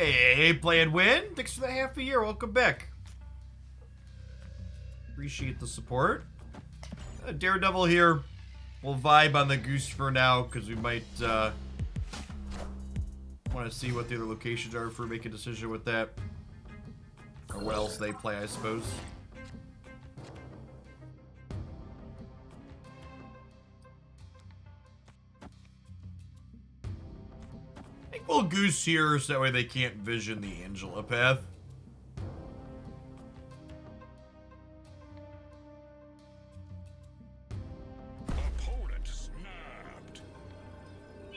Hey, play and win. Thanks for the half a year. Welcome back. Appreciate the support. Daredevil here. We'll vibe on the goose for now because we might want to see what the other locations are for make a decision with that. Or what else they play, I suppose. I think we'll goose here so that way they can't vision the Angela path. Opponent snapped.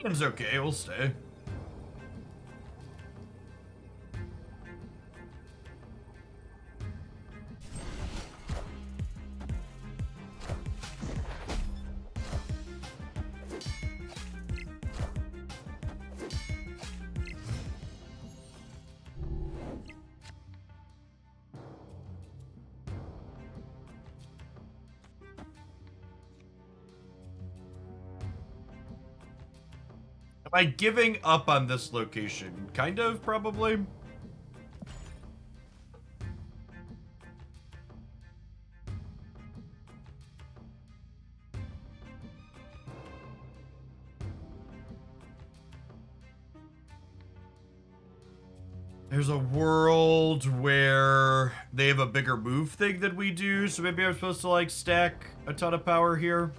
It's okay, we'll stay. Am I giving up on this location? Kind of, probably. There's a world where they have a bigger move thing than we do, so maybe I'm supposed to, like, stack a ton of power here.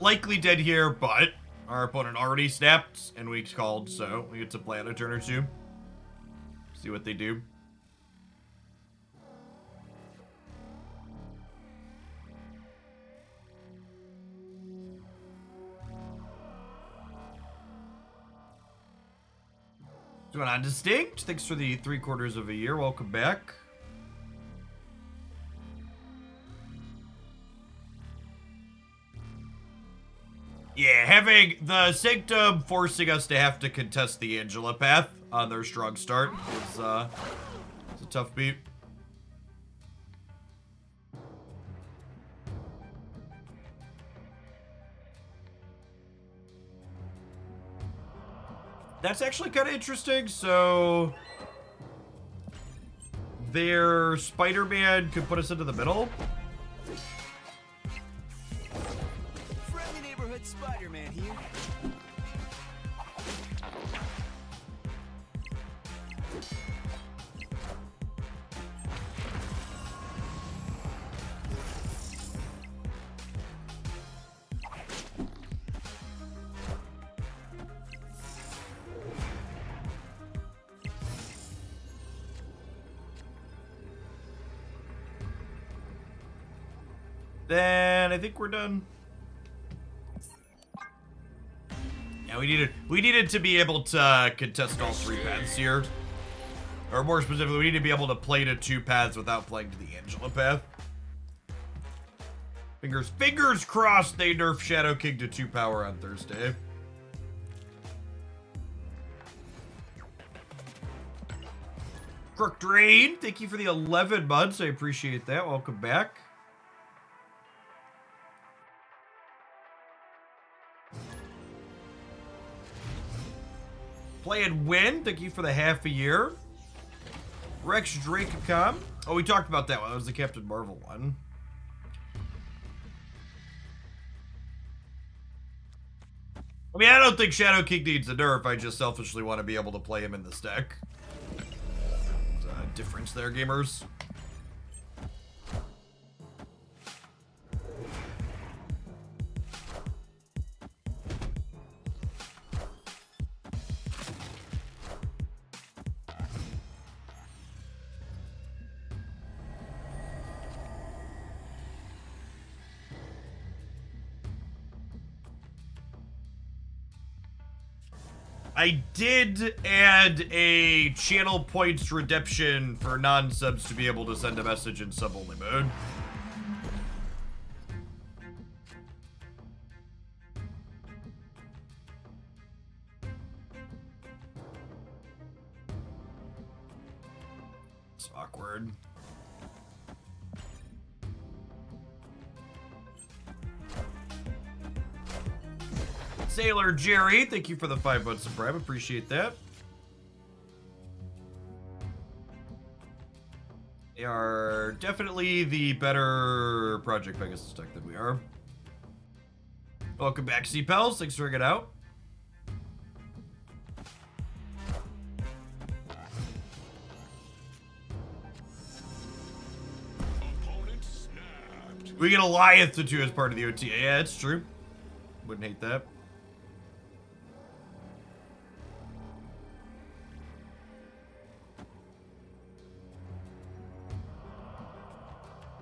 Likely dead here, but our opponent already snapped and week's called, so we get to play on a turn or two. See what they do. What's going on, Distinct? Thanks for the 3/4 of a year. Welcome back. Yeah, having the Sanctum forcing us to have to contest the Angela path on their strong start is a tough beat. That's actually kind of interesting. So their Spider-Man could put us into the middle. Spider-Man here. Then I think we're done. Yeah, we needed to be able to contest all 3 paths here. Or more specifically, we need to be able to play to 2 paths without playing to the Angela path. Fingers crossed they nerf Shadow King to 2 power on Thursday. Crook Drain, thank you for the 11 months. I appreciate that. Welcome back. Play and win. Thank you for the half a year. Rex Drake.com. Oh, we talked about that one. That was the Captain Marvel one. I mean, I don't think Shadow King needs a nerf. I just selfishly want to be able to play him in this deck. There's a difference there, gamers. I did add a channel points redemption for non-subs to be able to send a message in sub-only mode. It's awkward. Sailor Jerry, thank you for the 5 months of Prime. Appreciate that. They are definitely the better Project Pegasus tech than we are. Welcome back, C-Pals. Thanks for hanging out. Opponent snapped. We get Goliath too as part of the OTA. Yeah, it's true. Wouldn't hate that.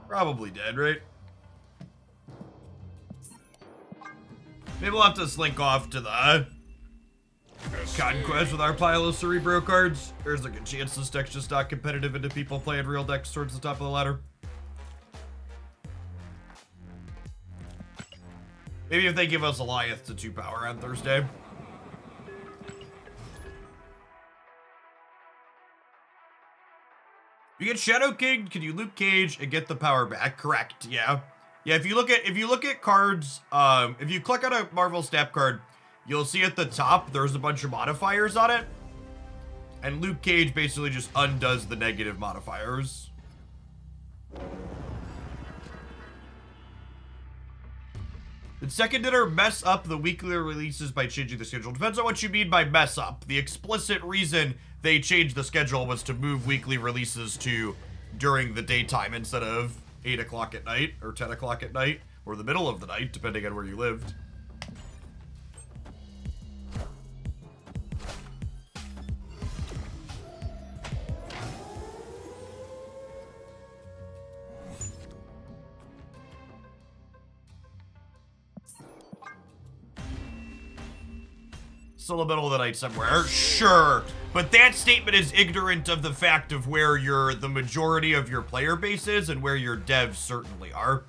Probably dead, right? Maybe we'll have to slink off to the Conquest with our pile of Cerebro cards. There's a good chance this deck's just not competitive into people playing real decks towards the top of the ladder. Maybe if they give us Goliath to 2 power on Thursday. You get Shadow King, can you Luke Cage and get the power back? Correct, yeah. Yeah, if you look at cards, if you click on a Marvel Snap card, you'll see at the top there's a bunch of modifiers on it. And Luke Cage basically just undoes the negative modifiers. Did Second Dinner mess up the weekly releases by changing the schedule? Depends on what you mean by mess up. The explicit reason they changed the schedule was to move weekly releases to during the daytime instead of 8 o'clock at night or 10 o'clock at night or the middle of the night, depending on where you lived. Still the middle of the night somewhere. Sure. But that statement is ignorant of the fact of where the majority of your player base is and where your devs certainly are.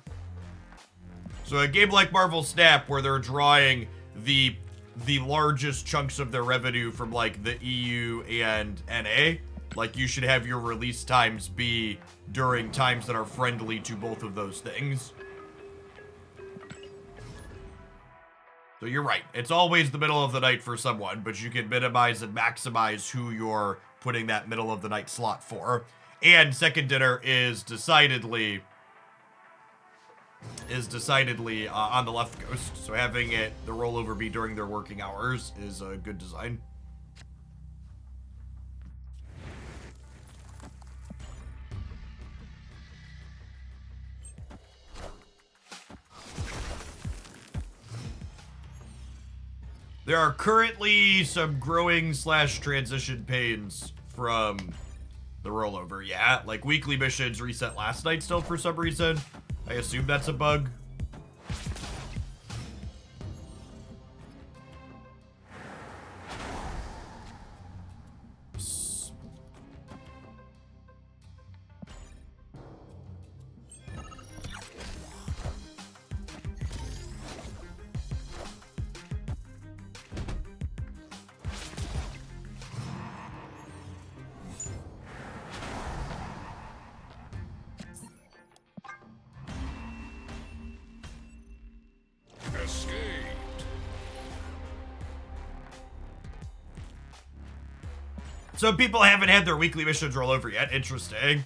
So a game like Marvel Snap, where they're drawing the largest chunks of their revenue from like the EU and NA, like you should have your release times be during times that are friendly to both of those things. So you're right. It's always the middle of the night for someone, but you can minimize and maximize who you're putting that middle of the night slot for. And Second Dinner is decidedly on the left coast. So having the rollover be during their working hours is a good design. There are currently some growing / transition pains from the rollover. Yeah, like weekly missions reset last night still for some reason. I assume that's a bug. So people haven't had their weekly missions roll over yet. Interesting.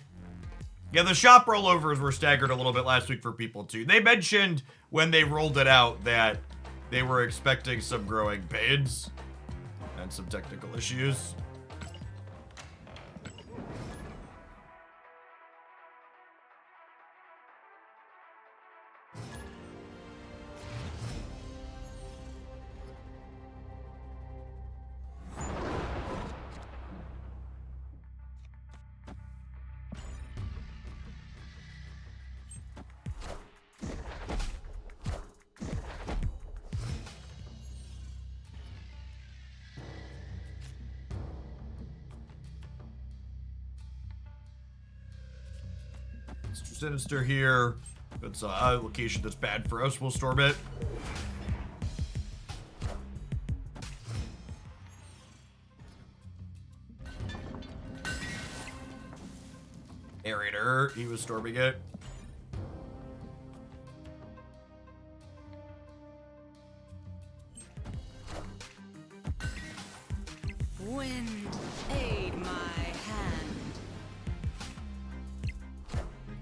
Yeah, the shop rollovers were staggered a little bit last week for people too. They mentioned when they rolled it out that they were expecting some growing pains and some technical issues. Mr. Sinister here. If it's a location that's bad for us, we'll storm it. Aerator, he was storming it. Wind, aid my hand.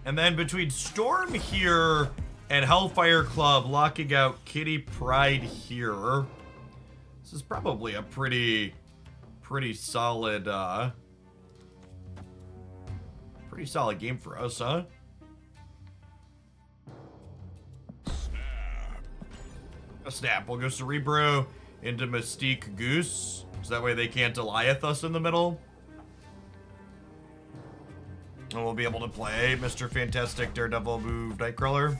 And then between Storm here and Hellfire Club locking out Kitty Pride here. This is probably a pretty solid, pretty solid game for us, huh? A snap. We'll go Cerebro into Mystique Goose. So that way they can't Goliath us in the middle. And we'll be able to play Mr. Fantastic Daredevil move Nightcrawler.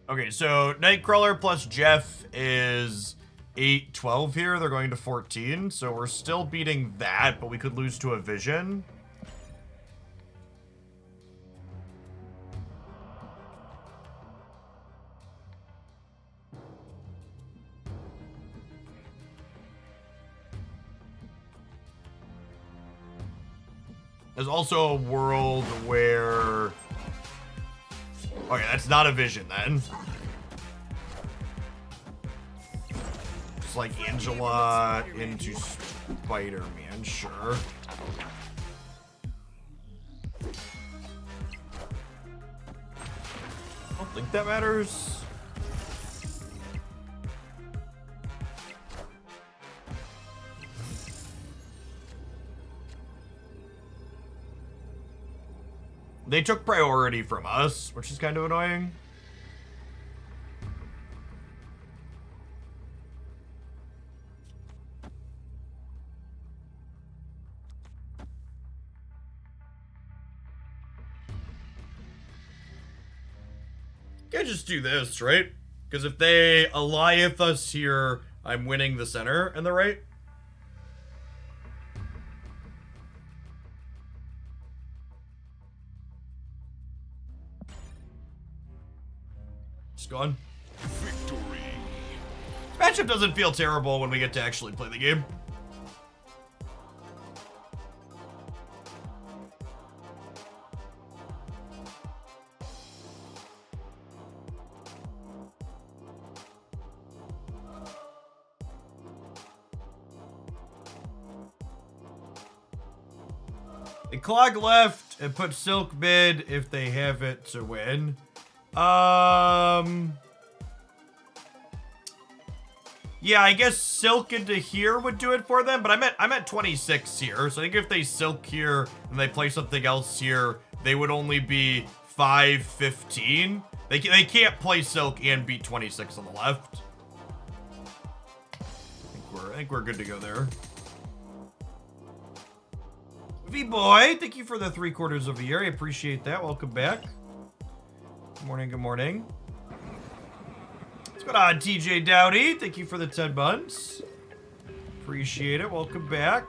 Okay, so Nightcrawler plus Jeff is 8-12 here. They're going to 14, so we're still beating that, but we could lose to a Vision. There's also a world where... Okay, that's not a Vision then. Just like Angela into Spider-Man, sure. I don't think that matters. They took priority from us, which is kind of annoying. I just do this, right? Because if they Goliath us here, I'm winning the center and the right. Gone. Victory. Matchup doesn't feel terrible when we get to actually play the game. They clog left and put Silk mid if they have it to win. Yeah, I guess Silk into here would do it for them, but I'm at 26 here, so I think if they Silk here and they play something else here, they would only be 5-15. They can't play Silk and beat 26 on the left. I think we're good to go there. V-Boy, thank you for the 3/4 of a year. I appreciate that. Welcome back. Good morning, good morning. What's going on, TJ Dowdy? Thank you for the 10 months. Appreciate it. Welcome back.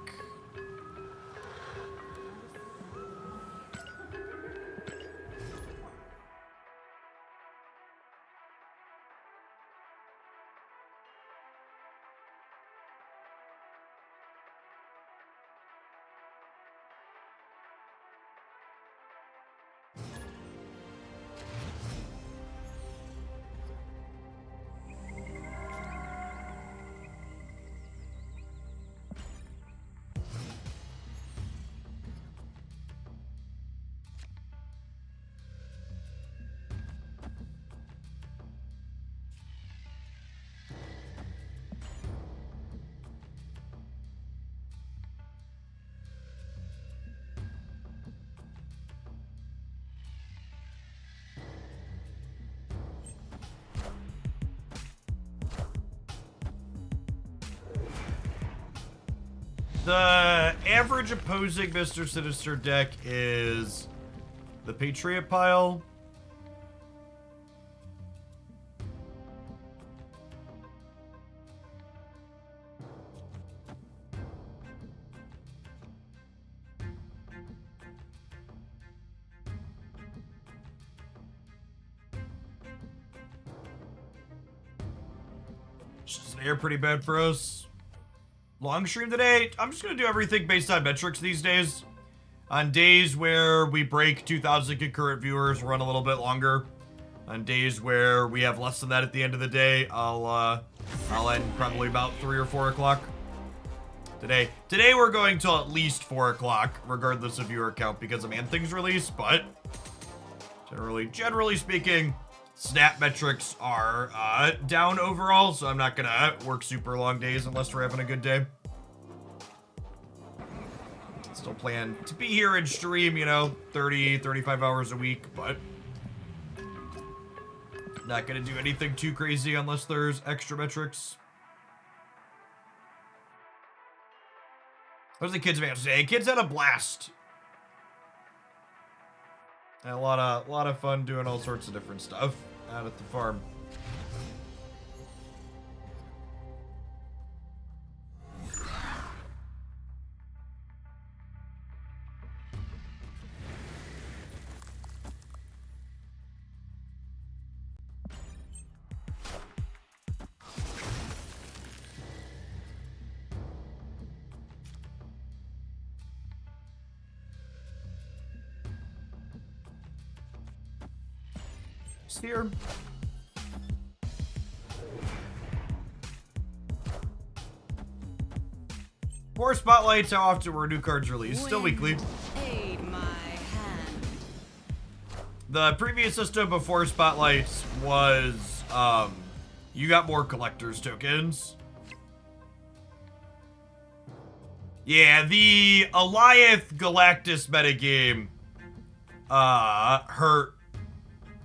The average opposing Mr. Sinister deck is the Patriot pile. Just an air pretty bad for us. Long stream today. I'm just gonna do everything based on metrics these days. On days where we break 2,000 concurrent viewers, run a little bit longer. On days where we have less than that at the end of the day, I'll end probably about 3 or 4 o'clock. Today we're going till at least 4 o'clock, regardless of viewer count, because of Man-Thing's release, but generally speaking, snap metrics are down overall, so I'm not gonna work super long days unless we're having a good day. Still plan to be here and stream, 30, 35 hours a week, but not gonna do anything too crazy unless there's extra metrics. What was the kids' event today? Kids had a blast. Had a lot of fun doing all sorts of different stuff out at the farm. Here. More spotlights. How often were new cards released? Still weekly. Aid my hand. The previous system before spotlights was you got more collector's tokens. Yeah, the Alioth Galactus metagame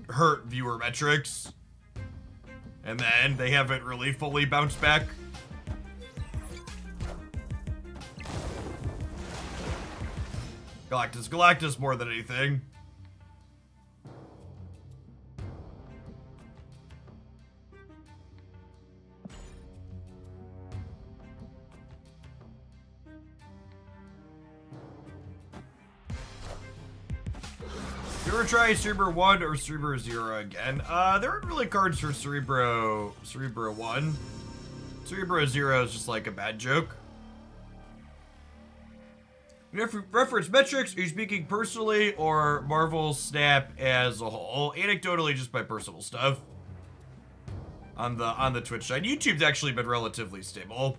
hurt viewer metrics, and then they haven't really fully bounced back. Galactus more than anything. You ever try Cerebro 1 or Cerebro 0 again? There aren't really cards for Cerebro 1. Cerebro 0 is just like a bad joke. Reference metrics, are you speaking personally or Marvel Snap as a whole? Anecdotally, just my personal stuff. On the Twitch side. YouTube's actually been relatively stable.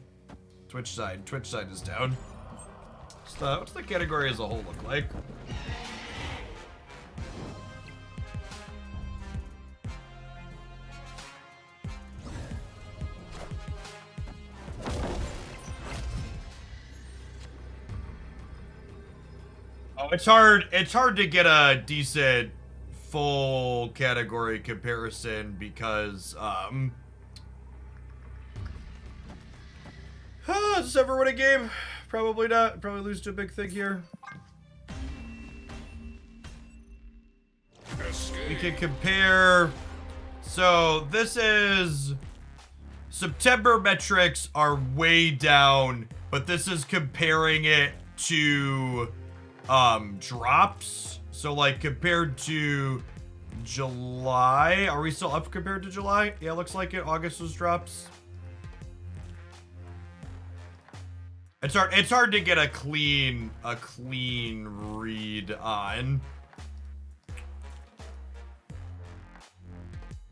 Twitch side is down. What's the category as a whole look like? Oh, it's hard to get a decent full category comparison because does this ever win a game? Probably not. Probably lose to a big thing here. We can compare. So this is September metrics are way down, but this is comparing it to drops. So like compared to July, are we still up compared to July? Yeah, looks like it. August was drops. It's hard to get a clean read on.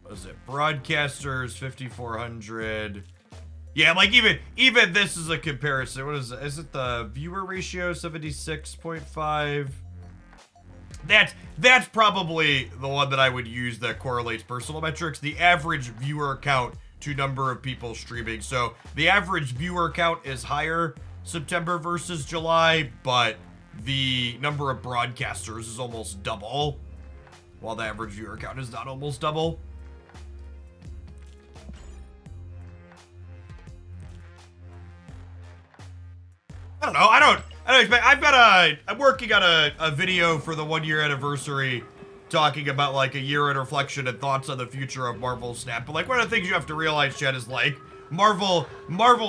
What is it? Broadcasters 5,400. Yeah, like even this is a comparison. What is it? Is it the viewer ratio 76.5? That's probably the one that I would use that correlates personal metrics. The average viewer count to number of people streaming. So the average viewer count is higher September versus July, but the number of broadcasters is almost double, while the average viewer count is not almost double. I don't know. I don't expect. I'm working on a video for the 1 year anniversary, talking about like a year in reflection and thoughts on the future of Marvel Snap. But like one of the things you have to realize, Chad, is like Marvel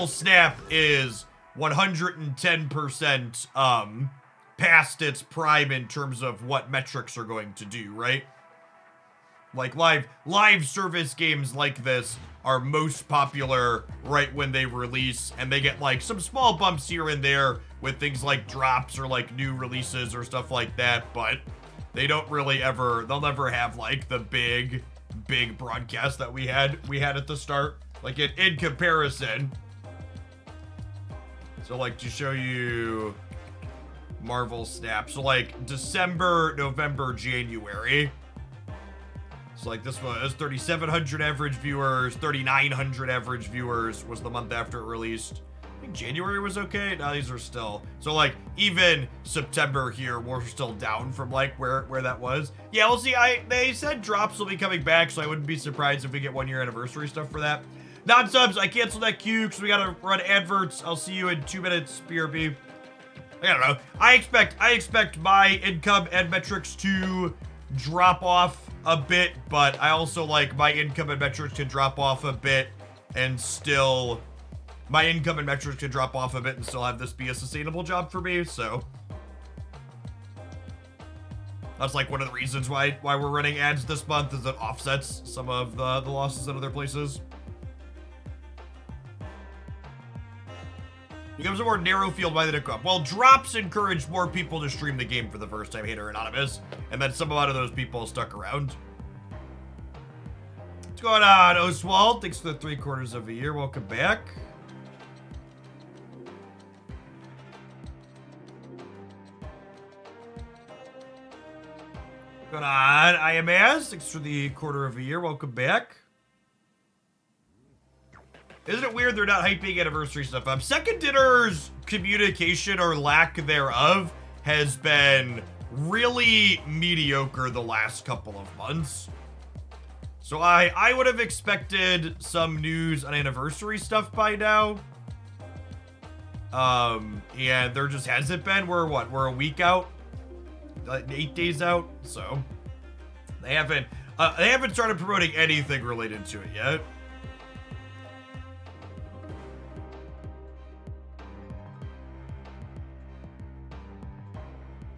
Snap is 110% past its prime in terms of what metrics are going to do, right? Like live service games like this are most popular right when they release, and they get like some small bumps here and there with things like drops or like new releases or stuff like that, but they don't really ever, they'll never have like the big broadcast that we had at the start, like in comparison. So like to show you Marvel Snap, so like December, November, January. So like this was 3,700 average viewers, 3,900 average viewers was the month after it released. I think January was okay. Now these are still, so like even September here, we're still down from like where that was. Yeah, we'll see. They said drops will be coming back, so I wouldn't be surprised if we get 1 year anniversary stuff for that. Non-subs, I canceled that queue because we gotta run adverts. I'll see you in 2 minutes, BRB. I don't know. I expect my income and metrics to drop off a bit, but I also like my income and metrics to drop off a bit and still my income and metrics can drop off a bit and still have this be a sustainable job for me. So that's like one of the reasons why we're running ads this month, is it offsets some of the losses in other places. Becomes a more narrow field by the Nick-up. Well, drops encourage more people to stream the game for the first time, Hater Anonymous, and then some amount of those people stuck around. What's going on, Oswald? Thanks for the 3/4 of a year. Welcome back. What's going on, IMS? Thanks for the 1/4 of a year. Welcome back. Isn't it weird they're not hyping anniversary stuff up? Second Dinner's communication or lack thereof has been really mediocre the last couple of months. So I would have expected some news on anniversary stuff by now. And there just hasn't been. We're a week out? 8 days out? So they haven't started promoting anything related to it yet.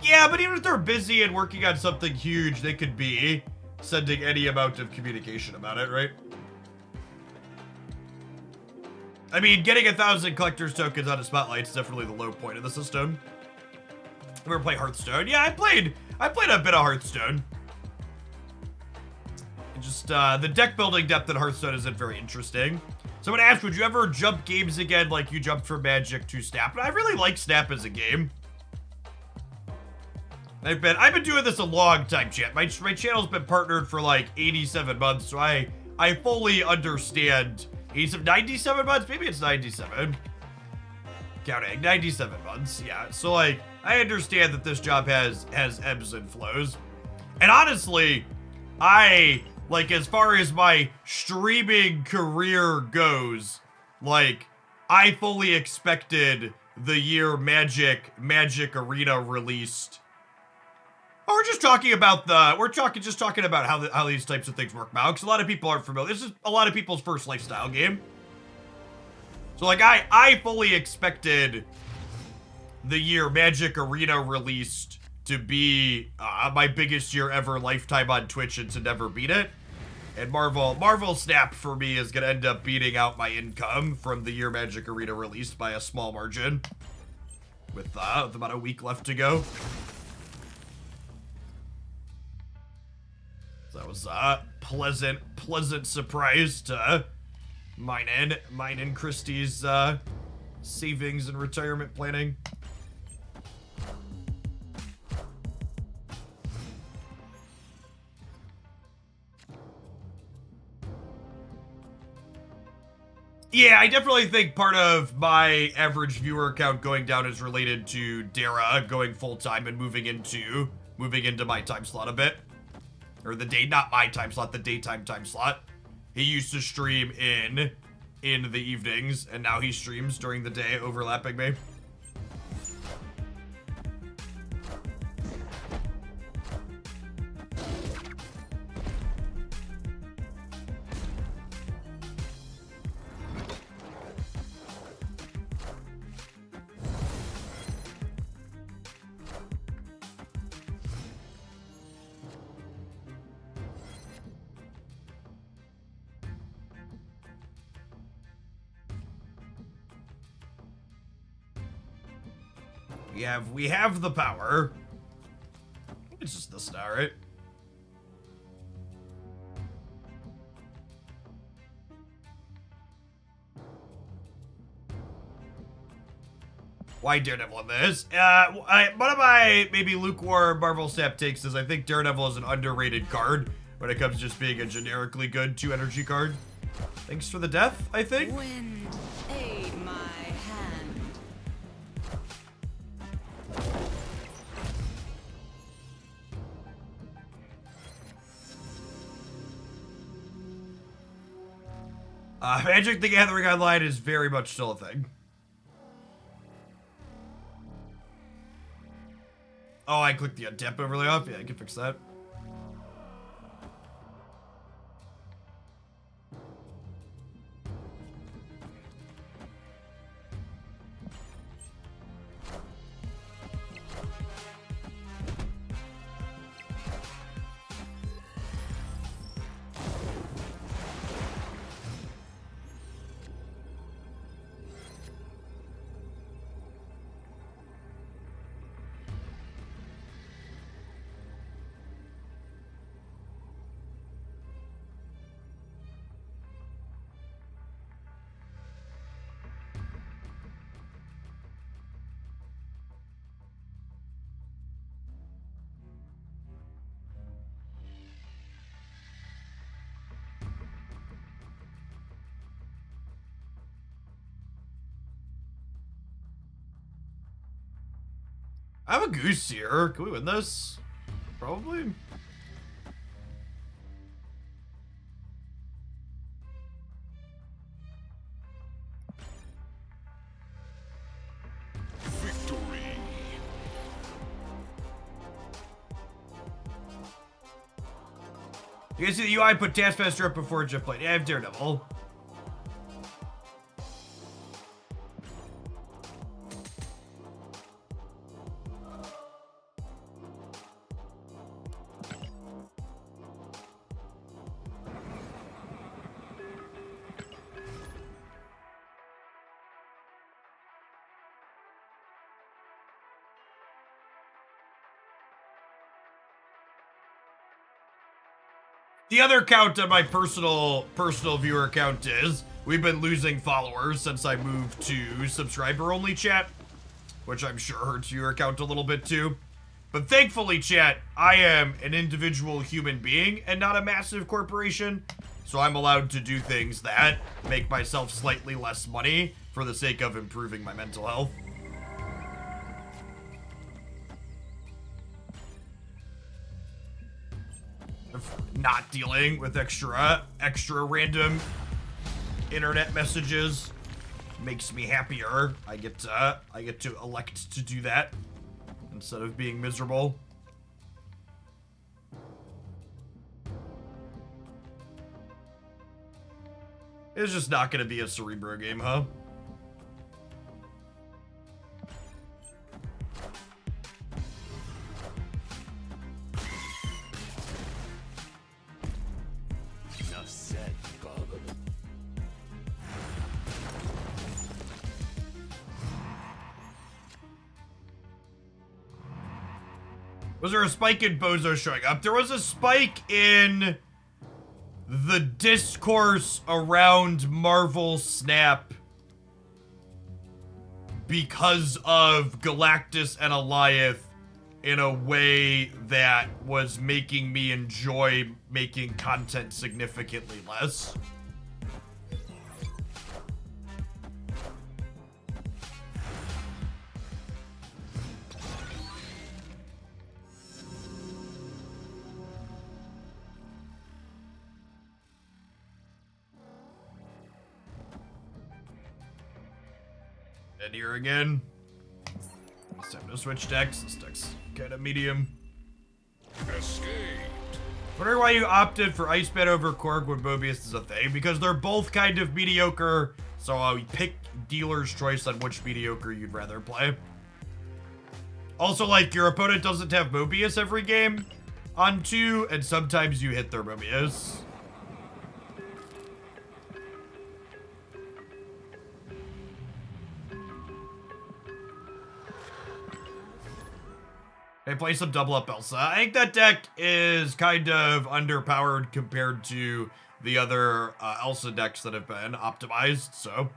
Yeah, but even if they're busy and working on something huge, they could be sending any amount of communication about it, right? I mean, getting 1,000 collector's tokens on a Spotlight is definitely the low point of the system. You ever play Hearthstone? Yeah, I played a bit of Hearthstone. Just, the deck building depth in Hearthstone isn't very interesting. Someone asked, would you ever jump games again like you jumped from Magic to Snap? And I really like Snap as a game. I've been doing this a long time, chat. My channel's been partnered for like 87 months, so I fully understand. 97 months? Maybe it's 97. Counting, 97 months, yeah. So like, I understand that this job has ebbs and flows. And honestly, like, as far as my streaming career goes, like, I fully expected the year Magic Arena released. Oh, we're just talking about how these types of things work now, because a lot of people aren't familiar. This is a lot of people's first lifestyle game. So like I fully expected the year Magic Arena released to be my biggest year ever lifetime on Twitch and to never beat it. And Marvel Snap for me is gonna end up beating out my income from the year Magic Arena released by a small margin. With about a week left to go. That was a pleasant surprise to mine and Christie's savings and retirement planning. Yeah, I definitely think part of my average viewer count going down is related to Dara going full time and moving into my time slot a bit. Or not my time slot, the daytime time slot. He used to stream in the evenings, and now he streams during the day, overlapping me. We have the power. It's just this now, right? Why Daredevil in this? One of my maybe lukewarm Marvel Snap takes is I think Daredevil is an underrated card when it comes to just being a generically good 2 energy card. Thanks for the death, I think. Wind, aid my hand. Magic the Gathering Online is very much still a thing. Oh, I clicked the Adept overlay off? Yeah, I can fix that. I have a goose here. Can we win this? Probably. Victory. You guys see the UI put Taskmaster up before Jeff played. Yeah, I have Daredevil. The other count on my personal viewer count is we've been losing followers since I moved to subscriber only chat, which I'm sure hurts viewer count a little bit too. But thankfully, chat, I am an individual human being and not a massive corporation, so I'm allowed to do things that make myself slightly less money for the sake of improving my mental health. Not dealing with extra random internet messages makes me happier. I get to elect to do that instead of being miserable. It's just not gonna be a Cerebro game, huh? Enough said, bub. Was there a spike in Bozo showing up? There was a spike in the discourse around Marvel Snap because of Galactus and Alioth in a way that was making me enjoy making content significantly less. And here again. It's time to switch decks. This deck's kind of medium. Escaped. Wondering why you opted for Iceman over Korg when Mobius is a thing. Because they're both kind of mediocre, so pick dealer's choice on which mediocre you'd rather play. Also, like, your opponent doesn't have Mobius every game on 2, and sometimes you hit their Mobius. I play some double up Elsa. I think that deck is kind of underpowered compared to the other Elsa decks that have been optimized, so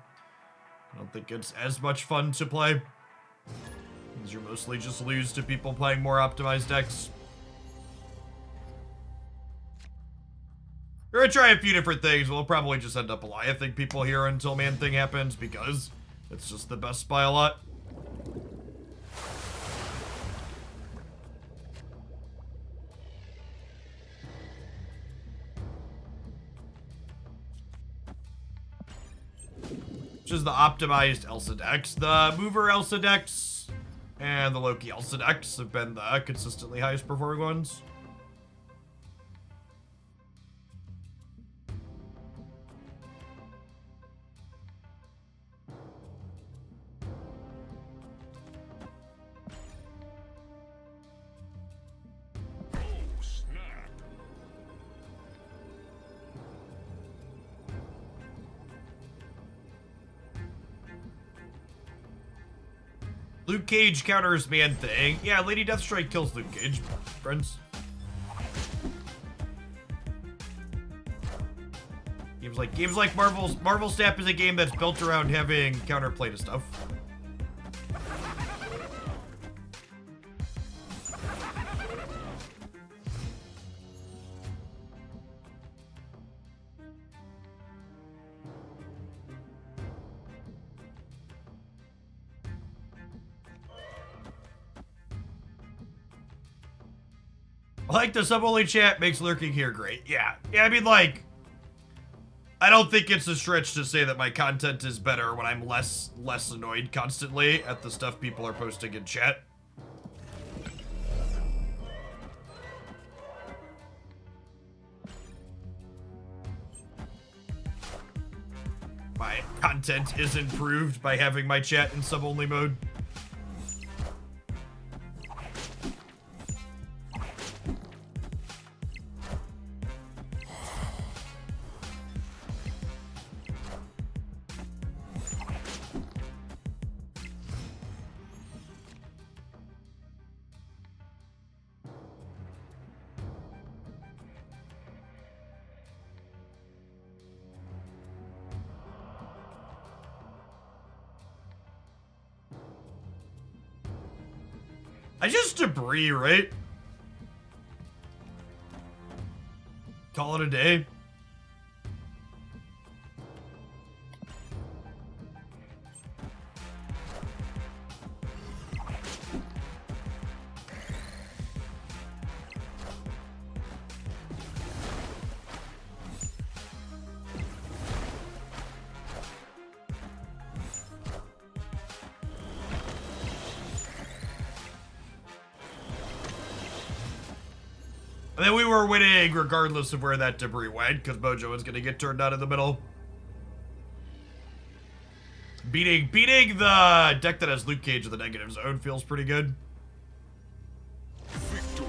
I don't think it's as much fun to play. Because you mostly just lose to people playing more optimized decks. We're gonna try a few different things. We'll probably just end up Goliathing people here until Man-Thing happens, because it's just the best by a lot. Which is the optimized Elsa decks. The Mover Elsa decks and the Loki Elsa decks have been the consistently highest performing ones. Oh, snap. Luke Cage counters Man-Thing. Yeah, Lady Deathstrike kills Luke Cage, friends. Games like Marvel Snap is a game that's built around having counterplay to stuff. I like the sub-only chat makes lurking here great. Yeah, I mean, like, I don't think it's a stretch to say that my content is better when I'm less annoyed constantly at the stuff people are posting in chat. My content is improved by having my chat in sub-only mode. I just debris, right? Call it a day. And then we were winning regardless of where that debris went, because Mojo was going to get turned out in the middle. Beating the deck that has Luke Cage in the negative zone feels pretty good. Victory.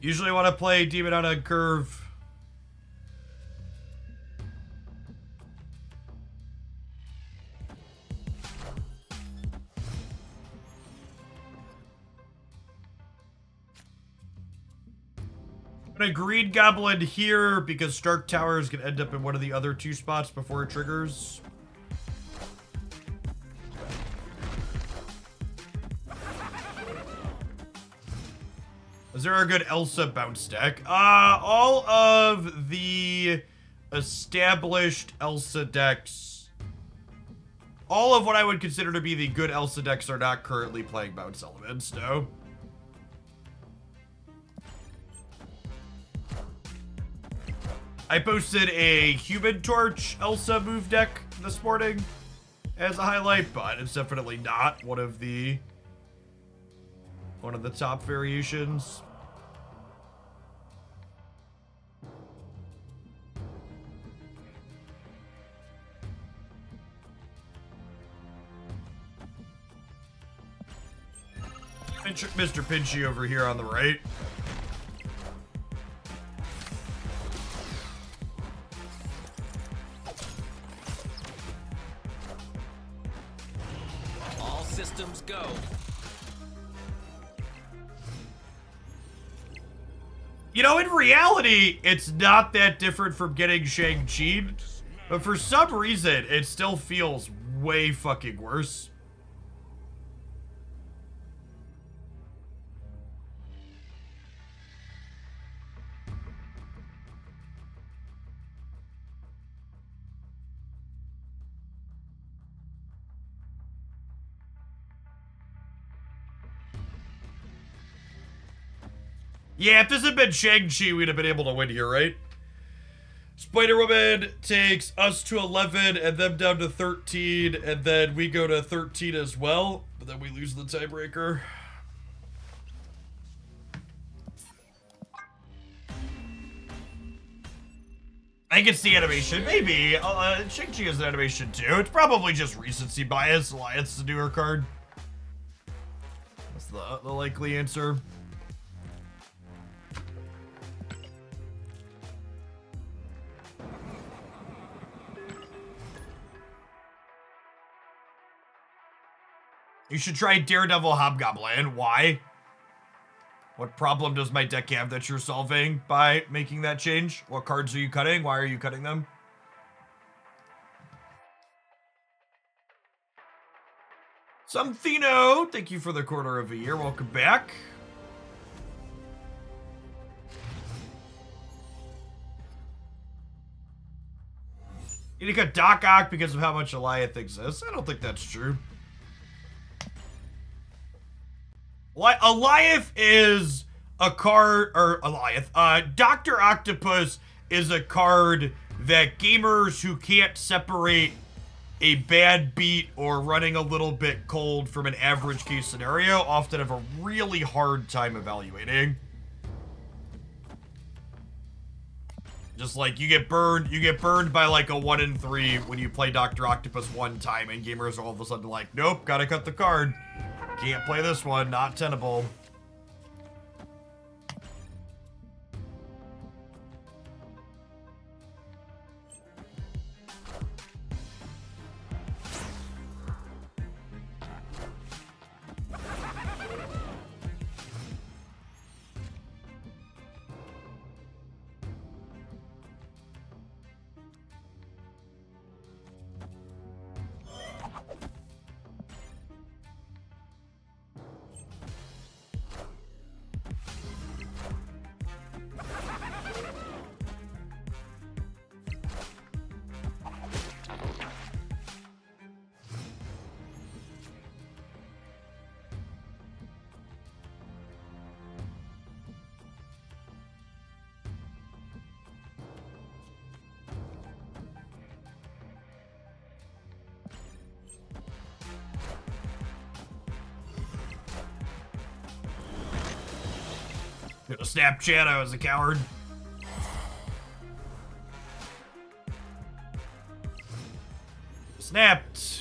Usually want to play Demon on a curve. I'm gonna Green Goblin here because Stark Tower is gonna end up in one of the other two spots before it triggers. Is there a good Elsa bounce deck? All of the established Elsa decks all of what I would consider to be the good Elsa decks are not currently playing Bounce Elements, no. I posted a Human Torch Elsa move deck this morning as a highlight, but it's definitely not one of the top variations. Mr. Pinchy over here on the right. All systems go. You know, in reality, it's not that different from getting Shang-Chi, but for some reason, it still feels way fucking worse. Yeah, if this had been Shang-Chi, we'd have been able to win here, right? Spider-Woman takes us to 11 and them down to 13, and then we go to 13 as well, but then we lose the tiebreaker. I think it's the animation, maybe. Shang-Chi has an animation too. It's probably just recency bias. Alliance is a newer card. That's the likely answer. You should try Daredevil Hobgoblin. Why? What problem does my deck have that you're solving by making that change? What cards are you cutting? Why are you cutting them? Somethino, thank you for the quarter of a year. Welcome back. You need to cut Doc Ock because of how much Goliath exists. I don't think that's true. Goliath is a card, or Goliath. Dr. Octopus is a card that gamers who can't separate a bad beat or running a little bit cold from an average case scenario often have a really hard time evaluating. Just like you get burned by like a 1 in 3 when you play Dr. Octopus one time and gamers are all of a sudden like, nope, gotta cut the card. Can't play this one, not tenable. Gonna Snapchat, I was a coward. Snapped.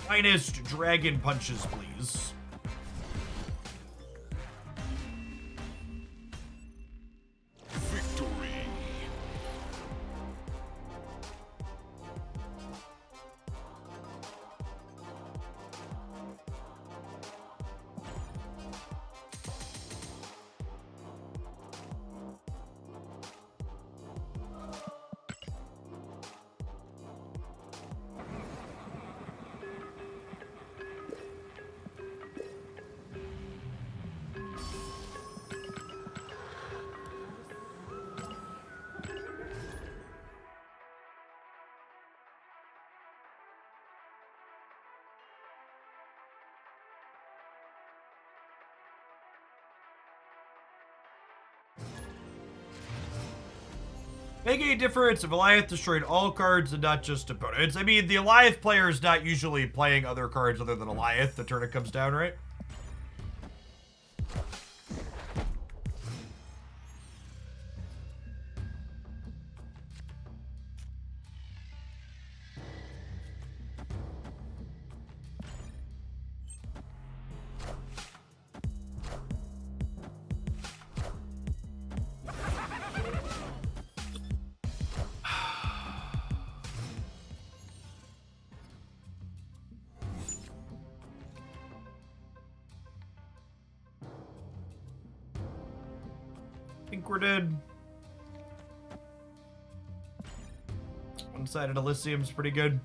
Finest dragon punches, please. Victory. Make any difference if Alioth destroyed all cards and not just opponents? I mean, the Alioth player is not usually playing other cards other than Alioth the turn it comes down, right? I think we're dead. One-sided Elysium's pretty good.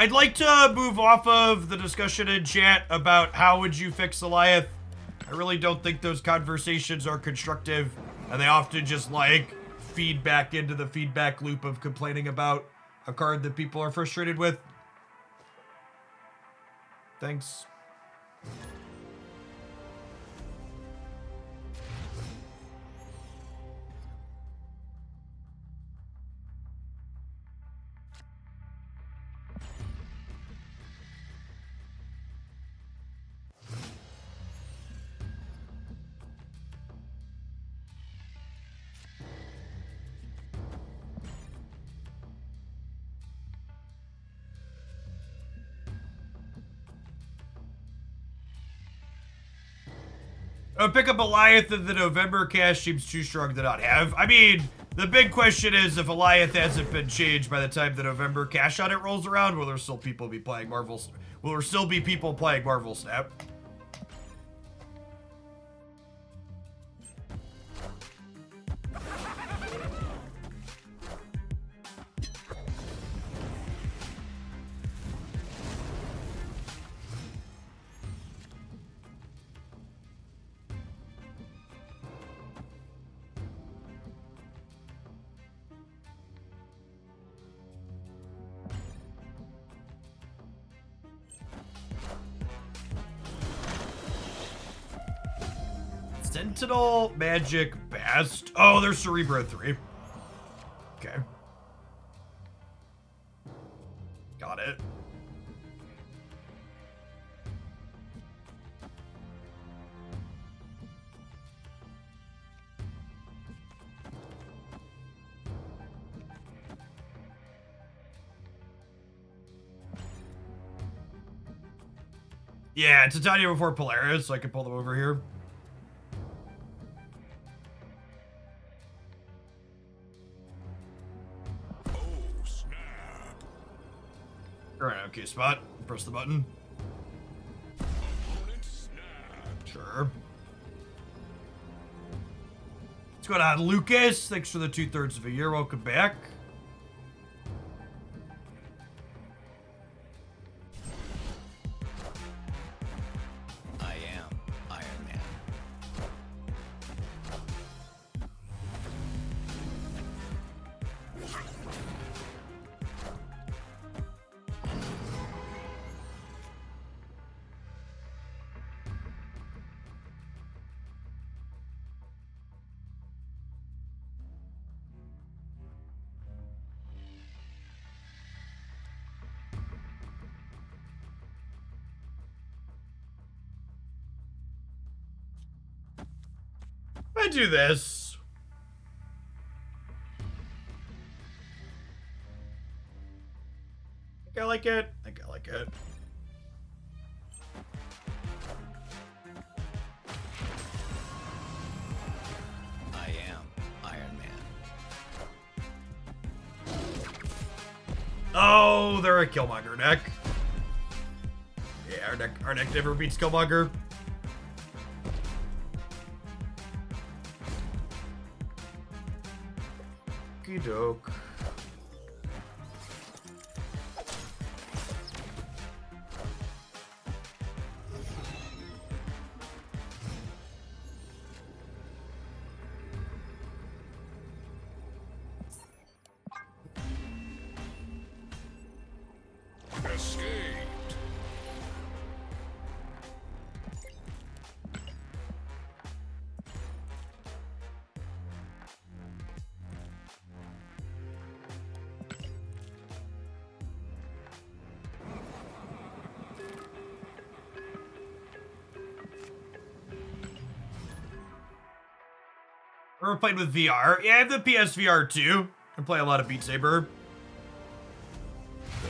I'd like to move off of the discussion in chat about how would you fix Alioth. I really don't think those conversations are constructive, and they often just like feed back into the feedback loop of complaining about a card that people are frustrated with. Thanks. Pick up Alioth in the November cache seems too strong to not have. I mean, the big question is if Alioth hasn't been changed by the time the November cache on it rolls around, will there still people be playing Marvel? Will there still be people playing Marvel Snap? Sentinel, Magic, Bast. Oh, there's Cerebro 3. Okay. Got it. Yeah, Titania before Polaris, so I can pull them over here. Alright, okay, spot. Press the button. Sure. What's going on, Lucas? Thanks for the 2/3 of a year. Welcome back. I am Iron Man. I do this. I think I like it. I think I like it. I am Iron Man. Oh, they're a Killmonger deck. Yeah, our deck never beats Killmonger. Doke. escaped. Ever played with VR? Yeah, I have the PSVR too. I play a lot of Beat Saber. The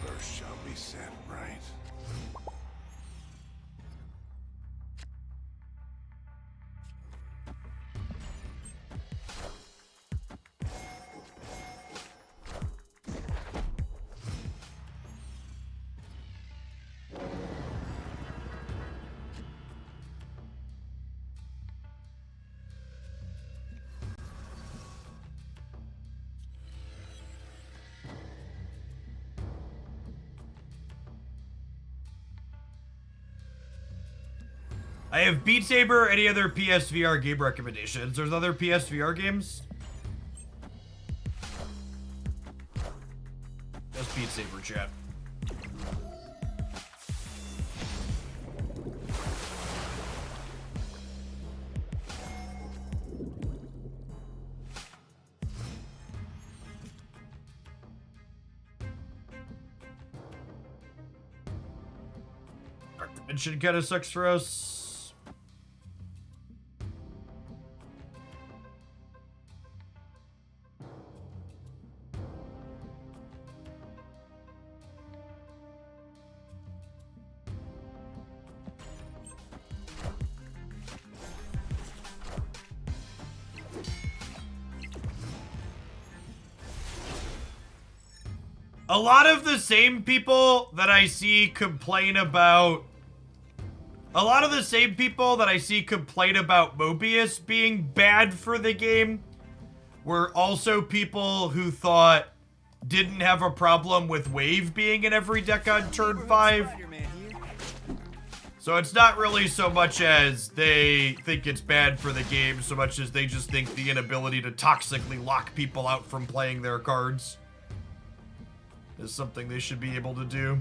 universe shall be set right. I have Beat Saber. Any other PSVR game recommendations? There's other PSVR games? Just Beat Saber, chat. Dark Dimension kind of sucks for us. A lot of the same people that I see complain about... A lot of the same people that I see complain about Mobius being bad for the game were also people who thought didn't have a problem with Wave being in every deck on turn 5. So it's not really so much as they think it's bad for the game, so much as they just think the inability to toxically lock people out from playing their cards is something they should be able to do.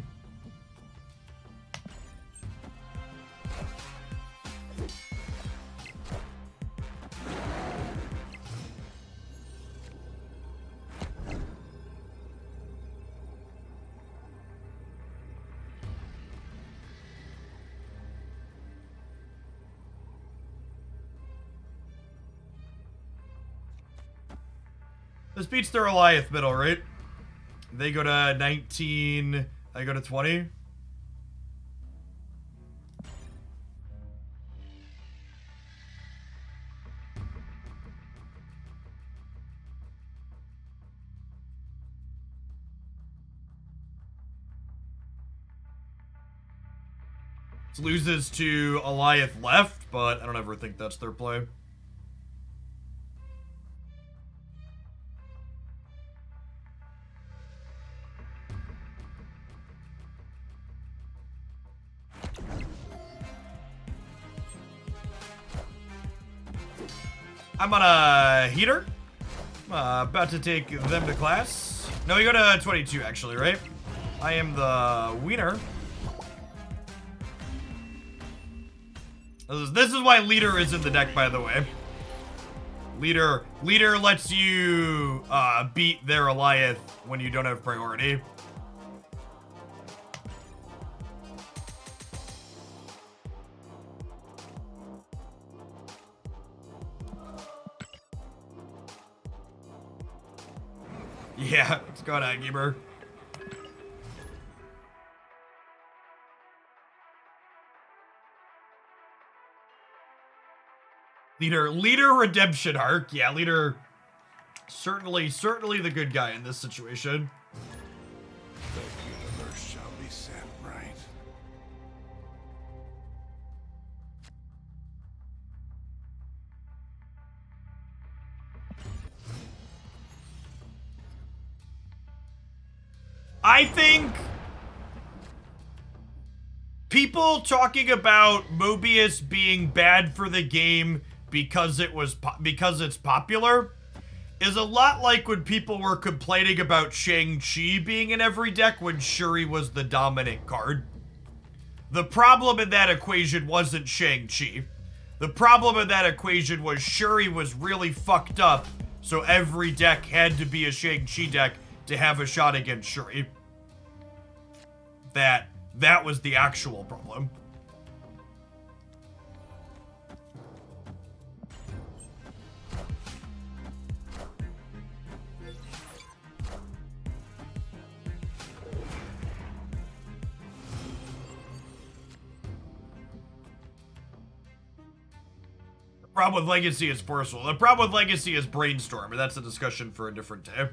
This beats their Goliath middle, right? They go to 19, I go to 20. It loses to Goliath left, but I don't ever think that's their play. I'm on a heater. About to take them to class. No, you go to 22 actually, right? I am the wiener. This is why leader is in the deck, by the way. Leader lets you beat their Goliath when you don't have priority. Yeah, what's going on, gamer? Leader redemption arc. Yeah, leader certainly the good guy in this situation. The universe shall be set right. I think people talking about Mobius being bad for the game because it's popular is a lot like when people were complaining about Shang-Chi being in every deck when Shuri was the dominant card. The problem in that equation wasn't Shang-Chi. The problem in that equation was Shuri was really fucked up, so every deck had to be a Shang-Chi deck to have a shot against Shuri. That was the actual problem. The problem with Legacy is personal. The problem with Legacy is Brainstorm, and that's a discussion for a different day.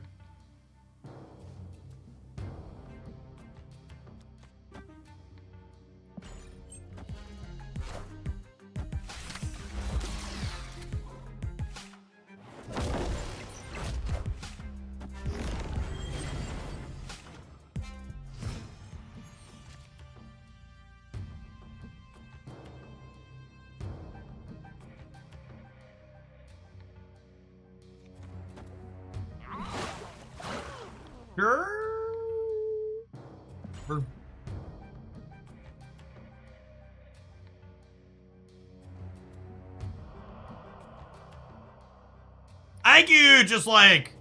I think you just like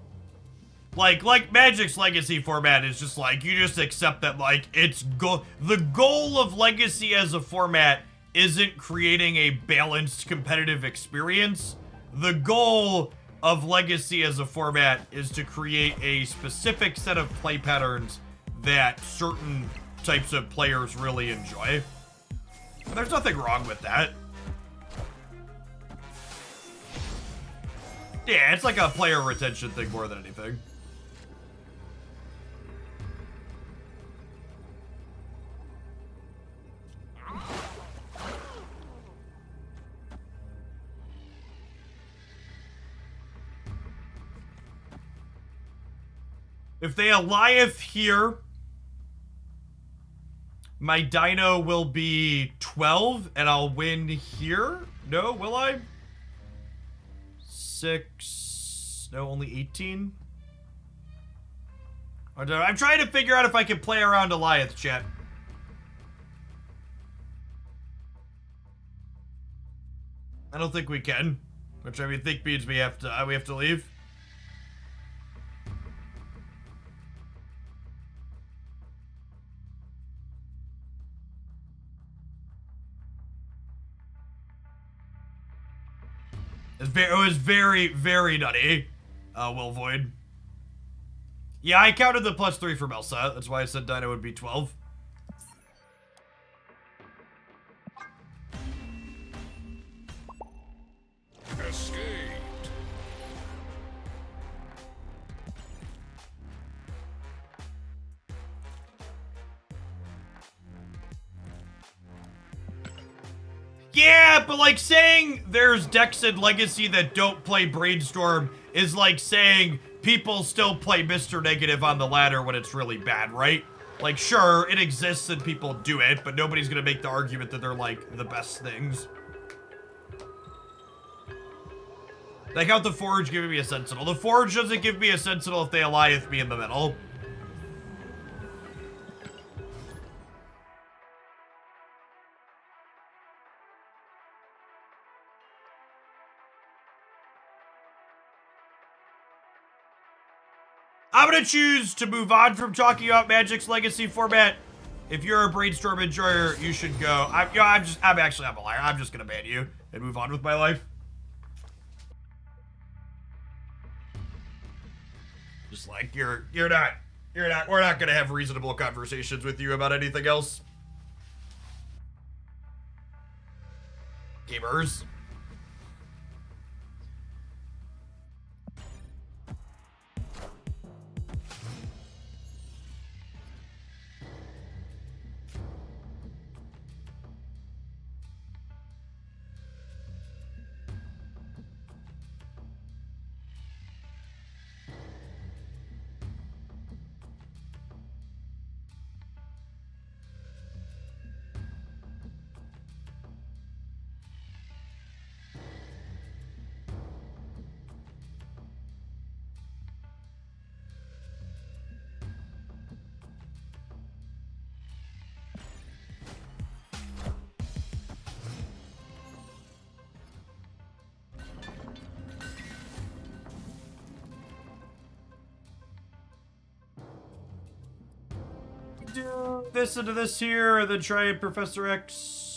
Magic's Legacy format is just like, you just accept that like the goal of Legacy as a format isn't creating a balanced competitive experience. The goal of Legacy as a format is to create a specific set of play patterns that certain types of players really enjoy. And there's nothing wrong with that. Yeah, it's like a player retention thing more than anything. If they Alioth here, my dino will be 12 and I'll win here? No, will I? 6, no, only 18? I'm trying to figure out if I can play around Alioth, chat. I don't think we can, which I think means we have to leave. It was very, very nutty, Will Void. Yeah, I counted the +3 from Elsa. That's why I said Dino would be 12. Escaped. Yeah, but like saying there's decks in Legacy that don't play Brainstorm is like saying people still play Mr. Negative on the ladder when it's really bad, right? Like, sure, it exists and people do it, but nobody's gonna make the argument that they're like the best things. Like how the Forge giving me a Sentinel. The Forge doesn't give me a Sentinel if they Alioth me in the middle. I'm gonna choose to move on from talking about Magic's Legacy format. If you're a Brainstorm enjoyer, you should go. I'm a liar. I'm just gonna ban you and move on with my life. Just like we're not gonna have reasonable conversations with you about anything else. Gamers. do this into this here, and then try Professor X.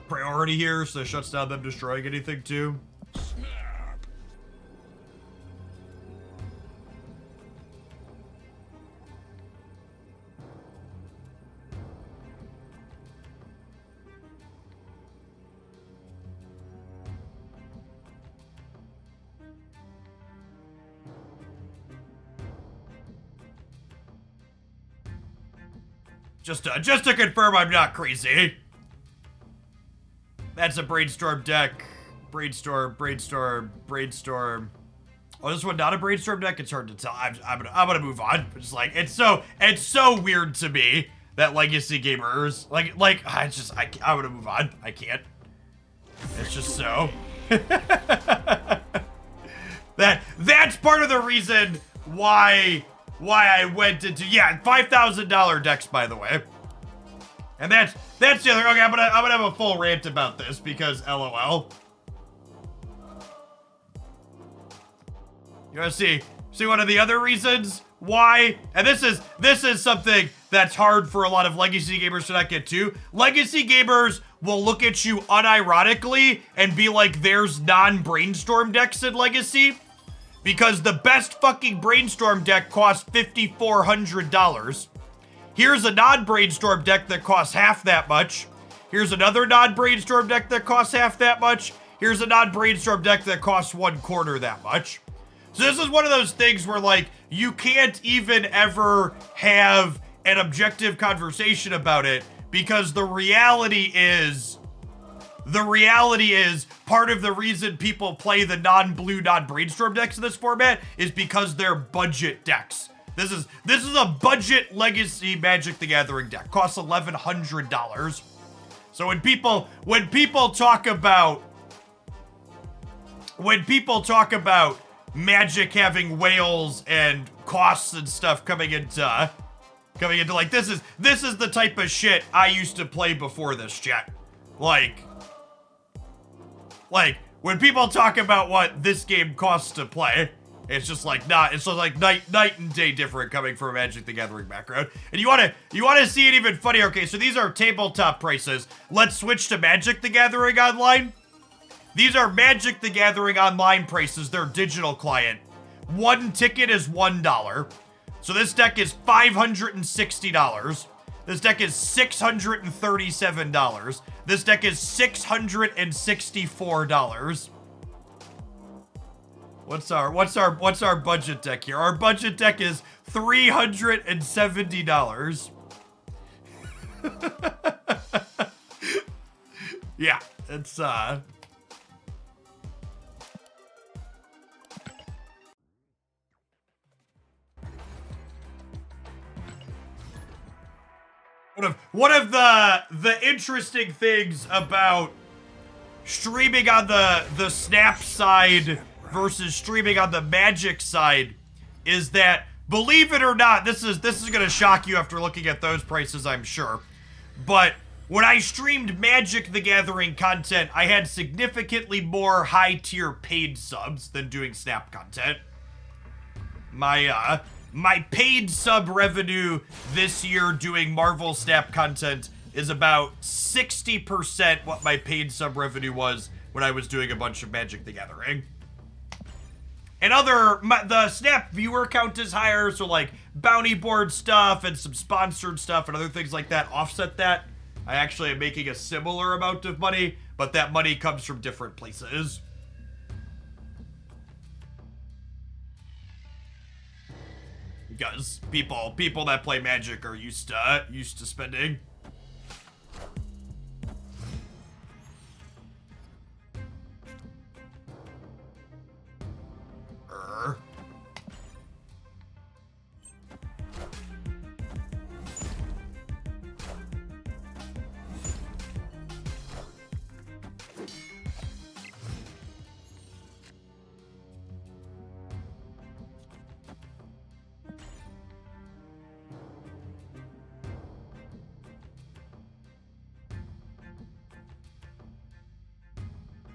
Priority here, so it shuts down them destroying anything too. Snap. Just to confirm I'm not crazy. That's a brainstorm deck. Brainstorm. Oh, this one not a brainstorm deck? It's hard to tell. I'm gonna move on. It's like it's so weird to me that legacy gamers I'm gonna move on. I can't. It's just so. That's part of the reason why I went into $5,000 decks, by the way. And that's the other. Okay, I'm gonna have a full rant about this because LOL. You wanna see one of the other reasons why? And this is something that's hard for a lot of legacy gamers to not get to. Legacy gamers will look at you unironically and be like, there's non-brainstorm decks in Legacy. Because the best fucking brainstorm deck costs $5,400. Here's a non-brainstorm deck that costs half that much. Here's another non-brainstorm deck that costs half that much. Here's a non-brainstorm deck that costs 1/4 that much. So this is one of those things where, like, you can't even ever have an objective conversation about it because the reality is part of the reason people play the non-blue, non-brainstorm decks in this format is because they're budget decks. This is a budget legacy Magic the Gathering deck. Costs $1,100. So when people talk about Magic having whales and costs and stuff coming into like this is the type of shit I used to play before this, chat. Like when people talk about what this game costs to play, it's just like it's just like night and day different coming from a Magic the Gathering background. And you wanna see it even funnier. Okay, so these are tabletop prices. Let's switch to Magic the Gathering Online. These are Magic the Gathering Online prices, their digital client. One ticket is $1. So this deck is $560. This deck is $637. This deck is $664. What's our budget deck here? Our budget deck is $370. Yeah, it's One of the interesting things about streaming on the Snap side versus streaming on the Magic side is that, believe it or not, this is gonna shock you after looking at those prices, I'm sure. But when I streamed Magic the Gathering content, I had significantly more high-tier paid subs than doing Snap content. My paid sub revenue this year doing Marvel Snap content is about 60% what my paid sub revenue was when I was doing a bunch of Magic the Gathering. And the Snap viewer count is higher, so like bounty board stuff and some sponsored stuff and other things like that offset that. I actually am making a similar amount of money, but that money comes from different places. Because people that play Magic are used to spending.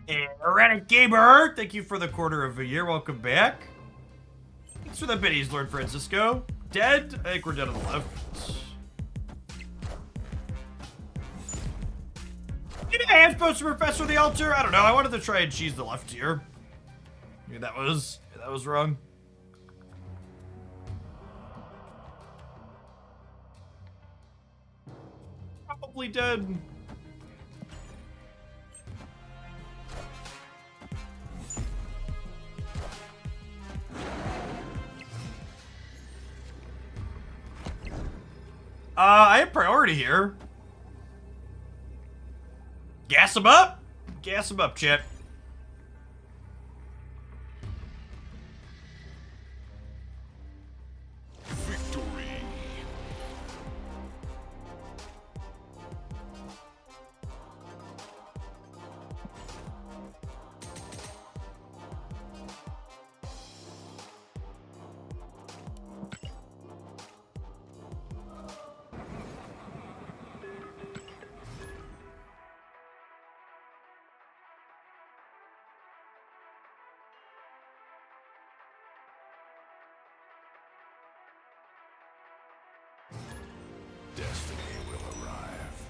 Erratic Gamer, thank you for the quarter of a year. Welcome back. Thanks for the biddies, Lord Francisco. Dead? I think we're dead on the left. Did I have supposed to Professor the Altar? I don't know. I wanted to try and cheese the left here. Maybe that was wrong. Probably dead. I have priority here. Gas him up? Gas him up, chat. Victory. Destiny will arrive.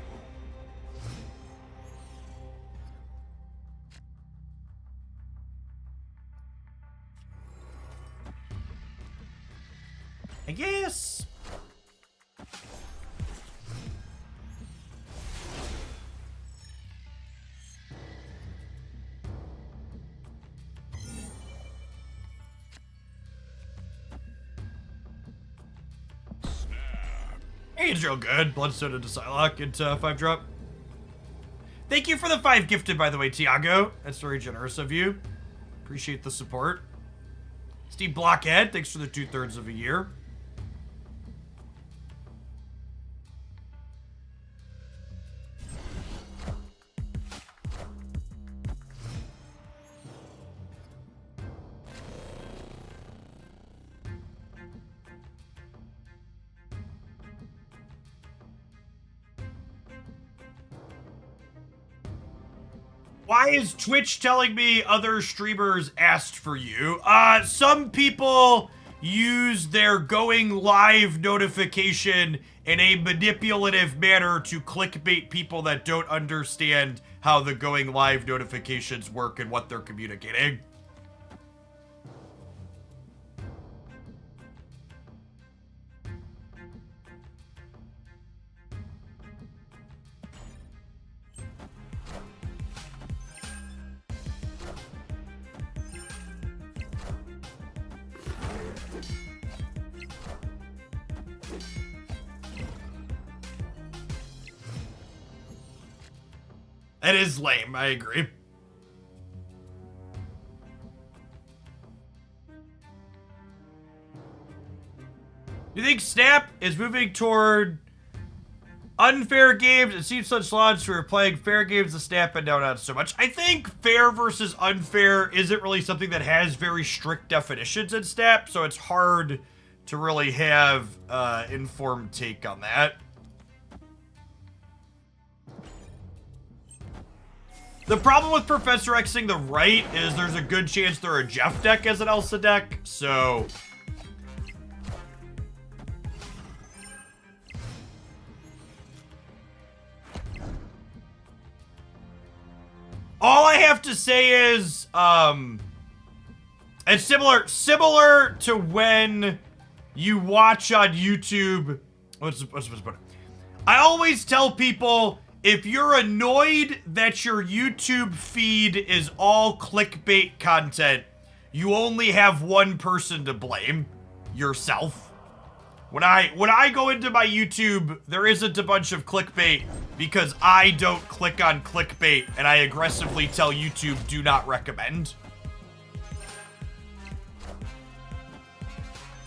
I guess. Hey, it's real good. Bloodstone into Psylocke into 5-drop. Thank you for the 5 gifted, by the way, Tiago. That's very generous of you. Appreciate the support. Steve Blockhead, thanks for the 2/3 of a year. Why is Twitch telling me other streamers asked for you? Some people use their going live notification in a manipulative manner to clickbait people that don't understand how the going live notifications work and what they're communicating. That is lame, I agree. You think Snap is moving toward unfair games? It seems such launch for playing fair games to Snap and now not so much. I think fair versus unfair isn't really something that has very strict definitions in Snap, so it's hard to really have informed take on that. The problem with Professor Xing the right is there's a good chance they're a Jeff deck as an Elsa deck, so... All I have to say is, it's similar to when you watch on YouTube, what's supposed to put it? I always tell people, if you're annoyed that your YouTube feed is all clickbait content, you only have one person to blame, yourself. When I go into my YouTube, there isn't a bunch of clickbait because I don't click on clickbait and I aggressively tell YouTube do not recommend.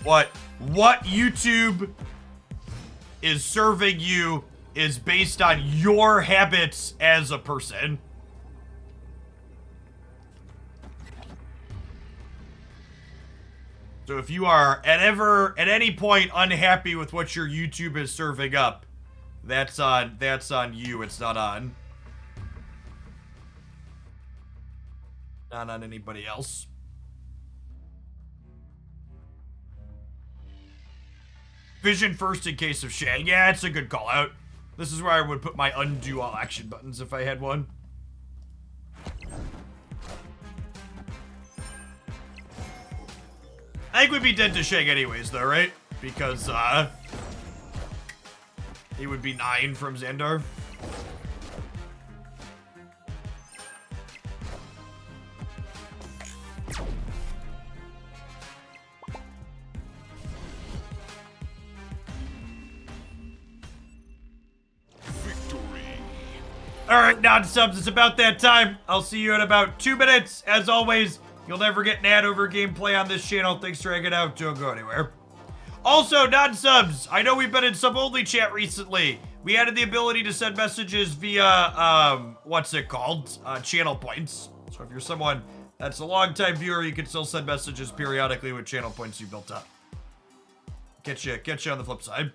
What YouTube is serving you is based on your habits as a person. So if you are at any point unhappy with what your YouTube is serving up, that's on you, it's not on. Not on anybody else. Vision first in case of Shang. Yeah, it's a good call out. This is where I would put my undo all action buttons if I had one. I think we'd be dead to Shang anyways, though, right? Because, he would be 9 from Xandar. Alright, non-subs, it's about that time. I'll see you in about 2 minutes. As always, you'll never get an ad over gameplay on this channel. Thanks for hanging out. Don't go anywhere. Also, non-subs, I know we've been in sub-only chat recently. We added the ability to send messages via, what's it called? Channel points. So if you're someone that's a long-time viewer, you can still send messages periodically with channel points you built up. Get you on the flip side.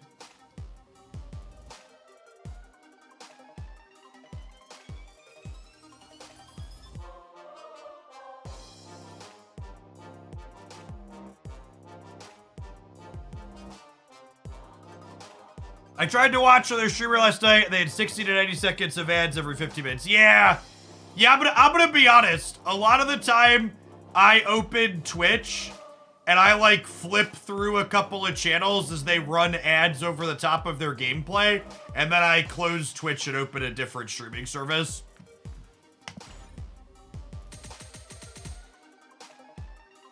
I tried to watch their streamer last night. They had 60 to 90 seconds of ads every 50 minutes. Yeah, I'm gonna be honest. A lot of the time, I open Twitch and I like flip through a couple of channels as they run ads over the top of their gameplay, and then I close Twitch and open a different streaming service.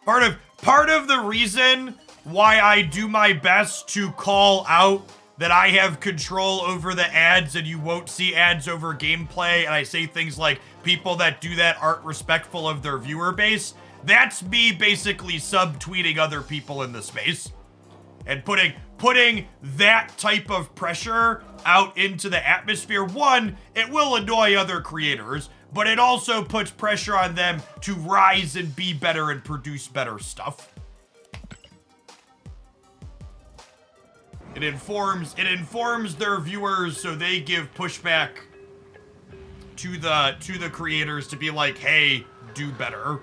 Part of the reason why I do my best to call out that I have control over the ads and you won't see ads over gameplay, and I say things like, people that do that aren't respectful of their viewer base, that's me basically subtweeting other people in the space. And putting that type of pressure out into the atmosphere. One, it will annoy other creators, but it also puts pressure on them to rise and be better and produce better stuff. It informs their viewers, so they give pushback to the creators to be like, hey, do better.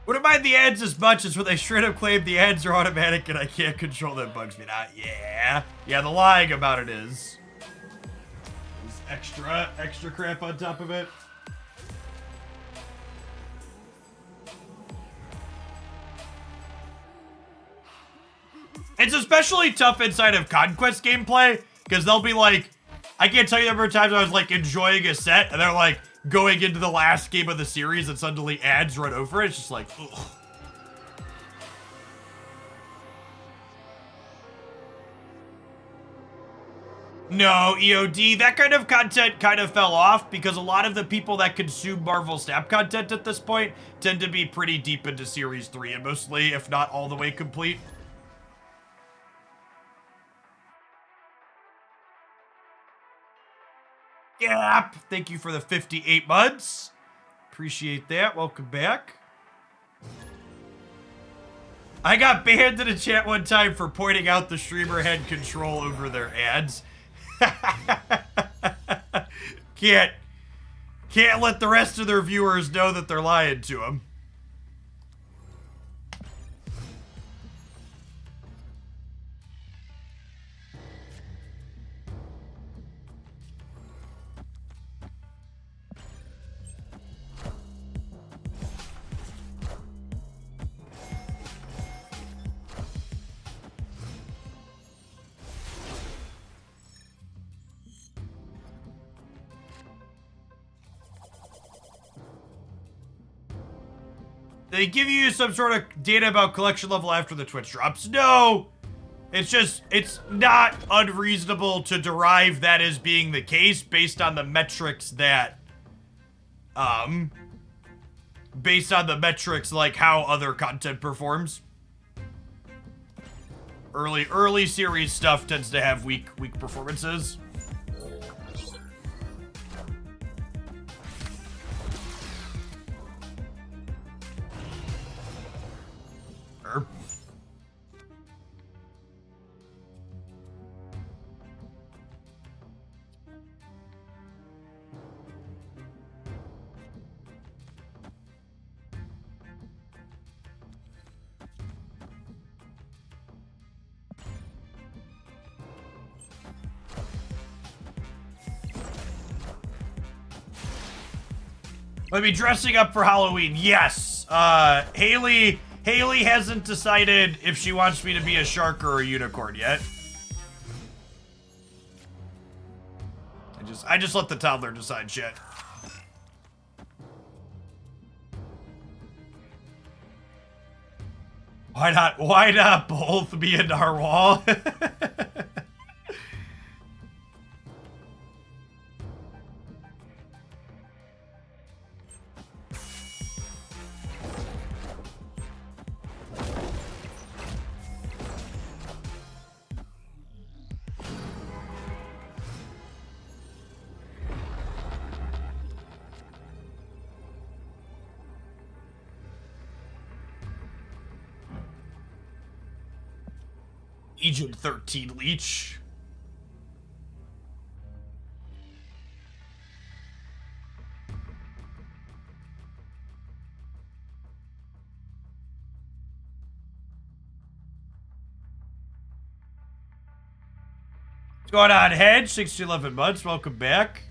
Wouldn't mind the ads as much as when they straight up claim the ads are automatic and I can't control them. Bugs me out. Yeah, the lying about it is. There's extra crap on top of it. It's especially tough inside of Conquest gameplay, because they'll be like, I can't tell you the number of times I was like enjoying a set, and they're like, going into the last game of the series and suddenly ads run over it. It's just like, ugh. No, EOD, that kind of content kind of fell off because a lot of the people that consume Marvel Snap content at this point tend to be pretty deep into Series 3 and mostly, if not all the way complete. Yep, thank you for the 58 months. Appreciate that. Welcome back. I got banned in a chat one time for pointing out the streamer had control over their ads. Can't let the rest of their viewers know that they're lying to them. They give you some sort of data about collection level after the Twitch drops. No! It's not unreasonable to derive that as being the case based on the metrics that, like how other content performs. Early series stuff tends to have weak performances. Sure. Let me dressing up for Halloween. Yes. Haley hasn't decided if she wants me to be a shark or a unicorn yet. I just let the toddler decide shit. Why not both be a narwhal? Agent 13 leech. What's going on, Hedge? 6 to 11 months. Welcome back.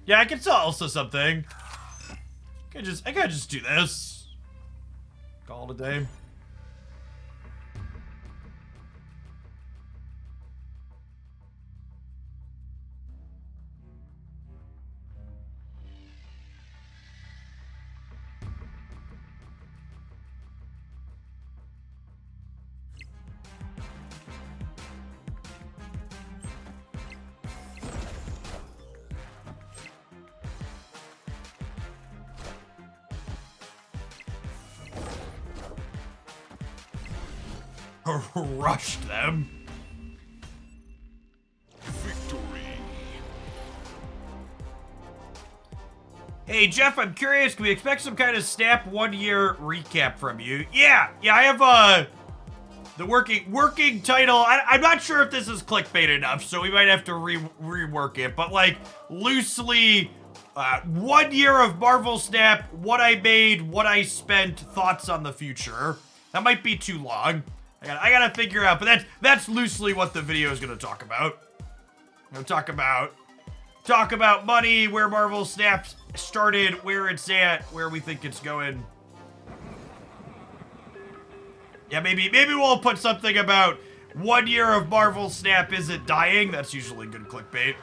Yeah, I can tell Elsa something. I gotta just do this. Call it a day. Rushed them. Victory. Hey Jeff, I'm curious, can we expect some kind of Snap 1 year recap from you? Yeah, I have the working title. I'm not sure if this is clickbait enough, so we might have to rework it, but like loosely 1 year of Marvel Snap, what I made, what I spent, thoughts on the future. That might be too long. I gotta figure out, but that's loosely what the video is gonna talk about. We'll talk about money, where Marvel Snap started, where it's at, where we think it's going. Yeah, maybe we'll put something about 1 year of Marvel Snap isn't dying. That's usually good clickbait.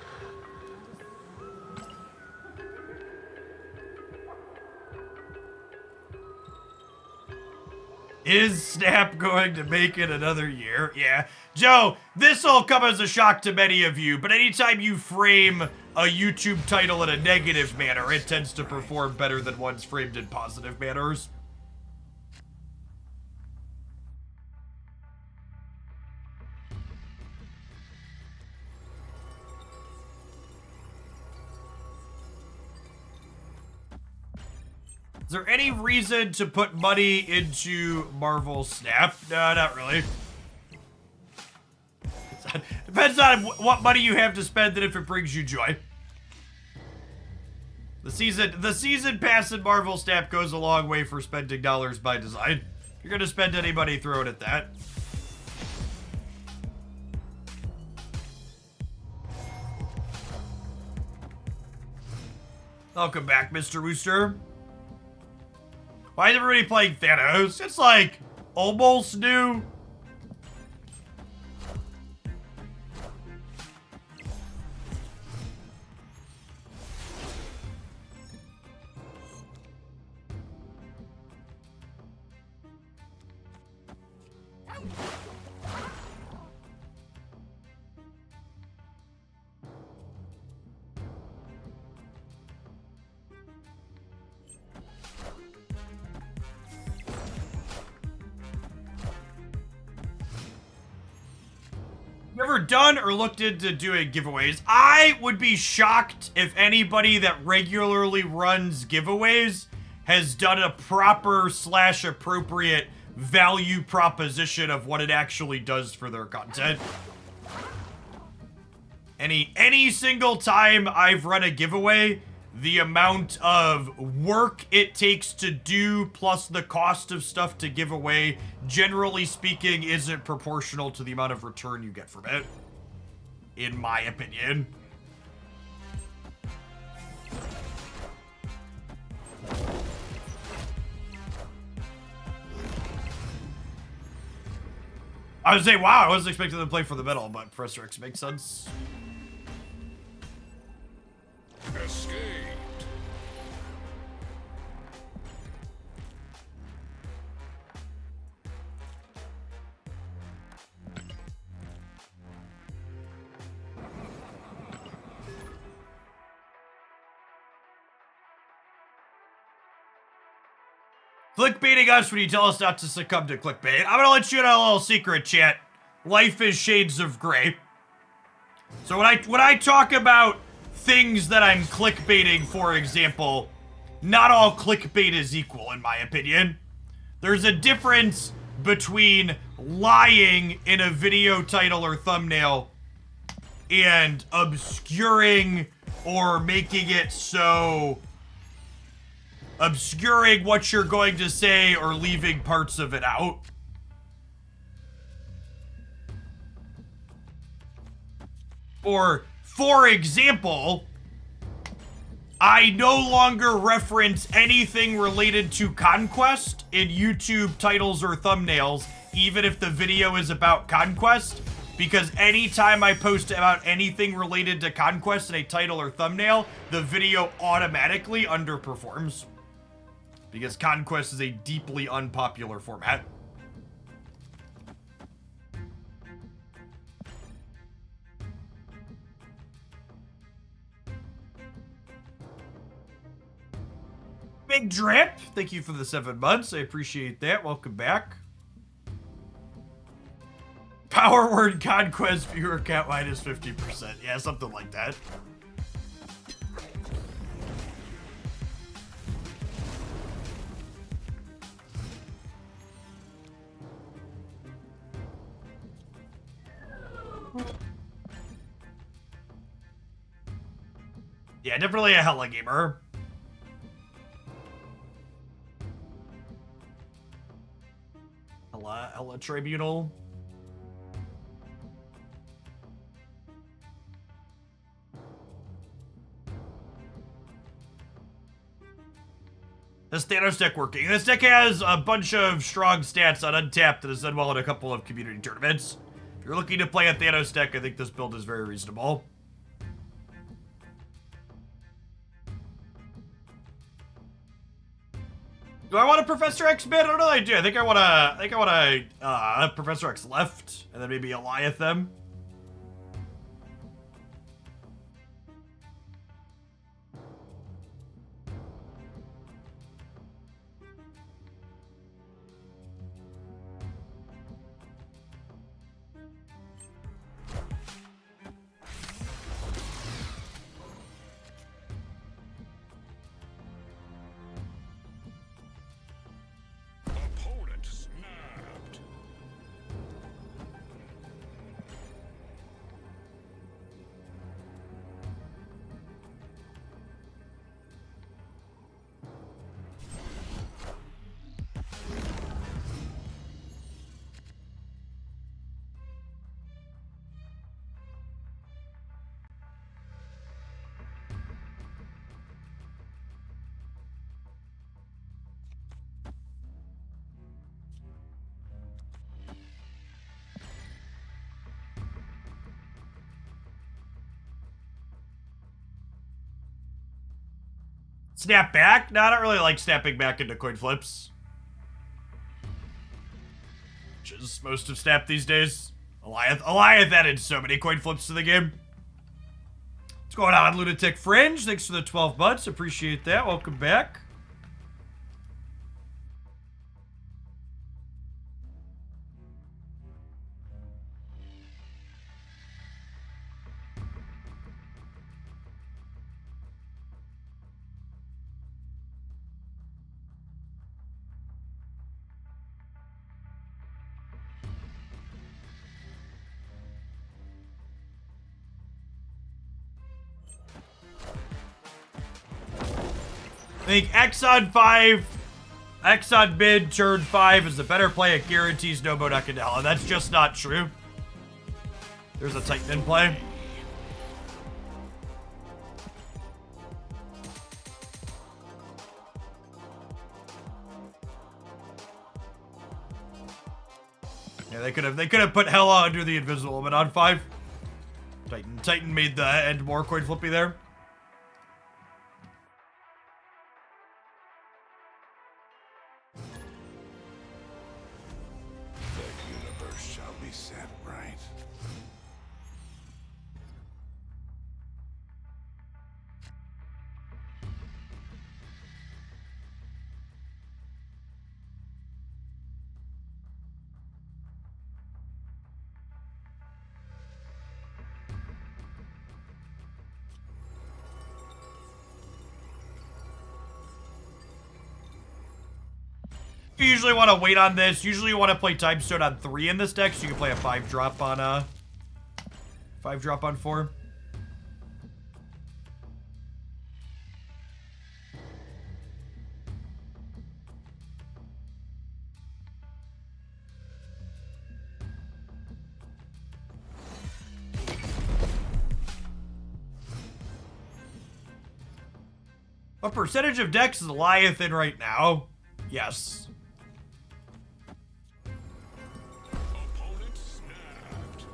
Is Snap going to make it another year? Yeah. Joe, this will come as a shock to many of you, but anytime you frame a YouTube title in a negative manner, it tends to perform better than ones framed in positive manners. Is there any reason to put money into Marvel Snap? No, not really. Depends on what money you have to spend and if it brings you joy. The season pass in Marvel Snap goes a long way for spending dollars by design. If you're gonna spend any money, throw it at that. Welcome back, Mr. Rooster. Why is everybody playing Thanos? It's like almost new. ever done or looked into doing giveaways? I would be shocked if anybody that regularly runs giveaways has done a proper / appropriate value proposition of what it actually does for their content. Any single time I've run a giveaway, the amount of work it takes to do plus the cost of stuff to give away, generally speaking, isn't proportional to the amount of return you get from it, in my opinion. I would say, wow, I wasn't expecting them to play for the middle, but Professor X makes sense. Escaped. Clickbaiting us when you tell us not to succumb to clickbait. I'm gonna let you in on a little secret, chat. Life is shades of gray. So when I talk about things that I'm clickbaiting, for example, not all clickbait is equal, in my opinion. There's a difference between lying in a video title or thumbnail and obscuring or making it so... obscuring what you're going to say or leaving parts of it out. Or, for example, I no longer reference anything related to Conquest in YouTube titles or thumbnails, even if the video is about Conquest, because anytime I post about anything related to Conquest in a title or thumbnail, the video automatically underperforms. Because Conquest is a deeply unpopular format. Big Drip, thank you for the 7 months. I appreciate that. Welcome back. Power word Conquest viewer count minus 50%. Yeah, something like that. Yeah, definitely a hella gamer. Hella Tribunal. This Thanos deck working. This deck has a bunch of strong stats on Untapped that has done well in a couple of community tournaments. If you're looking to play a Thanos deck, I think this build is very reasonable. Do I want a Professor X mid? I don't know that I do. I think I want a Professor X left, and then maybe Eliath them. Opponent snapped. Snap back? No, I don't really like snapping back into coin flips. Which is most of Snap these days. Eliath added so many coin flips to the game. What's going on, Lunatic Fringe? Thanks for the 12 months. Appreciate that. Welcome back. think X on 5, X on mid, turn 5 is the better play. It guarantees no Monekadala. That's just not true. There's a Titan in play. Yeah, they could have put Hela under the Invisible Woman on 5. Titan made the end more coin flippy there. The universe shall be set right. You usually want to wait on this. Usually you want to play Time Stone on 3 in this deck, so you can play a 5-drop on 5-drop on 4. What percentage of decks is Goliath in right now? Yes. Opponent snapped.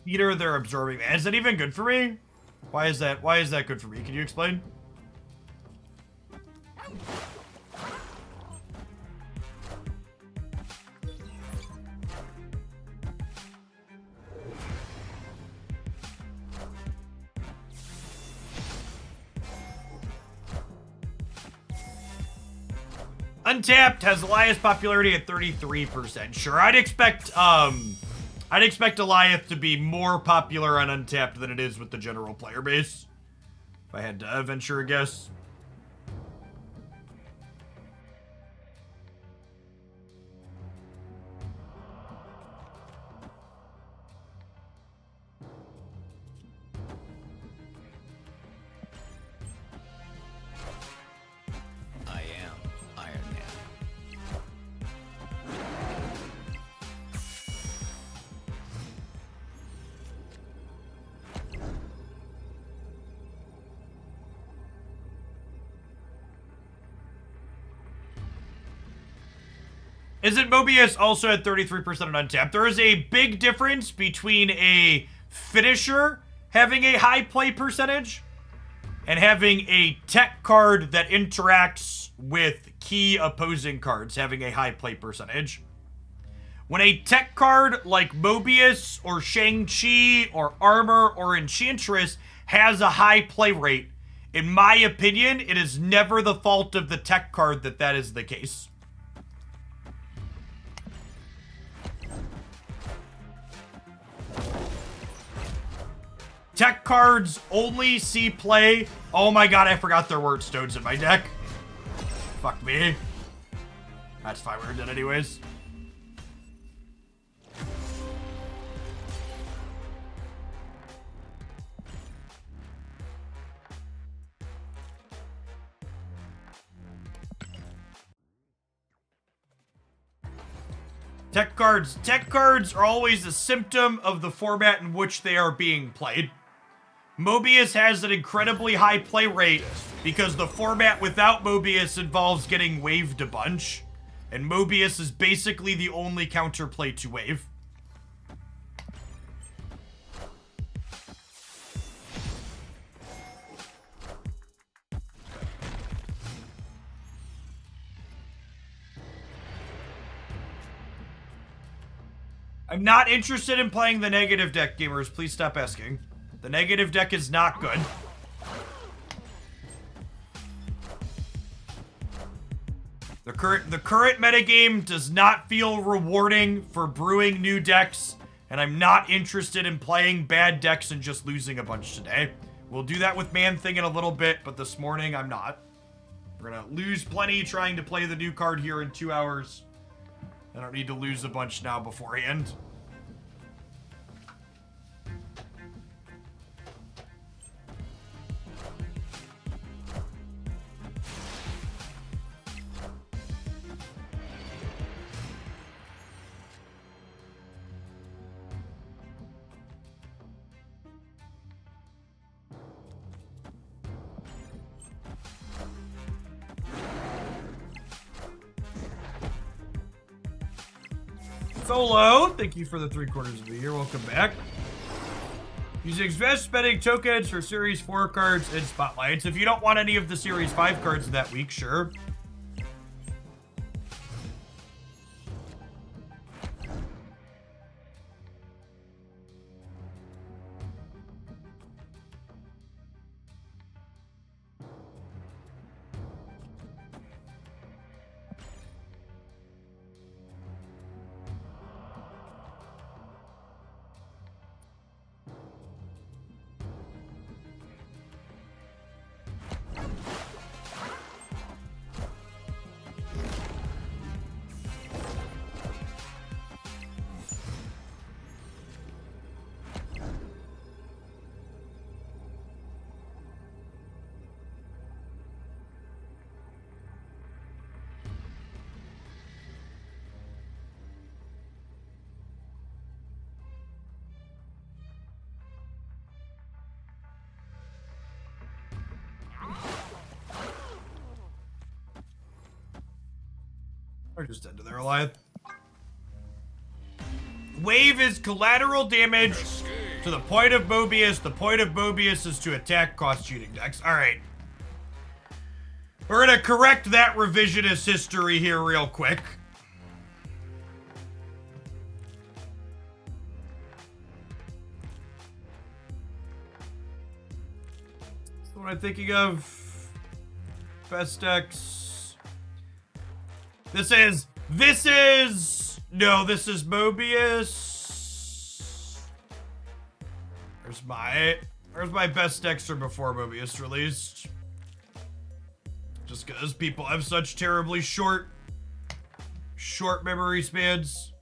Peter, they're absorbing. Is that even good for me? Why is that good for me? Can you explain? Untapped has Elias popularity at 33%. Sure, I'd expect Goliath to be more popular on Untapped than it is with the general player base. If I had to venture a guess. I am Iron Man. Isn't Mobius also at 33% on Untapped? There is a big difference between a finisher having a high play percentage and having a tech card that interacts with key opposing cards having a high play percentage. When a tech card like Mobius or Shang-Chi or Armor or Enchantress has a high play rate, in my opinion, it is never the fault of the tech card that is the case. Tech cards only see play. Oh my god, I forgot there weren't stones in my deck. Fuck me. That's fine, we're dead anyways. Tech cards are always a symptom of the format in which they are being played. Mobius has an incredibly high play rate because the format without Mobius involves getting waved a bunch, and Mobius is basically the only counterplay to wave. I'm not interested in playing the negative deck, gamers. Please stop asking. The negative deck is not good. The current metagame does not feel rewarding for brewing new decks, and I'm not interested in playing bad decks and just losing a bunch today. We'll do that with Man-Thing in a little bit, but this morning I'm not. We're gonna lose plenty trying to play the new card here in 2 hours. I don't need to lose a bunch now beforehand. Solo, thank you for the 3/4 of the year. Welcome back. Using invest spending tokens for Series 4 cards and spotlights. If you don't want any of the Series 5 cards that week, sure. Or just end their life. Wave is collateral damage to the point of Mobius. The point of Mobius is to attack cost cheating decks. Alright. We're gonna correct that revisionist history here real quick. So what I'm thinking of. Best decks. This is Mobius. Where's my best decks from before Mobius released? Just because people have such terribly short memory spans.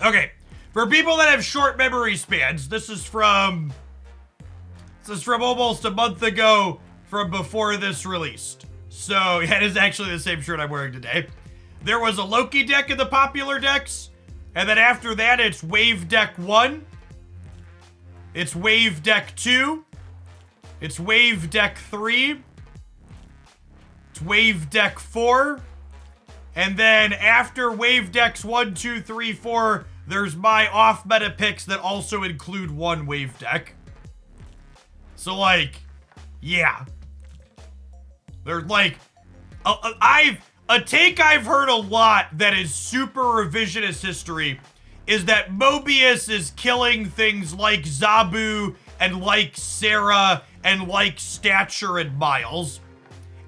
Okay, for people that have short memory spans, this is from almost a month ago from before this released. So, yeah, it is actually the same shirt I'm wearing today. There was a Loki deck in the popular decks, and then after that, it's Wave Deck 1, it's Wave Deck 2, it's Wave Deck 3, it's Wave Deck 4, and then after Wave Decks 1, 2, 3, 4, there's my off-meta picks that also include one Wave Deck. So, like, yeah. There's, like, a take I've heard a lot that is super revisionist history is that Mobius is killing things like Zabu and like Sarah and like Stature and Miles.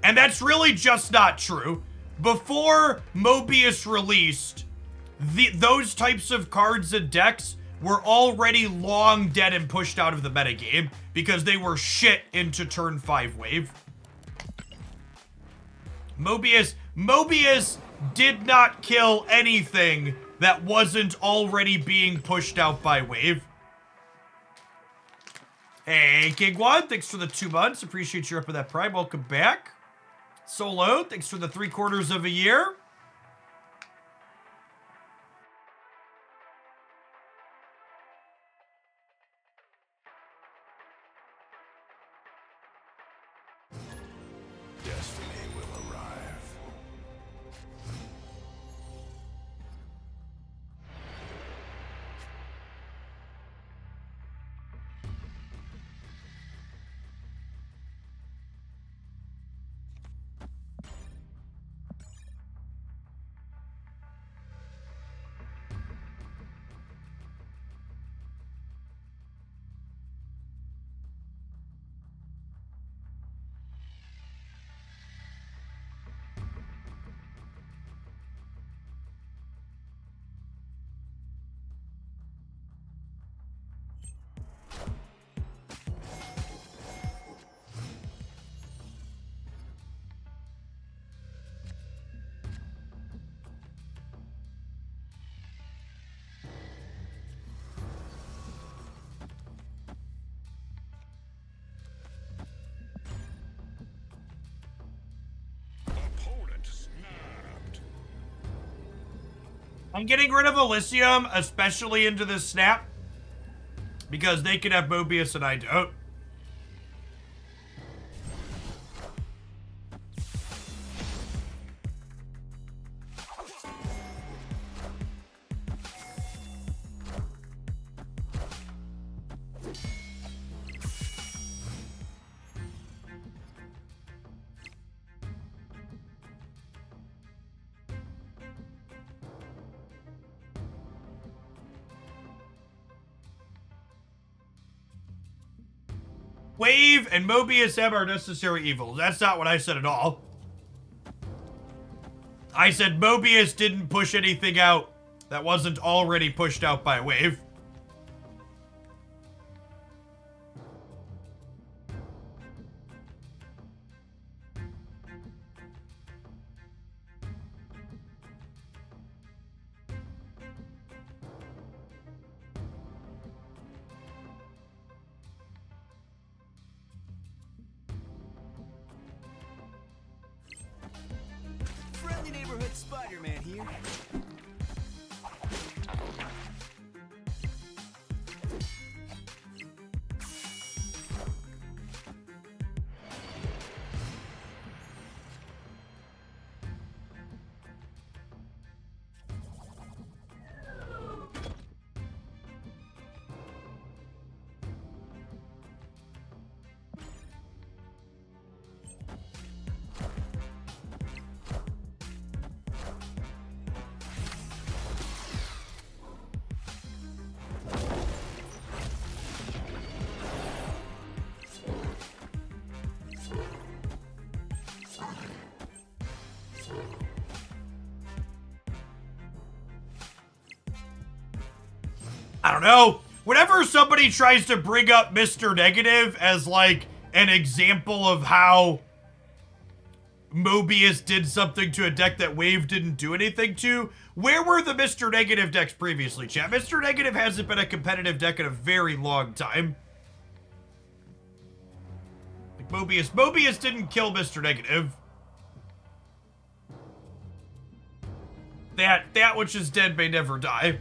And that's really just not true. Before Mobius released, those types of cards and decks were already long dead and pushed out of the metagame because they were shit into turn 5 wave. Mobius did not kill anything that wasn't already being pushed out by wave. Hey, King One, thanks for the 2 months. Appreciate you up with that prime. Welcome back. Solo, thanks for the 3/4 of a year. Destiny will arrive. I'm getting rid of Elysium, especially into this snap, because they can have Mobius and I don't. Wave and Mobius M are necessary evils. That's not what I said at all. I said Mobius didn't push anything out that wasn't already pushed out by Wave. Friendly neighborhood Spider-Man here. I don't know. Whenever somebody tries to bring up Mr. Negative as like an example of how Mobius did something to a deck that Wave didn't do anything to, where were the Mr. Negative decks previously, chat? Mr. Negative hasn't been a competitive deck in a very long time. Like Mobius didn't kill Mr. Negative. That which is dead may never die.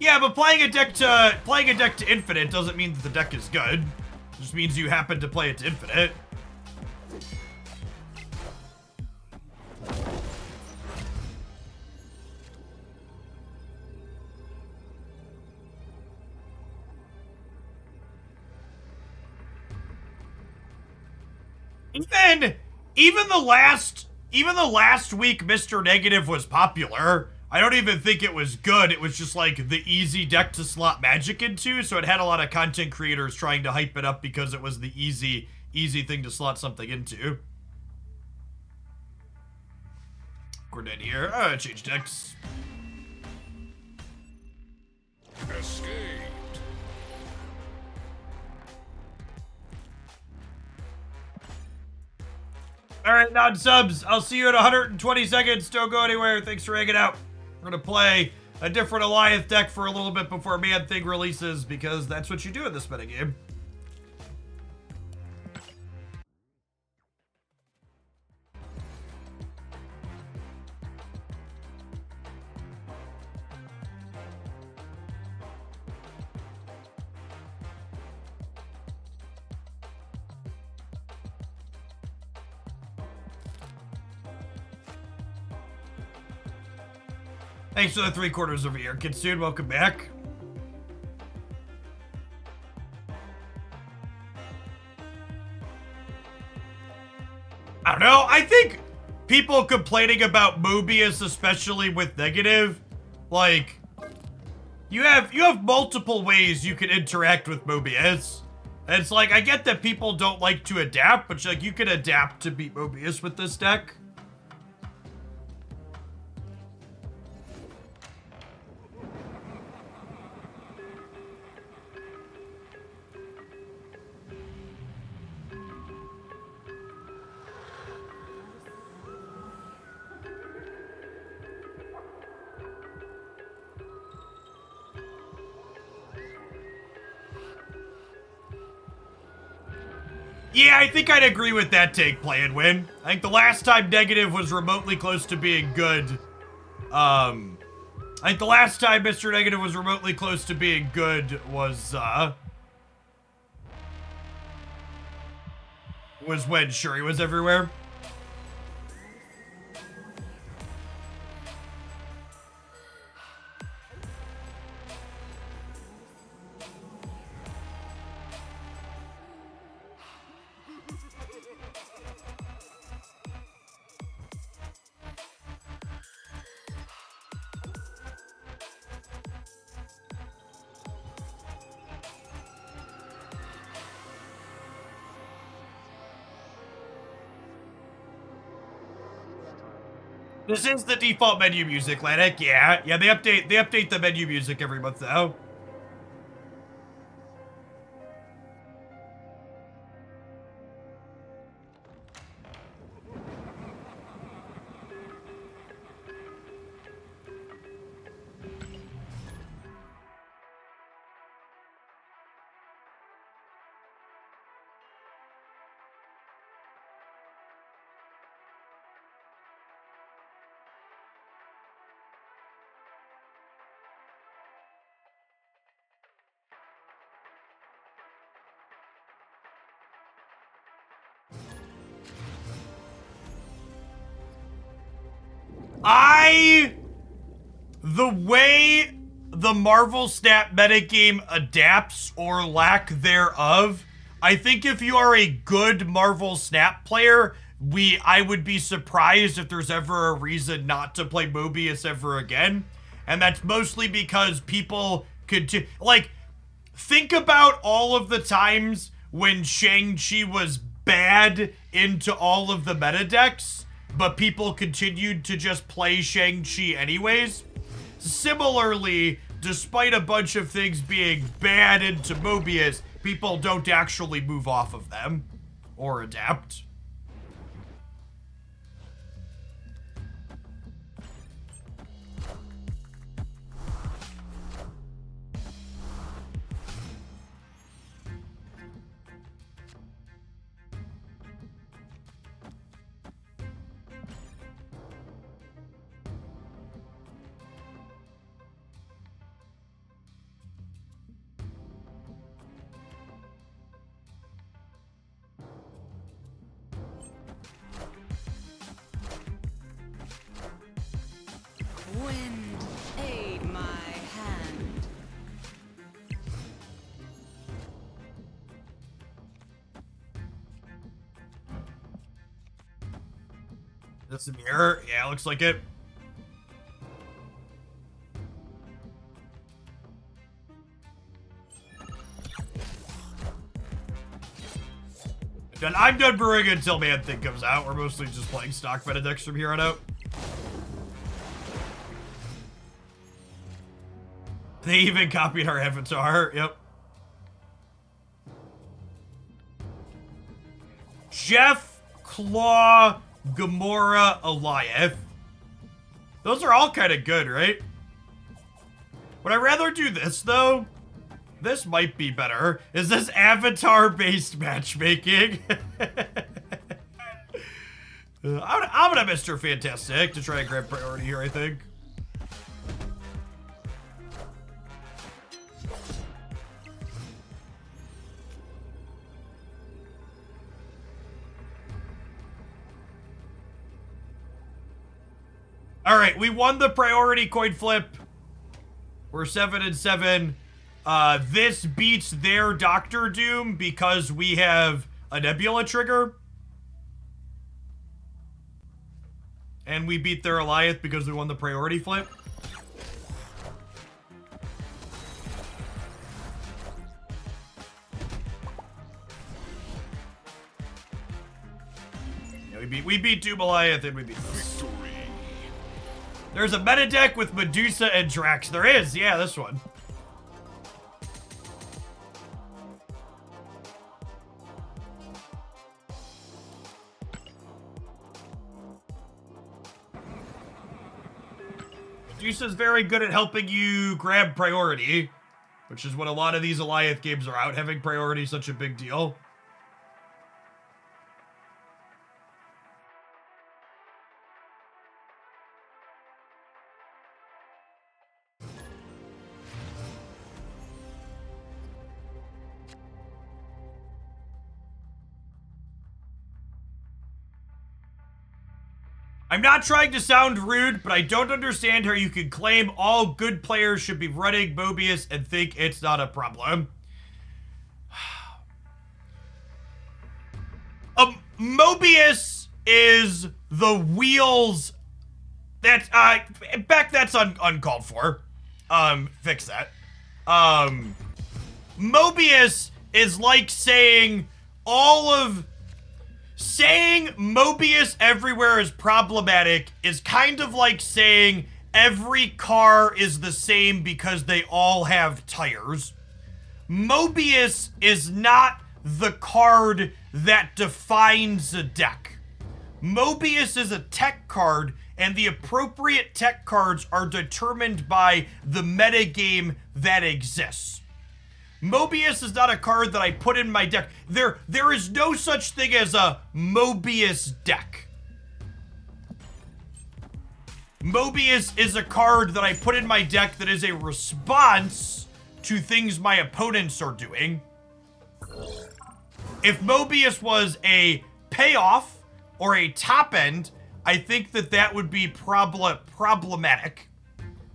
Yeah, but playing a deck to infinite doesn't mean that the deck is good. It just means you happen to play it to infinite. Even the last week Mr. Negative was popular. I don't even think it was good. It was just like the easy deck to slot Magic into, so it had a lot of content creators trying to hype it up because it was the easy thing to slot something into. We're dead here. Change decks. Escaped. All right, non-subs. I'll see you in 120 seconds. Don't go anywhere. Thanks for hanging out. We're going to play a different Alliance deck for a little bit before Man-Thing releases, because that's what you do in this metagame. Thanks for the 3/4 over here. Kitsune, welcome back. I don't know. I think people complaining about Mobius, especially with negative, like, you have multiple ways you can interact with Mobius. And it's like, I get that people don't like to adapt, but like, you can adapt to beat Mobius with this deck. Yeah, I think I'd agree with that take, Play and Win. I think the last time negative was remotely close to being good, I think the last time Mr. Negative was remotely close to being good was when Shuri was everywhere. This is the default menu music, Lanik. Yeah, they update the menu music every month now. The way the Marvel Snap metagame adapts or lack thereof, I think if you are a good Marvel Snap player, I would be surprised if there's ever a reason not to play Mobius ever again. And that's mostly because people could, like, think about all of the times when Shang-Chi was bad into all of the meta decks, but people continued to just play Shang-Chi anyways. Similarly, despite a bunch of things being bad into Mobius, people don't actually move off of them or adapt. Wind, aid my hand. That's a mirror? Yeah, looks like it. I'm done brewing until Man-Thing comes out. We're mostly just playing stock meta decks from here on out. They even copied our avatar. Yep. Jeff, Claw, Gamora, Eliath. Those are all kind of good, right? Would I rather do this, though? This might be better. Is this avatar-based matchmaking? I'm gonna Mr. Fantastic to try and grab priority here, I think. All right, we won the priority coin flip. We're 7-7. This beats their Doctor Doom because we have a Nebula trigger. And we beat their Eliath because we won the priority flip. Yeah, we beat Doom Eliath and we beat this. There's a meta deck with Medusa and Drax. There is, yeah, this one. Medusa's very good at helping you grab priority, which is what a lot of these Eliath games are out, having priority such a big deal. I'm not trying to sound rude, but I don't understand how you can claim all good players should be running Mobius and think it's not a problem. Mobius is the wheels that, Beck, that's uncalled for. Fix that. Mobius is like saying saying Mobius everywhere is problematic is kind of like saying every car is the same because they all have tires. Mobius is not the card that defines a deck. Mobius is a tech card, and the appropriate tech cards are determined by the metagame that exists. Mobius is not a card that I put in my deck. There is no such thing as a Mobius deck. Mobius is a card that I put in my deck that is a response to things my opponents are doing. If Mobius was a payoff or a top end, I think that would be problematic,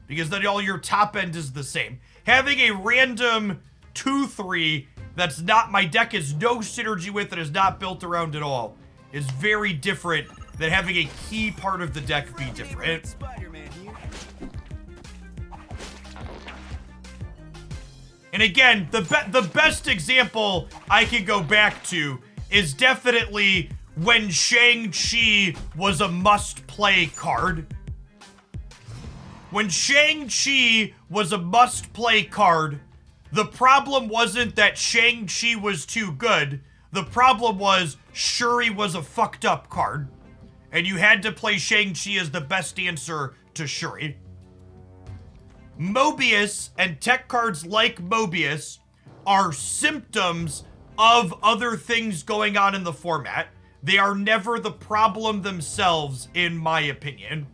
because then all your top end is the same. Having a random 2/3 that's not my deck is no synergy with it, is not built around at all, is very different than having a key part of the deck be different. Spider-Man here. And again, the best example I can go back to is definitely when Shang-Chi was a must-play card. When Shang-Chi was a must-play card, the problem wasn't that Shang-Chi was too good. The problem was Shuri was a fucked up card, and you had to play Shang-Chi as the best answer to Shuri. Mobius and tech cards like Mobius are symptoms of other things going on in the format. They are never the problem themselves, in my opinion.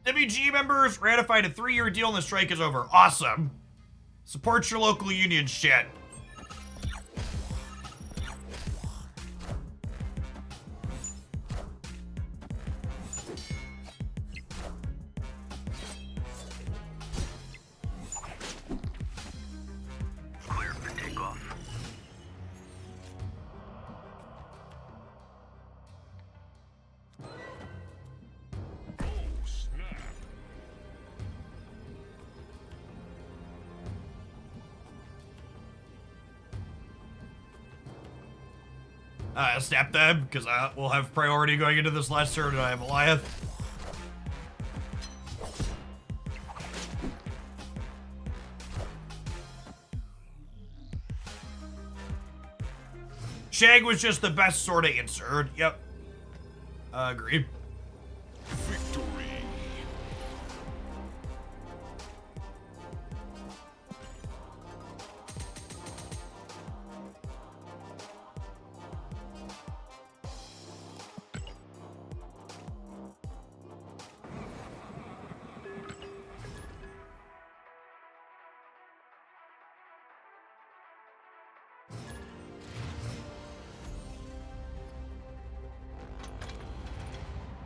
WG members ratified a 3-year deal and the strike is over. Awesome. Support your local union, shit. Clear for takeoff. Snap them, because we'll have priority going into this last turn, and I have Goliath. Shag was just the best sort of answered. Yep. Agreed. Victory.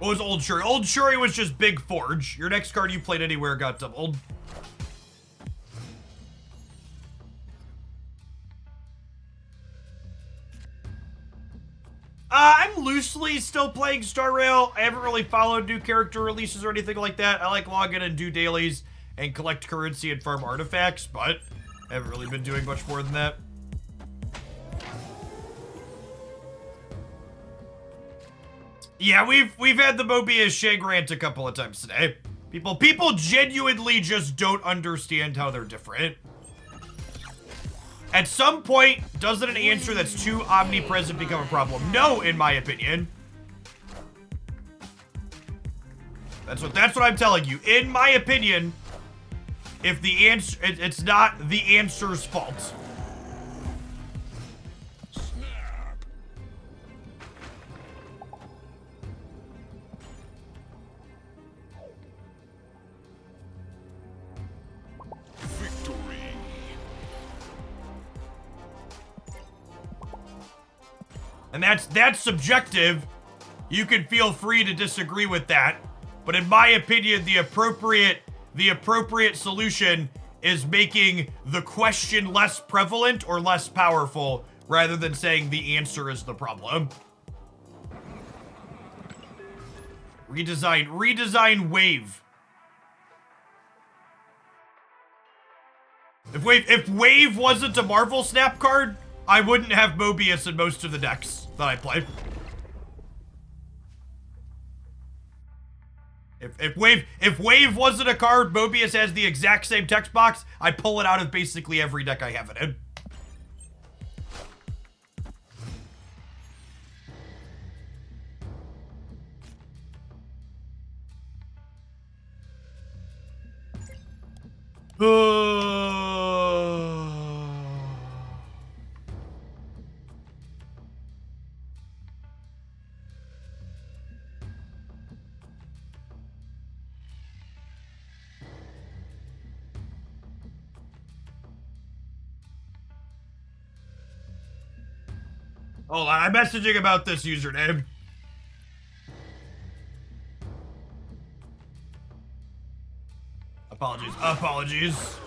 What was Old Shuri? Old Shuri was just Big Forge. Your next card you played anywhere got doubled. I'm loosely still playing Star Rail. I haven't really followed new character releases or anything like that. I like log in and do dailies and collect currency and farm artifacts, but I haven't really been doing much more than that. Yeah, we've had the Mobius Shang rant a couple of times today. People genuinely just don't understand how they're different. At some point, doesn't an answer that's too omnipresent become a problem? No, in my opinion. That's what I'm telling you. In my opinion, if the answer, it's not the answer's fault. And that's subjective. You can feel free to disagree with that. But in my opinion, the appropriate solution is making the question less prevalent or less powerful rather than saying the answer is the problem. Redesign wave. If wave wasn't a Marvel Snap card, I wouldn't have Mobius in most of the decks that I play. If wave wasn't a card, Mobius has the exact same text box, I pull it out of basically every deck I have it in. Hold on, I'm messaging about this username. Apologies.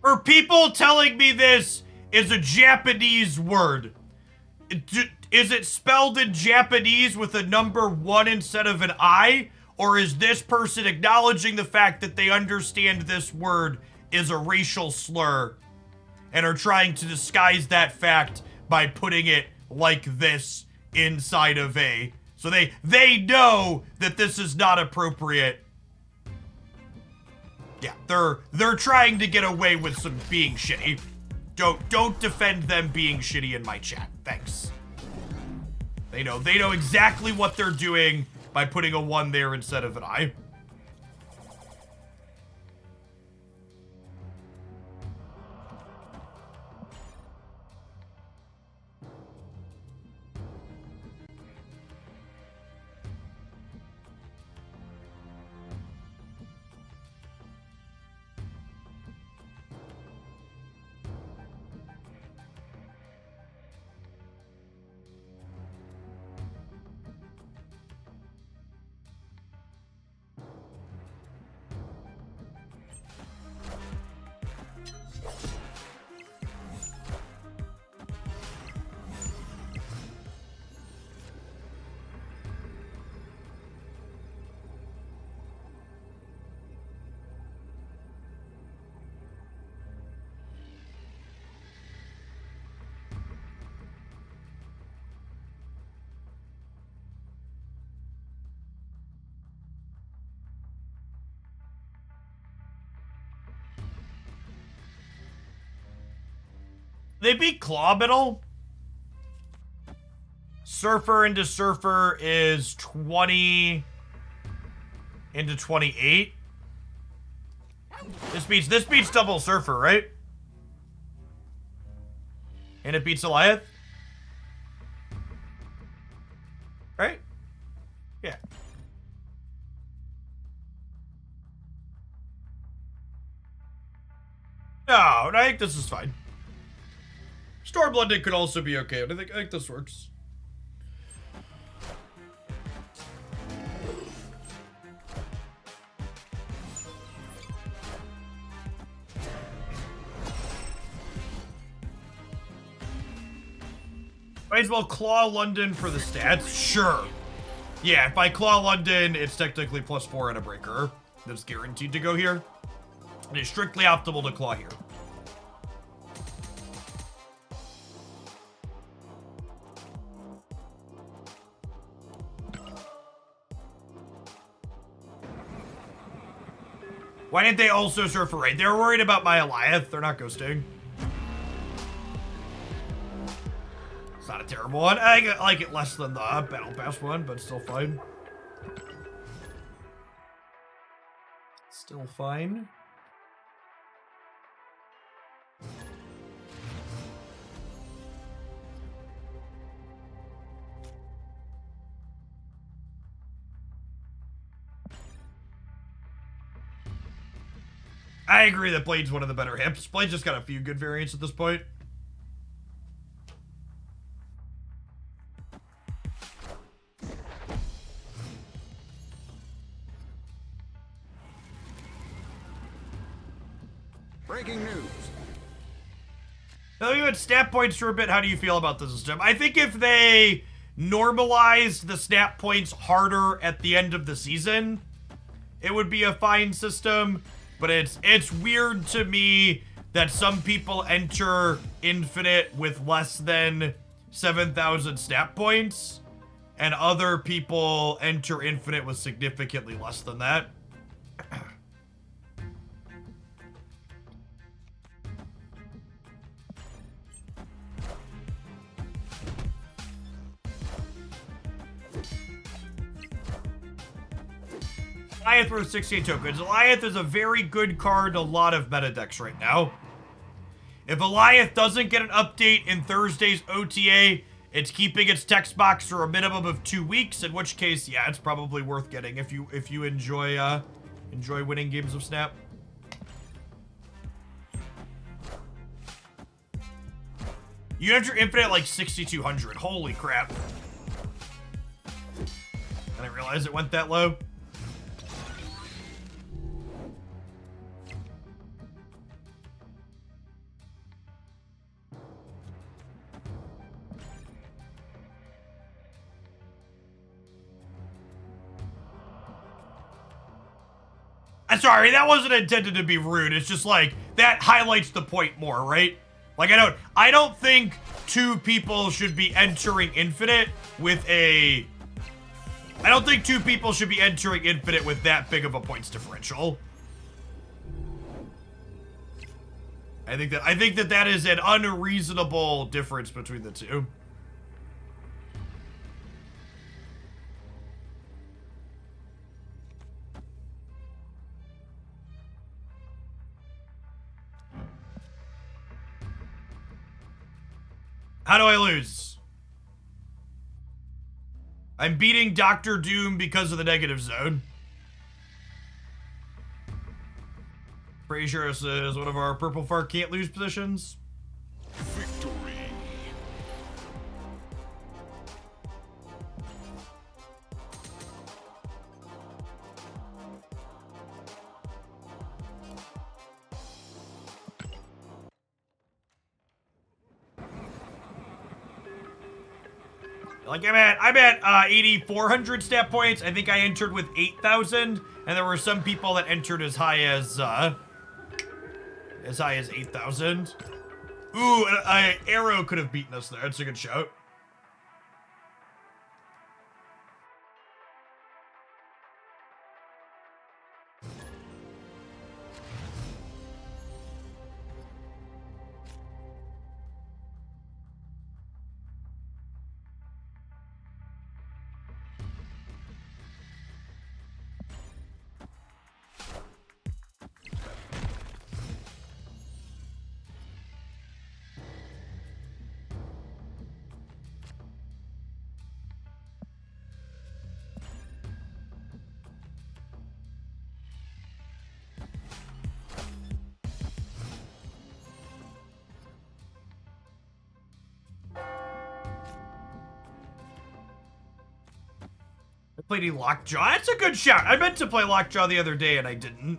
For people telling me this is a Japanese word, is it spelled in Japanese with a number 1 instead of an I? Or is this person acknowledging the fact that they understand this word is a racial slur and are trying to disguise that fact by putting it like this inside of a... So they know that this is not appropriate. Yeah, they're trying to get away with some being shitty. Don't defend them being shitty in my chat. Thanks. They know exactly what they're doing by putting a 1 there instead of an I. They beat Clawbiddle. Surfer into Surfer is 20 into 28. This beats double Surfer, right? And it beats Goliath? Right? Yeah. No, I think this is fine. Stormblooded could also be okay, but I think this works. Might as well Claw London for the stats. Sure. Yeah, if I Claw London, it's technically +4 and a breaker. That's guaranteed to go here. It is strictly optimal to Claw here. Why didn't they also surf a raid? They're worried about my Eliath. They're not ghosting. It's not a terrible one. I like it less than the Battle Pass one, but still fine. Still fine. I agree that Blade's one of the better hips. Blade's just got a few good variants at this point. Breaking news. Now, you had snap points for a bit. How do you feel about the system? I think if they normalized the snap points harder at the end of the season, it would be a fine system. But it's weird to me that some people enter Infinite with less than 7,000 snap points, and other people enter Infinite with significantly less than that. Eliath worth 16 tokens. Eliath is a very good card in a lot of meta decks right now. If Eliath doesn't get an update in Thursday's OTA, it's keeping its text box for a minimum of 2 weeks, in which case, yeah, it's probably worth getting if you enjoy winning games of Snap. You enter Infinite at like 6,200. Holy crap. I didn't realize it went that low. I'm sorry, that wasn't intended to be rude. It's just like, that highlights the point more, right? Like, I don't think two people should be entering Infinite with a... I don't think two people should be entering Infinite with that big of a points differential. I think that is an unreasonable difference between the two. How do I lose? I'm beating Dr. Doom because of the negative zone. Pretty sure this is one of our purple fart can't lose positions. Victory. Like, I'm at 8,400 stat points. I think I entered with 8,000, and there were some people that entered as high as 8,000. Ooh, an arrow could have beaten us there. That's a good shout. Played any Lockjaw? That's a good shout. I meant to play Lockjaw the other day and I didn't.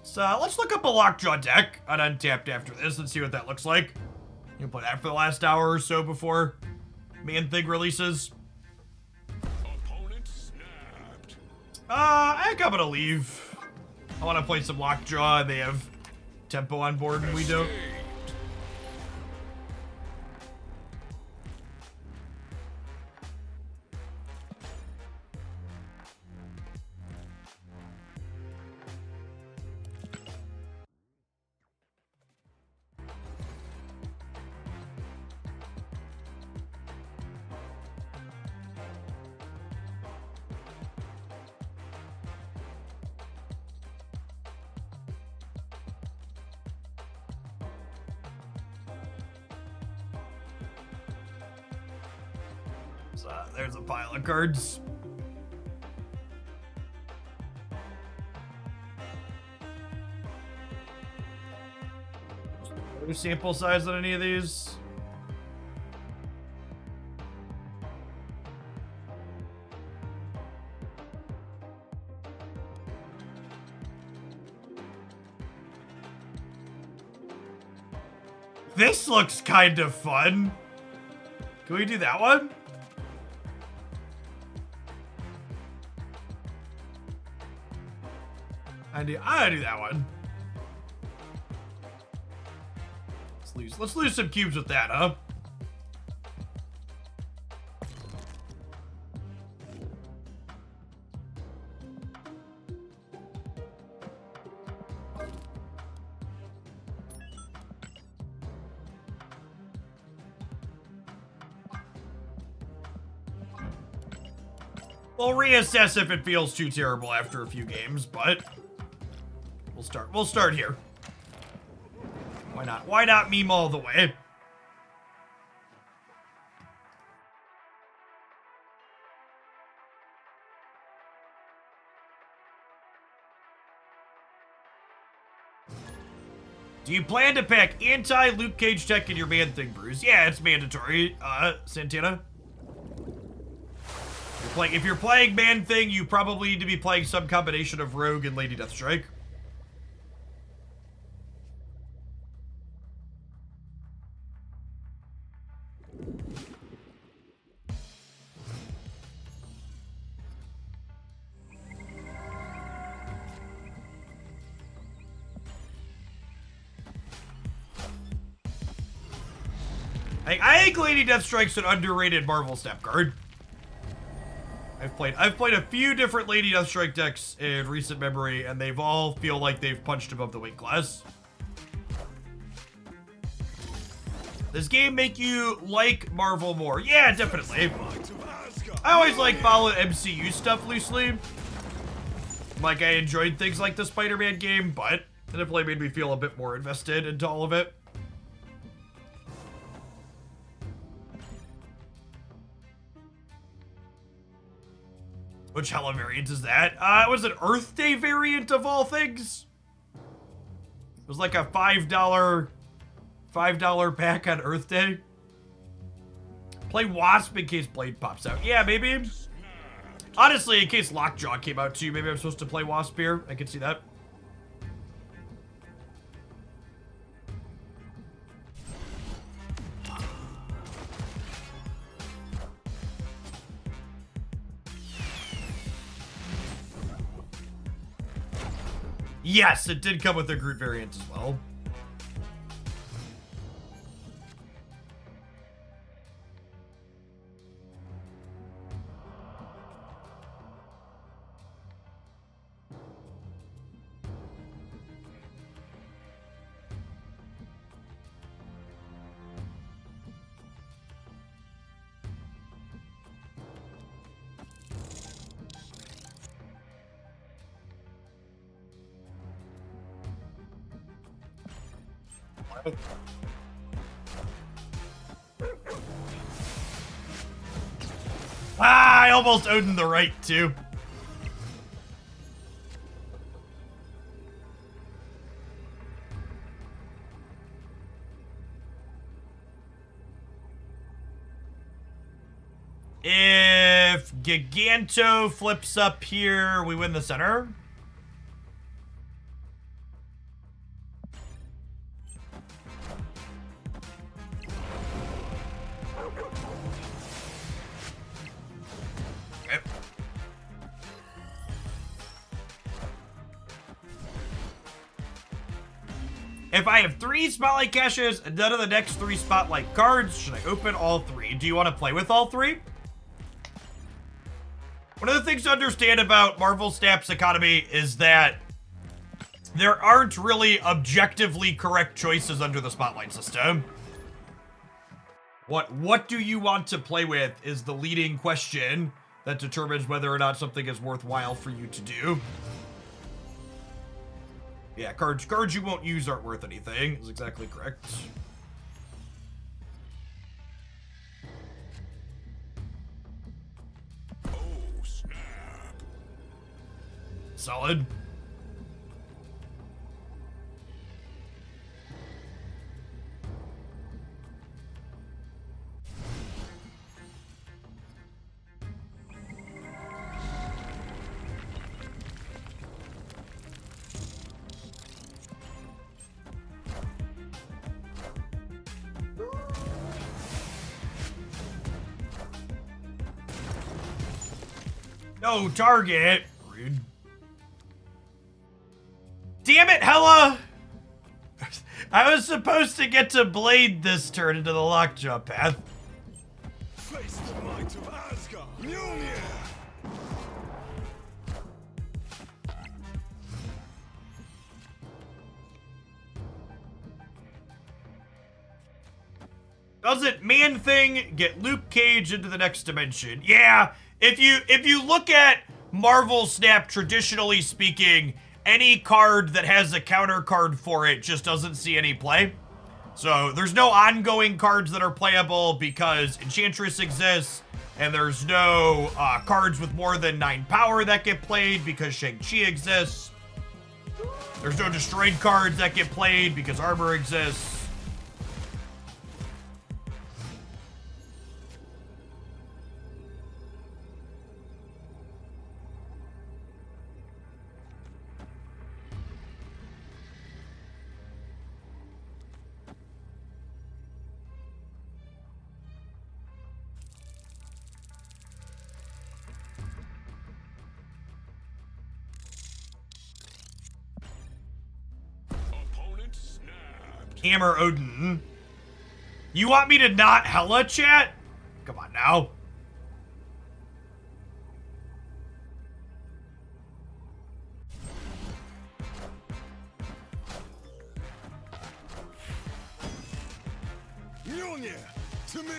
So let's look up a Lockjaw deck on Untapped after this and see what that looks like. You can play that for the last hour or so before Man-Thing releases. Opponent snapped. I think I'm gonna leave. I want to play some Lockjaw. They have tempo on board and we don't. There's a pile of cards. No sample size on any of these. This looks kind of fun. Can we do that one? I do that one. Let's lose some cubes with that, huh? We'll reassess if it feels too terrible after a few games, but we'll start here. Why not? Why not meme all the way? Do you plan to pack anti-Luke Cage tech in your Man-Thing, Bruce? Yeah, it's mandatory, Santana. If you're playing Man-Thing, you probably need to be playing some combination of Rogue and Lady Deathstrike. I think Lady Deathstrike's an underrated Marvel Snap card. I've played a few different Lady Deathstrike decks in recent memory, and they've all feel like they've punched above the weight class. Does game make you like Marvel more? Yeah, definitely. I always like following MCU stuff loosely. Like, I enjoyed things like the Spider-Man game, but it definitely made me feel a bit more invested into all of it. Which hella variant is that? It was an Earth Day variant of all things. It was like a $5 pack on Earth Day. Play Wasp in case Blade pops out. Yeah, maybe. Honestly, in case Lockjaw came out too, maybe I'm supposed to play Wasp here. I can see that. Yes, it did come with a Groot variant as well. I almost owed the right to. If Giganto flips up here, we win the center. If I have 3 Spotlight caches and none of the next 3 Spotlight cards, should I open all 3? Do you want to play with all 3? One of the things to understand about Marvel Snap's economy is that there aren't really objectively correct choices under the Spotlight system. What do you want to play with is the leading question that determines whether or not something is worthwhile for you to do. Yeah, cards you won't use aren't worth anything, is exactly correct. Solid. No target. Rude. Damn it, Hella! I was supposed to get to blade this turn into the Lockjaw path. Face the might of Asgard. Mjolnir. Doesn't Man-Thing get Luke Cage into the next dimension? Yeah, if you look at Marvel Snap, traditionally speaking, any card that has a counter card for it just doesn't see any play. So there's no ongoing cards that are playable because Enchantress exists, and there's no cards with more than 9 power that get played because Shang-Chi exists. There's no destroyed cards that get played because Armor exists. Opponent snapped. Hammer Odin. You want me to not Hella chat? Come on now. Mjolnir, to me.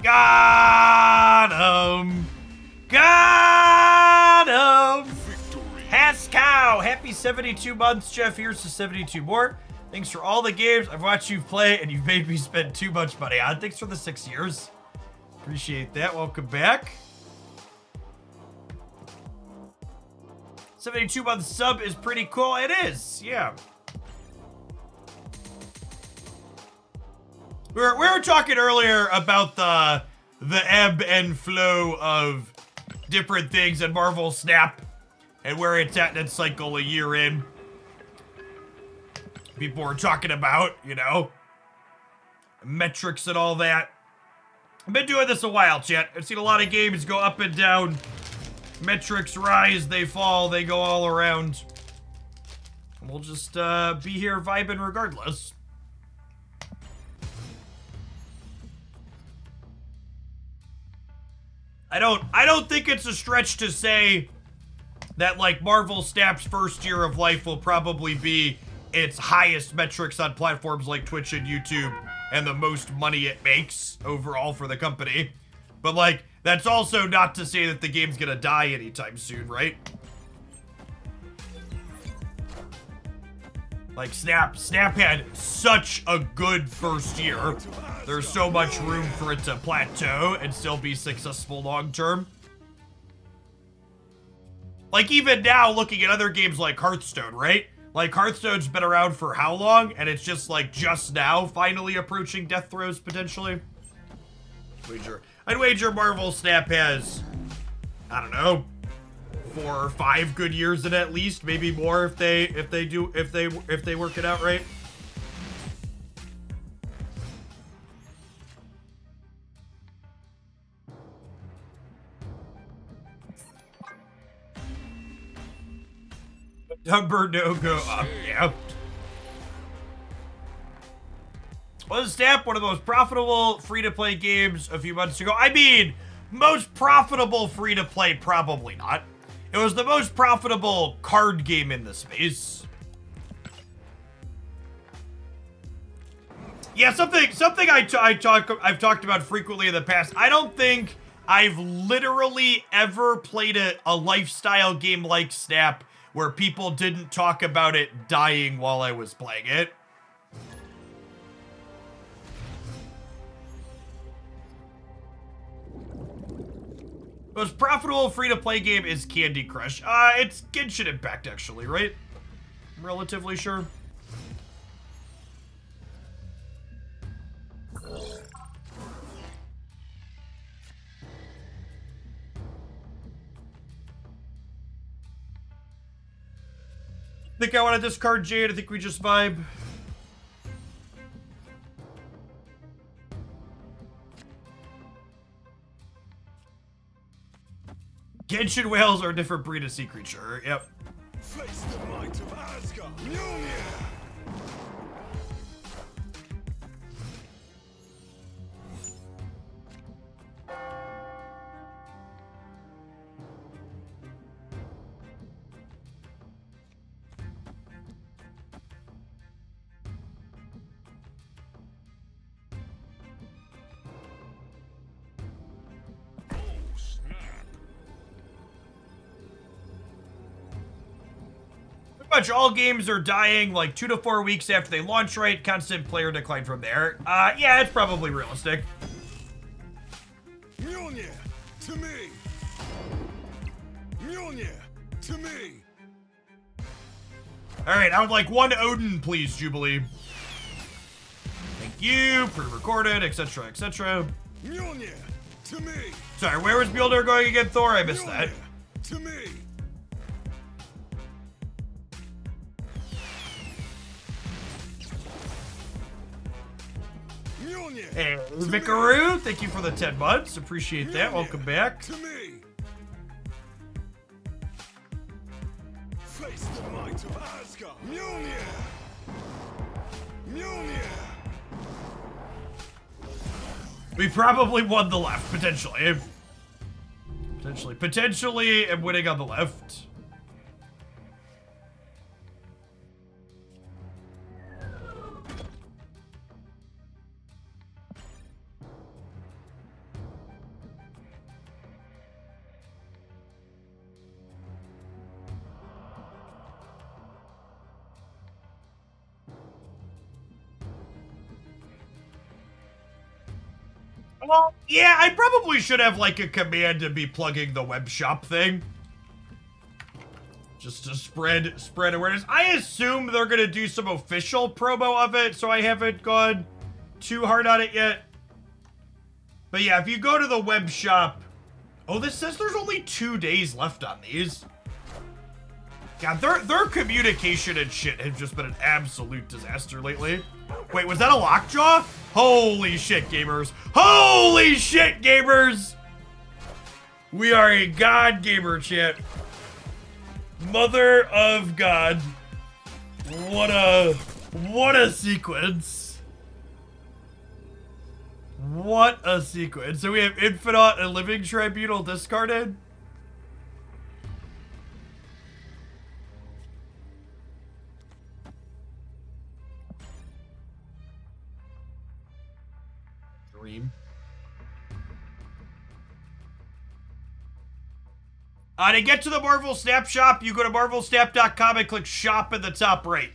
Got him. Got him. Victory. Haskow. Happy 72 months, Jeff. Here's to 72 more. Thanks for all the games I've watched you play, and you've made me spend too much money on. Thanks for the 6 years. Appreciate that. Welcome back. 72 month sub is pretty cool. It is, yeah. We were talking earlier about the ebb and flow of different things in Marvel Snap and where it's at in its cycle a year in. People were talking about, you know, metrics and all that. I've been doing this a while, chat. I've seen a lot of games go up and down. Metrics rise, they fall, they go all around. We'll just be here vibing regardless. I don't think it's a stretch to say that, like, Marvel Snap's first year of life will probably be its highest metrics on platforms like Twitch and YouTube and the most money it makes overall for the company. But, like, that's also not to say that the game's gonna die anytime soon, right? Like, Snap had such a good first year. There's so much room for it to plateau and still be successful long term. Like, even now, looking at other games like Hearthstone, right? Like, Hearthstone's been around for how long? And it's just, like, just now finally approaching death throes, potentially. I'd wager Marvel Snap has, I don't know, 4 or 5 good years in it at least, maybe more if they work it out right. Number no go up, yeah. Was Snap one of the most profitable free-to-play games a few months ago? I mean, most profitable free-to-play, probably not. It was the most profitable card game in the space. Yeah, something I've talked about frequently in the past. I don't think I've literally ever played a lifestyle game like Snap where people didn't talk about it dying while I was playing it. Most profitable free-to-play game is Candy Crush. It's Genshin Impact, actually, right? I'm relatively sure. Think I want to discard Jade. I think we just vibe. Genshin whales are a different breed of sea creature. Yep. Face the might of Asgard. Mjolnir. Pretty much all games are dying like 2 to 4 weeks after they launch, right? Constant player decline from there. Yeah, it's probably realistic. Mjolnir to me. Mjolnir to me. All right, I would like 1 Odin, please, Jubilee. Thank you. Pre-recorded, etc., etc. Mjolnir to me. Sorry, where was Mjolnir going against Thor? I missed that. Mjolnir to me. Mjolnir Hey, to Vikaroo, thank you for the 10 months. Appreciate that. Mjolnir Welcome back. To me. Face the might of Asgard. Mjolnir. Mjolnir. We probably won the left, potentially. Potentially, I'm winning on the left. Well, yeah, I probably should have like a command to be plugging the web shop thing. Just to spread awareness. I assume they're gonna do some official promo of it, so I haven't gone too hard on it yet. But yeah, if you go to the web shop, oh, this says there's only 2 days left on these. God, their communication and shit have just been an absolute disaster lately. Wait, was that a Lockjaw? Holy shit, gamers. Holy shit, gamers! We are a god gamer, chat. Mother of God. What a sequence. What a sequence. So we have Infinite and Living Tribunal discarded. Dream. To get to the Marvel Snap shop, you go to marvelsnap.com and click shop in the top right.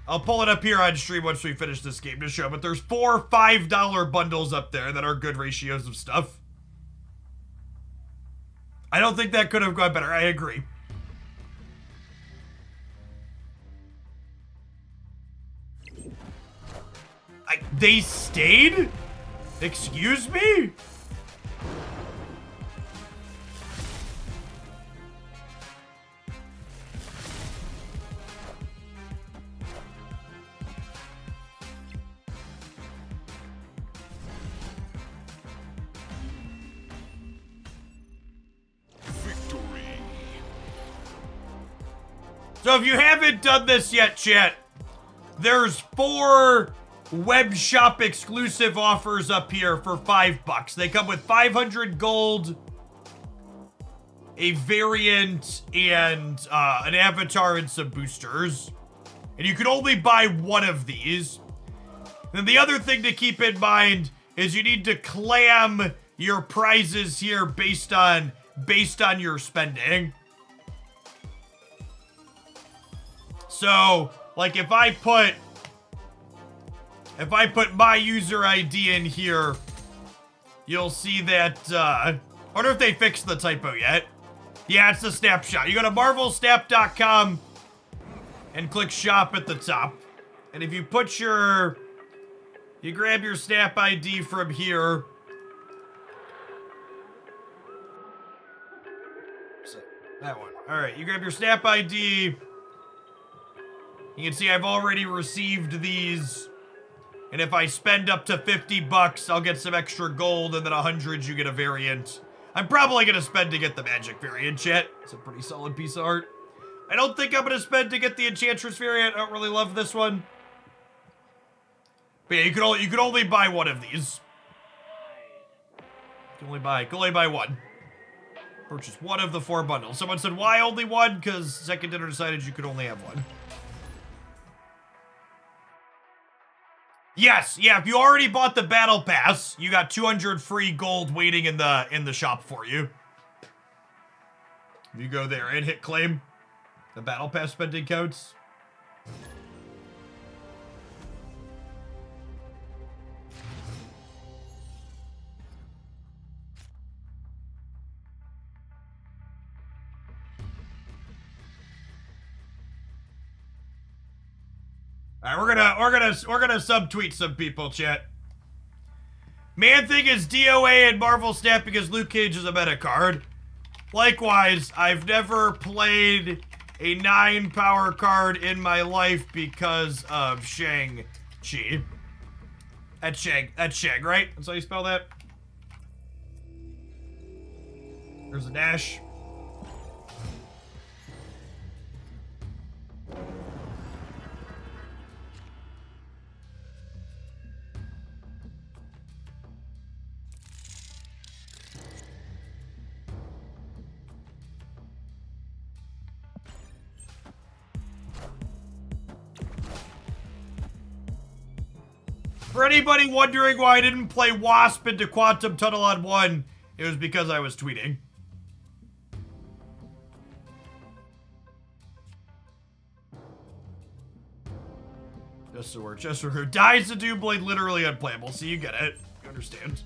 I'll pull it up here on stream once we finish this game to show, but there's 4 $5 bundles up there that are good ratios of stuff. I don't think that could have gone better. I agree. They stayed? Excuse me? Victory. So if you haven't done this yet, chat, there's 4 web shop exclusive offers up here for $5. They come with 500 gold, a variant, and an avatar and some boosters. And you can only buy 1 of these. Then the other thing to keep in mind is you need to clam your prizes here based on your spending. So, like, if I put my user ID in here, you'll see that, I wonder if they fixed the typo yet. Yeah, it's the snapshot. You go to marvelsnap.com and click shop at the top. And if you put you grab your snap ID from here. So, that one. All right, you grab your snap ID. You can see I've already received these. And if I spend up to $50, I'll get some extra gold, and then 100, you get a variant. I'm probably going to spend to get the magic variant, chat. It's a pretty solid piece of art. I don't think I'm going to spend to get the enchantress variant. I don't really love this one. But yeah, you can only buy one of these. You can only buy one. Purchase one of the 4 bundles. Someone said, why only one? Because Second Dinner decided you could only have one. Yes, yeah, if you already bought the battle pass, you got 200 free gold waiting in the shop for you. You go there and hit claim. The battle pass spending counts. All right, we're gonna subtweet some people, chat. Man Thing is DOA and Marvel Snap because Luke Cage is a meta card. Likewise, I've never played a 9-power card in my life because of Shang-Chi. That's Shang, right? That's how you spell that? There's a dash. For anybody wondering why I didn't play Wasp into Quantum Tunnel on 1, it was because I was tweeting. Just a word, just a word. Dies the Doomblade literally unplayable, so you get it. You understand.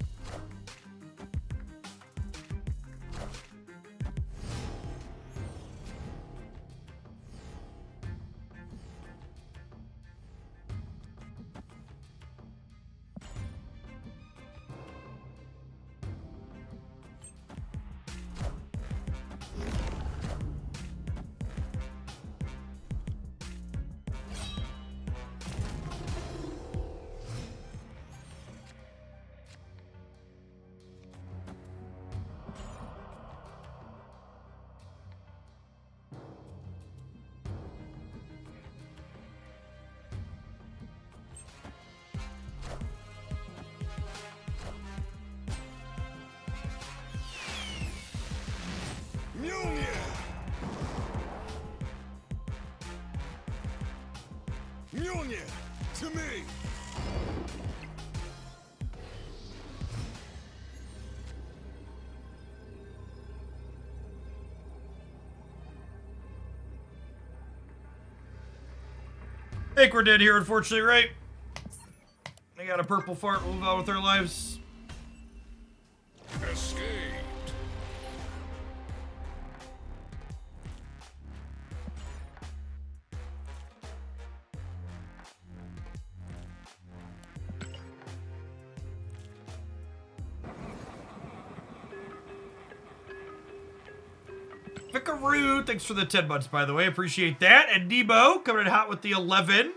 Mjolnir, to me! I think we're dead here, unfortunately, right? They got a purple fart, we'll move on with our lives. Escaped. Vicaroo, thanks for the 10 months, by the way. Appreciate that. And Debo coming in hot with the 11.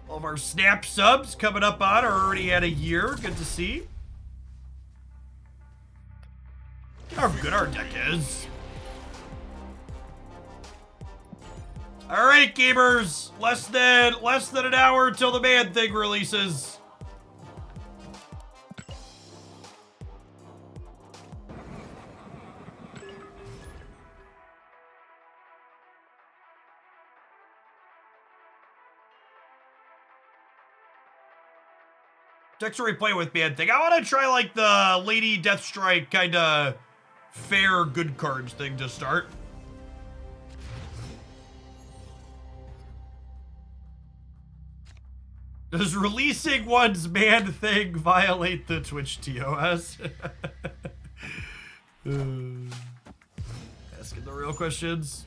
All of our Snap subs coming up on are already at a year. Good to see. How good our deck is. All right, gamers. Less than an hour until the Man Thing releases. Decks already play with Man Thing. I want to try like the Lady Deathstrike kind of fair good cards thing to start. Does releasing one's man thing violate the Twitch TOS? Asking the real questions.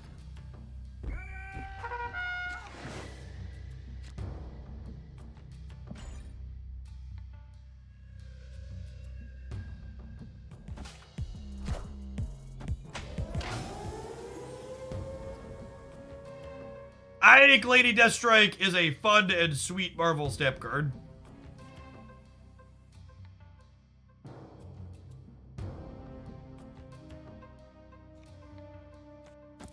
I think Lady Deathstrike is a fun and sweet Marvel Snap card. I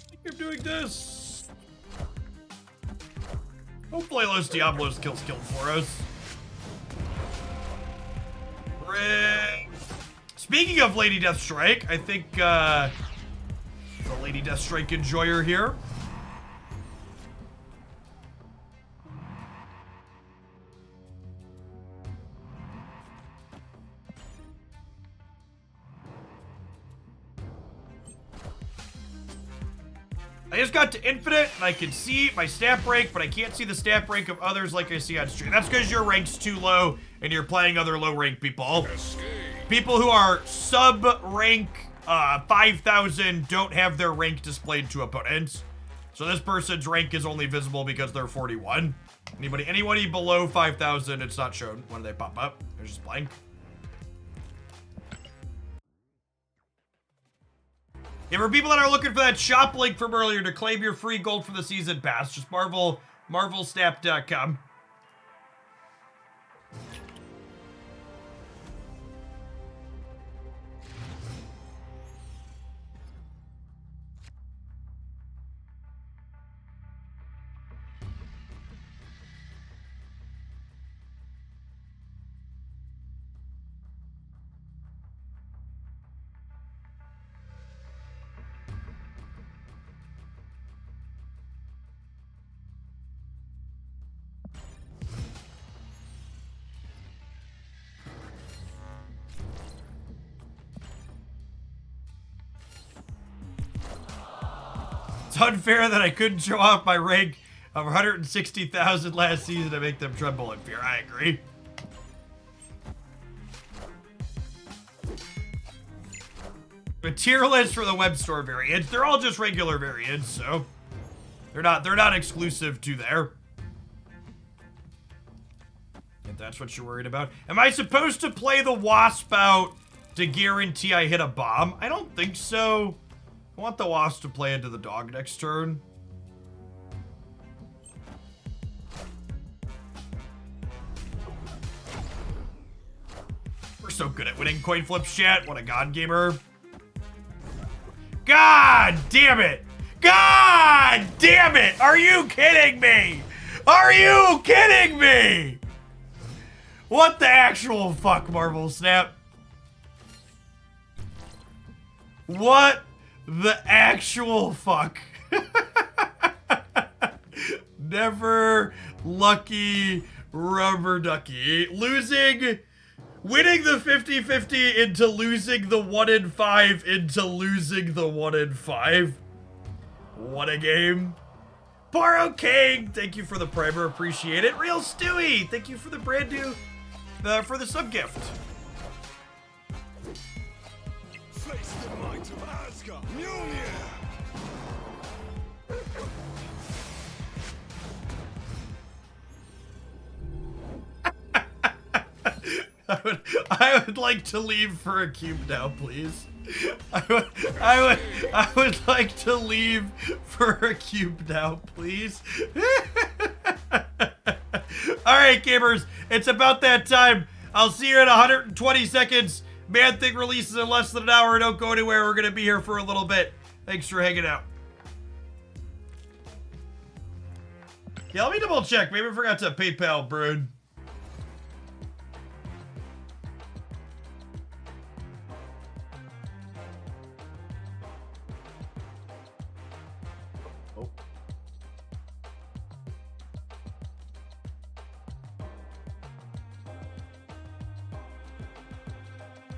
think I'm doing this. Hopefully Los Diablos kills for us. Speaking of Lady Deathstrike, I think the Lady Deathstrike enjoyer here. I just got to Infinite, and I can see my stat rank, but I can't see the stat rank of others like I see on stream. That's because your rank's too low, and you're playing other low-rank people. People who are sub-rank 5,000 don't have their rank displayed to opponents. So this person's rank is only visible because they're 41. Anybody below 5,000, it's not shown when they pop up. They're just blank. Yeah, for people that are looking for that shop link from earlier to claim your free gold for the season pass, just marvelsnap.com. It's unfair that I couldn't show off my rank of 160,000 last season to make them tremble in fear. I agree. The tier list for the web store variants, they're all just regular variants, so they're not exclusive to there. If that's what you're worried about. Am I supposed to play the Wasp out to guarantee I hit a bomb? I don't think so. I want the Wasp to play into the dog next turn. We're so good at winning coin flips, chat. What a god gamer. God damn it! God damn it! Are you kidding me? Are you kidding me? What the actual fuck, Marvel Snap? What the actual fuck? Never lucky rubber ducky. Winning the 50-50 into losing the 1 in 5 into losing the 1 in 5. What a game. Borrow King, thank you for the primer, appreciate it. Real Stewie, thank you for the brand new, for the sub gift. Face the might of Asgard. Mjolnir. I would like to leave for a cube now, please. I would like to leave for a cube now, please. All right, gamers, it's about that time. I'll see you in 120 seconds. Man Thing releases in less than an hour. Don't go anywhere. We're gonna be here for a little bit. Thanks for hanging out. Yeah, let me double check. Maybe I forgot to PayPal Brune.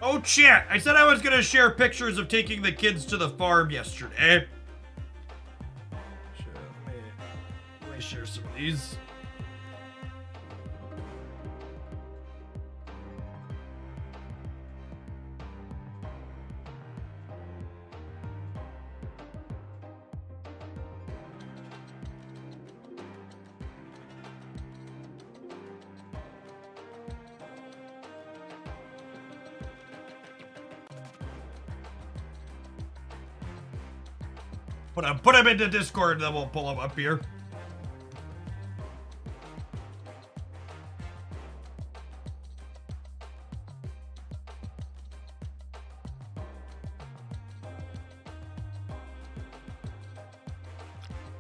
Oh, chat. I said I was going to share pictures of taking the kids to the farm yesterday. Let me share some of these. Put him into Discord, and then we'll pull him up here.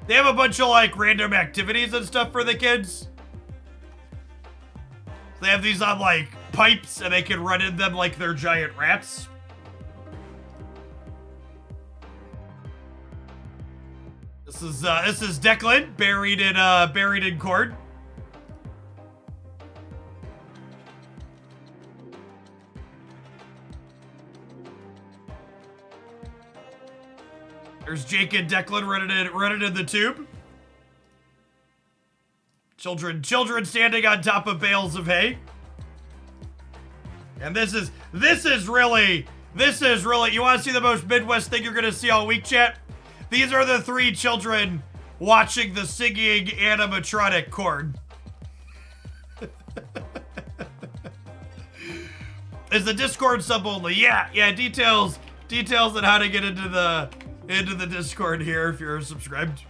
They have a bunch of like random activities and stuff for the kids. They have these on like pipes, and they can run in them like they're giant rats. This is Declan buried in corn. There's Jake and Declan running in the tube. Children standing on top of bales of hay. And this is really, you want to see the most Midwest thing you're gonna see all week, chat? These are the 3 children watching the singing animatronic corn. Is the Discord sub only? Yeah, details on how to get into the Discord here if you're subscribed.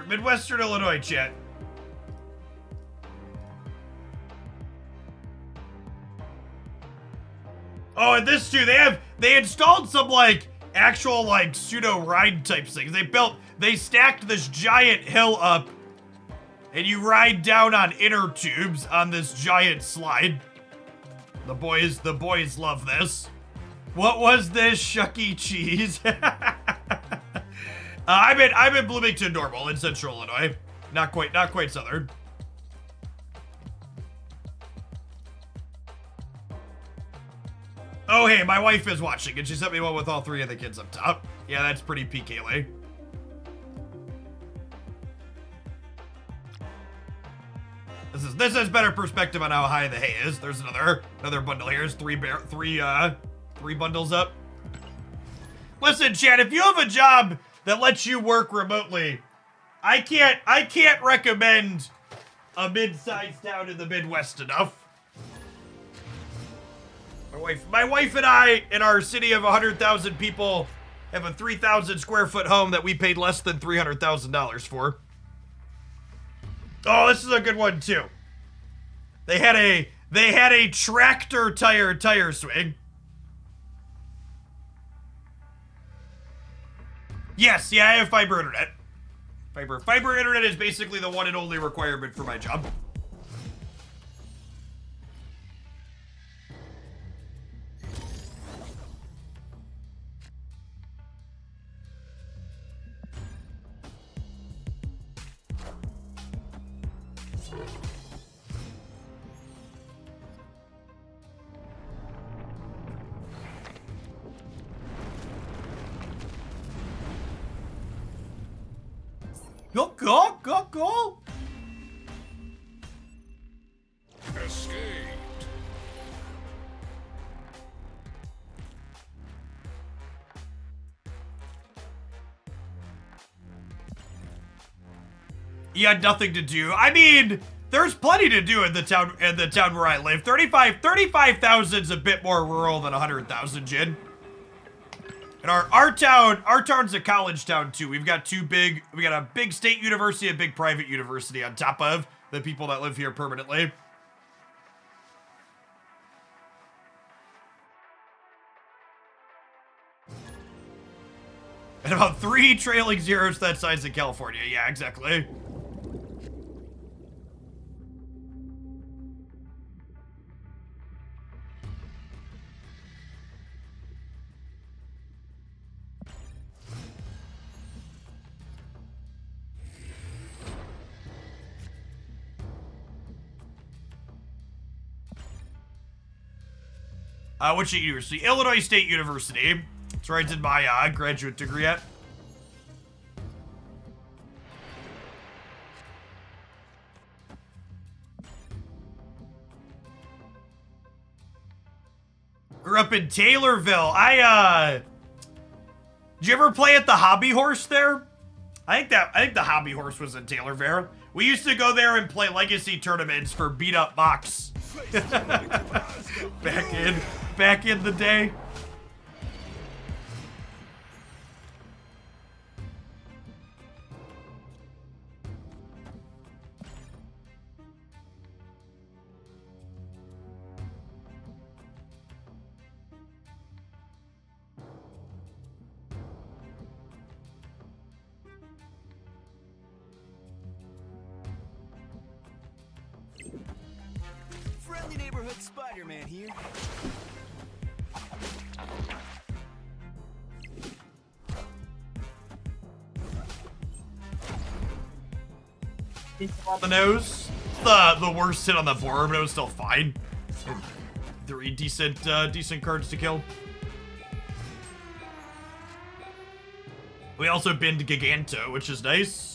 Midwestern Illinois, chat. Oh, and this too, they installed some like actual like pseudo ride type things. They stacked this giant hill up, and you ride down on inner tubes on this giant slide. The boys love this. What was this, Chuck E. Cheese? I'm in Bloomington Normal in Central Illinois. Not quite southern. Oh, hey, my wife is watching, and she sent me one with all 3 of the kids up top. Yeah, that's pretty PK-ly. This is better perspective on how high the hay is. There's another bundle here. There's three bundles up. Listen, Chad, if you have a job that lets you work remotely, I can't recommend a mid-sized town in the Midwest enough. My wife and I, in our city of 100,000 people, have a 3,000 square foot home that we paid less than $300,000 for. Oh, this is a good one too. They had a tractor tire swing. Yes, yeah, I have fiber internet. Fiber internet is basically the one and only requirement for my job. Go. Escaped. You had nothing to do. I mean, there's plenty to do in the town where I live. 35,000's a bit more rural than 100,000, Jin. And our town's a college town too. We got a big state university, a big private university on top of the people that live here permanently. And about 3 trailing zeros that size in California. Yeah, exactly. Which university? Illinois State University. That's where I did my graduate degree at. Grew up in Taylorville. Did you ever play at the Hobby Horse there? I think the Hobby Horse was in Taylorville. We used to go there and play legacy tournaments for beat up box. back in the day. Friendly neighborhood Spider-Man here. On the nose. The worst hit on the board, but it was still fine. 3 decent cards to kill. We also binned Giganto, which is nice.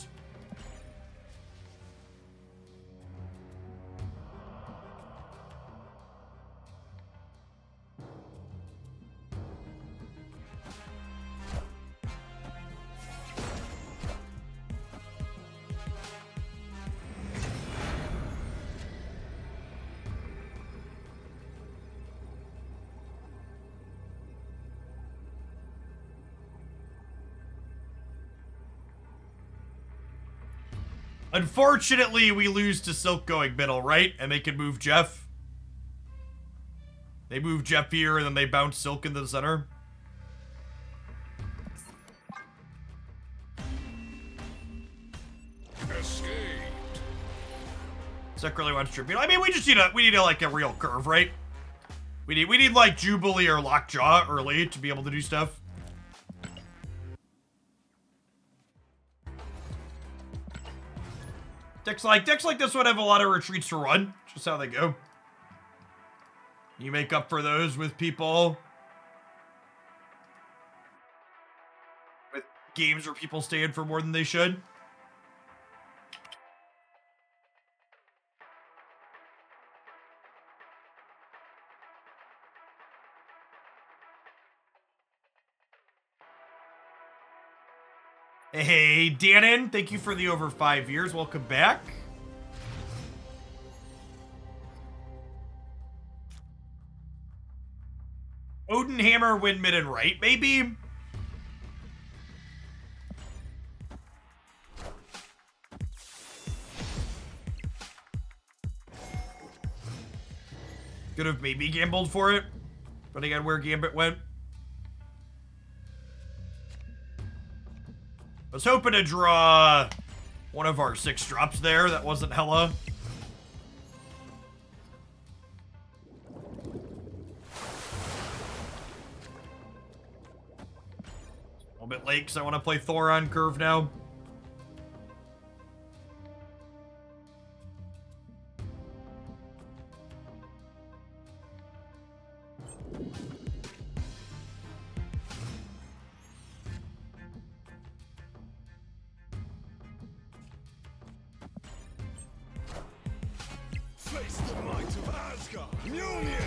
Unfortunately, we lose to Silk going middle, right? And they can move Jeff. They move Jeff here, and then they bounce Silk into the center. Escaped. Silk really wants tribute. I mean, we need like a real curve, right? We need like Jubilee or Lockjaw early to be able to do stuff. Decks like this would have a lot of retreats to run. Just how they go. You make up for those with people. With games where people stay in for more than they should. Hey, Dannon, thank you for the over 5 years. Welcome back. Odin Hammer, win mid and right, maybe? Could have maybe gambled for it, depending on where Gambit went. I was hoping to draw one of our 6 drops there. That wasn't hella. A little bit late because I want to play Thor on curve now. Face the might of Asgard. Mjolnir.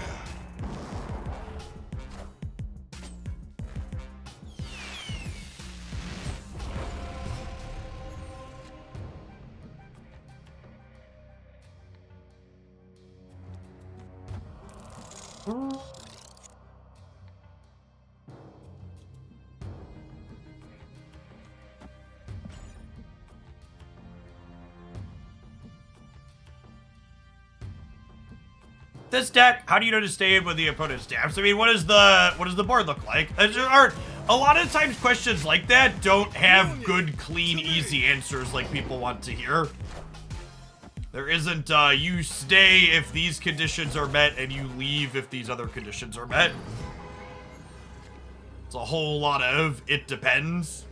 This deck, how do you know to stay in with the opponent's stabs? I mean, what does the board look like? There are a lot of times questions like that don't have good, clean, easy answers like people want to hear. There isn't, you stay if these conditions are met and you leave if these other conditions are met. It's a whole lot of, it depends.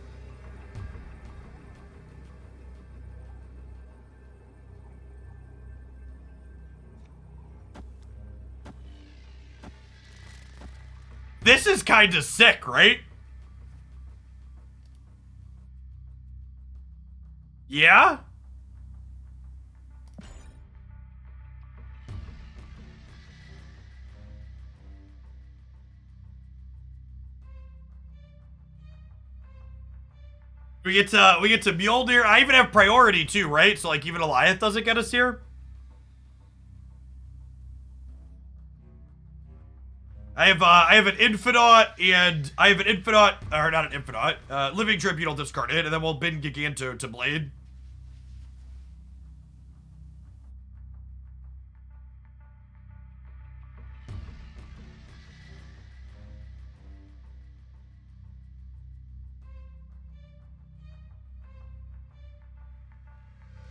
This is kind of sick, right? Yeah? We get to Mjolnir. I even have priority too, right? So like even Eliath doesn't get us here. I have an Infinite and I have an Infinite, or not an Infinite, Living Tribunal discarded, and then we'll bin Giganto to Blade.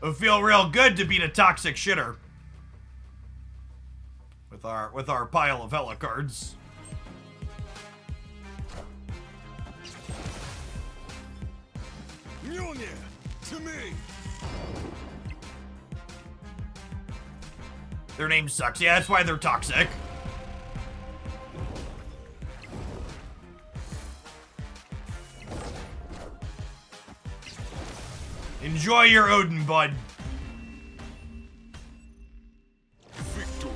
It'll feel real good to beat a toxic shitter. With our pile of Hela cards. Mjolnir, to me. Their name sucks. Yeah, that's why they're toxic. Enjoy your Odin, bud. Victory.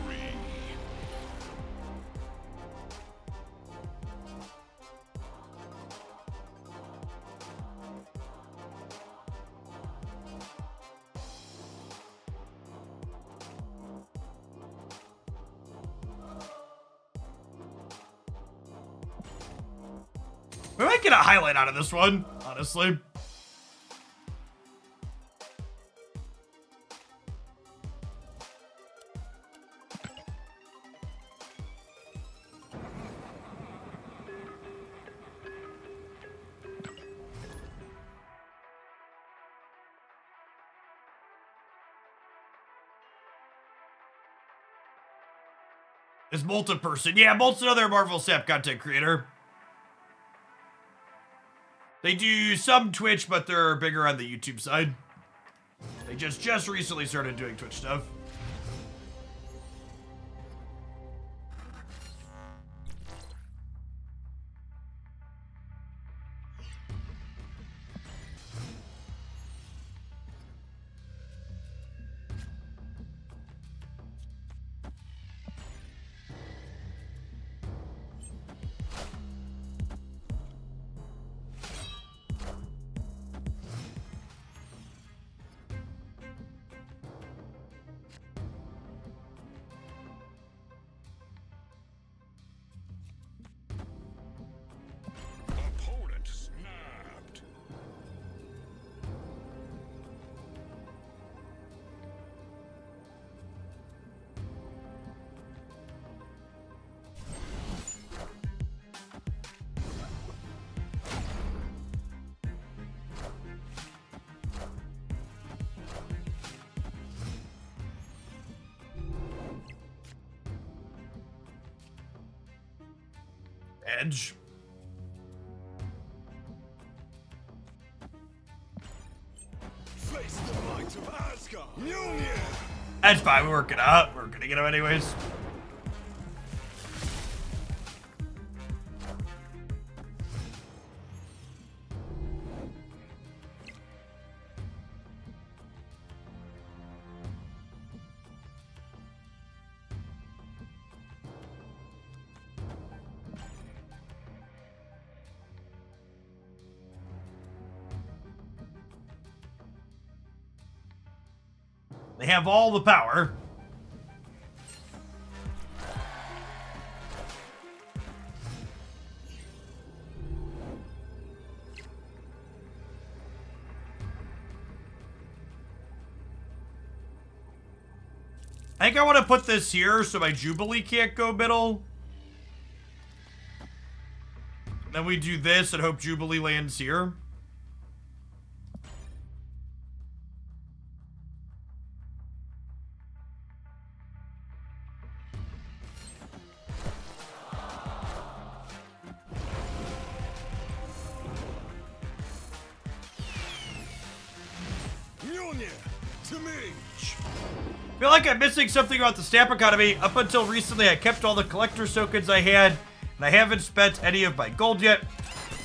We might get a highlight out of this one, honestly. Is Molt a person? Yeah, Molt's another Marvel Sap content creator. They do some Twitch, but they're bigger on the YouTube side. They just recently started doing Twitch stuff. Opponent snapped. Edge. Face the might of Asgard. Mjolnir. That's fine, we work it out. We're gonna get him anyways. They have all the power. I think I want to put this here so my Jubilee can't go middle. Then we do this and hope Jubilee lands here. Mjolnir, to me. I feel like I'm missing something about the stamp economy. Up until recently, I kept all the collector tokens I had, and I haven't spent any of my gold yet.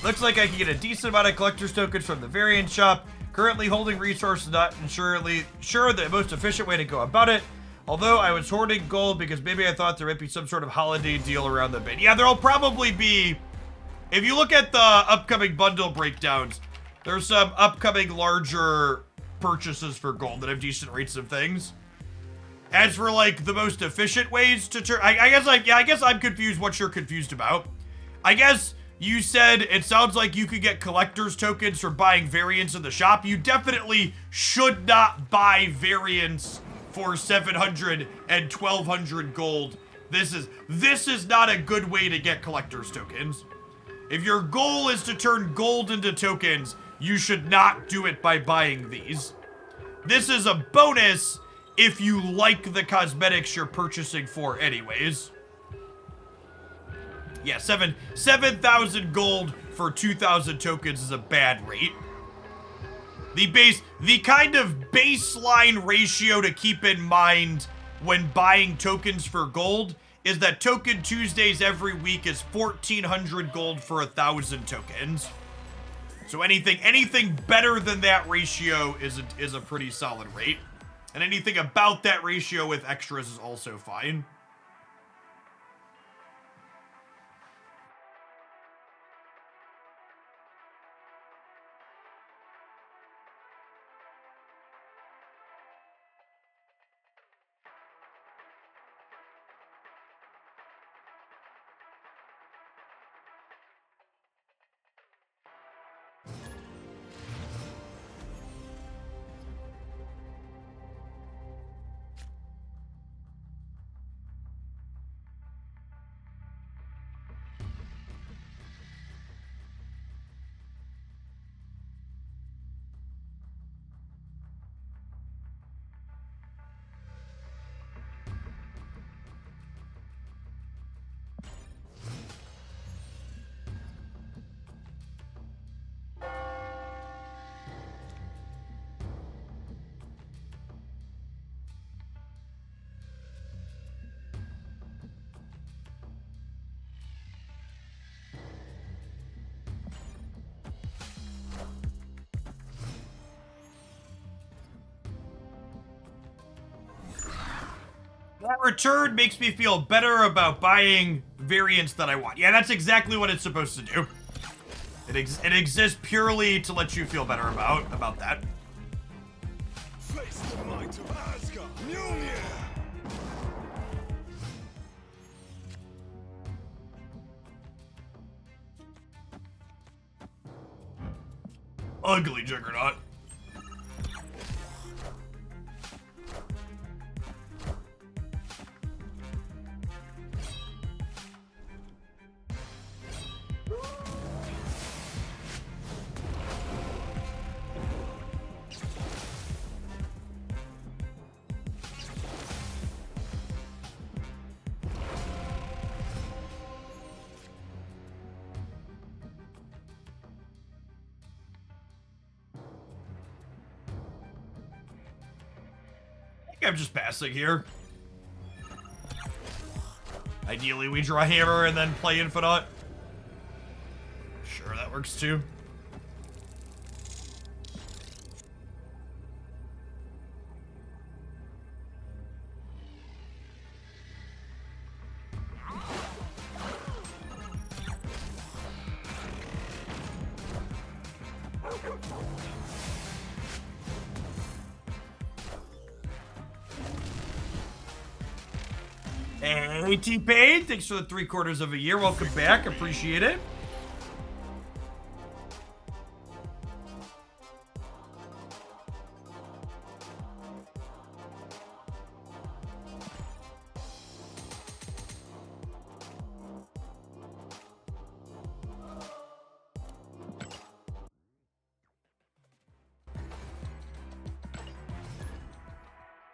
Looks like I can get a decent amount of collector's tokens from the variant shop. Currently holding resources, not entirely sure the most efficient way to go about it. Although I was hoarding gold because maybe I thought there might be some sort of holiday deal around the bin. Yeah, there'll probably be, if you look at the upcoming bundle breakdowns, there's some upcoming larger purchases for gold that have decent rates of things. As for like the most efficient ways to turn, I guess I'm confused what you're confused about. I guess you said it sounds like you could get collector's tokens for buying variants in the shop. You definitely should not buy variants for 700 and 1200 gold. This is not a good way to get collector's tokens. If your goal is to turn gold into tokens, you should not do it by buying these. This is a bonus if you like the cosmetics you're purchasing for anyways. Yeah, 7,000 gold for 2,000 tokens is a bad rate. The kind of baseline ratio to keep in mind when buying tokens for gold is that Token Tuesdays every week is 1,400 gold for 1,000 tokens. So anything better than that ratio is a pretty solid rate. And anything about that ratio with extras is also fine. That return makes me feel better about buying variants that I want. Yeah, that's exactly what it's supposed to do. It exists purely to let you feel better about that. Face the might of Asgard. Mjolnir. Ugly Juggernaut. I'm just passing here. Ideally, we draw hammer and then play Infinite. Sure, that works too. Hey, T-Pain, thanks for the 3/4 of a year. Welcome back. Appreciate it.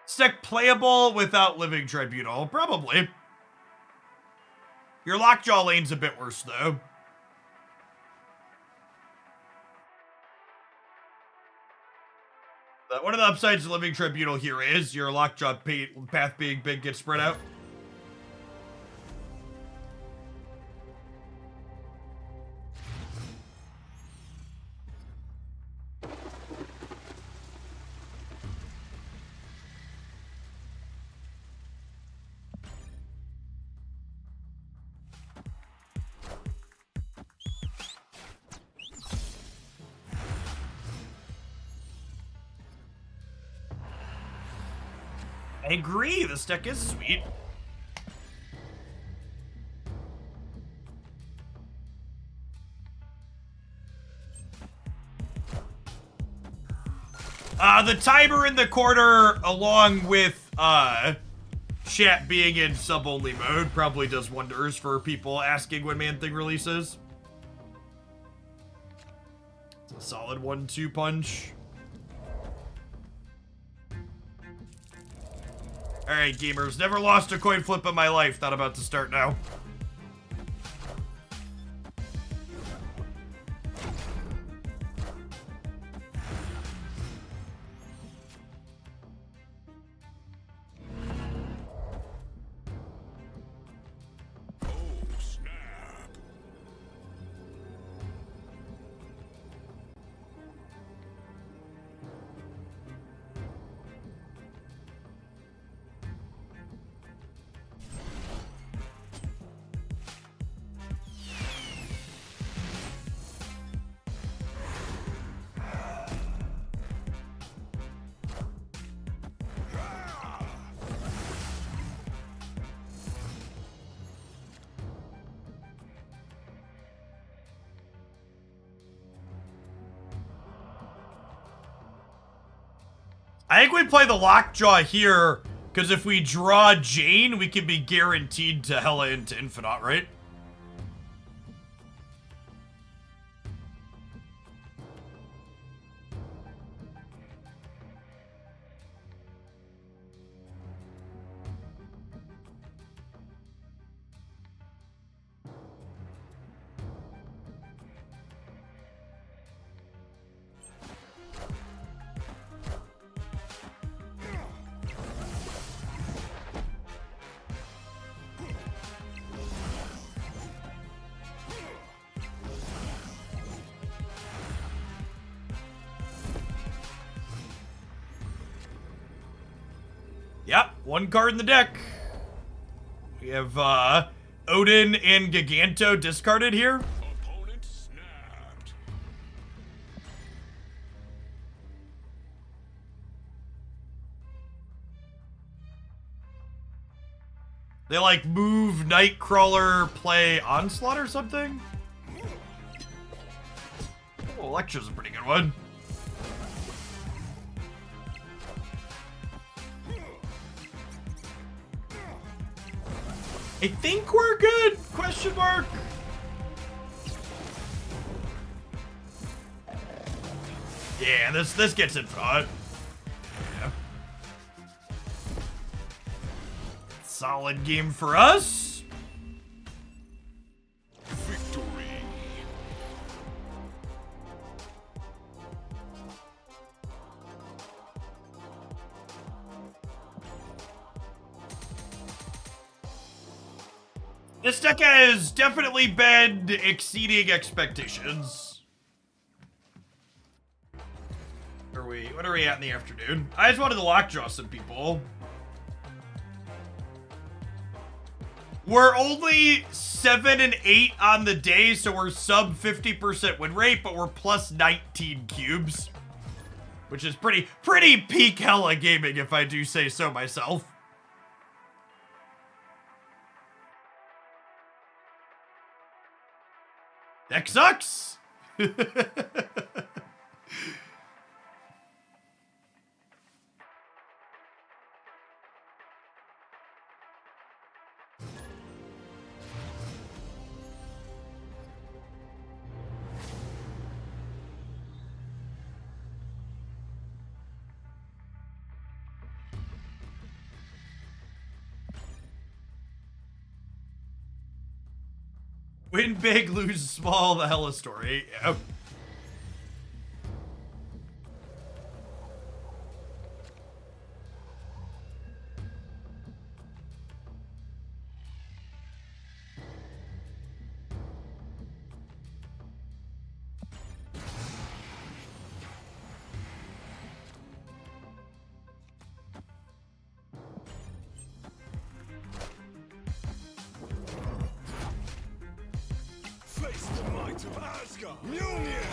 Stick playable without Living Tribunal. Probably. Your Lockjaw lane's a bit worse, though. But one of the upsides of Living Tribunal here is your Lockjaw path being big gets spread out. I agree, this deck is sweet. The timer in the corner, along with, chat being in sub-only mode, probably does wonders for people asking when Man-Thing releases. It's a solid 1-2 punch. Alright, gamers. Never lost a coin flip in my life. Not about to start now. I think we play the Lockjaw here, because if we draw Jane, we can be guaranteed to Hella into Infinite, right? Yep, one card in the deck. We have Odin and Giganto discarded here. Opponent snapped. They like move Nightcrawler, play Onslaught or something? Oh, Electra's a pretty good one. I think we're good? Question mark. Yeah, this gets in front. Yeah. Solid game for us. Victory. This deck has definitely been exceeding expectations. What are we at in the afternoon? I just wanted to lockjaw some people. We're only 7 and 8 on the day, so we're sub 50% win rate, but we're plus 19 cubes. Which is pretty peak Hella gaming, if I do say so myself. Deck sucks! Win big, lose small, the Hella story. Yep. Face the might of Asgard. Mjolnir.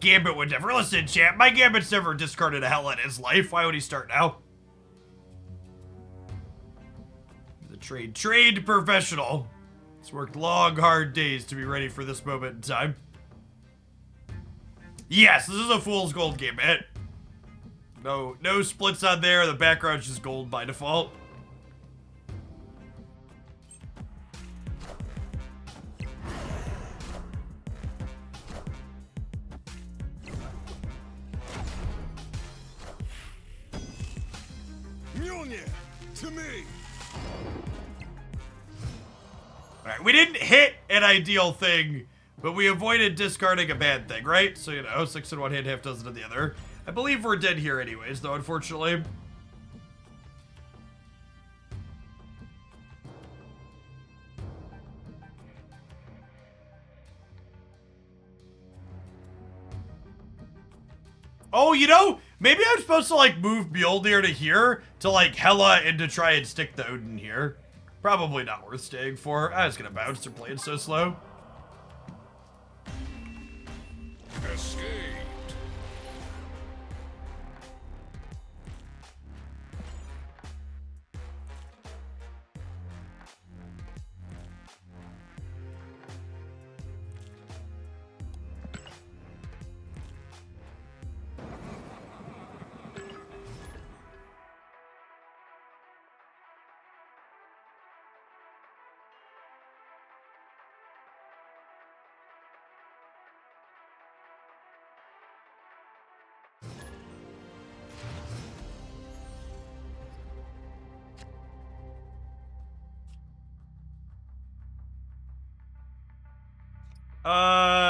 Gambit would never. Listen, champ, my Gambit's never discarded a hell in his life. Why would he start now? The trade professional. He's worked long, hard days to be ready for this moment in time. Yes, this is a fool's gold Gambit. No splits on there. The background's just gold by default. Mjolnir, to me. Alright, we didn't hit an ideal thing, but we avoided discarding a bad thing, right? So, you know, 6 in one hand, half dozen in the other. I believe we're dead here anyways, though, unfortunately. Oh, you know, maybe I'm supposed to, like, move Mjolnir to here to, like, Hela and to try and stick the Odin here. Probably not worth staying for. I was gonna bounce. They're playing so slow. Escaped.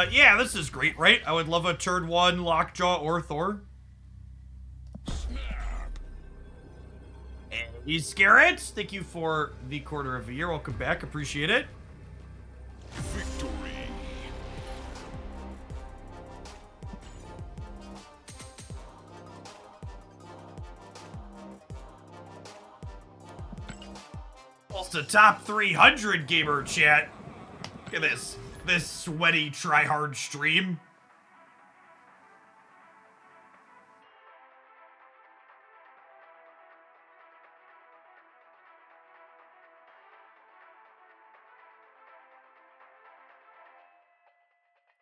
Yeah, this is great, right? I would love a turn 1 Lockjaw or Thor. Snap. And he's Scarrett. Thank you for the quarter of a year. Welcome back. Appreciate it. Victory. Almost a top 300 gamer chat. Look at this. This sweaty try-hard stream.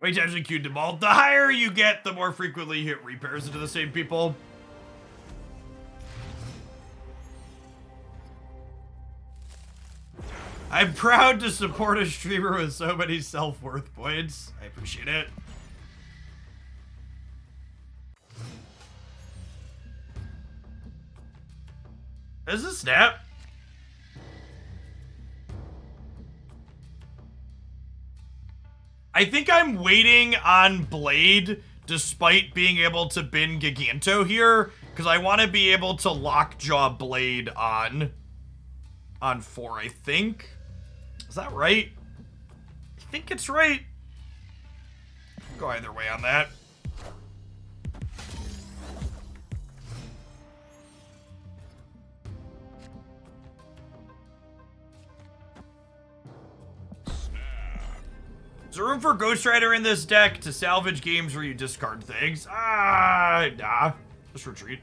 Wait, actually queued them all. The higher you get, the more frequently you hit repairs into the same people. I'm proud to support a streamer with so many self-worth points. I appreciate it. Is this snap? I think I'm waiting on Blade despite being able to bin Giganto here because I want to be able to Lockjaw Blade on 4, I think. Is that right? I think it's right. Go either way on that. Is there room for Ghost Rider in this deck to salvage games where you discard things? Nah. Just retreat.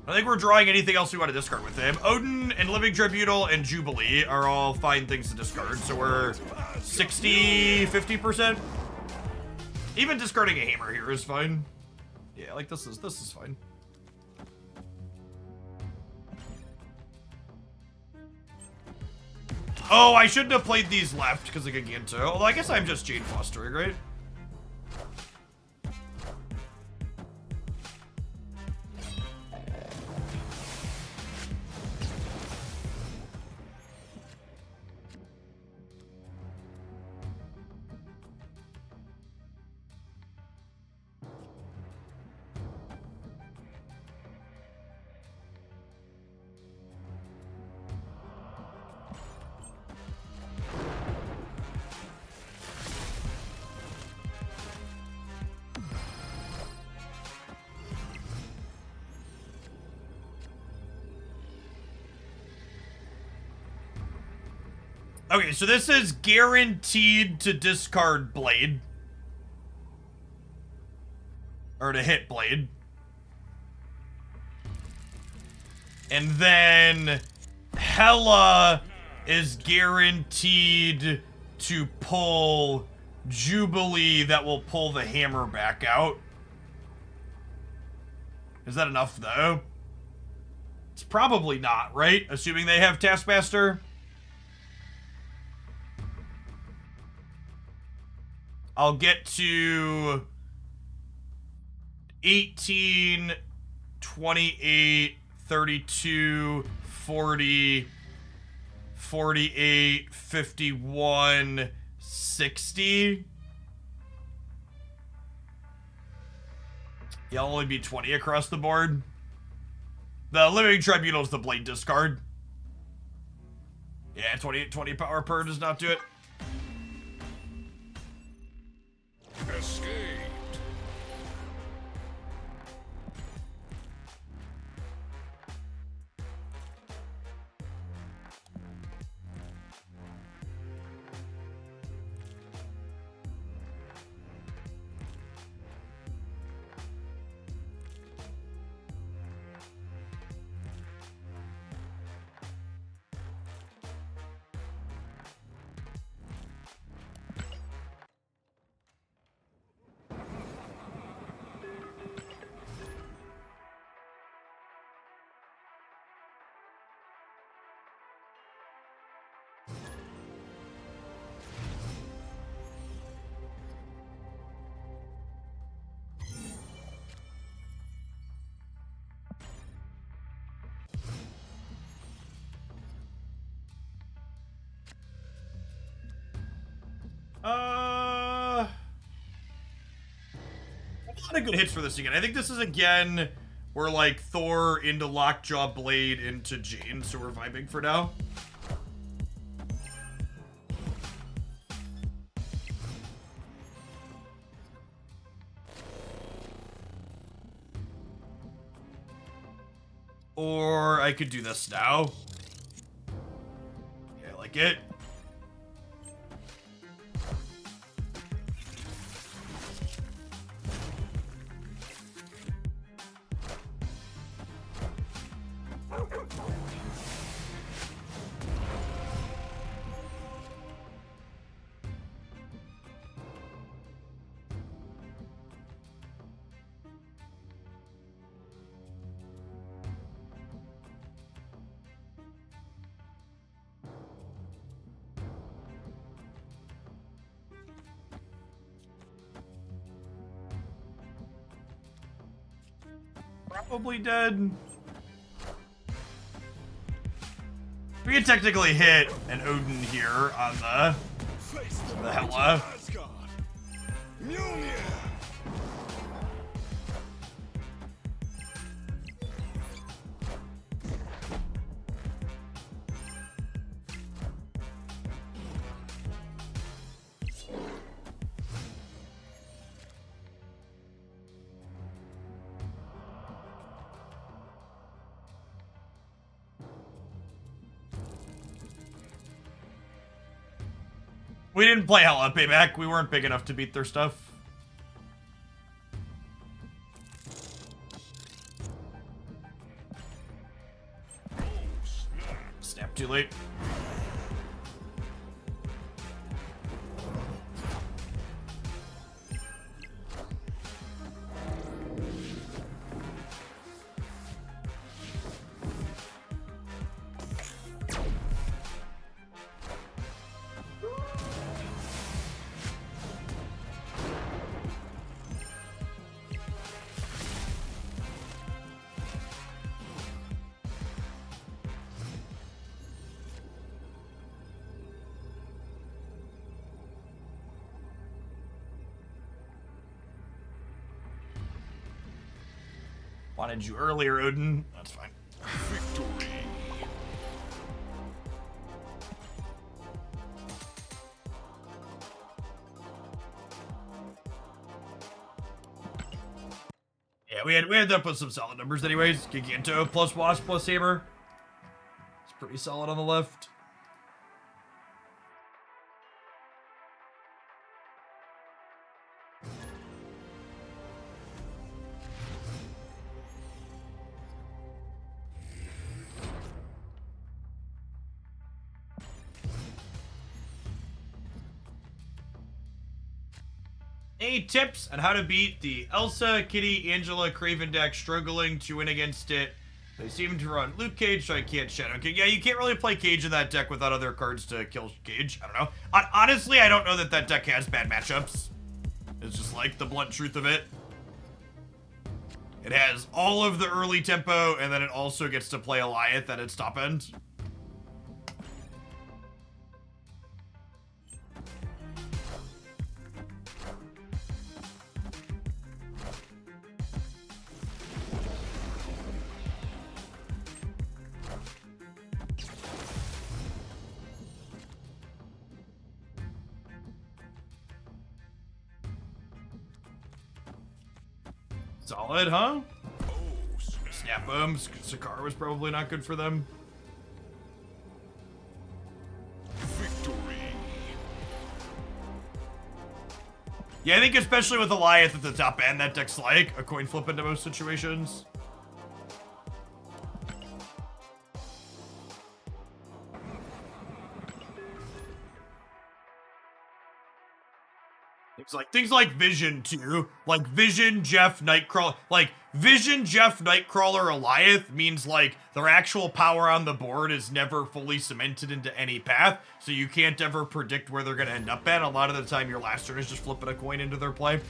I think we're drawing anything else we want to discard with him. Odin and Living Tribunal and Jubilee are all fine things to discard, so we're 50%. Even discarding a hammer here is fine. Yeah, like this is fine. Oh, I shouldn't have played these left because of Giganto. Although I guess I'm just Jane Fostering, right? Okay, so this is guaranteed to discard blade. Or to hit blade. And then Hella is guaranteed to pull Jubilee that will pull the hammer back out. Is that enough, though? It's probably not, right? Assuming they have Taskmaster. I'll get to 18, 28, 32, 40, 48, 51, 60. Yeah, I'll only be 20 across the board. The Living Tribunal's the blade discard. Yeah, 20 power per does not do it. Escape. A lot of good hits for this again. I think this is again where like Thor into Lockjaw, Blade into Jane, so we're vibing for now. Or I could do this now. Yeah, I like it. Probably dead. We could technically hit an Odin here on the Hela. We didn't play Hela Payback. We weren't big enough to beat their stuff. Snap too late. Wanted you earlier, Odin. That's fine. Victory. Yeah, we ended up with some solid numbers anyways. Giganto plus Wasp plus Hammer. It's pretty solid on the left. Any tips on how to beat the Elsa, Kitty, Angela, Craven deck struggling to win against it? They seem to run Luke Cage, so I can't Shadow King. Yeah, you can't really play Cage in that deck without other cards to kill Cage. I don't know. Honestly, I don't know that that deck has bad matchups. It's just like the blunt truth of it. It has all of the early tempo, and then it also gets to play Eliath at its top end. Solid, huh? Snap them. Sakar was probably not good for them. Victory. Yeah, I think especially with Eliath at the top end, that deck's like a coin flip into most situations. Things like Vision too, like Vision, Jeff, Nightcrawler, like Vision, Jeff, Nightcrawler, Eliath means like their actual power on the board is never fully cemented into any path, so you can't ever predict where they're gonna end up at. A lot of the time your last turn is just flipping a coin into their play.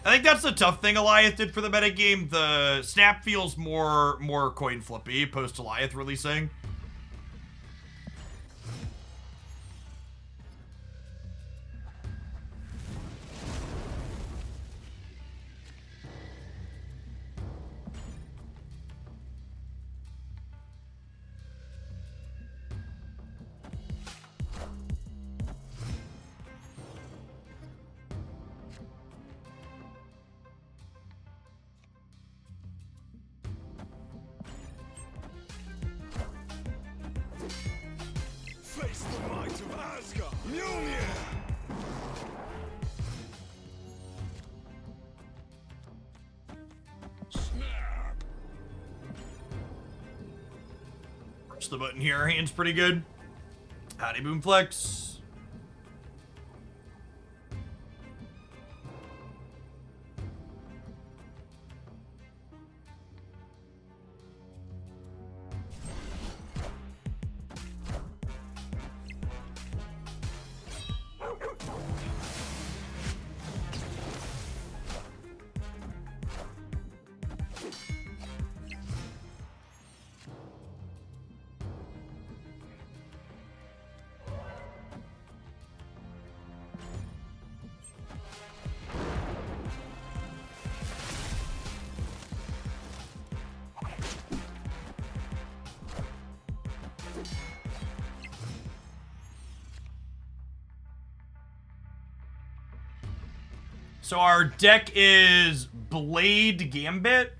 I think that's the tough thing Eliath did for the metagame. The snap feels more coin flippy post Eliath releasing. Face the might of Asgard. Mjolnir. Snap. Push the button here. Our hand's pretty good. Howdy, Boomflex. So our deck is Blade Gambit.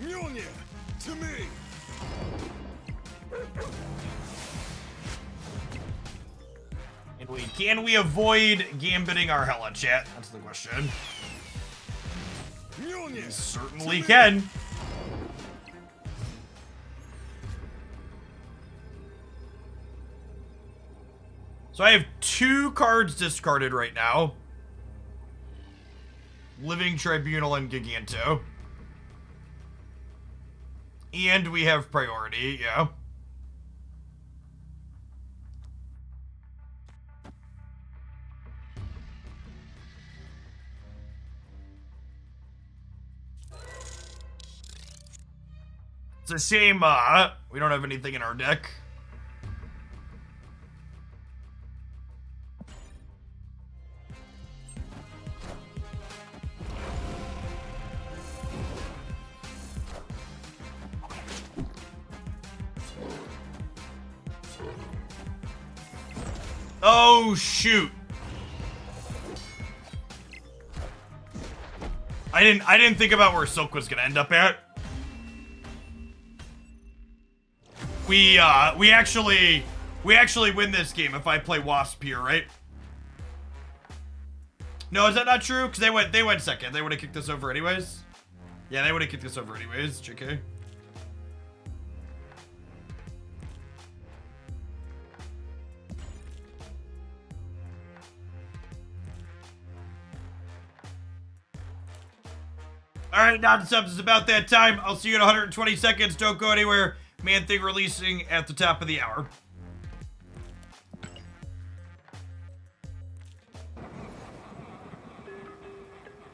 Mjolnir. To me. And can we avoid gambiting our Hela, chat? That's the question. Mjolnir. Certainly can. So I have 2 cards discarded right now. Living Tribunal and Giganto. And we have priority, yeah. It's a shame, we don't have anything in our deck. Oh, shoot. I didn't think about where Silk was gonna end up at. We We actually win this game if I play Wasp here, right? No, is that not true? Because they went second. They would have kicked this over anyways. Yeah, they would have kicked this over anyways. JK. All right, non-subs, it's about that time. I'll see you in 120 seconds. Don't go anywhere. Man-Thing releasing at the top of the hour.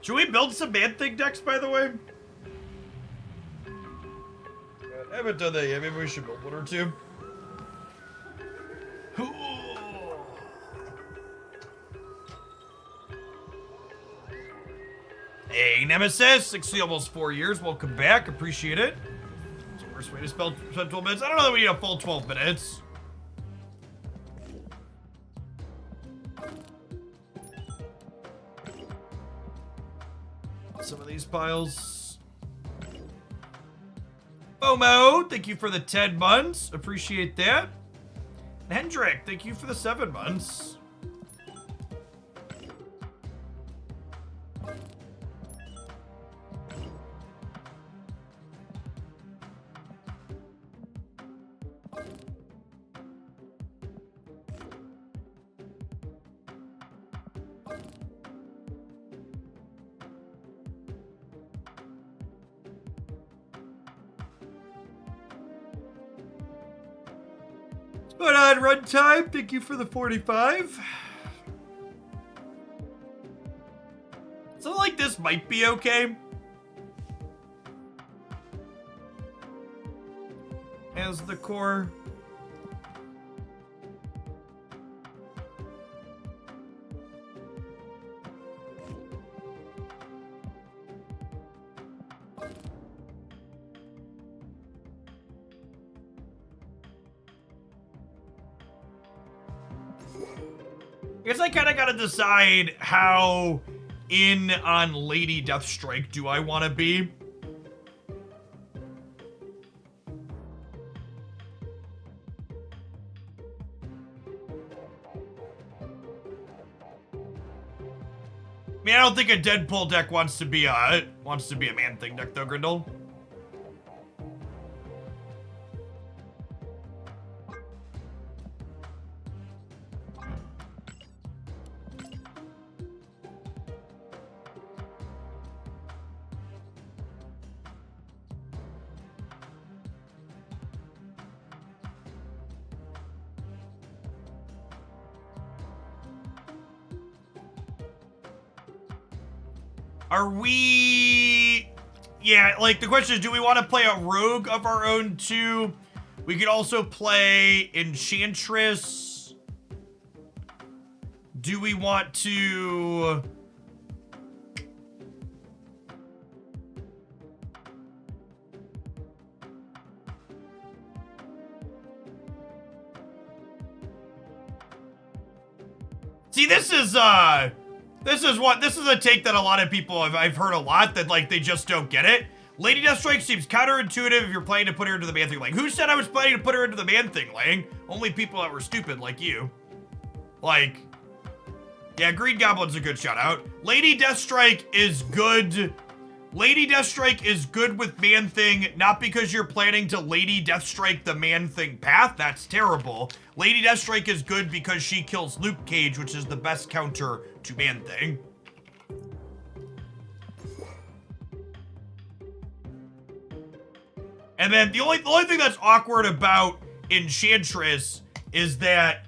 Should we build some Man-Thing decks, by the way? I haven't done that yet. Maybe we should build one or two. Hey, Nemesis, 60 almost 4 years. Welcome back. Appreciate it. It's the worst way to spend 12 minutes. I don't know that we need a full 12 minutes. Some of these piles. FOMO, thank you for the 10 months. Appreciate that. Hendrick, thank you for the 7 months. But on runtime, thank you for the 45. Something like this might be okay. As the core. I guess I kind of got to decide how in on Lady Deathstrike do I want to be. I mean, I don't think a Deadpool deck wants to be a Man-Thing deck though, Grindel. Are we... Yeah, like, the question is, do we want to play a rogue of our own too? We could also play Enchantress. Do we want to... See, this is a take that a lot of people I've heard a lot that like they just don't get it. Lady Deathstrike seems counterintuitive if you're planning to put her into the Man-Thing lane. Who said I was planning to put her into the Man-Thing lane? Only people that were stupid like you. Like, yeah, Green Goblin's a good shout out. Lady Deathstrike is good. Lady Deathstrike is good with Man-Thing, not because you're planning to Lady Deathstrike the Man-Thing path. That's terrible. Lady Deathstrike is good because she kills Luke Cage, which is the best counter to Man-Thing. And then the only thing that's awkward about Enchantress is that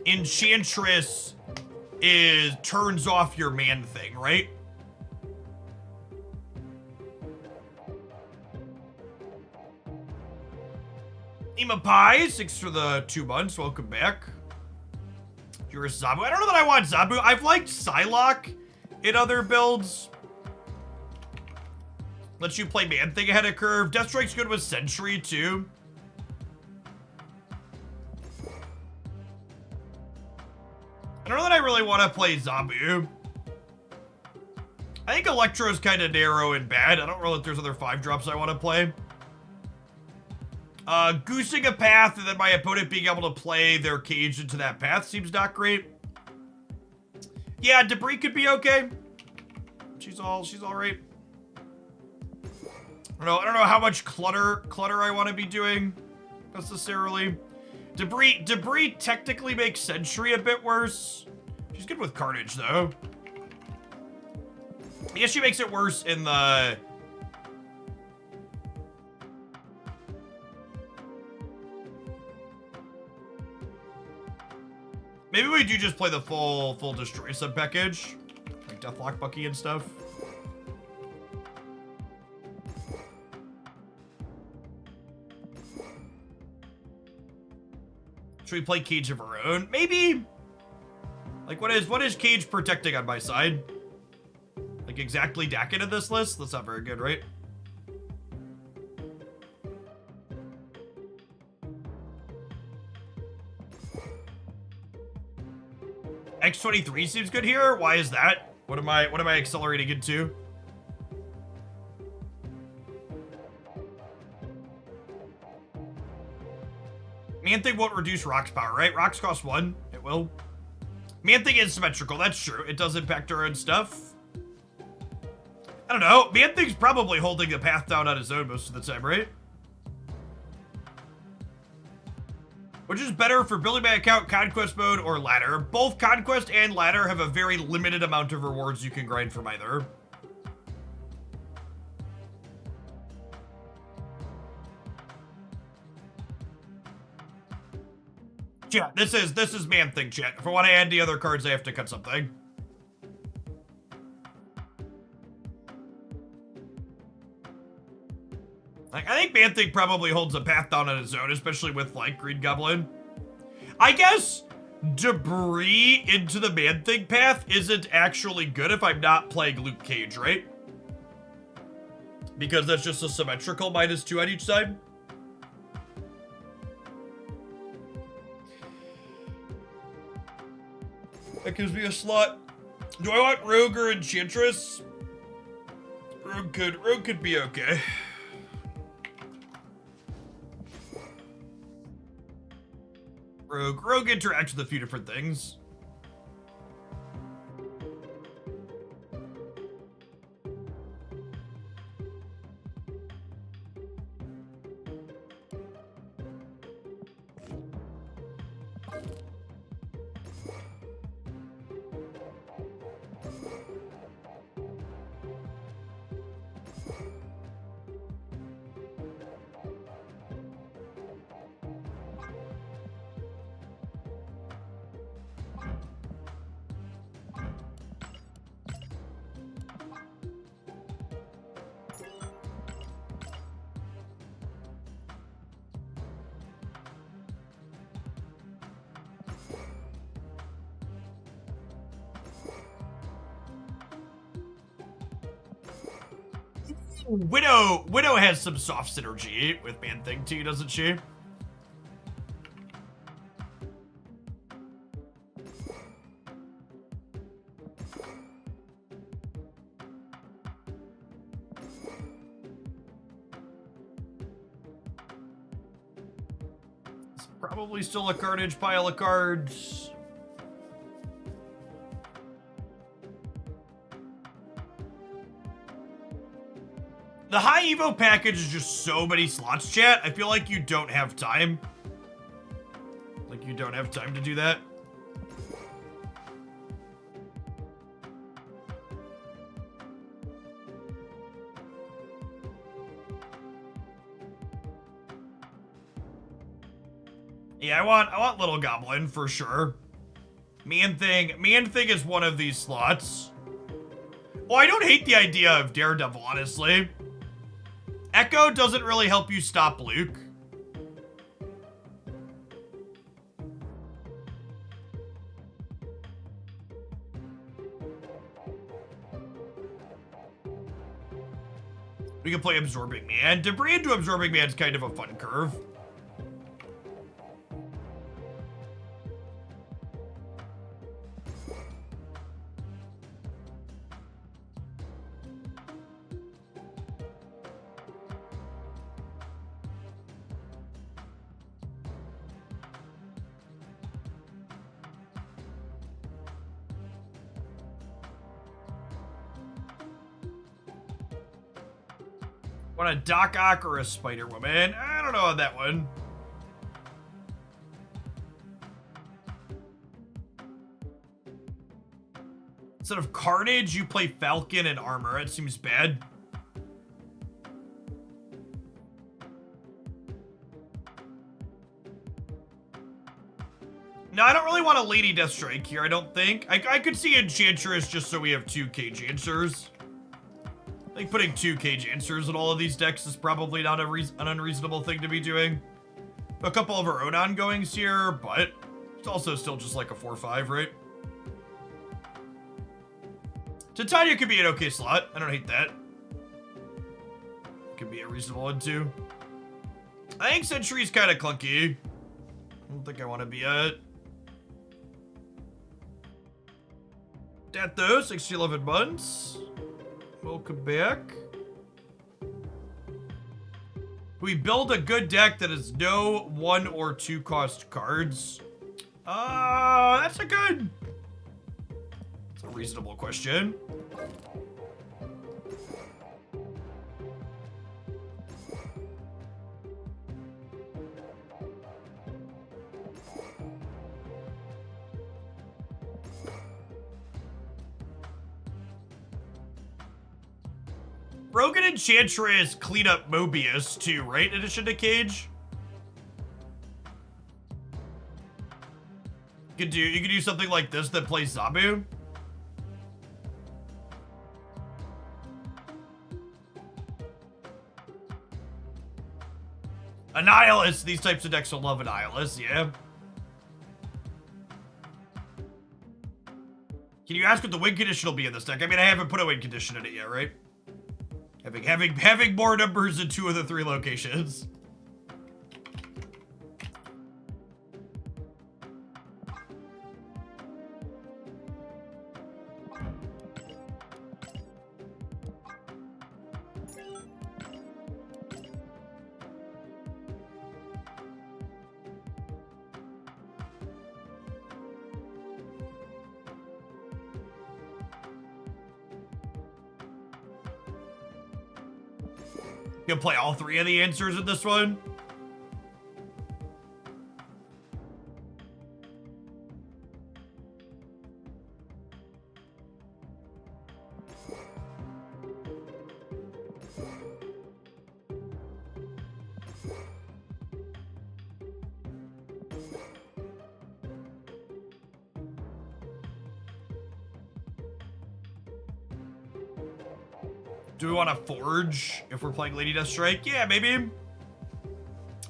Enchantress turns off your Man-Thing, right? Ema Pie, 6 for the 2 months. Welcome back. You're a Zabu. I don't know that I want Zabu. I've liked Psylocke in other builds. Lets you play Man-Thing ahead of curve. Deathstrike's good with Sentry, too. I don't know that I really want to play Zabu. I think Electro's kind of narrow and bad. I don't know if there's other 5-drops I want to play. Goosing a path and then my opponent being able to play their cage into that path seems not great. Yeah, debris could be okay. She's all right. I don't know how much clutter I want to be doing necessarily. Debris technically makes Sentry a bit worse. She's good with Carnage though. I guess she makes it worse in the... Maybe we do just play the full destroy sub package, like Deathlock Bucky and stuff. Should we play Cage of our own? Maybe. Like, what is Cage protecting on my side? Like, exactly Dakin in this list? That's not very good, right? X23 seems good here. Why is that? What am I accelerating into? Man-Thing won't reduce Rock's power, right? Rocks cost 1. It will. Man-Thing is symmetrical. That's true. It does impact our own stuff. I don't know. Man-Thing's probably holding the path down on his own most of the time, right? Which is better for building my account, Conquest mode, or Ladder? Both Conquest and Ladder have a very limited amount of rewards you can grind from either. Chat, this is Man-Thing, chat. If I want to add the other cards, I have to cut something. Like, I think Man-Thing probably holds a path down on his own, especially with, like, Green Goblin. I guess debris into the Man-Thing path isn't actually good if I'm not playing Luke Cage, right? Because that's just a symmetrical -2 on each side. That gives me a slot. Do I want Rogue or Enchantress? Rogue could be okay. Rogue interacts with a few different things. Widow has some soft synergy with Man-Thing too, doesn't she? It's probably still a Carnage pile of cards. The high Evo package is just so many slots, chat. I feel like you don't have time. Like, you don't have time to do that. Yeah, I want Little Goblin for sure. Man-Thing is one of these slots. Well, I don't hate the idea of Daredevil, honestly. Echo doesn't really help you stop Luke. We can play Absorbing Man. Debris into Absorbing Man is kind of a fun curve. Want a Doc Ock or a Spider-Woman? I don't know on that one. Instead of Carnage, you play Falcon and Armor. It seems bad. No, I don't really want a Lady Deathstrike here, I don't think. I could see Enchantress just so we have 2 Cage Answers. I think putting 2 Cage Answers in all of these decks is probably not an unreasonable thing to be doing. A couple of our own ongoings here, but it's also still just like a 4-5, right? Titania could be an okay slot. I don't hate that. Could be a reasonable one too. I think Sentry's kind of clunky. I don't think I want to be it. At those 6 to 11 months. Welcome back. We build a good deck that has no 1 or 2 cost cards. That's a reasonable question. Rogue and Enchantress clean up Mobius too, right? In addition to Cage. You could do something like this that plays Zabu. Annihilus. These types of decks will love Annihilus, yeah. Can you ask what the win condition will be in this deck? I mean, I haven't put a win condition in it yet, right? Having more numbers in 2 of the 3 locations. You'll play all 3 of the answers in this one. Do we want to Forge if we're playing Lady Deathstrike? Yeah, maybe.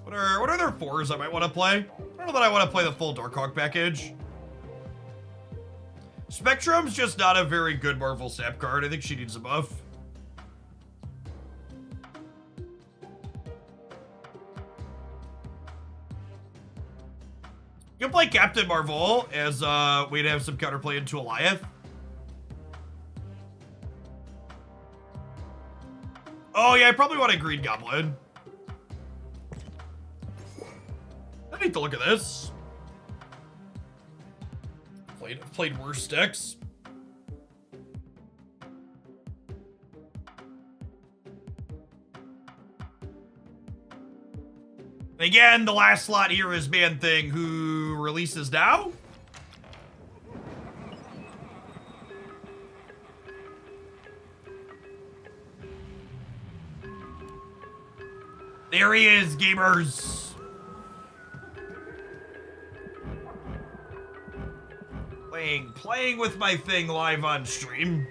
What are other 4s I might want to play? I don't know that I want to play the full Darkhawk package. Spectrum's just not a very good Marvel Snap card. I think she needs a buff. You can play Captain Marvel as we'd have some counterplay into Eliath. Oh yeah, I probably want a Green Goblin. I need to look at this. Played worse decks. Again, the last slot here is Man-Thing, who releases now. There he is, gamers. Playing with my thing live on stream.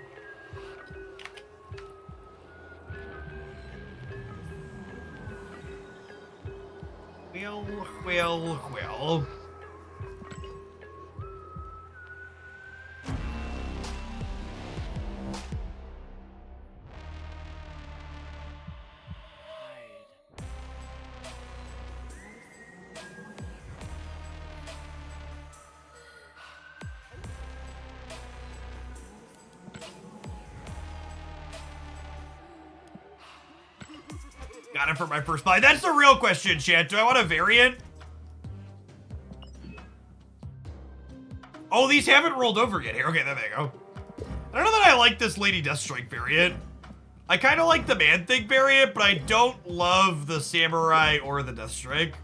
Well. Got it for my first buy. That's the real question, chat. Do I want a variant? Oh, these haven't rolled over yet here. Okay, there they go. I don't know that I like this Lady Deathstrike variant. I kind of like the Man-Thing variant, but I don't love the Samurai or the Deathstrike.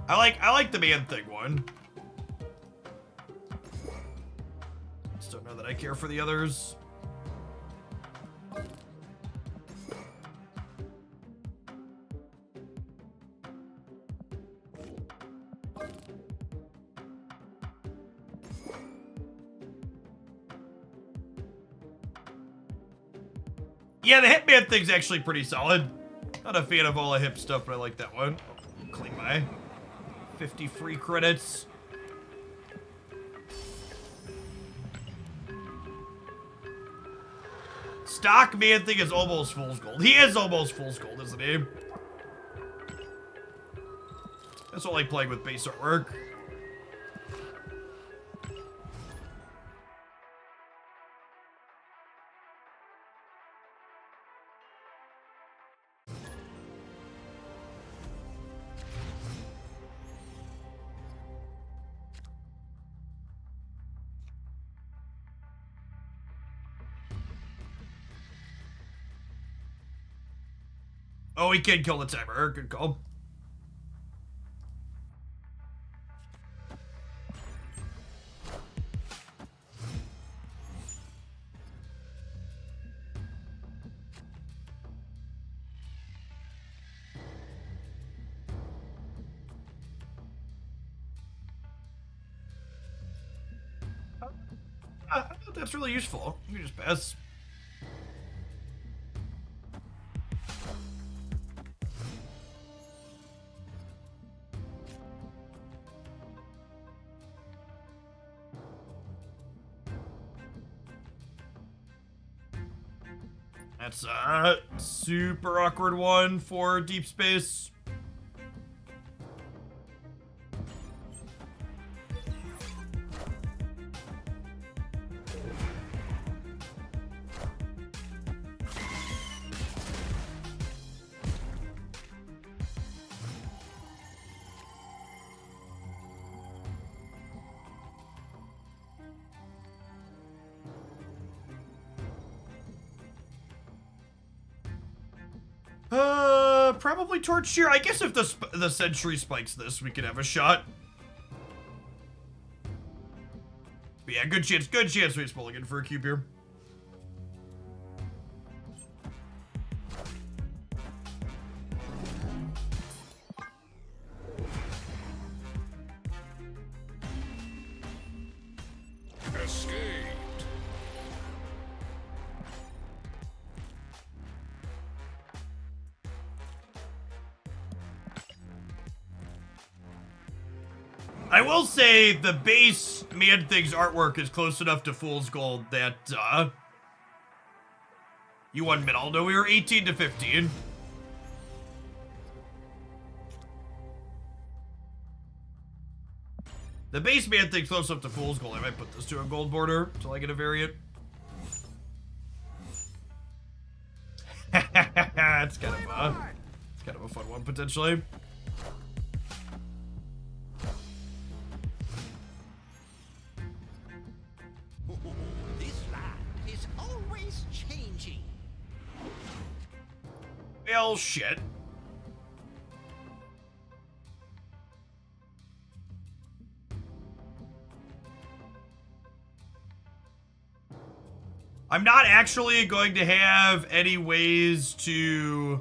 I like the Man-Thing one. Just don't know that I care for the others. Yeah, the Hitman thing's actually pretty solid. Not a fan of all the hip stuff, but I like that one. Claim my 50 free credits. Stock Man thing is almost fool's gold. He is almost fool's gold, isn't he? That's what I like playing with base artwork. Oh, he can kill the timer. Good call. That's really useful. You can just pass. That's a super awkward one for deep space. Probably Torch Shear. I guess if the Sentry spikes this, we could have a shot. But yeah, good chance we just mulligan for a cube here. I will say the base Man-Thing's artwork is close enough to Fool's Gold that, you won mid, although we were 18 to 15. The base Man-Thing's close enough to Fool's Gold. I might put this to a gold border until I get a variant. It's kind of a fun one, potentially. Well, shit. I'm not actually going to have any ways to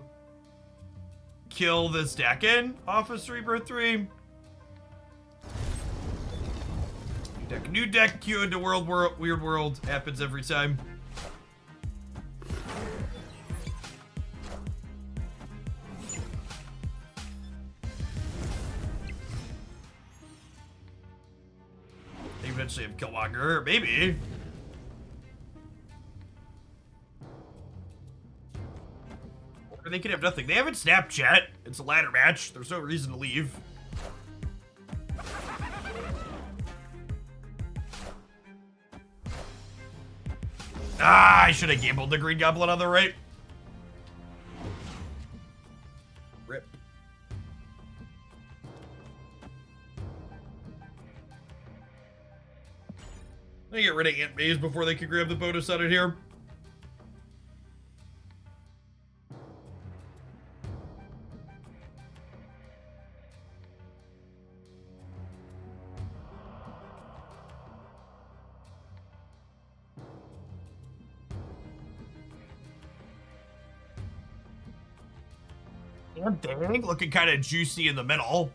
kill this Dakin off of Cerebro 3. New deck queue into Weird World happens every time. Eventually have Killmonger, maybe. Or they could have nothing. They haven't Snapchat. It's a ladder match. There's no reason to leave. Ah, I should have gambled the Green Goblin on the right. Rip. They get rid of Ant Maze before they could grab the bonus out of here. Dang, looking kind of juicy in the middle.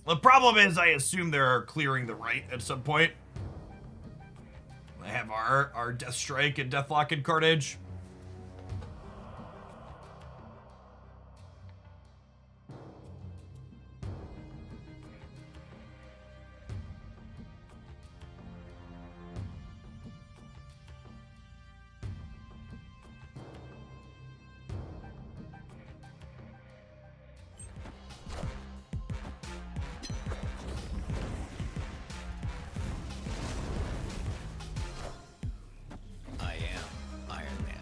The problem is I assume they're clearing the right at some point. I have our Death Strike and Deathlock and Carnage. I am Iron Man.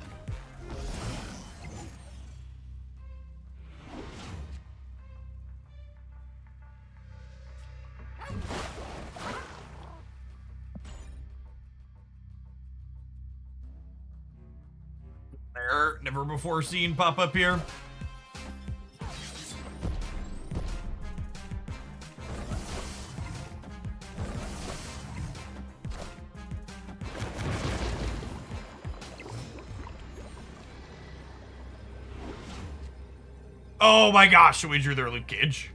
There, never before seen pop up here. Oh my gosh, we drew their Luke Cage.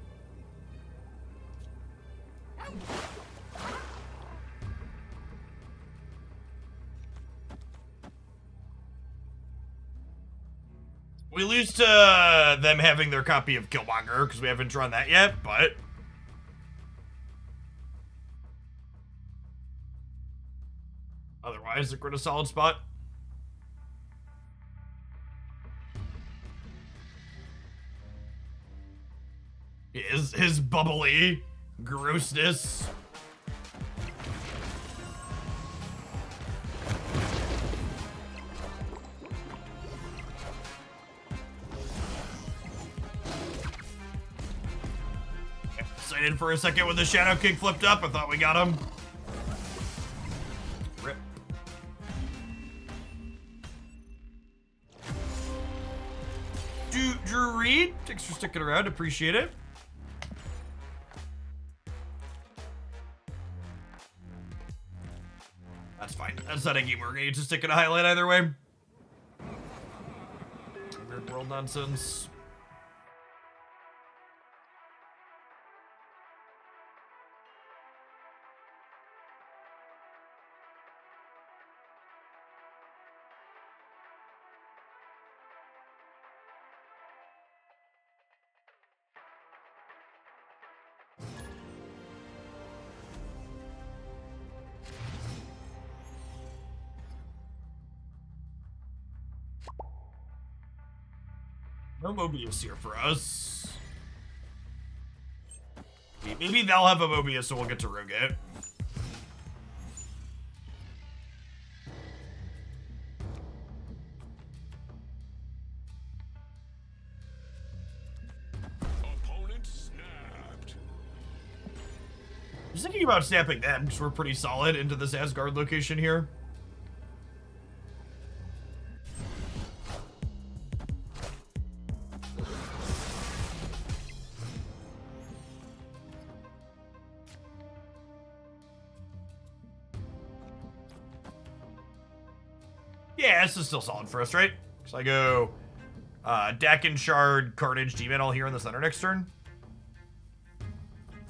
We lose to them having their copy of Killmonger because we haven't drawn that yet, but otherwise, we're in a solid spot. His bubbly grossness. Excited for a second when the Shadow King flipped up. I thought we got him. Rip. Drew Reed, thanks for sticking around. Appreciate it. That's fine. That's not a game we're going to stick in a highlight either way. Weird world nonsense. No Mobius here for us. Maybe they'll have a Mobius so we'll get to rogue it. Opponent snapped. I was thinking about snapping them because we're pretty solid into this Asgard location here. Yeah, this is still solid for us, right? So I go Dakin, Shard, Carnage, Demon all here in the center next turn.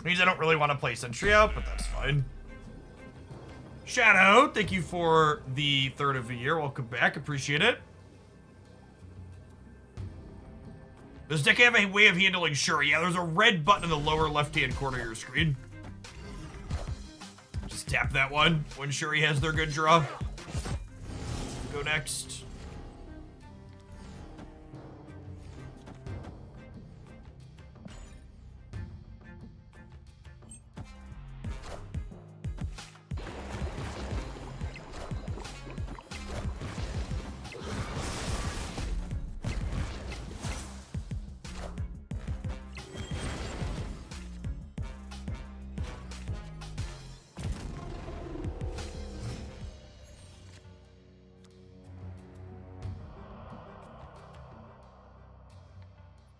Means I don't really want to play Sentry out, but that's fine. Shadow, thank you for the third of the year. Welcome back. Appreciate it. Does deck have a way of handling Shuri? Yeah, there's a red button in the lower left-hand corner of your screen. Just tap that one when Shuri has their good draw. Go next.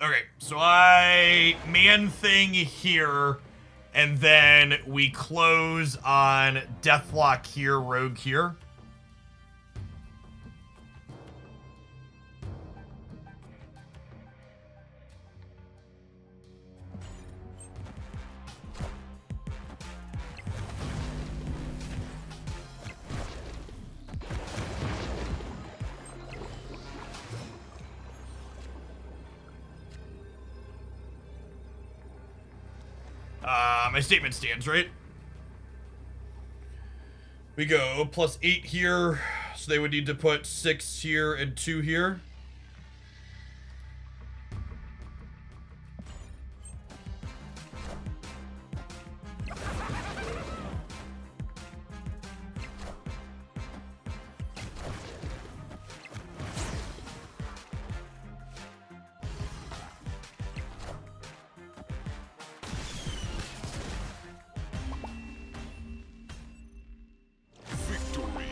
Okay, so I Man-Thing here And then we close on Deathlock here, Rogue here. My statement stands, right? We go +8 here, so they would need to put 6 here and 2 here. Victory.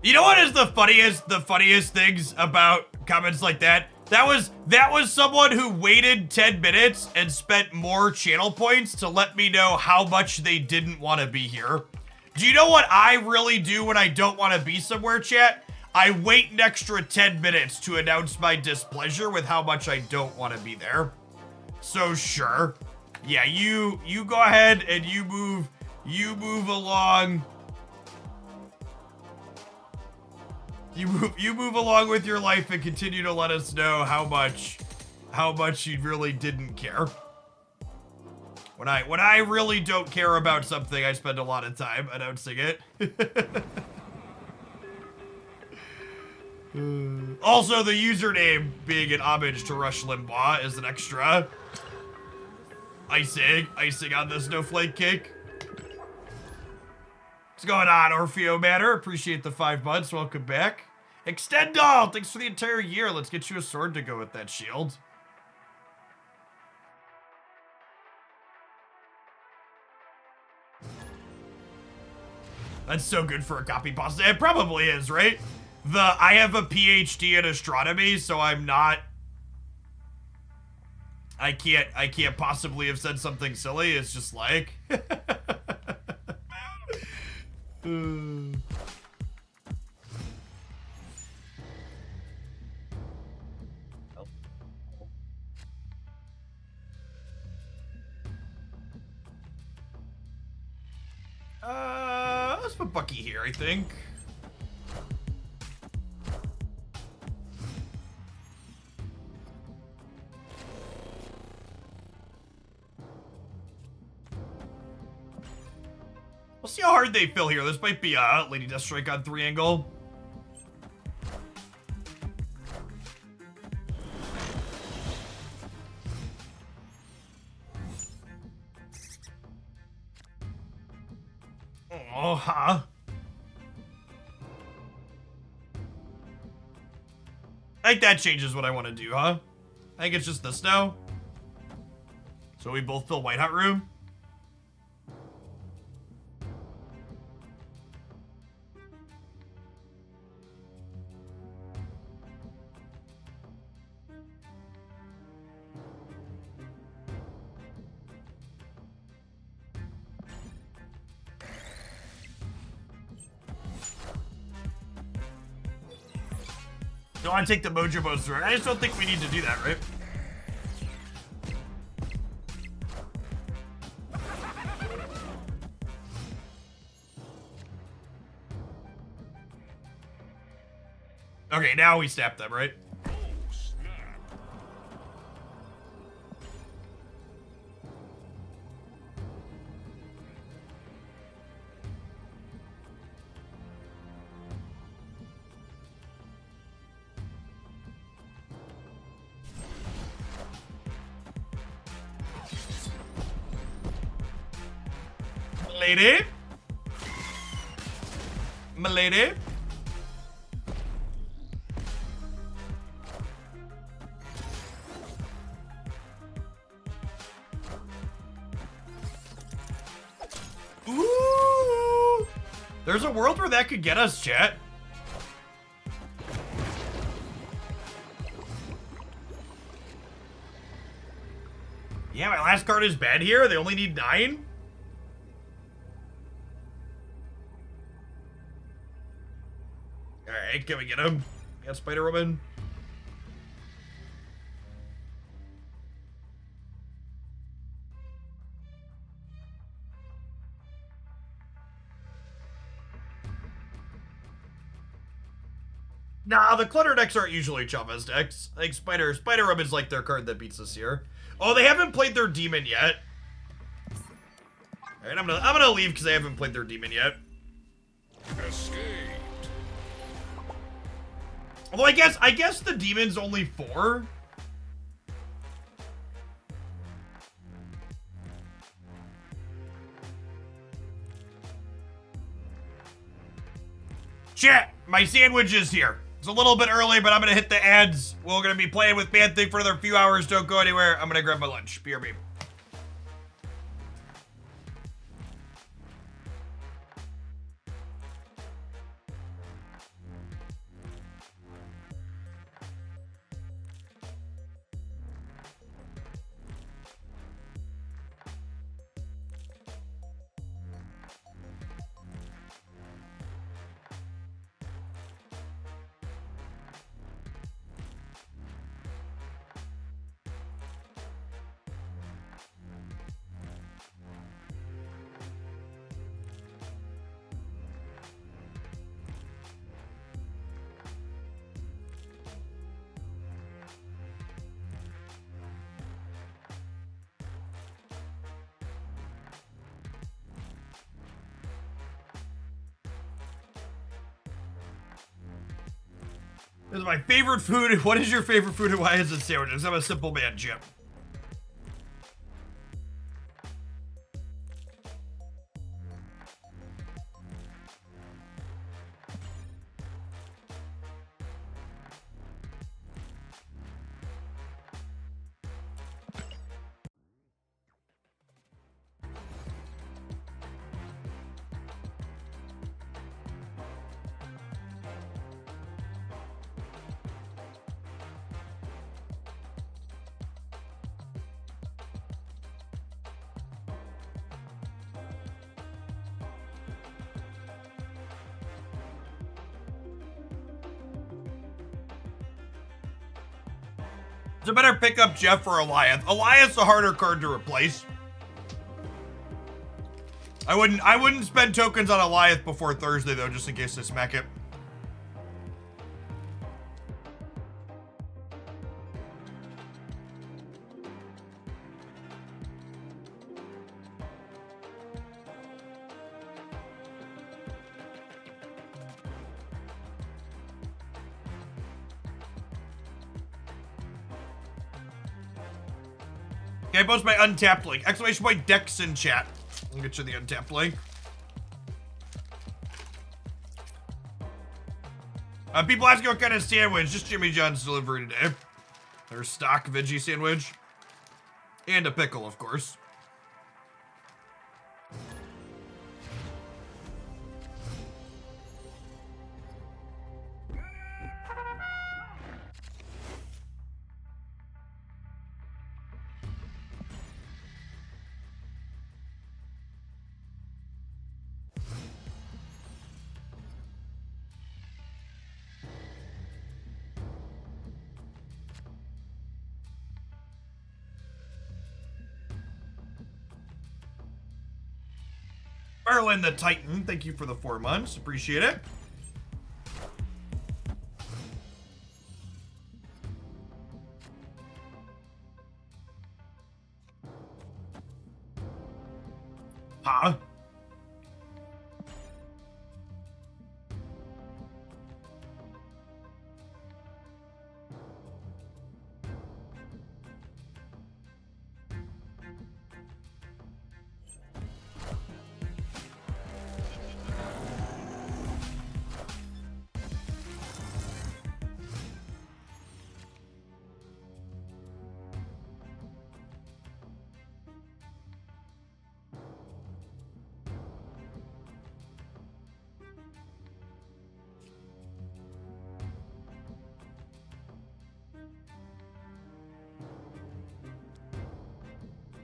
You know what is the funniest things about comments like that? That was someone who waited 10 minutes and spent more channel points to let me know how much they didn't want to be here. Do you know what I really do when I don't want to be somewhere, chat? I wait an extra 10 minutes to announce my displeasure with how much I don't want to be there. So sure. Yeah, you go ahead and you move along. You move along with your life and continue to let us know how much you really didn't care. When I really don't care about something, I spend a lot of time announcing it. Also, the username being an homage to Rush Limbaugh is an extra icing on the snowflake cake. What's going on, Orfeo Matter? Appreciate the 5 months. Welcome back. Extendal! Thanks for the entire year. Let's get you a sword to go with that shield. That's so good for a copy pasta. It probably is, right? I have a PhD in astronomy, so I'm not... I can't possibly have said something silly. It's just like... Let's put Bucky here, I think. We'll see how hard they fill here. This might be a Lady Deathstrike on 3 angle. Oh, huh? I think that changes what I want to do, huh? I think it's just this now. So we both fill White Hot Room. Don't want to take the Mojo Booster. I just don't think we need to do that, right? Okay, now we snap them, right? Milady? Milady? Ooh! There's a world where that could get us, chat. Yeah, my last card is bad here. They only need 9. Alright, can we get him? Got Spider-Woman. Nah, the clutter decks aren't usually Chava's decks. I think Spider-Woman is like their card that beats us here. Oh, they haven't played their demon yet. Alright, I'm gonna leave because they haven't played their demon yet. Escaped. Although I guess the demon's only 4. Chat, my sandwich is here. It's a little bit early, but I'm gonna hit the ads. We're gonna be playing with Man Thing for another few hours. Don't go anywhere. I'm gonna grab my lunch. BRB. This is my favorite food. What is your favorite food and why is it sandwiches? I'm a simple man, Jim. So better pick up Jeff or Eliath. Eliath's a harder card to replace. I wouldn't spend tokens on Eliath before Thursday though, just in case they smack it. Okay, I post my untapped link. Exclamation point Dex in chat. I'll get you the untapped link. People asking what kind of sandwich. Just Jimmy John's delivery today. Their stock veggie sandwich. And a pickle, of course. Merlin the Titan, thank you for the 4 months. Appreciate it. Huh?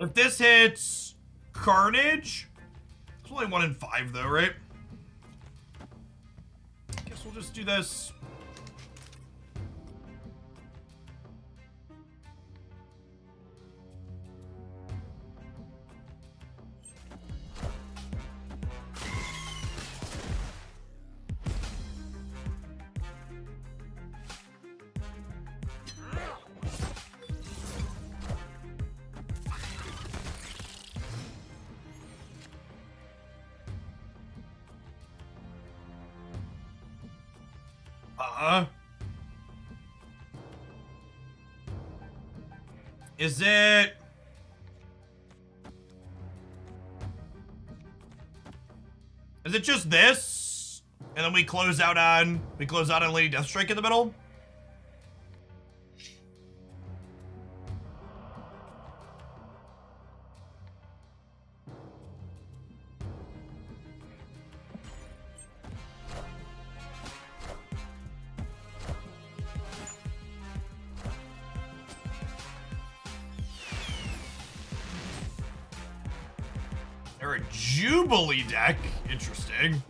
If this hits Carnage, it's only 1 in 5 though, right? Guess we'll just do this. Is it... Is it just this? And then we close out on Lady Deathstrike in the middle? They're a Jubilee deck. Interesting.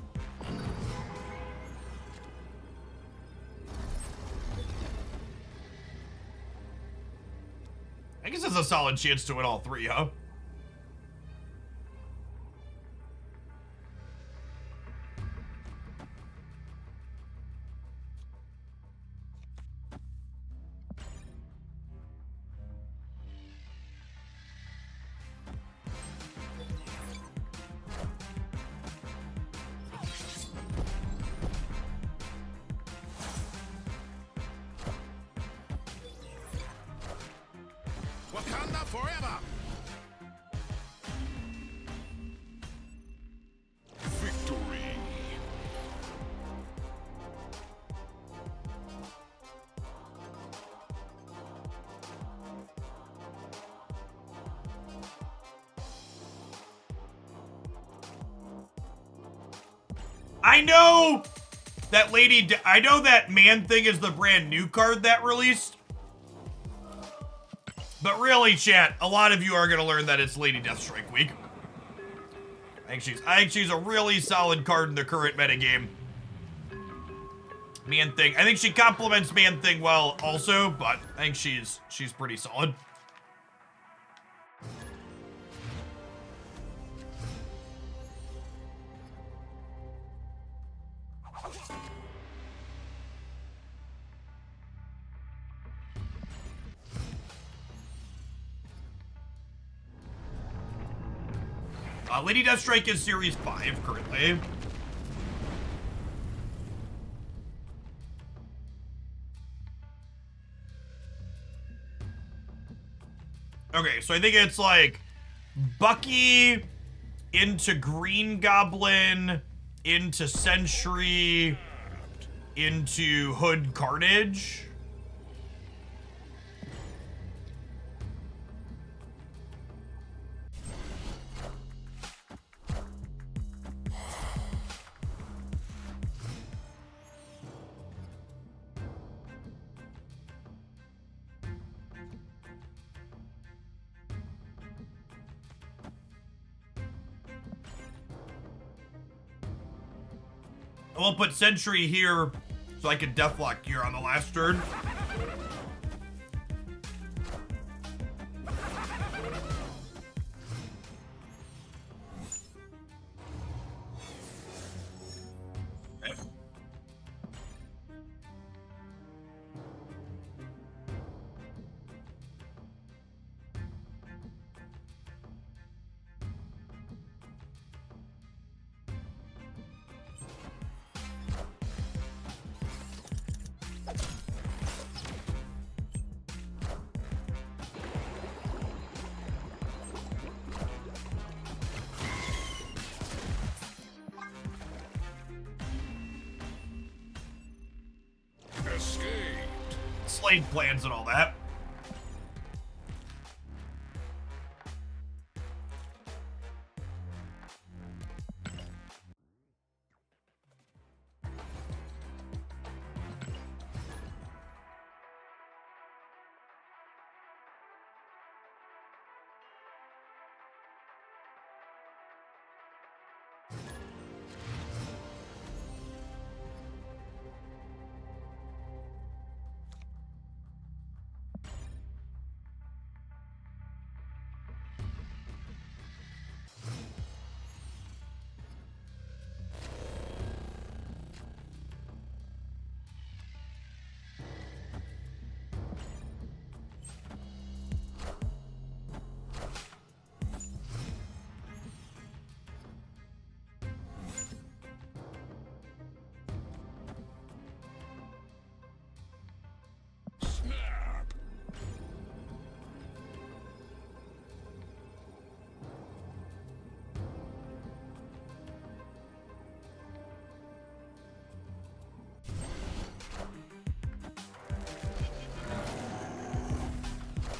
I guess it's a solid chance to win all 3, huh? Wakanda forever! Victory! I know that I know that Man Thing is the brand new card that released. But really, chat, a lot of you are gonna learn that it's Lady Deathstrike week. I think she's a really solid card in the current metagame. Man Thing. I think she complements Man Thing well also, but I think she's pretty solid. Lady Deathstrike is Series 5 currently. Okay, so I think it's like Bucky into Green Goblin into Sentry into Hood Carnage. We'll put Sentry here so I can Deathlock here on the last turn. Slade plans and all that.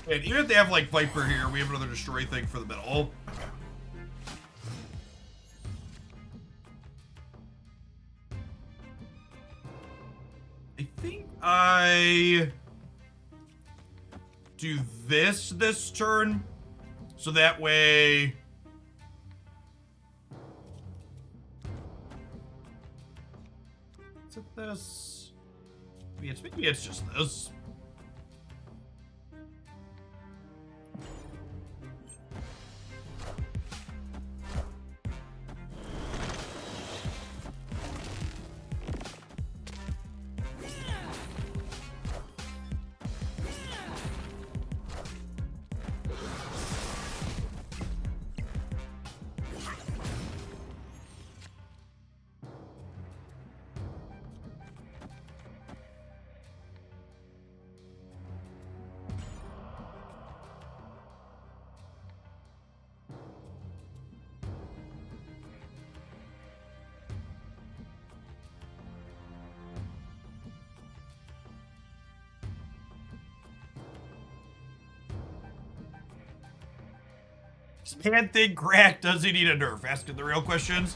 And even if they have like Viper here, we have another destroy thing for the middle. I think I do this turn, so that way. Is it this? Maybe it's just this. Is Pan thing cracked? Does he need a nerf? Asking the real questions.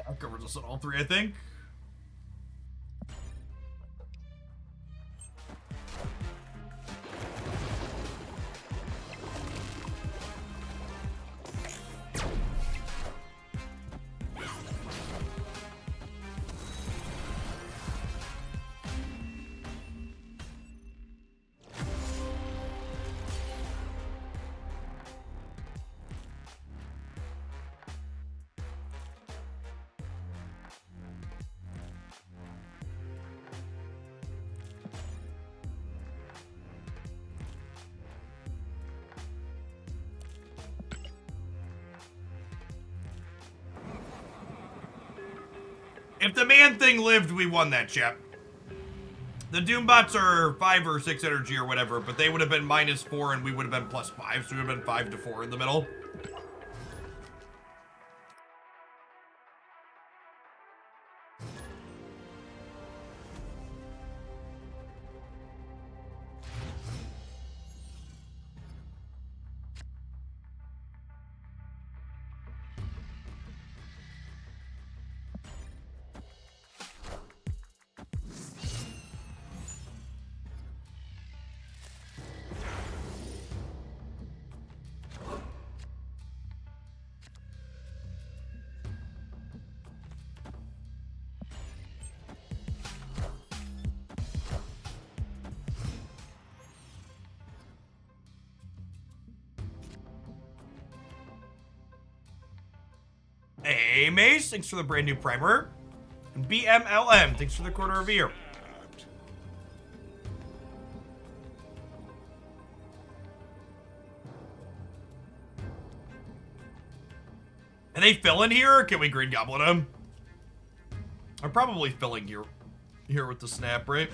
That covers us on all three, I think. If the man thing lived, we won that, chap. The Doombots are 5 or 6 energy or whatever, but they would have been -4 and we would have been +5, so we would have been 5 to 4 in the middle. Hey, Mace, thanks for the brand new primer. And BMLM, thanks for the quarter of a year. Are they filling here, or can we Green Goblin them? I'm probably filling here with the snap, right?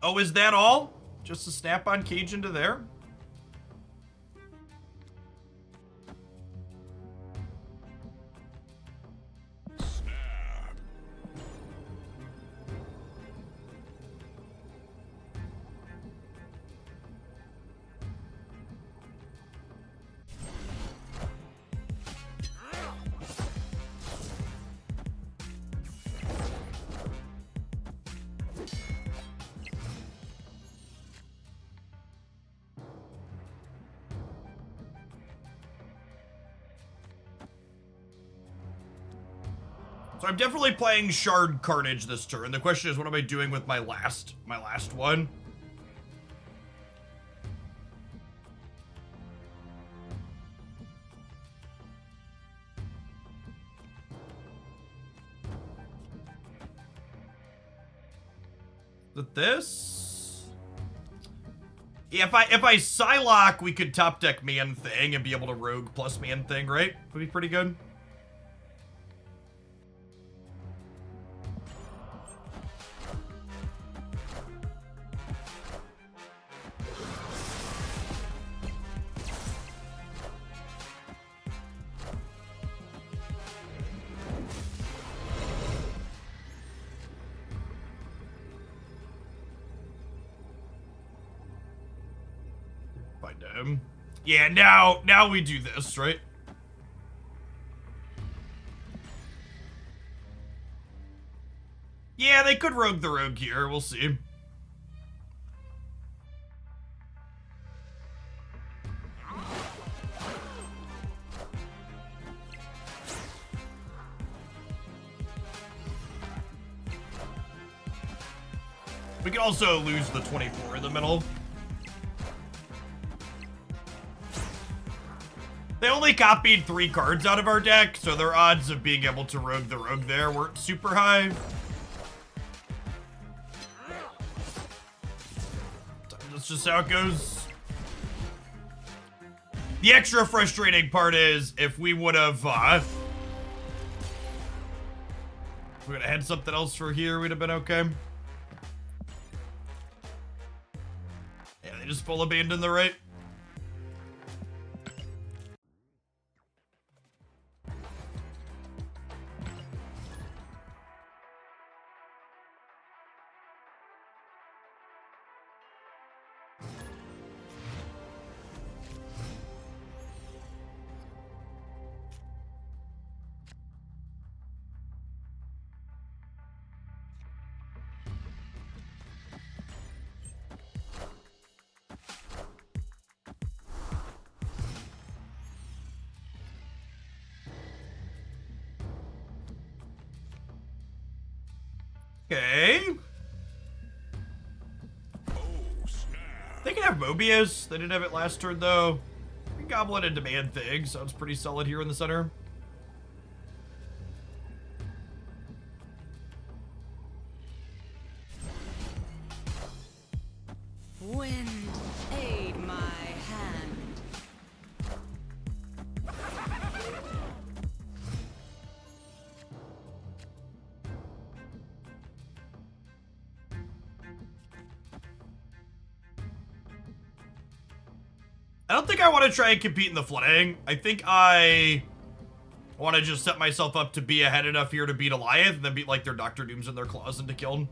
Oh, is that all? Just a snap-on cage into there? So I'm definitely playing Shard Carnage this turn. The question is, what am I doing with my last one? Is it this? Yeah, if I Psylocke, we could top deck Man Thing and be able to rogue plus Man Thing, right? Would be pretty good. Find him. Yeah, now we do this, right? Yeah, they could rogue the rogue here. We'll see. We can also lose the 24 in the middle. They only copied 3 cards out of our deck, so their odds of being able to rogue the rogue there weren't super high. That's just how it goes. The extra frustrating part is if we would have, if we would have had something else for here, we'd have been okay. Yeah, they just full abandon the right. Okay. They can have Mobius. They didn't have it last turn, though. Goblin and Demand Thing sounds pretty solid here in the center. Wind, aid my hand. I don't think I want to try and compete in the flooding. I think I want to just set myself up to be ahead enough here to beat Eliath and then beat like their Dr. Dooms and their Claws into Kiln.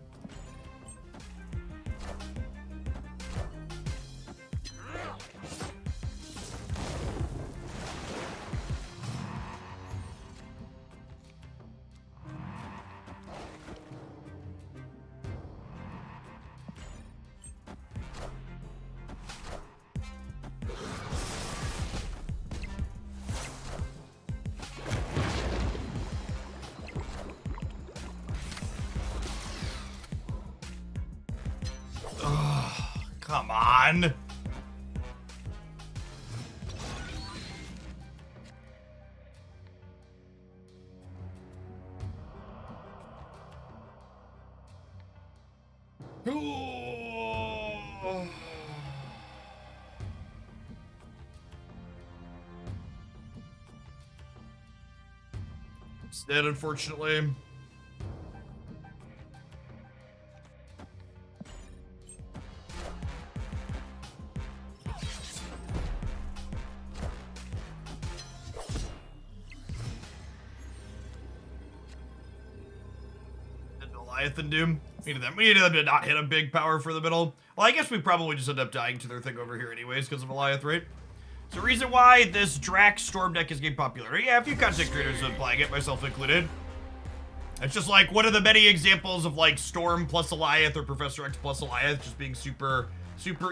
Come on. It's dead, unfortunately. And Doom. We needed them to not hit a big power for the middle. Well, I guess we probably just end up dying to their thing over here anyways because of Eliath, right? It's the reason why this Drax Storm deck is getting popular. Yeah, a few content creators have been playing it, myself included. It's just like one of the many examples of like Storm plus Eliath or Professor X plus Eliath just being super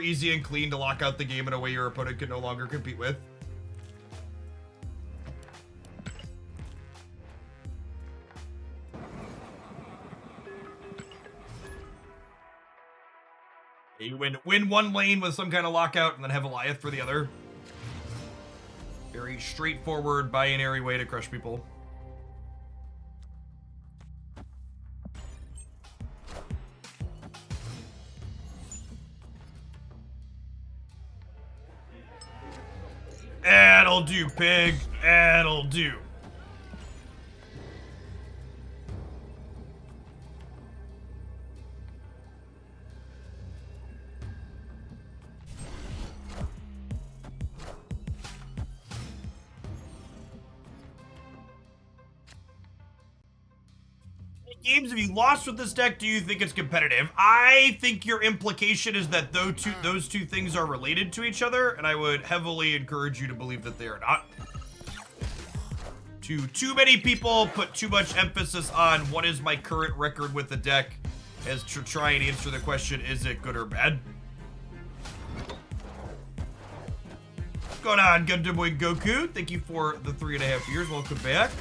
easy and clean to lock out the game in a way your opponent can no longer compete with. You win one lane with some kind of lockout and then have Goliath for the other. Very straightforward, binary way to crush people. That'll do, pig. That'll do. Games, have you lost with this deck? Do you think it's competitive? I think your implication is that those two things are related to each other, and I would heavily encourage you to believe that they are not. Too many people put too much emphasis on what is my current record with the deck as to try and answer the question, is it good or bad? What's going on, Gundam Boy Goku? Thank you for the 3.5 years. Welcome back.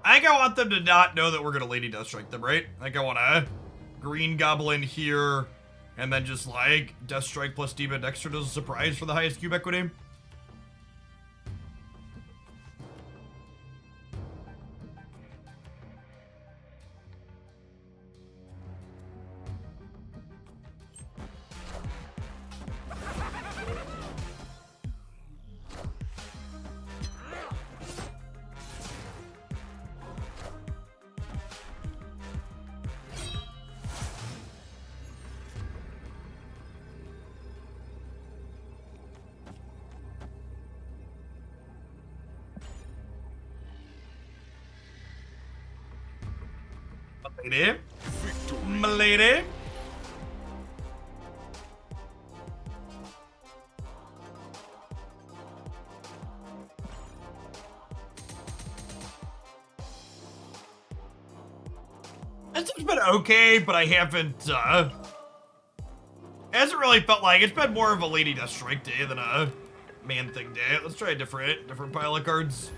I think I want them to not know that we're gonna Lady Deathstrike them, right? I think I want a Green Goblin here, and then just like Deathstrike plus Demon Dexter does a surprise for the highest cube equity. Lady. M'lady. It's been okay, but I haven't, hasn't really felt like, it's been more of a Lady Deathstrike day than a Man-Thing day. Let's try a different pile of cards.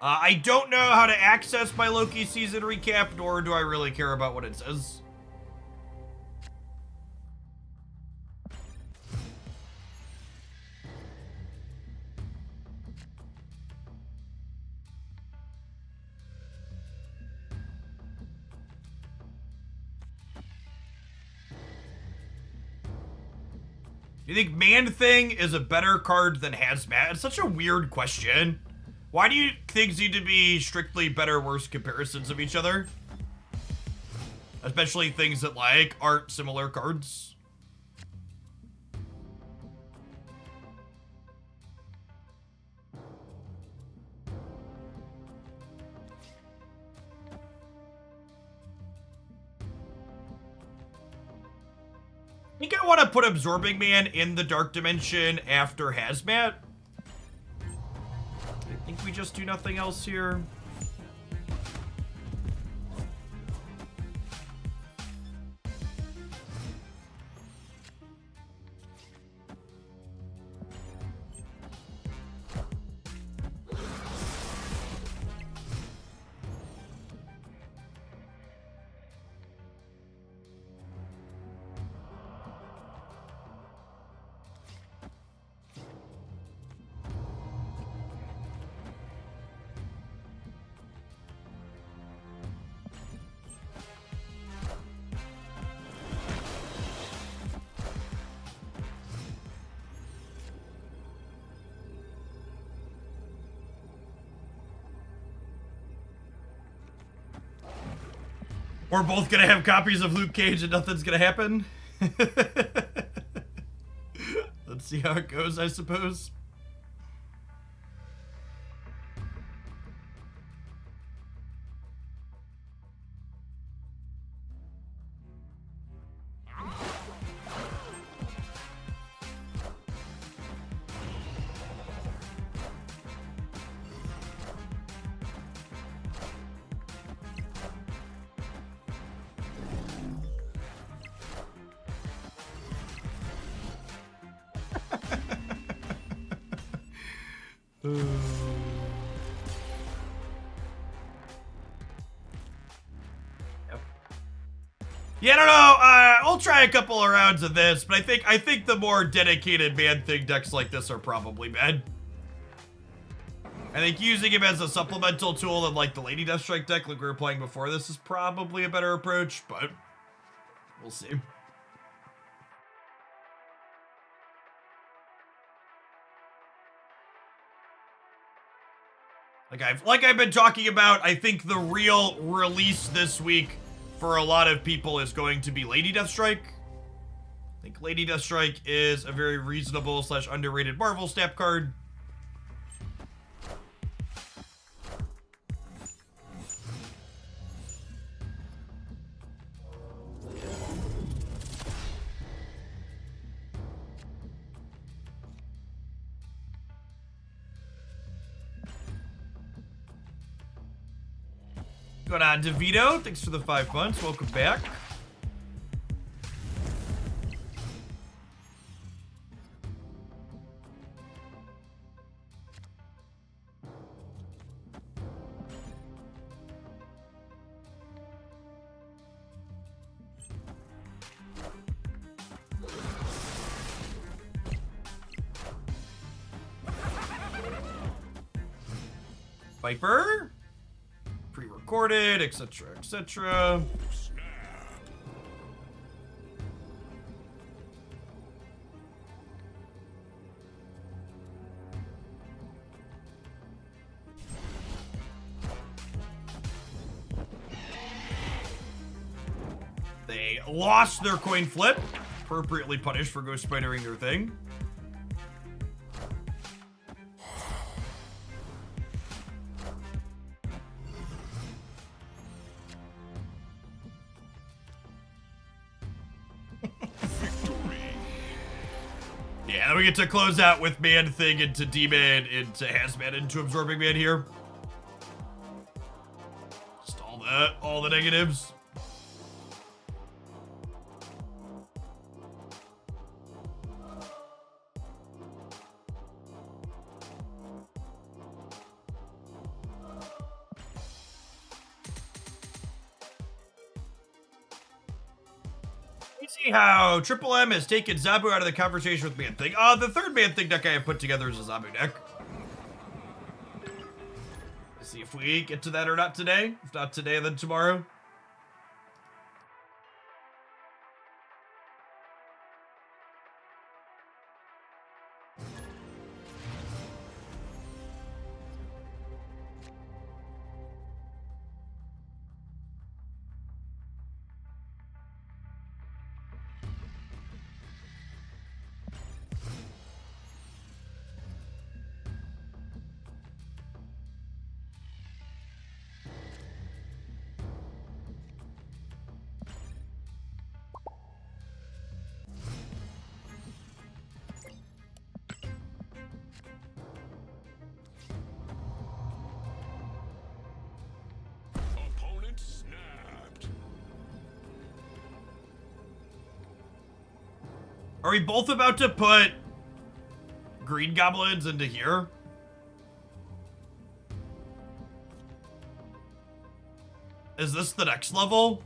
I don't know how to access my Loki season recap, nor do I really care about what it says. You think Man-Thing is a better card than Hazmat? It's such a weird question. Why do you things need to be strictly better, worse comparisons of each other? Especially things that, like, aren't similar cards. I think I want to put Absorbing Man in the Dark Dimension after Hazmat. I think we just do nothing else here. We're both gonna have copies of Luke Cage and nothing's gonna happen. Let's see how it goes, I suppose. Yeah, I don't know. I'll try a couple of rounds of this, but I think the more dedicated Man-Thing decks like this are probably bad. I think using him as a supplemental tool in like the Lady Deathstrike deck like we were playing before this is probably a better approach, but we'll see. Like I've been talking about, I think the real release this week for a lot of people is going to be Lady Deathstrike. I think Lady Deathstrike is a very reasonable / underrated Marvel snap card. Going on, DeVito. Thanks for the 5 months. Welcome back. Viper. Pre-recorded, etc., etc. They lost their coin flip, appropriately punished for ghost spidering their thing. Yeah, then we get to close out with Man-Thing into Demon, into Hazmat, into Absorbing Man here. Just all the negatives. See how Triple M has taken Zabu out of the conversation with Man-Thing. The third Man-Thing deck I have put together is a Zabu deck. Let's see if we get to that or not today. If not today, then tomorrow. Opponent snapped. Are we both about to put green goblins into here? Is this the next level?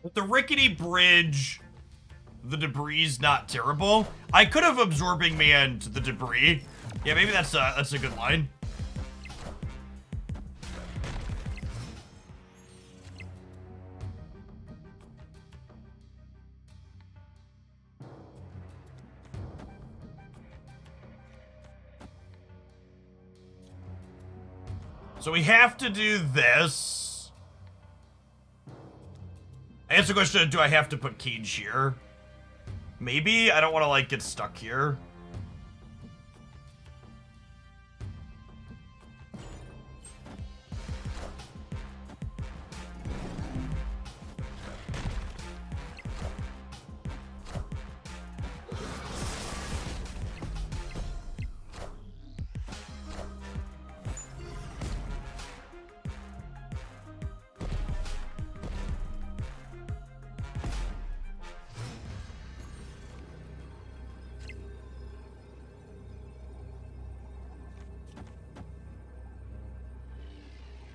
With the rickety bridge, the debris is not terrible. I could have absorbing manned the debris. Yeah, maybe that's a good line. So we have to do this. I answer the question, do I have to put cage here? Maybe. I don't want to, like, get stuck here.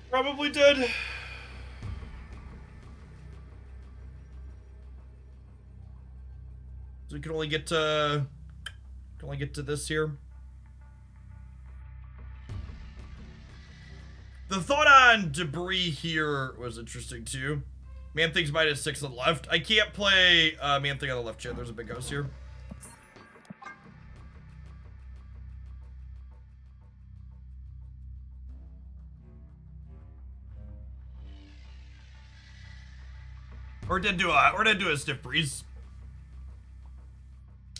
Probably did. So we can only get to this here. The thought on debris here was interesting too. Man Thing's -6 on the left. I can't play Man Thing on the left chair. There's a big house here. Or did do a stiff breeze.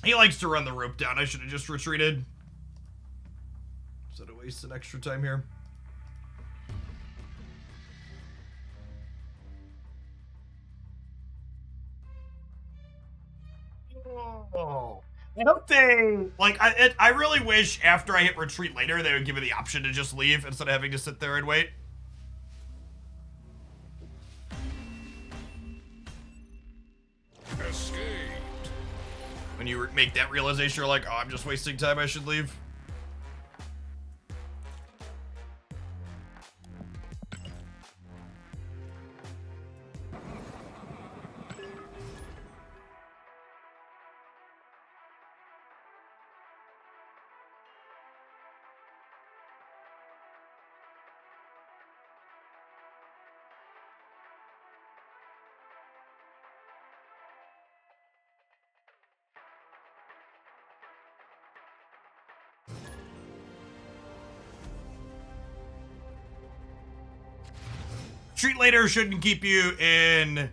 He likes to run the rope down. I should have just retreated. Instead of wasting extra time here. Oh. I hope they like. I really wish after I hit retreat later they would give me the option to just leave instead of having to sit there and wait. Escaped. When you make that realization, you're like, oh, I'm just wasting time, I should leave. Retreat later shouldn't keep you in.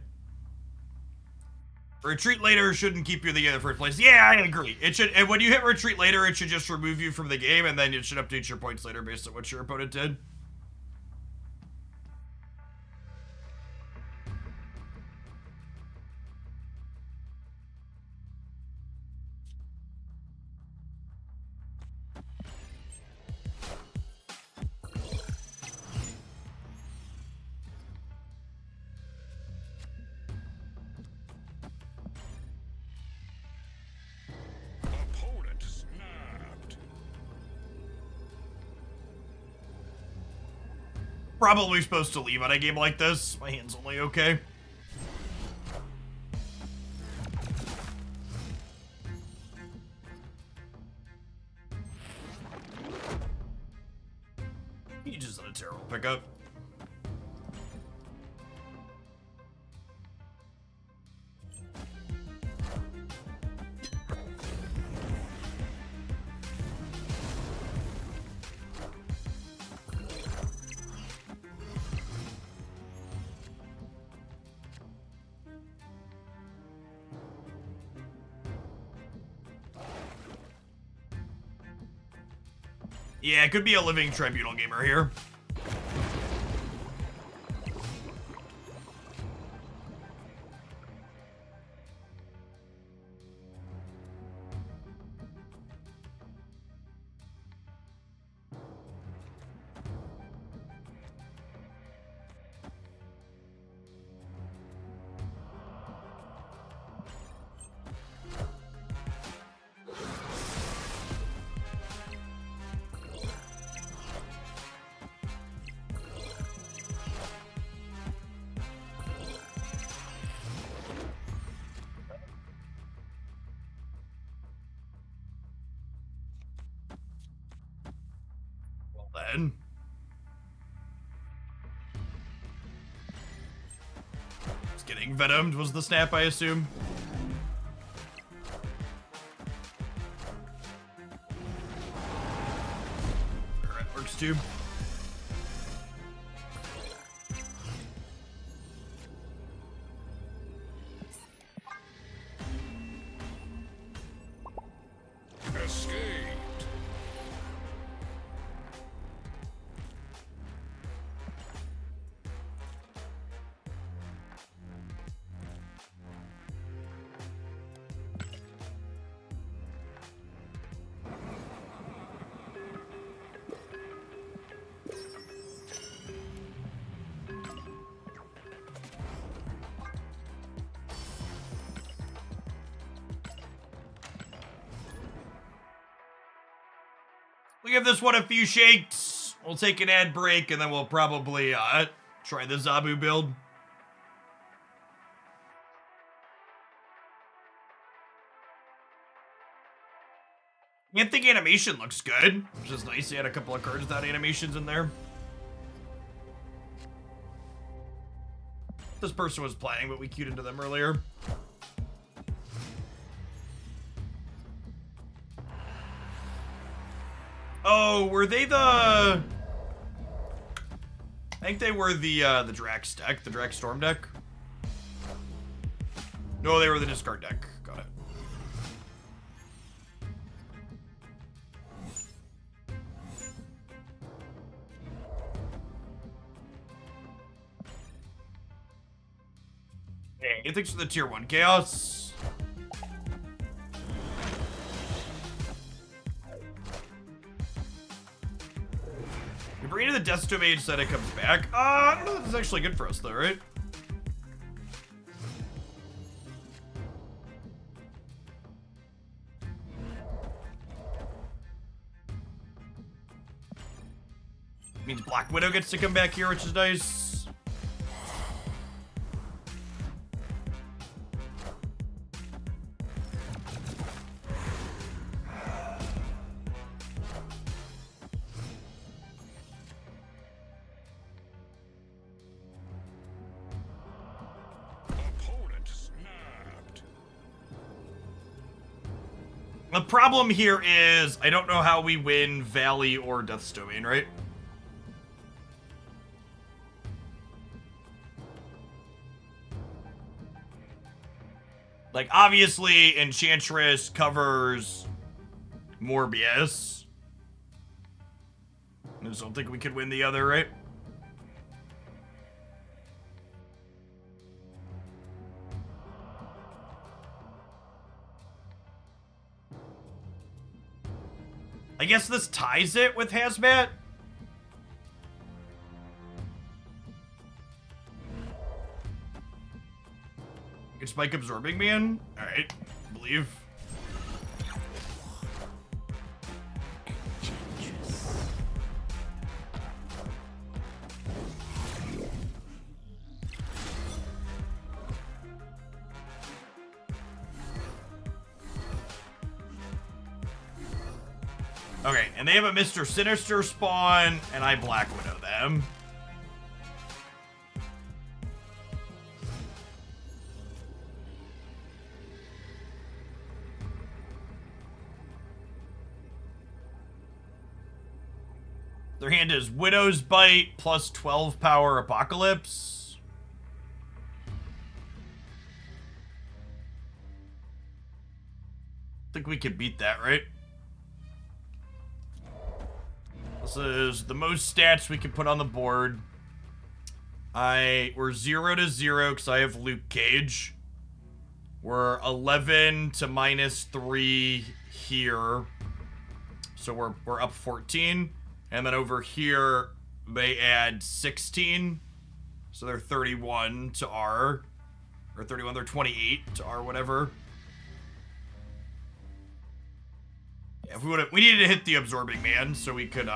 Retreat later shouldn't keep you in the game in the first place. Yeah, I agree. It should. And when you hit retreat later, it should just remove you from the game, and then it should update your points later based on what your opponent did. Opponent snapped. Probably supposed to leave on a game like this. My hand's only okay. He just did a terrible pickup. Yeah, it could be a living tribunal gamer here. then. Just getting venomed was the snap, I assume. Alright, works too. Escaped. We'll give this one a few shakes. We'll take an ad break, and then we'll probably try the Zabu build. I think animation looks good, which is nice. He had a couple of cards without animations in there. This person was playing, but we queued into them earlier. Oh, were they the... I think they were the Drax deck, the Drax Storm deck. No, they were the discard deck. Got it. Hey, thanks for the tier 1 chaos. You bring in the Death Domain said it comes back. I don't know if this is actually good for us though, right? Means Black Widow gets to come back here, which is nice. Opponent snapped. The problem here is I don't know how we win Valley or Death's Domain, right? Like, obviously, Enchantress covers Morbius. I just don't think we could win the other, right? I guess this ties it with Hazmat. It's Spike Absorbing Man? Alright, believe. Okay, and they have a Mr. Sinister spawn, and I Black Widow them. Their hand is Widow's Bite plus 12 power Apocalypse. I think we could beat that, right? This is the most stats we can put on the board. We're 0 to 0 because I have Luke Cage. We're 11 to -3 here. So we're up 14. And then over here, they add 16. So they're 31 to R. Or 31, they're 28 to R, whatever. Yeah, if we needed to hit the Absorbing Man so we could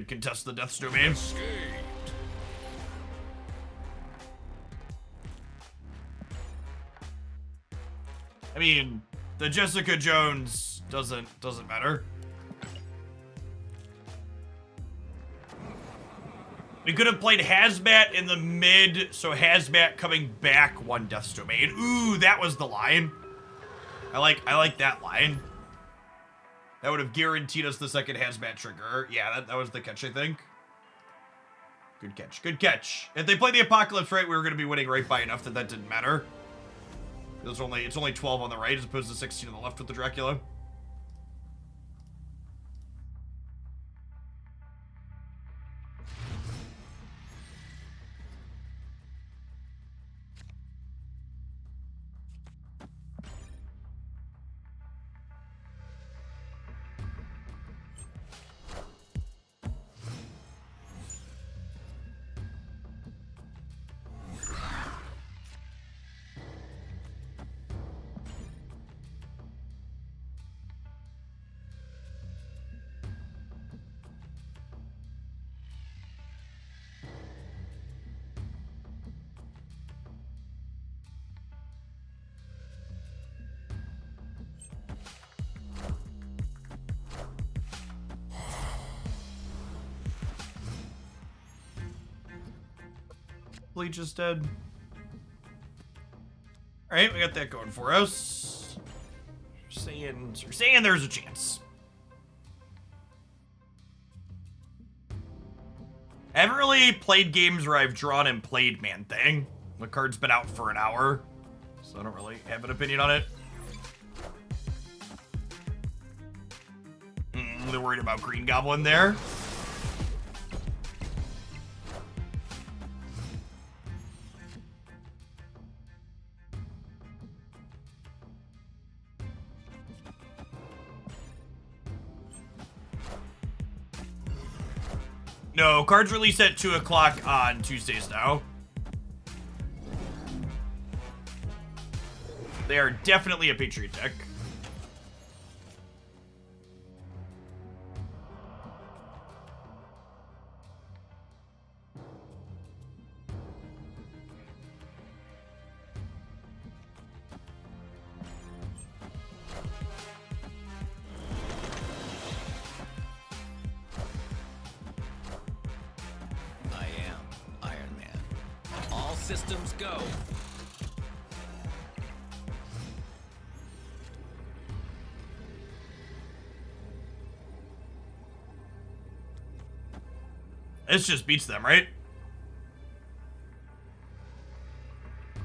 contest the Death's Domain. Escaped. I mean, the Jessica Jones doesn't matter. We could have played Hazmat in the mid, so Hazmat coming back 1 Death's Domain. Ooh, that was the line. I like that line. That would have guaranteed us the second Hazmat trigger. Yeah, that was the catch, I think. Good catch, good catch. If they played the Apocalypse right, we were going to be winning right by enough that didn't matter. It's only 12 on the right as opposed to 16 on the left with the Dracula. Bleach is dead. Alright, we got that going for us. You're saying there's a chance. I haven't really played games where I've drawn and played Man-Thing. The card's been out for an hour, so I don't really have an opinion on it. They're worried about Green Goblin there. No, cards release at 2 o'clock on Tuesdays now. They are definitely a Patriot deck. I am Iron Man. All systems go. This just beats them, right? I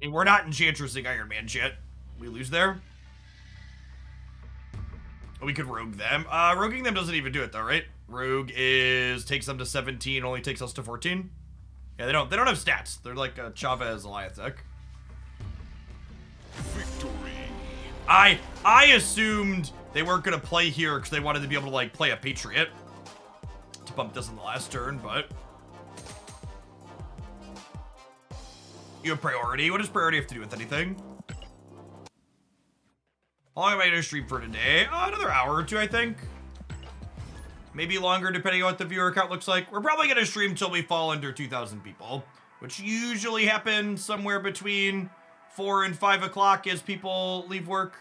mean, we're not Enchantressing Iron Man yet. We lose there. We could rogue them. Roguing them doesn't even do it though, right? Rogue takes them to 17, only takes us to 14. Yeah, they don't have stats. They're like a Chavez Eliath deck. Victory. I assumed they weren't gonna play here because they wanted to be able to like play a Patriot to bump this on the last turn, but you have priority. What does priority have to do with anything? How long am I gonna stream for today? Another hour or two, I think. Maybe longer, depending on what the viewer count looks like. We're probably gonna stream till we fall under 2,000 people, which usually happens somewhere between 4 and 5 o'clock as people leave work.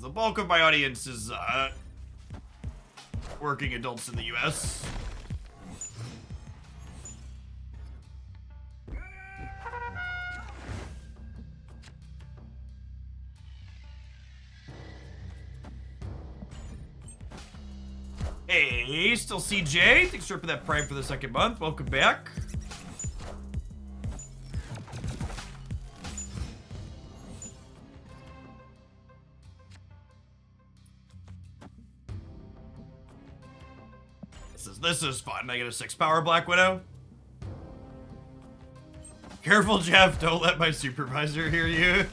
The bulk of my audience is working adults in the US. Hey, still CJ. Thanks for that Prime for the 2nd month. Welcome back. This is fun. I get a 6 power Black Widow. Careful, Jeff. Don't let my supervisor hear you.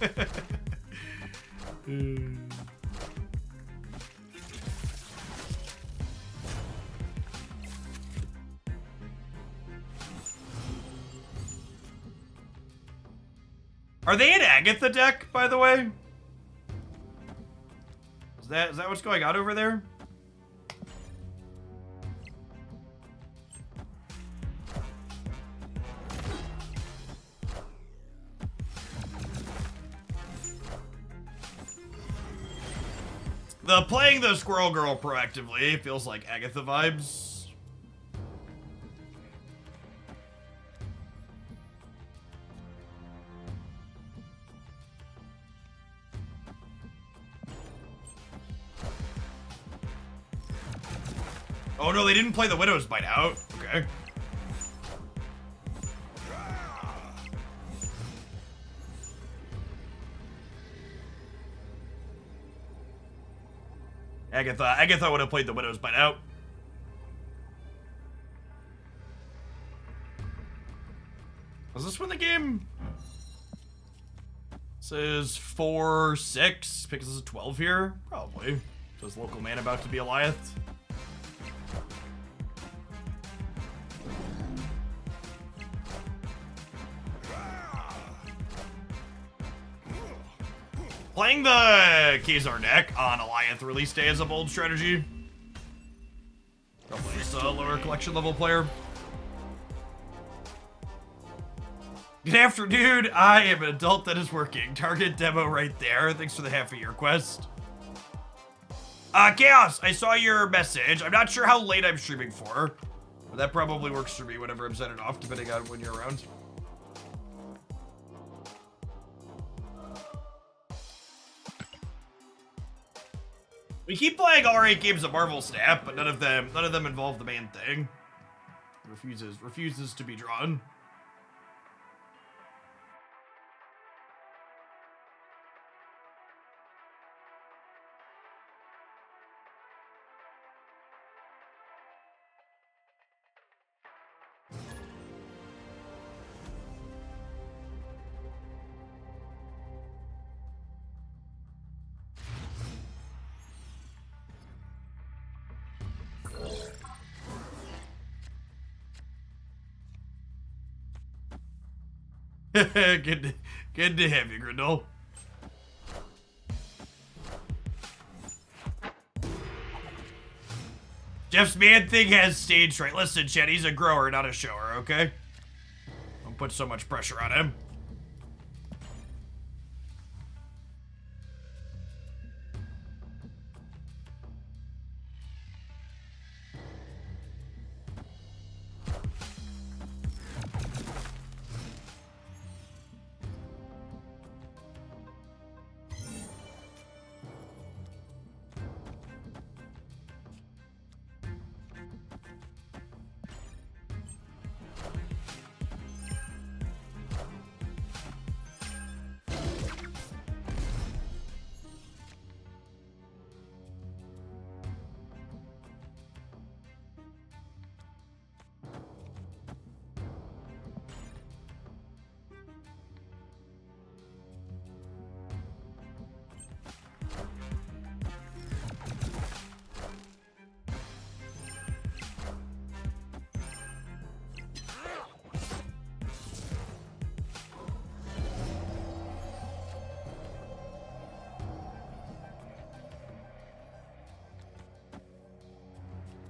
Are they an Agatha deck, by the way? Is that what's going on over there? the playing the Squirrel Girl proactively feels like Agatha vibes. Oh no, they didn't play the Widow's Bite out. Okay. Agatha would have played the Widow's Bite out. Was this when the game says 4-6? Because this is 12 here? Probably. Does local man about to be Eliath? Playing the Khazar deck on Eliath release day is a bold strategy. Probably just a lower collection level player. Good afternoon, I am an adult that is working. Target demo right there. Thanks for the half-a-year quest. Chaos, I saw your message. I'm not sure how late I'm streaming for, but that probably works for me whenever I'm setting off, depending on when you're around. We keep playing all 8 games of Marvel Snap, but none of them involve the main thing. Refuses to be drawn. Good to have you, Grindel. Jeff's man thing has stage fright. Listen, Chet, he's a grower, not a shower, okay? Don't put so much pressure on him.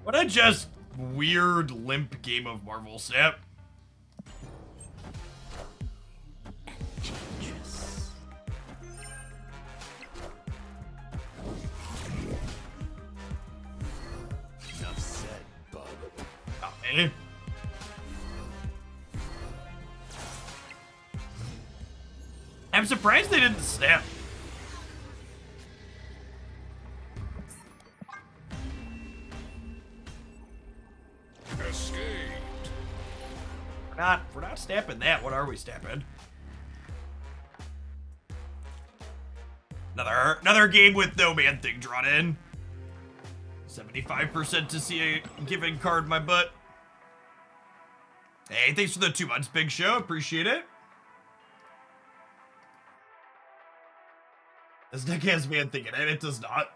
What a just weird limp game of Marvel Snap. Enough said, bub. Oh, man. I'm surprised they didn't snap. Escaped. We're not snapping that. What are we snapping? Another game with no man thing drawn in. 75% to see a given card in my butt. Hey, thanks for the 2 months, Big Show. Appreciate it. This deck has man thing in it. It does not.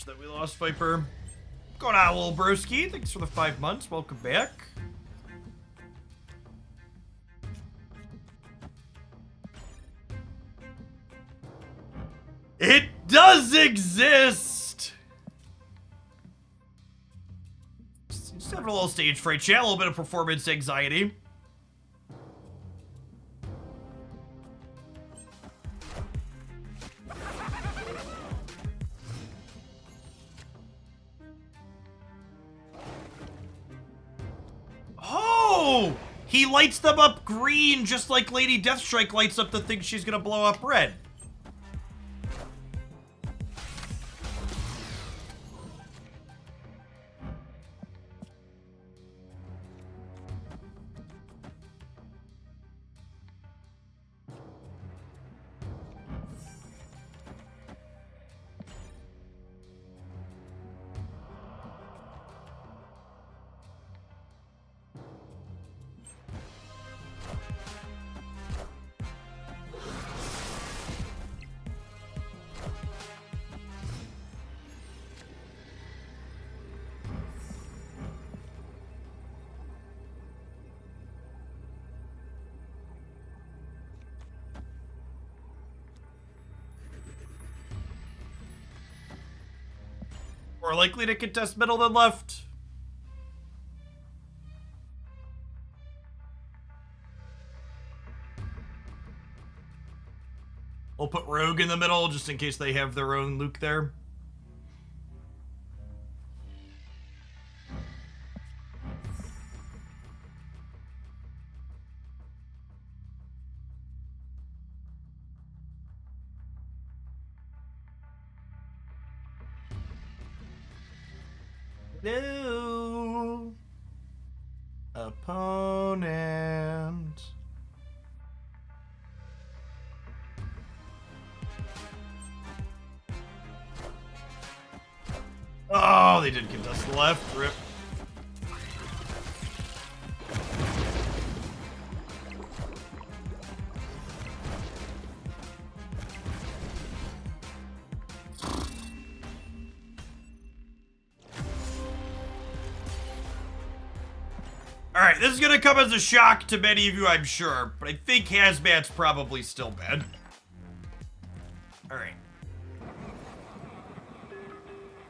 That we lost Viper. Going on, little broski. Thanks for the 5 months. Welcome back. It does exist! Just have a little stage fright chat, a little bit of performance anxiety. Oh! He lights them up green just like Lady Deathstrike lights up the thing she's gonna blow up red. More likely to contest middle than left. We'll put Rogue in the middle just in case they have their own Luke there. New opponent. Oh, they did contest the left. Rip. Alright, this is gonna come as a shock to many of you, I'm sure, but I think Hazmat's probably still bad. Alright.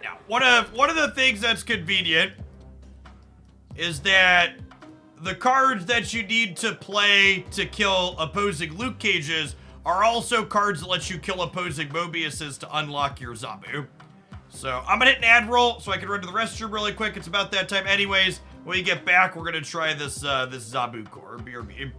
Now, one of the things that's convenient is that the cards that you need to play to kill opposing Luke Cages are also cards that let you kill opposing Mobiuses to unlock your Zabu. So, I'm gonna hit an ad roll so I can run to the restroom really quick. It's about that time anyways. When you get back, we're gonna try this this Zabu core, BRB.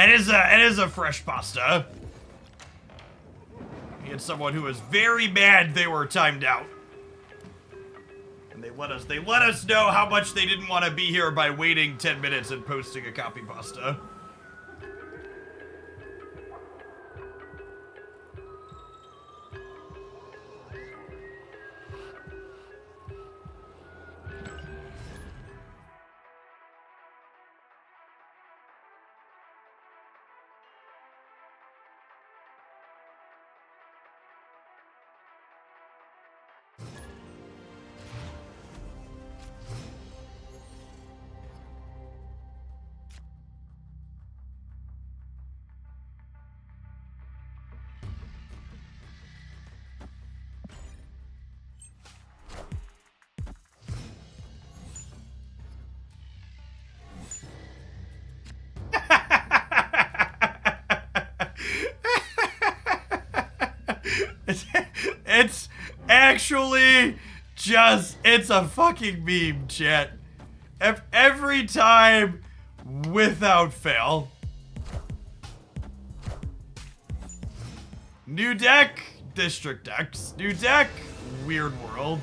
It is a fresh pasta. We had someone who was very mad they were timed out. And they let us know how much they didn't want to be here by waiting 10 minutes and posting a copy pasta. actually just, it's a fucking meme, chat. Every time, without fail. New deck, District X. New deck, Weird World.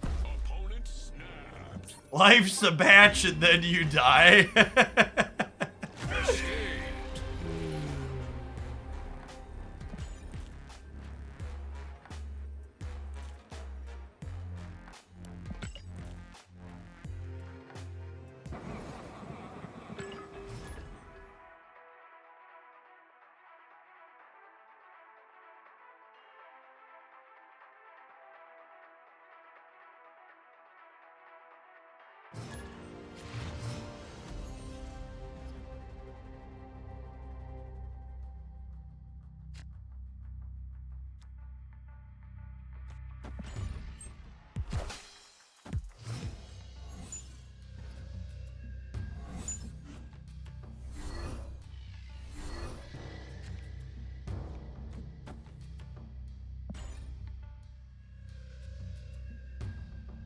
Opponent snapped. Life's a batch and then you die.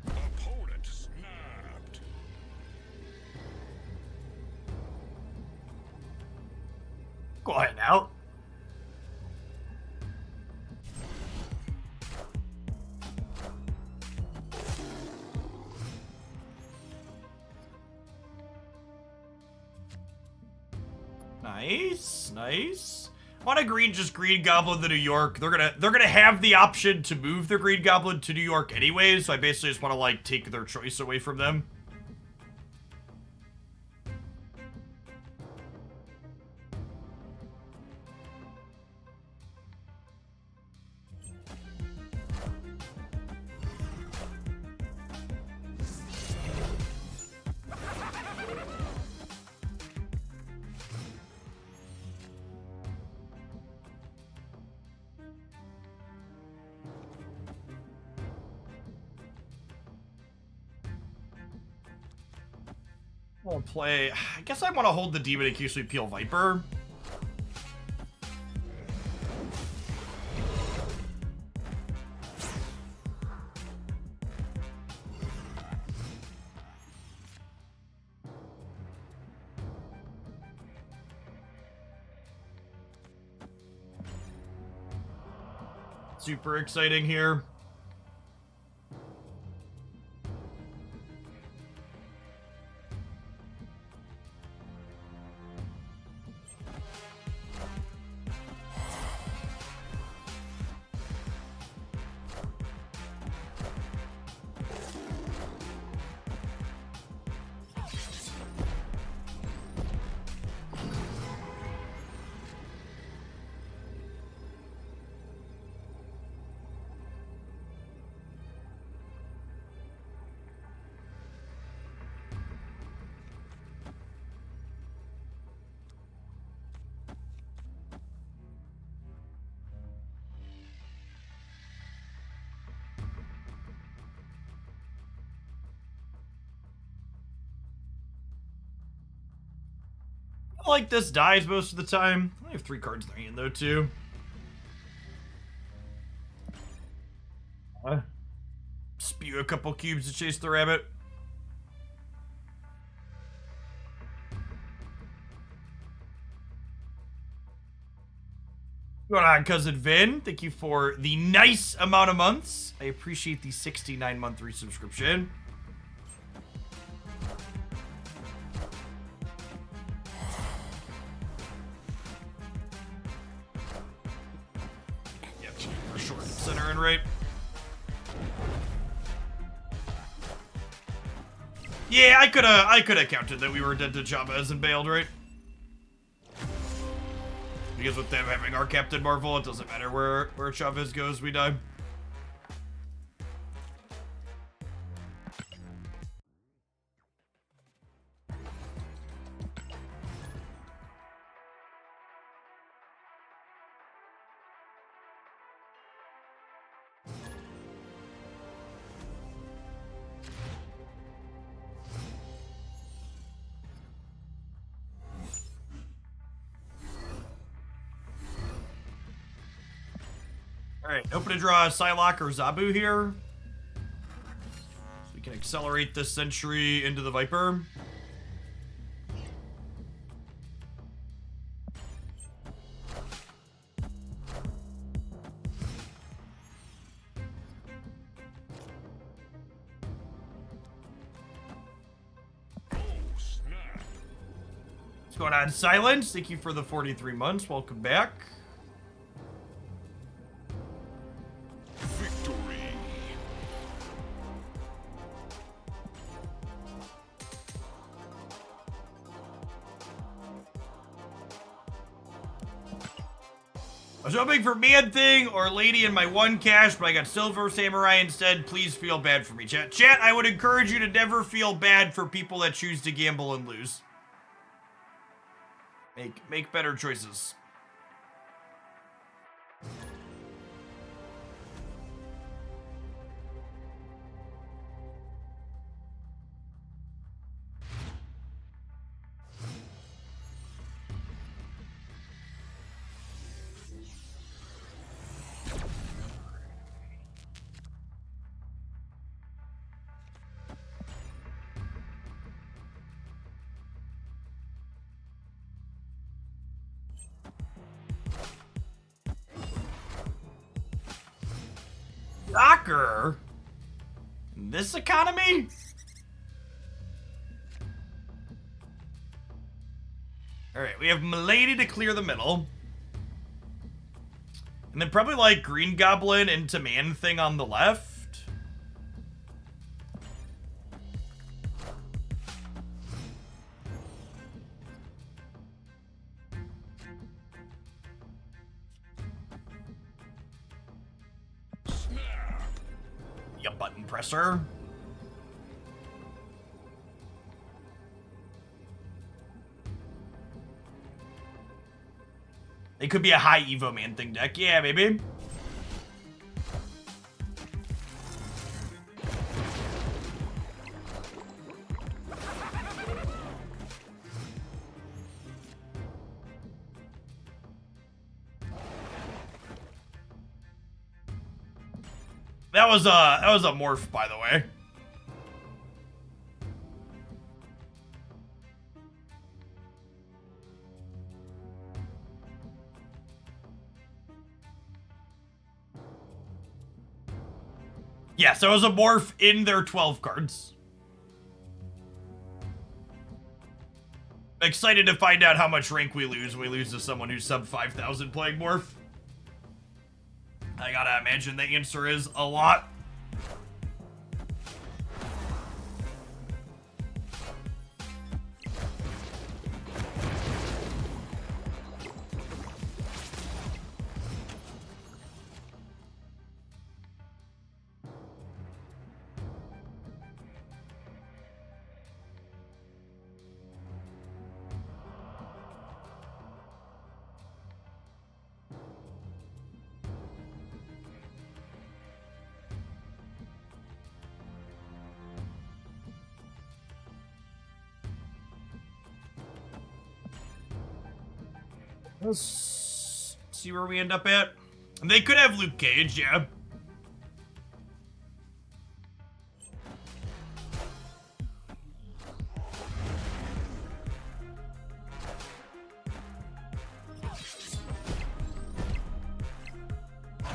Opponent snapped. Go ahead now. Nice, nice. On a green, just Green Goblin to New York. They're gonna have the option to move their Green Goblin to New York anyway, so I basically just want to like take their choice away from them. We'll play. I guess I want to hold the demon in case we peel Viper. Super exciting here. Like this dies most of the time. I have 3 cards in their hand though too. Spew a couple cubes to chase the rabbit. What's going on, Cousin Vin? Thank you for the nice amount of months. I appreciate the 69-month resubscription. Yep, we're short center and right. Yeah, I could have counted that we were dead to Chavez and bailed, right? Because with them having our Captain Marvel, it doesn't matter where Chavez goes, we die. Alright, open to draw Psylocke or Zabu here. So we can accelerate this Sentry into the Viper. What's going on, Silence? Thank you for the 43 months. Welcome back. Victory. I was hoping for Man Thing or Lady in my 1 cash, but I got Silver Samurai instead. Please feel bad for me, chat. Chat, I would encourage you to never feel bad for people that choose to gamble and lose. Make better choices. Soccer? In this economy? Alright, we have Milady to clear the middle. And then probably like Green Goblin into Man Thing on the left. A button presser. It could be a high Evo Man Thing deck. Yeah, maybe. That was a morph, by the way. Yes, there was a morph in their 12 cards. Excited to find out how much rank we lose when we lose to someone who's sub 5,000 playing morph. I gotta imagine the answer is a lot. Let's see where we end up at. They could have Luke Cage, yeah.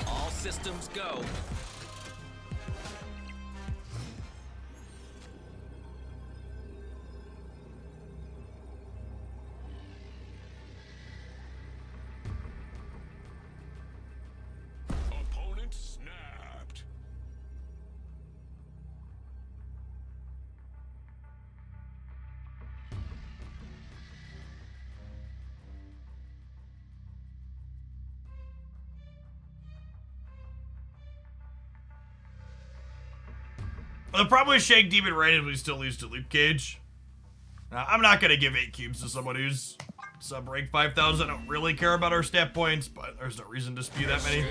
All systems go. Opponent snapped. The problem with Shank Demon Rain is we still lose to Luke Cage. I'm not gonna give 8 cubes to someone who's sub rank 5,000. I don't really care about our stat points, but there's no reason to spew that many.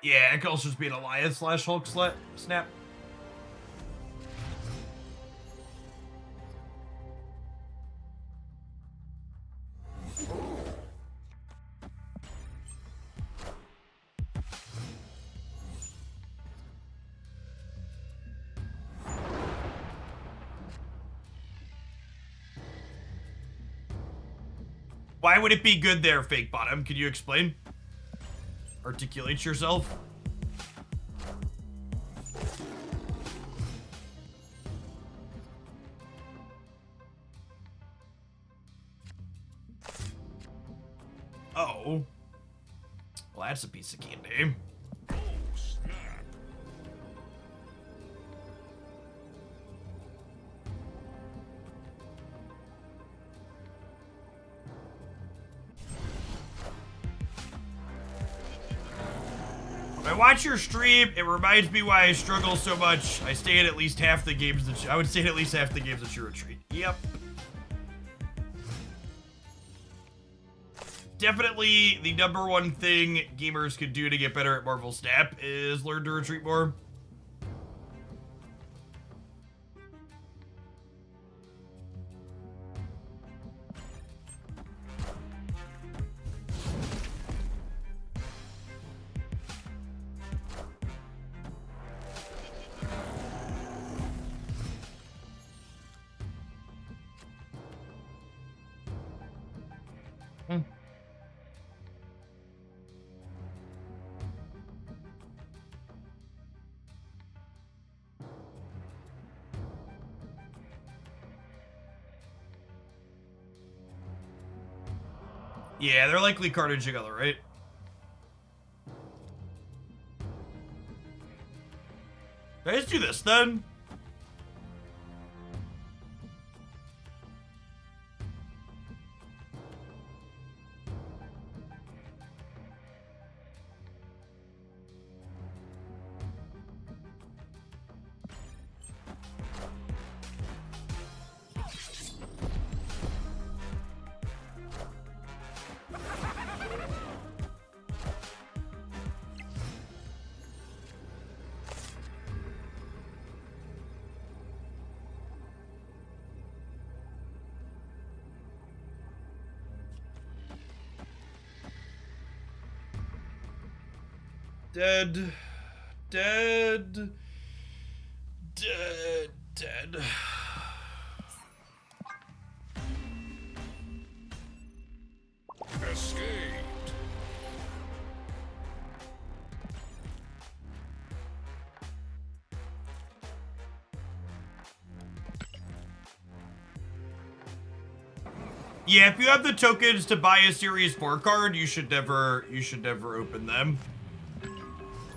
Yeah, it could also just be an Alliance / Hulk snap. Why would it be good there, Fake Bottom? Can you explain? Articulate yourself. Oh. Well, that's a piece of candy. Oh, snap. When I watch your stream, it reminds me why I struggle so much. I stay at least half the games that I would stay at least half the games that you retreat. Yep. Definitely the #1 thing gamers could do to get better at Marvel Snap is learn to retreat more. Yeah, they're likely carnage together, right? Let's do this then. Dead. Dead. Dead. Dead. Escaped. Yeah, if you have the tokens to buy a Series 4 card, you should never open them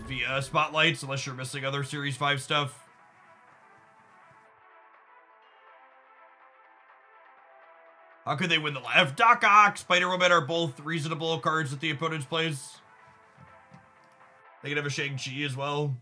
via spotlights unless you're missing other Series 5 stuff. How could they win the left? Doc Ock, Spider-Woman are both reasonable cards that the opponents plays. They can have a Shang-Chi as well.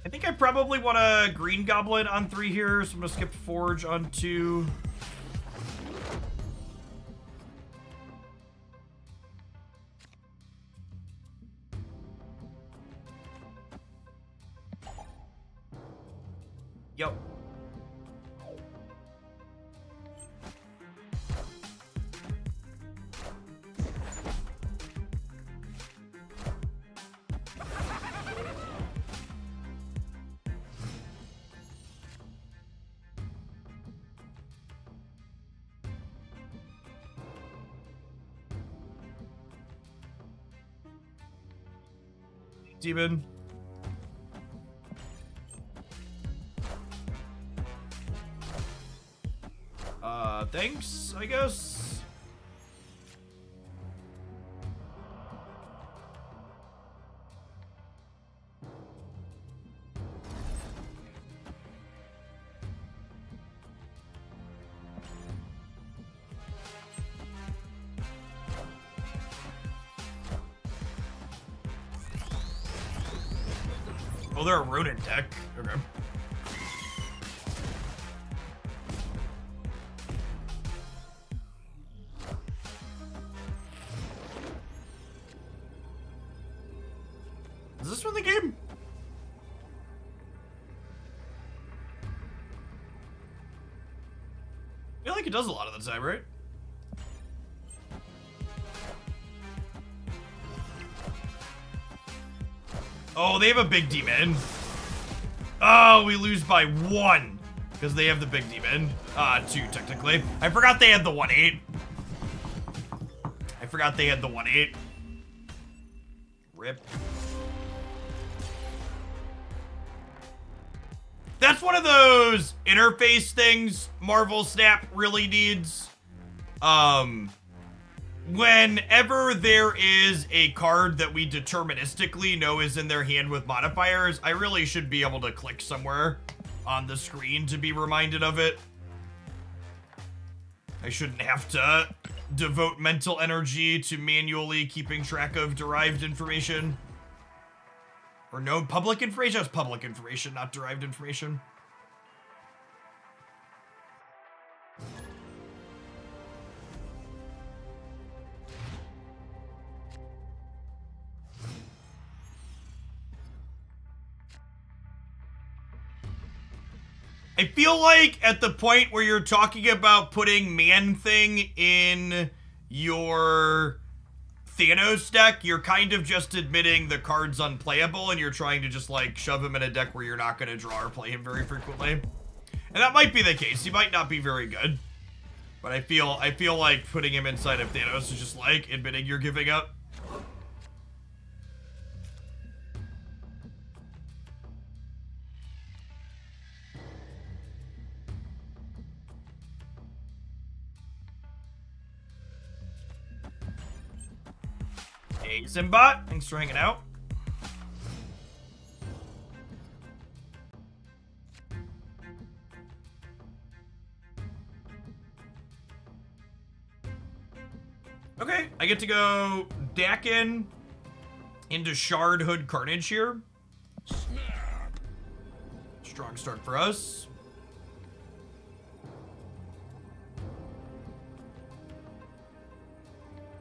I think I probably want a Green Goblin on 3 here, so I'm gonna skip Forge on 2. Yep. Demon. Thanks, I guess. Oh, they're a Ronin deck. Okay. Is this from the game? I feel like it does a lot of the time, right? Oh, they have a big demon. Oh, we lose by 1 because they have the big demon. 2 technically. I forgot they had the 1/8. I forgot they had the 1/8. Rip. That's one of those interface things Marvel Snap really needs. Whenever there is a card that we deterministically know is in their hand with modifiers, I really should be able to click somewhere on the screen to be reminded of it. I shouldn't have to devote mental energy to manually keeping track of derived information. Or no, public information? That's public information, not derived information. I feel like at the point where you're talking about putting Man-Thing in your Thanos deck, you're kind of just admitting the card's unplayable and you're trying to just like shove him in a deck where you're not going to draw or play him very frequently. And that might be the case. He might not be very good. But I feel like putting him inside of Thanos is just like admitting you're giving up. Hey, Zimbot, thanks for hanging out. Okay, I get to go Dakin into Shard Hood Carnage here. Strong start for us.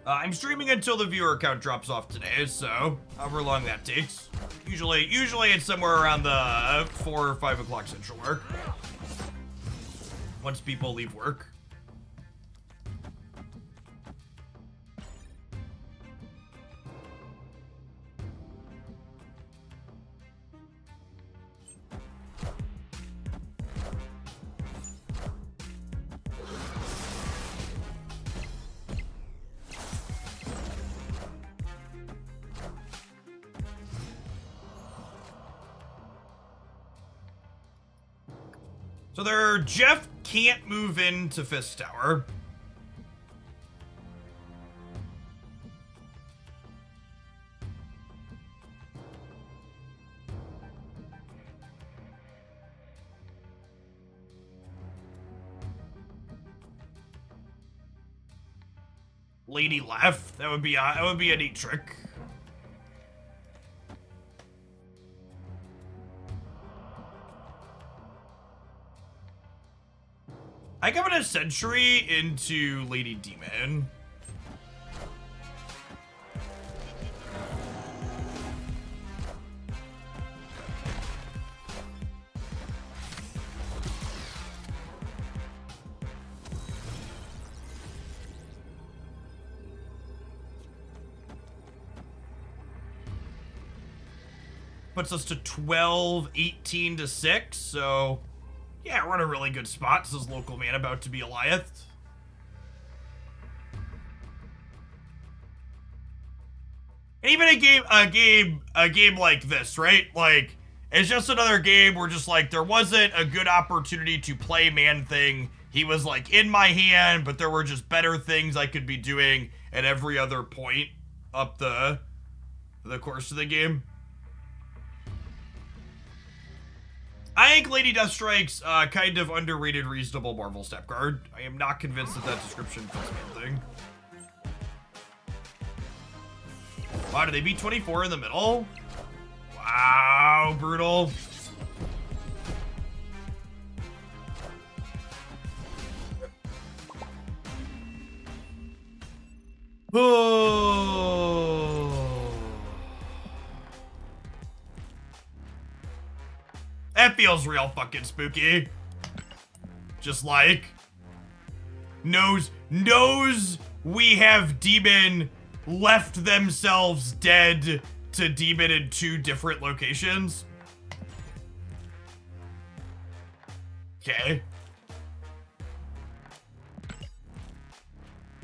I'm streaming until the viewer count drops off today, so however long that takes. Usually it's somewhere around the 4 or 5 o'clock central mark. Once people leave work. So their Jeff can't move into Fist Tower. Lady left. That would be a neat trick. I got a Sentry into Lady Demon. Puts us to 12, 18 to 6, so yeah, we're in a really good spot. This is local man about to be Eliath. And even a game like this, right? Like, it's just another game where just like there wasn't a good opportunity to play Man-Thing. He was like in my hand, but there were just better things I could be doing at every other point up the course of the game. I think Lady Deathstrike's kind of underrated, reasonable Marvel step card. I am not convinced that that description fits Man-Thing. Wow, did they beat 24 in the middle? Wow. Ow, brutal. Oh. That feels real fucking spooky. Just like knows we have demon left themselves dead to demon in 2 different locations. Okay.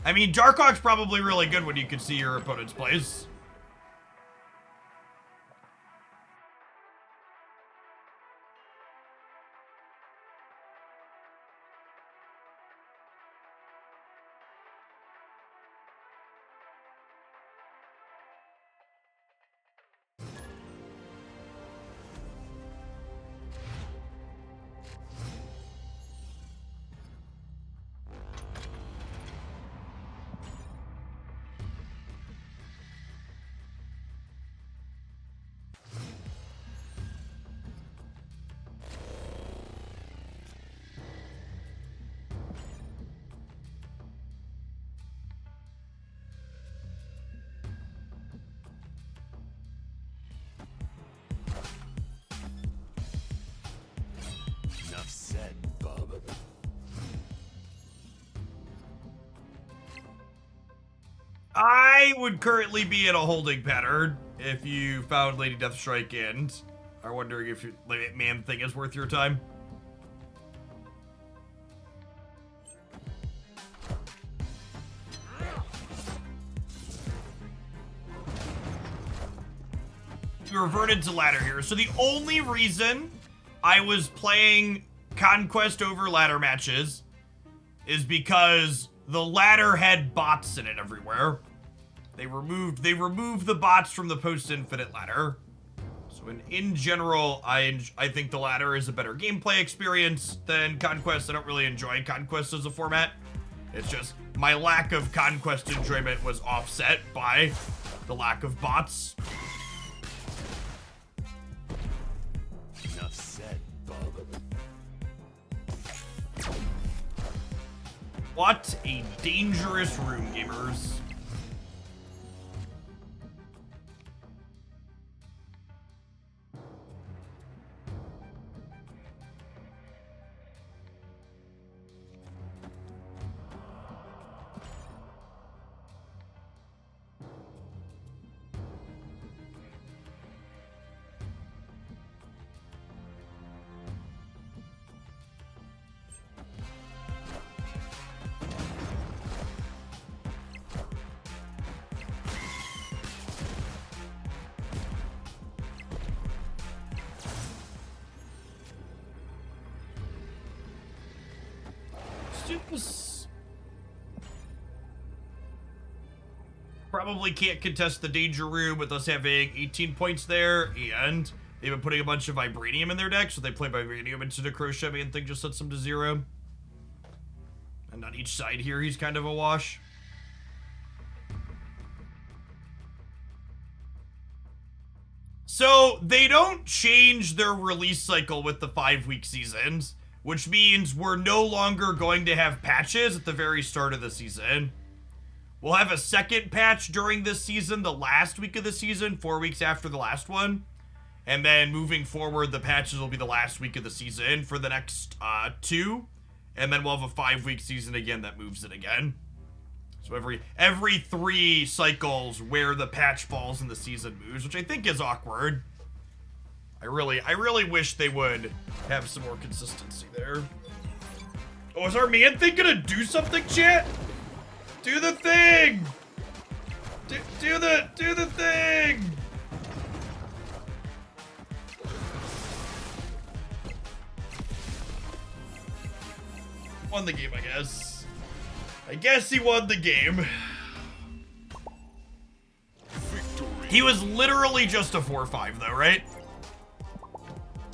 I mean, Darkhawk's probably really good when you can see your opponent's plays. Enough said, bub. I would currently be in a holding pattern if you found Lady Deathstrike and are wondering if your man thing is worth your time. We reverted to ladder here. So the only reason I was playing Conquest over ladder matches is because the ladder had bots in it everywhere. They removed the bots from the post-infinite ladder. So in general, I think the ladder is a better gameplay experience than Conquest. I don't really enjoy Conquest as a format. It's just my lack of Conquest enjoyment was offset by the lack of bots. Enough said, bub. What a dangerous room, gamers. Probably can't contest the danger room with us having 18 points there, and they've been putting a bunch of Vibranium in their deck, so they play Vibranium into the Crochet Man thing, just sets them to 0. And on each side here, he's kind of a wash. So they don't change their release cycle with the 5-week seasons, which means we're no longer going to have patches at the very start of the season. We'll have a second patch during this season, the last week of the season, 4 weeks after the last one. And then moving forward, the patches will be the last week of the season for the next 2. And then we'll have a 5-week season again that moves it again. So every 3 cycles where the patch falls in the season moves, which I think is awkward. I really wish they would have some more consistency there. Oh, is our man thing gonna do something, chat? Do the thing! Do the thing! Won the game, I guess. I guess he won the game. Victory. He was literally just a 4-5 though, right?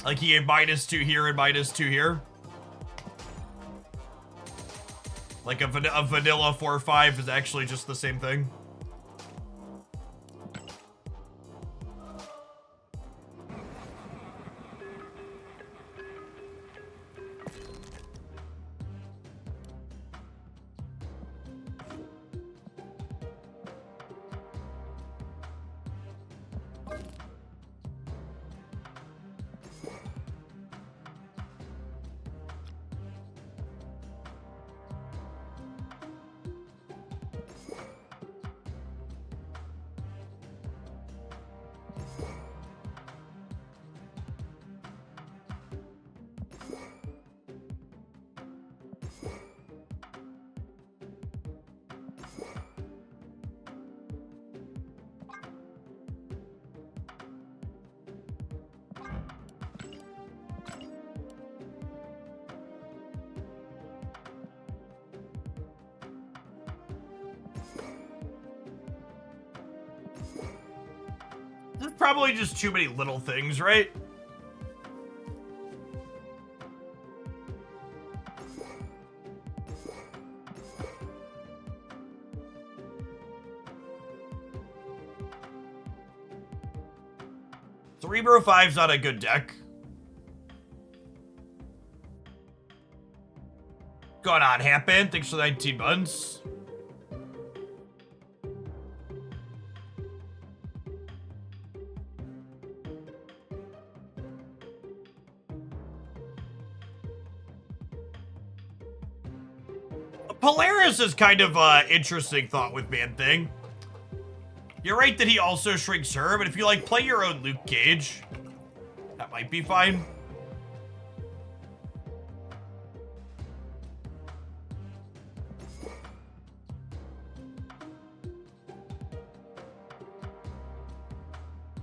Like he had -2 here and -2 here. Like a vanilla 4-5 is actually just the same thing. probably just too many little things, right? Cerebro 5's not a good deck. Going on, Happen. Thanks for the 19 months. Polaris is kind of an interesting thought with Man-Thing. You're right that he also shrinks her, but if you like play your own Luke Cage, that might be fine.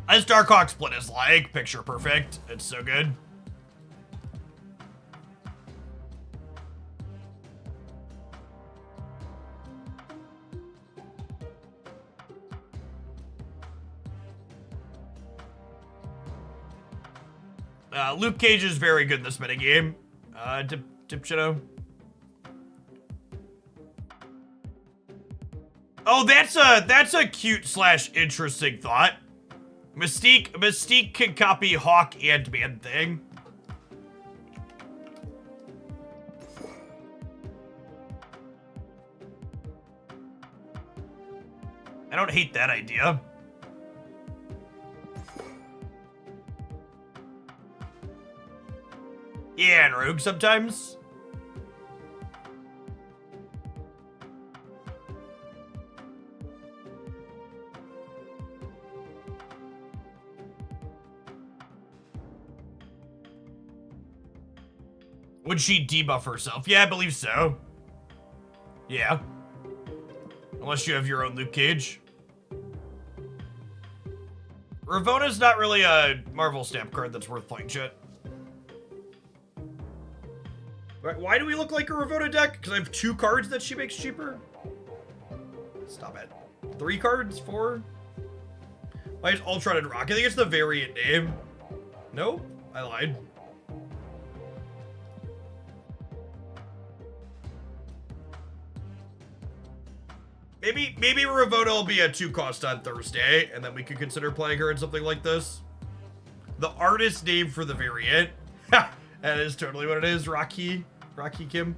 As Darkhawk Split is like, picture perfect. It's so good. Luke Cage is very good in this minigame. Dipchino. Oh, that's a cute / interesting thought. Mystique can copy Hawk and Man-Thing. I don't hate that idea. Yeah, and Rogue sometimes. Would she debuff herself? Yeah, I believe so. Yeah. Unless you have your own Luke Cage. Ravona's not really a Marvel Stamp card that's worth playing, shit. Why do we look like a Ravona deck? Because I have 2 cards that she makes cheaper? Stop it. 3 cards? 4? Why is Ultron and Rock? I think it's the variant name. Nope, I lied. Maybe Ravona will be a 2-cost on Thursday, and then we could consider playing her in something like this. The artist name for the variant. That is totally what it is, Rocky Kim.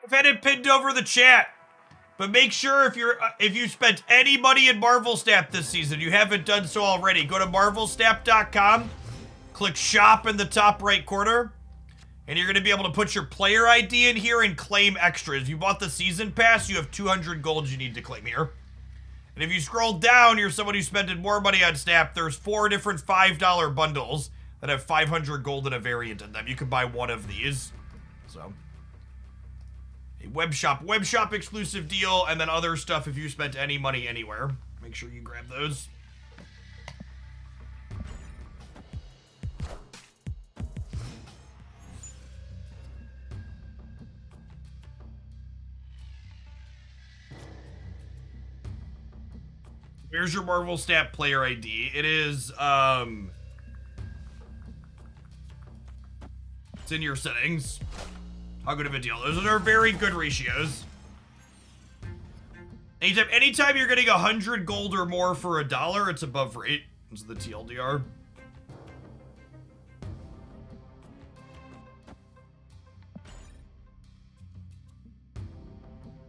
I've had it pinned over the chat. But make sure if you spent any money in Marvel Snap this season, you haven't done so already, go to marvelsnap.com, click shop in the top right corner, and you're going to be able to put your player ID in here and claim extras. If you bought the season pass, you have 200 gold you need to claim here. And if you scroll down, you're someone who spent more money on Snap, there's 4 different $5 bundles that have 500 gold and a variant in them. You can buy one of these. So... a web shop exclusive deal, and then other stuff if you spent any money anywhere. Make sure you grab those. Here's your Marvel Snap player ID. It is, it's in your settings. How good of a deal. Those are very good ratios. Anytime you're getting 100 gold or more for $1, it's above rate. This is the TLDR.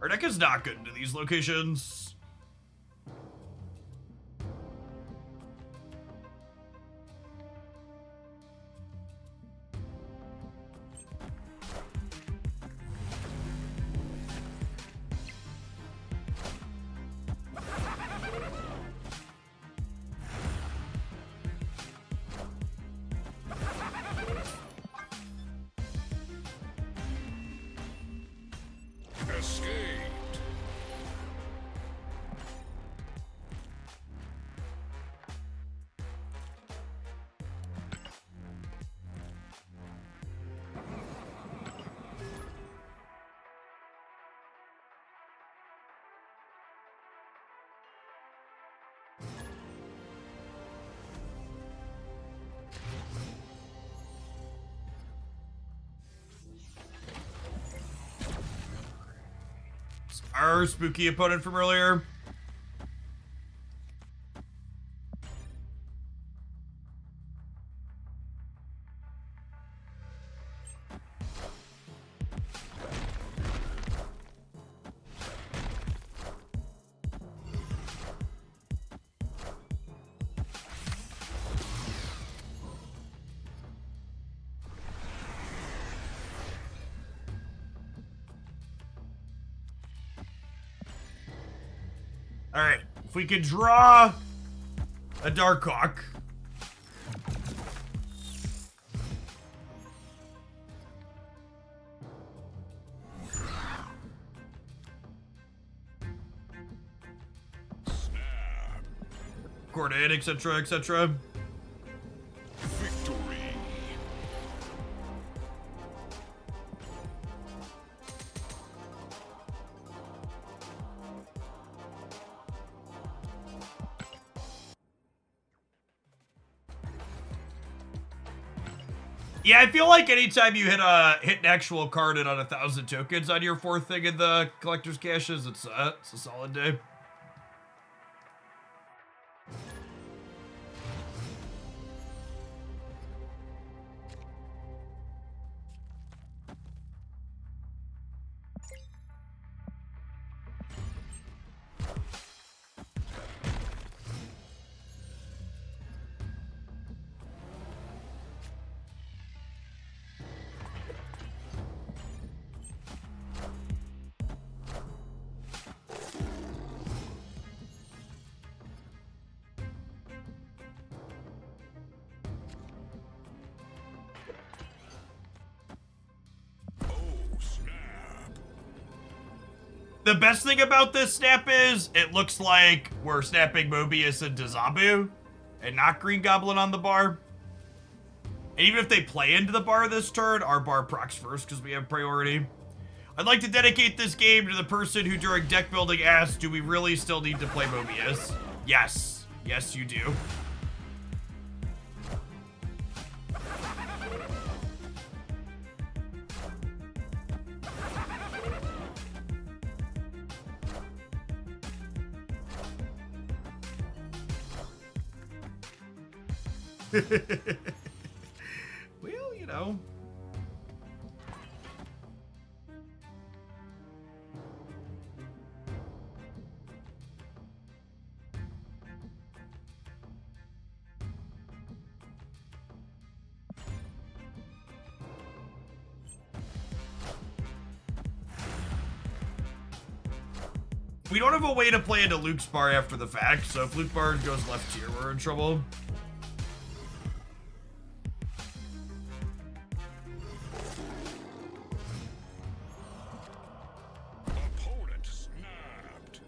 Our deck is not good into these locations. our spooky opponent from earlier. Alright, if we could draw a Darkhawk. Coordinate, etc., etc. Victory. Yeah, I feel like anytime you hit an actual card in on 1,000 tokens on your fourth thing in the collector's caches, it's a solid day. The best thing about this snap is it looks like we're snapping Mobius into Zabu and not Green Goblin on the bar. And even if they play into the bar this turn, our bar procs first because we have priority. I'd like to dedicate this game to the person who during deck building asked, do we really still need to play Mobius? Yes. Yes, you do. Well, you know. We don't have a way to play into Luke's bar after the fact, so if Luke bar goes left here, we're in trouble. Opponent snapped.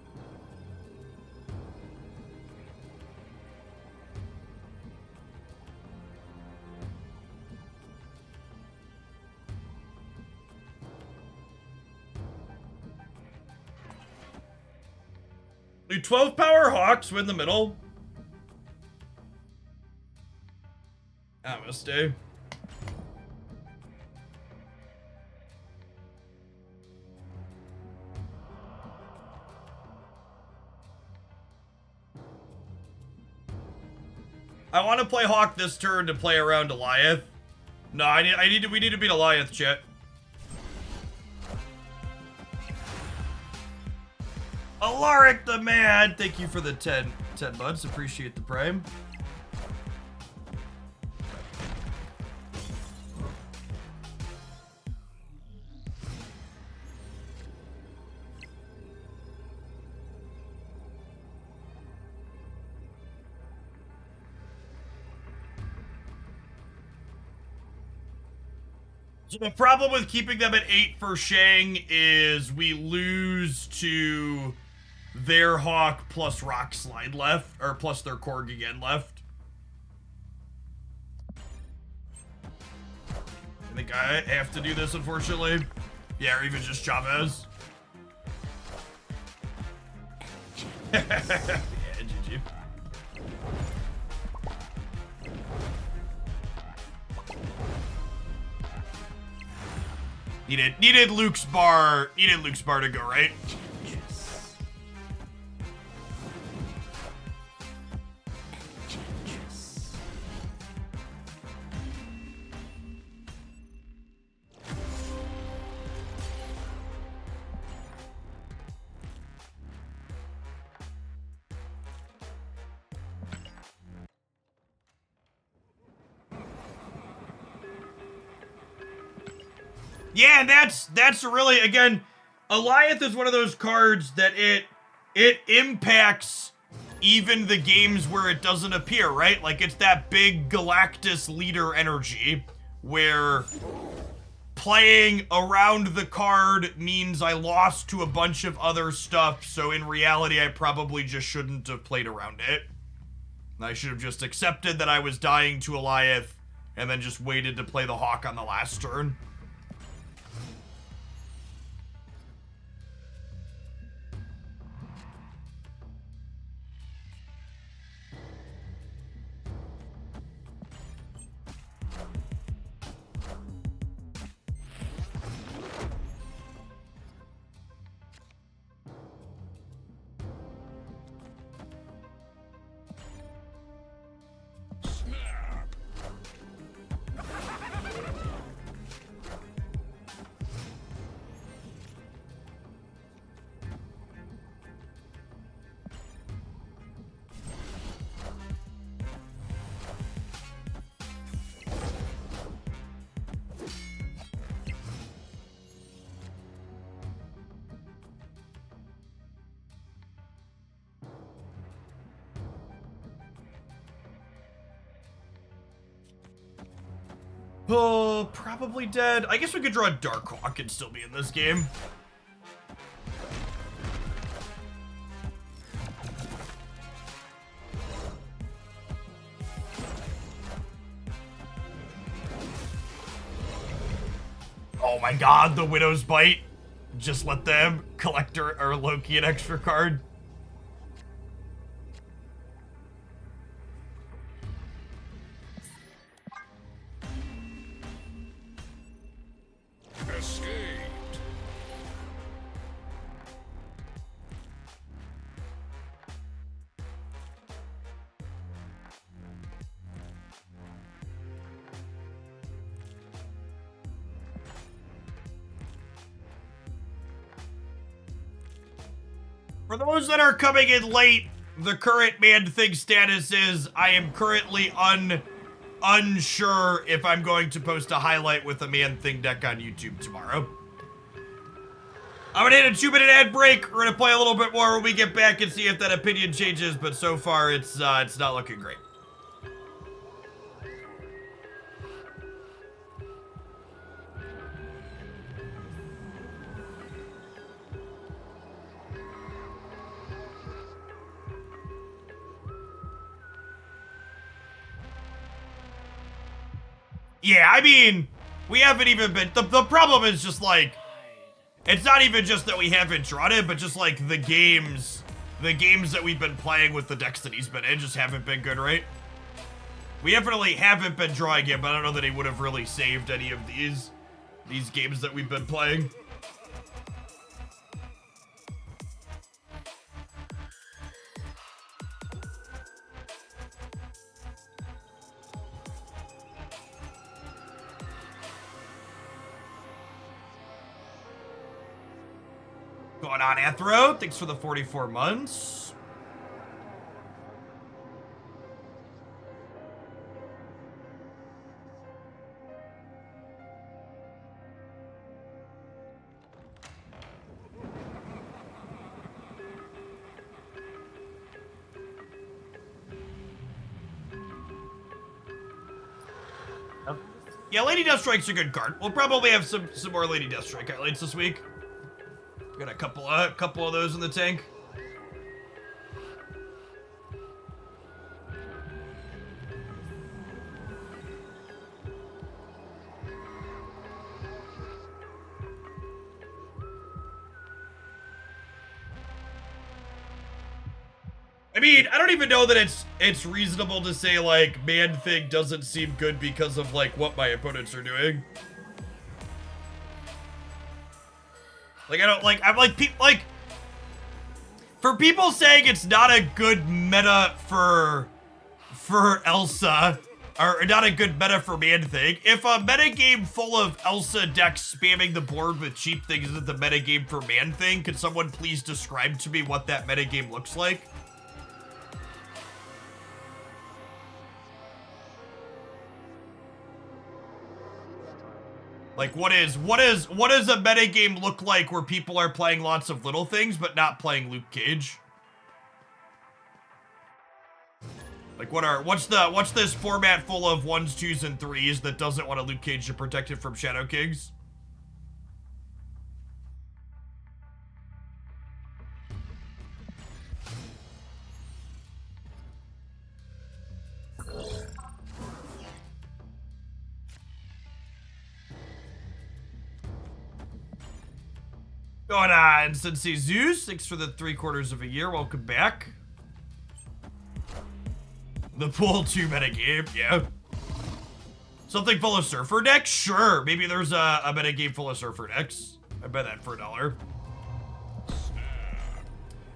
Do 12 power Hawks win the middle? I'm gonna stay. I want to play Hawk this turn to play around Goliath. No, we need to beat Goliath, chat. Alaric the man, thank you for the 10 months. Appreciate the prime. So the problem with keeping them at 8 for Shang is we lose to their Hawk plus Rock Slide left, or plus their Korg again left. I think I have to do this, unfortunately. Yeah, or even just Chavez. Yeah, GG. Needed Luke's bar to go right. Yeah, and that's really, again, Alioth is one of those cards that it impacts even the games where it doesn't appear, right? Like, it's that big Galactus leader energy where playing around the card means I lost to a bunch of other stuff, so in reality I probably just shouldn't have played around it. I should have just accepted that I was dying to Alioth and then just waited to play the Hawk on the last turn. Oh, probably dead. I guess we could draw a Darkhawk and still be in this game. Oh my god, the Widow's Bite. Just let them collect or Loki an extra card. Escaped. For those that are coming in late, the current Man-Thing status is I am currently unsure if I'm going to post a highlight with a Man-Thing deck on YouTube tomorrow. I'm gonna hit a 2-minute ad break. We're gonna play a little bit more when we get back and see if that opinion changes, but so far it's not looking great. Yeah, I mean, we haven't even been, the problem is just like, it's not even just that we haven't drawn it, but just like the games that we've been playing with the decks that he's been in just haven't been good, right? We definitely haven't been drawing him, but I don't know that he would have really saved any of these games that we've been playing. Going on, Athro. Thanks for the 44 months. Yeah, Lady Deathstrike's a good card. We'll probably have some more Lady Deathstrike highlights this week. Got a couple of those in the tank. I mean, I don't even know that it's reasonable to say like Man-Thing doesn't seem good because of like what my opponents are doing. Like, I don't, like, I'm like, for people saying it's not a good meta for Elsa, or not a good meta for Man-Thing, if a metagame full of Elsa decks spamming the board with cheap things isn't the metagame for Man-Thing, could someone please describe to me what that metagame looks like? Like, what does a metagame look like where people are playing lots of little things but not playing Luke Cage? Like, what's this format full of 1s, 2s, and 3s that doesn't want a Luke Cage to protect it from Shadow Kings? Going on, Sensei Zeus. Thanks for the 3/4 of a year. Welcome back. The pool 2 metagame, yeah. Something full of surfer decks? Sure. Maybe there's a metagame full of surfer decks. I bet that for $1.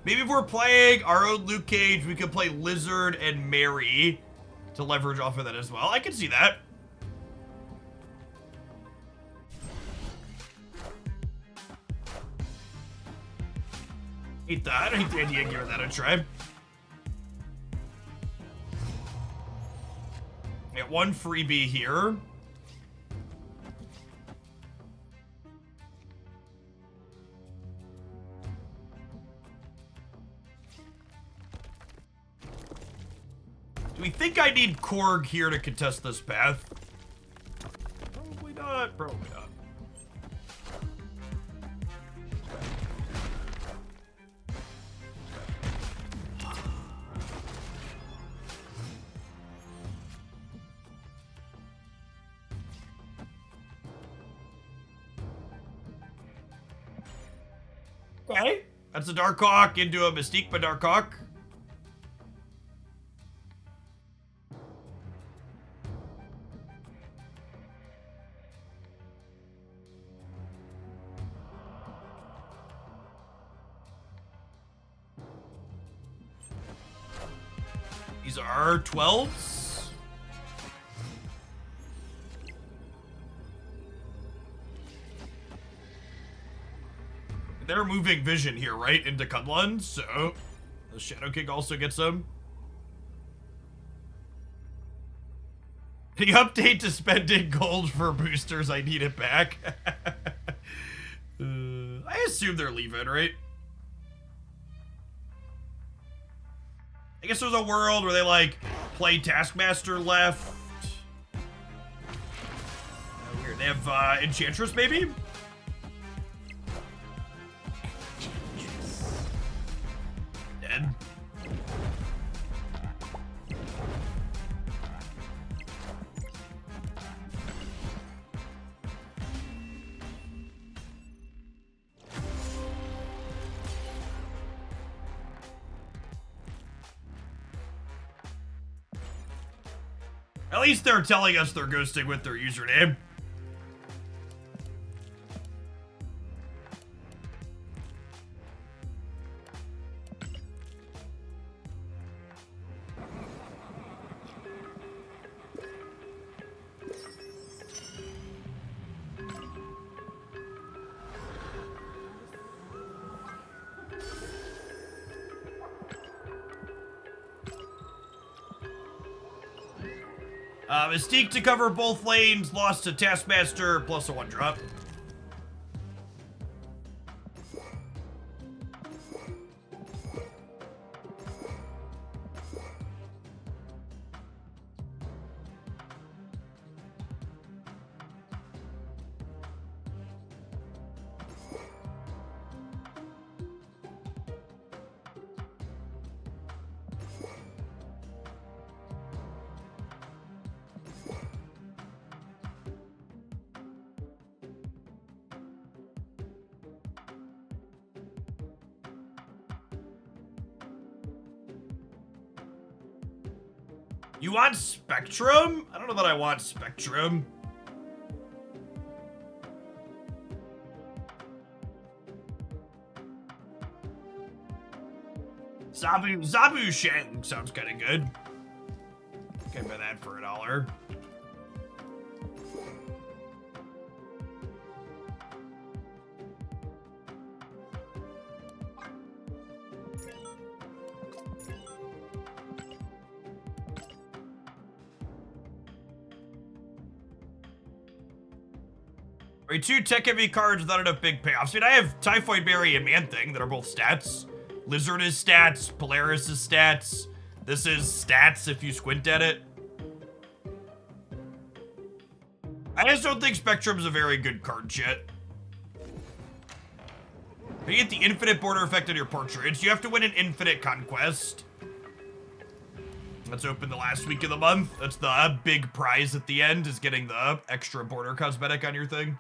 Maybe if we're playing our own Luke Cage, we could play Lizard and Mary to leverage off of that as well. I can see that. Hate that. I don't hate the idea of giving that a try. Get one freebie here. Do we think I need Korg here to contest this path? Probably not. Probably not. Okay, that's a Dark Hawk into a Mystique by Dark Hawk. These are 12s. They're moving vision here, right? Into Kunlun, so the Shadow King also gets them. The update to spending gold for boosters, I need it back. I assume they're leaving, right? I guess there's a world where they, like, play Taskmaster left. Weird. They have Enchantress, maybe? Dead. At least they're telling us they're ghosting with their username. Mystique to cover both lanes, lost to Taskmaster, plus a 1-drop. You want Spectrum? I don't know that I want Spectrum. Zabu Shang sounds kind of good. Can buy that for $1. Right, 2 tech-heavy cards without enough big payoffs. I mean, I have Typhoid Berry and Man-Thing that are both stats. Lizard is stats. Polaris is stats. This is stats if you squint at it. I just don't think Spectrum's a very good card yet. You get the infinite border effect on your portraits. You have to win an infinite conquest. Let's open the last week of the month. That's the big prize at the end, is getting the extra border cosmetic on your thing.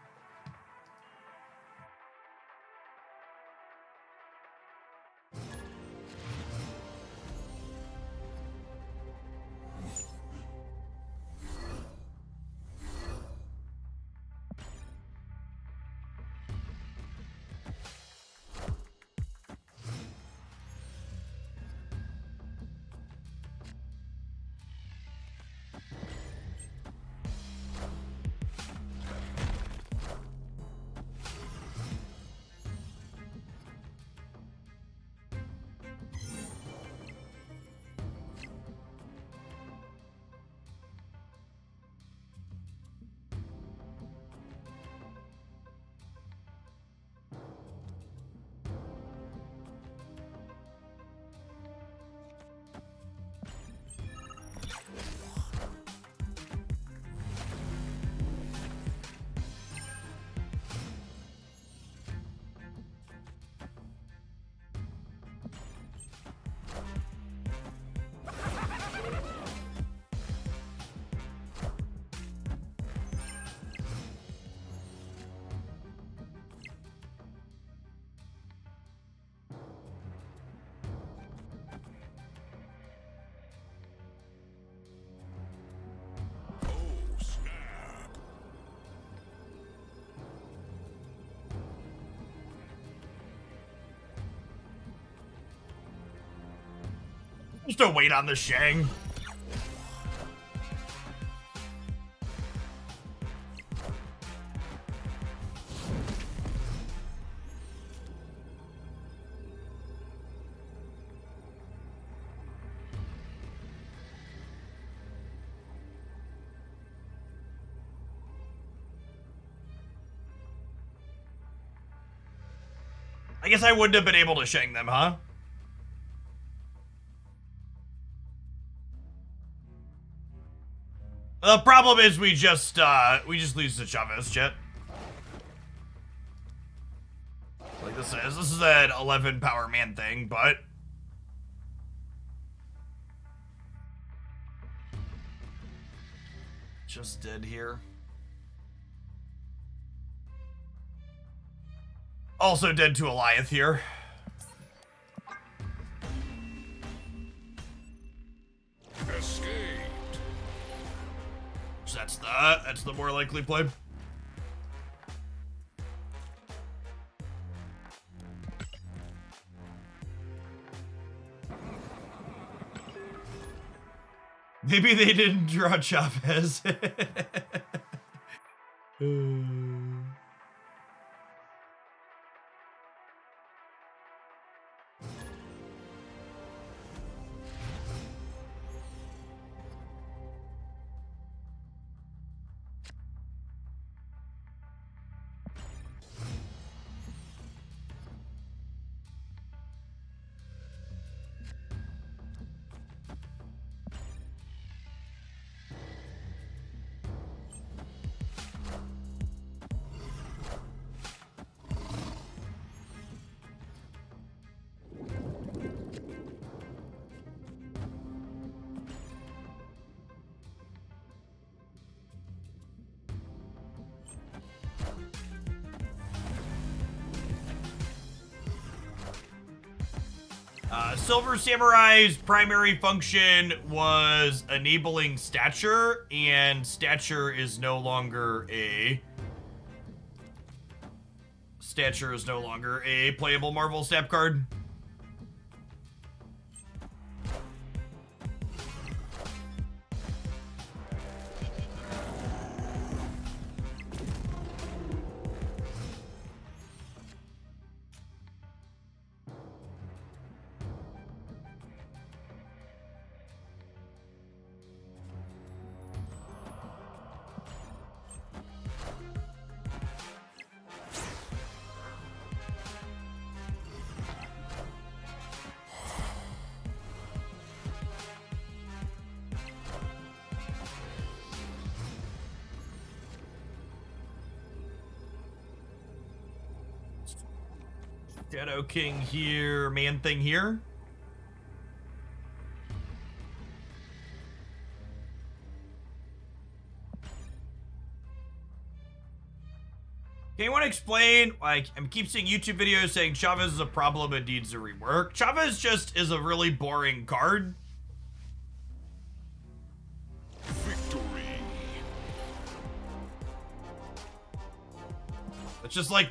Just to wait on the Shang. I guess I wouldn't have been able to Shang them, huh? The problem is we just lose to Chavez, chat. Like this is an 11 power man thing, but just dead here. Also dead to Eliath here. Escaped. So that's the more likely play. Maybe they didn't draw Chavez. Silver Samurai's primary function was enabling stature, and stature is no longer a playable Marvel Snap card. Shadow King here, Man Thing here. Can anyone explain, like, I keep seeing YouTube videos saying Chavez is a problem and needs a rework. Chavez just is a really boring card. Victory. It's just like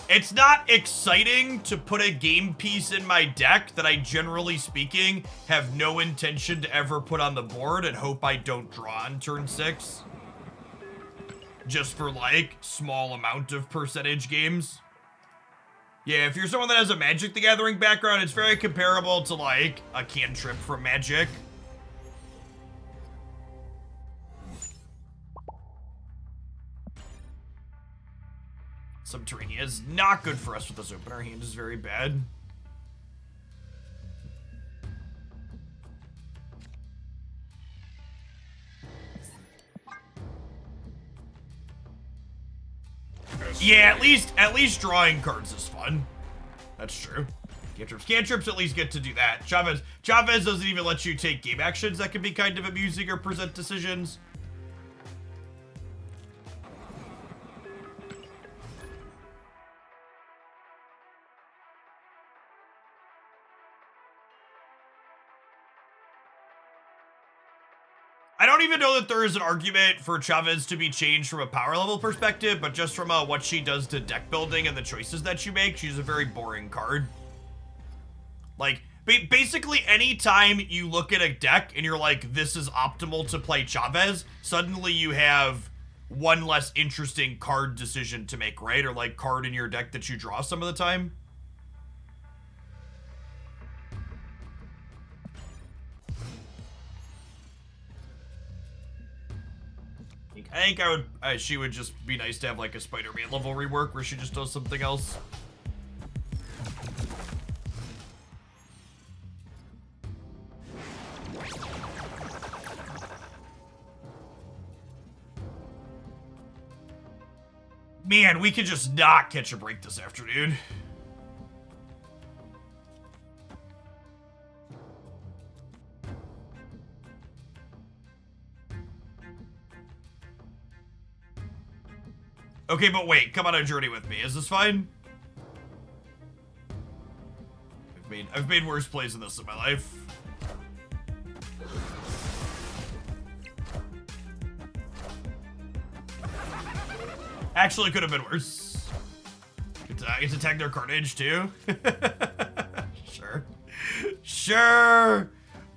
it's not exciting to put a game piece in my deck that I, generally speaking, have no intention to ever put on the board and hope I don't draw on turn 6. Just for, like, small amount of percentage games. Yeah, if you're someone that has a Magic the Gathering background, it's very comparable to, like, a cantrip from Magic. Subterranea is not good for us with this open. Our hand is very bad. Yeah, at least drawing cards is fun. That's true. Cantrips at least get to do that. Chavez doesn't even let you take game actions that can be kind of amusing or present decisions. I don't even know that there is an argument for Chavez to be changed from a power level perspective, but just from what she does to deck building and the choices that she makes, she's a very boring card. Like, basically anytime you look at a deck and you're like, this is optimal to play Chavez, suddenly you have one less interesting card decision to make, right? Or like card in your deck that you draw some of the time. I think she would just be nice to have like a Spider-Man level rework where she just does something else. Man, we could just not catch a break this afternoon. Okay, but wait, come on a journey with me. Is this fine? I've made worse plays than this in my life. Actually, could have been worse. Get to tag their Carnage too. Sure. Sure.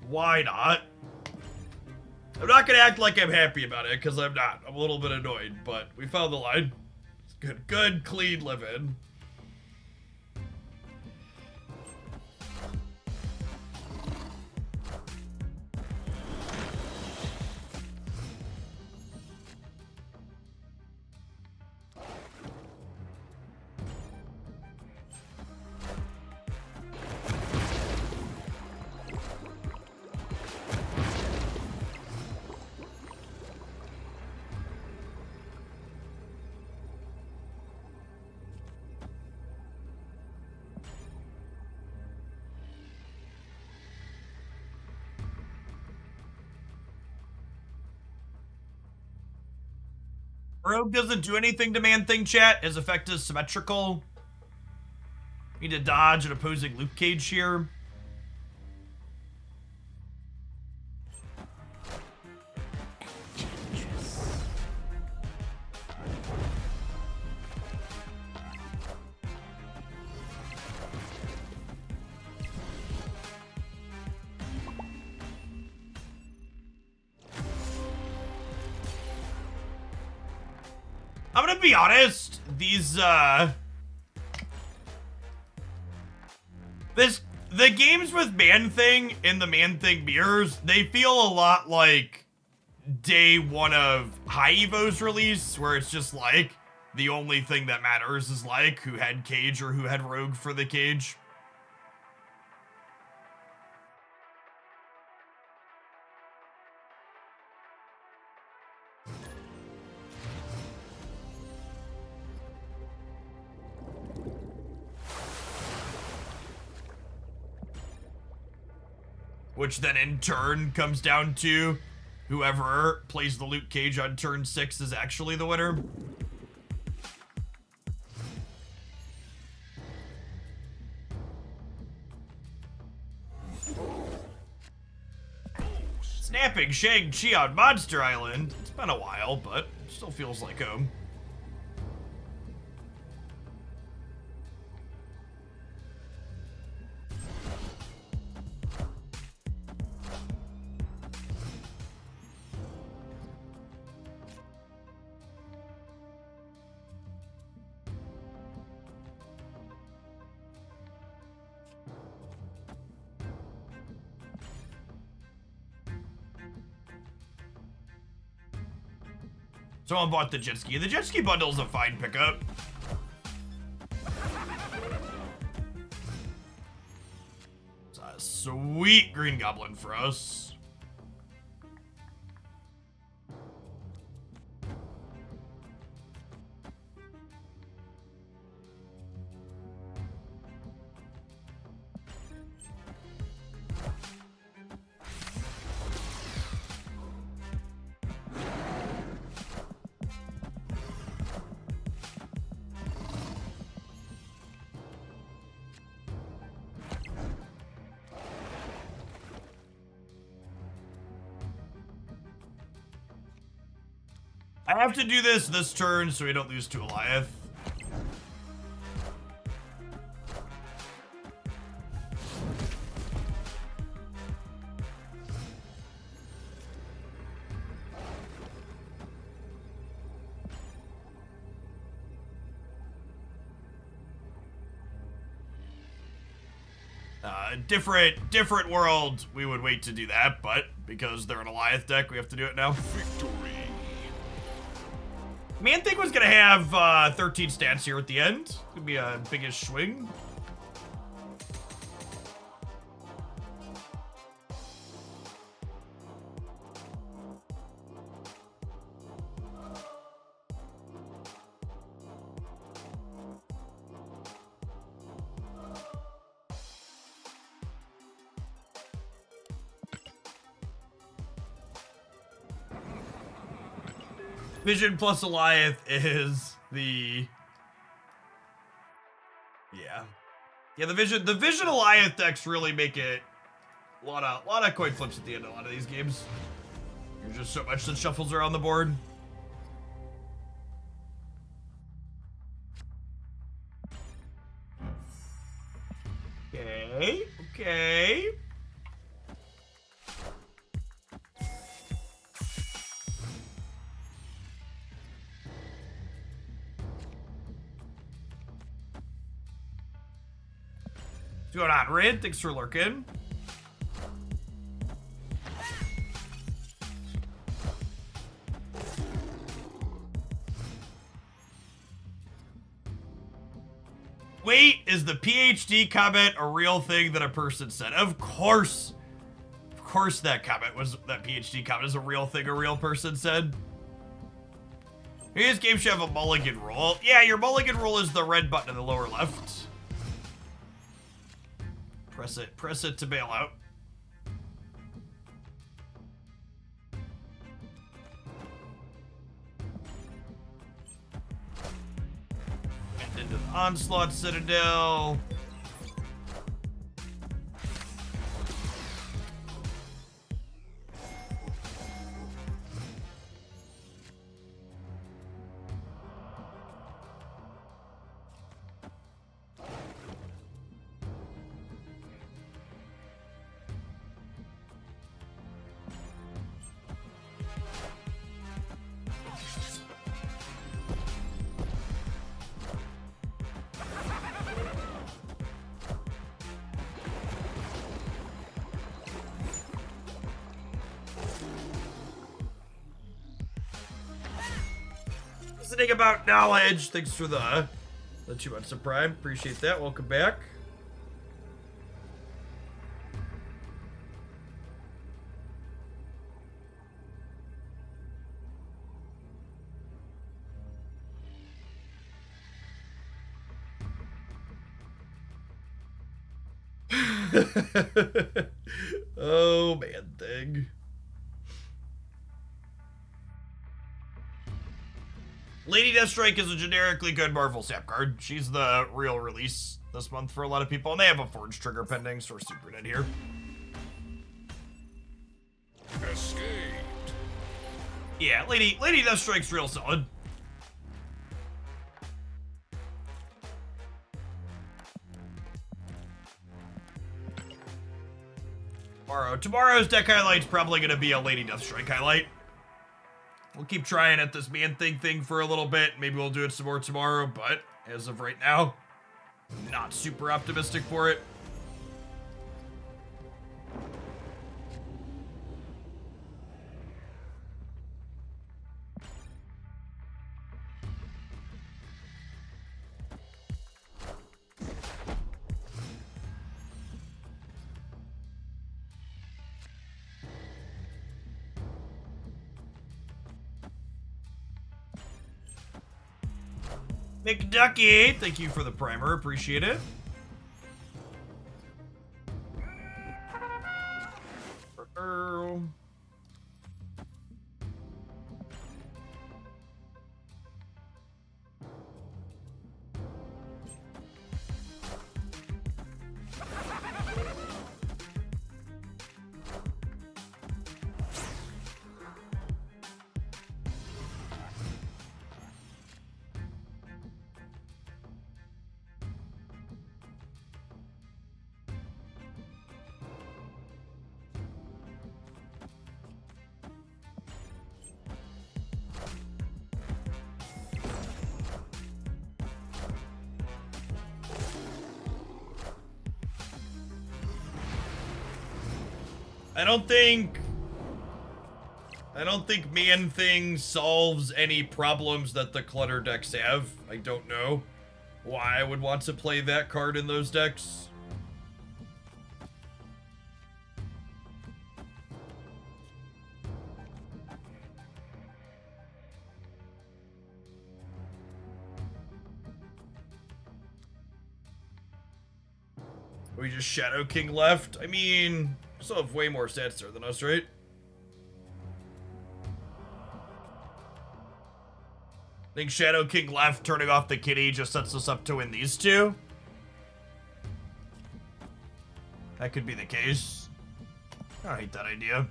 Why not? I'm not gonna act like I'm happy about it, because I'm not. I'm a little bit annoyed, but we found the line. It's good, clean living. Rogue doesn't do anything to Man-Thing chat. His effect is symmetrical. Need to dodge an opposing loop cage here. I'm gonna be honest, the games with Man-Thing in the Man-Thing mirrors, they feel a lot like day one of High Evo's release, where it's just like, the only thing that matters is like, who had Cage or who had Rogue for the Cage. which then in turn comes down to whoever plays the loot cage on turn 6 is actually the winner. Snapping Shang-Chi on Monster Island. It's been a while, but it still feels like home. Someone bought the jet ski. The jet ski bundle's a fine pickup. It's a sweet green goblin for us. I have to do this turn so we don't lose to Goliath. Different world, we would wait to do that, but because they're an Goliath deck, we have to do it now. Victory. Man Thing was gonna have 13 stats here at the end. Could be a biggest swing. Vision plus Goliath is the... Yeah, the Vision Goliath decks really make it a lot of coin flips at the end of a lot of these games. There's just so much that shuffles around the board. Okay. What's going on, Rid? Thanks for lurking. Wait, is the PhD comment a real thing that a person said? Of course that PhD comment is a real thing a real person said. This game should have a mulligan rule. Yeah, your mulligan rule is the red button in the lower left. Press it to bail out. And into the Onslaught Citadel. Listening about knowledge. Thanks for the 2 months of Prime. Appreciate that. Welcome back. Oh, man thing. Lady Deathstrike is a generically good Marvel Sap card. She's the real release this month for a lot of people, and they have a Forge trigger pending, so we're super dead here. Escaped. Yeah, Lady Deathstrike's real solid. Tomorrow's deck highlight's probably gonna be a Lady Deathstrike highlight. We'll keep trying at this Man thing for a little bit. Maybe we'll do it some more tomorrow, but as of right now, not super optimistic for it. McDucky, thank you for the primer. Appreciate it. I don't think Man Thing solves any problems that the clutter decks have. I don't know why I would want to play that card in those decks. We just Shadow King left. I mean, still have way more stats there than us, right? I think Shadow King left, turning off the kitty just sets us up to win these two. That could be the case. I hate that idea.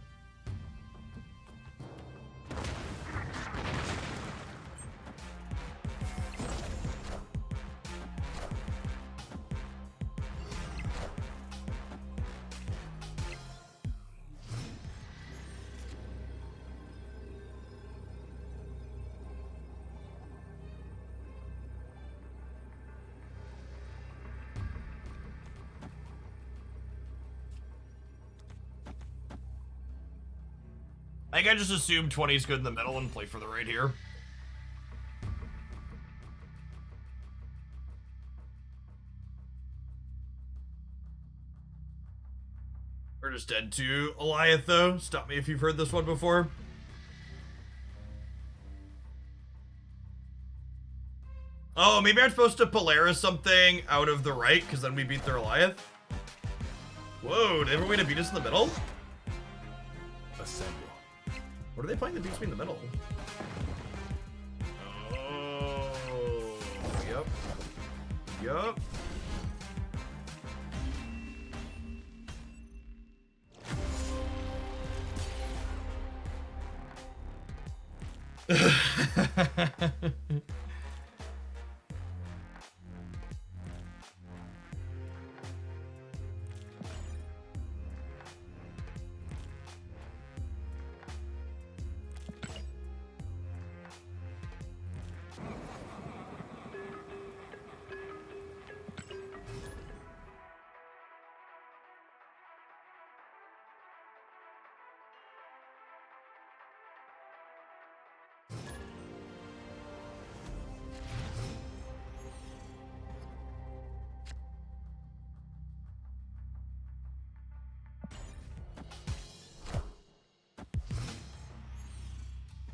I think I just assume 20 is good in the middle and play for the right here. We're just dead to Eliath, though. Stop me if you've heard this one before. Oh, maybe I'm supposed to Polaris something out of the right, because then we beat their Eliath. Whoa, did everyone beat us in the middle? Assemble. What are they playing that beats me in the middle? Oh, yep. Yup.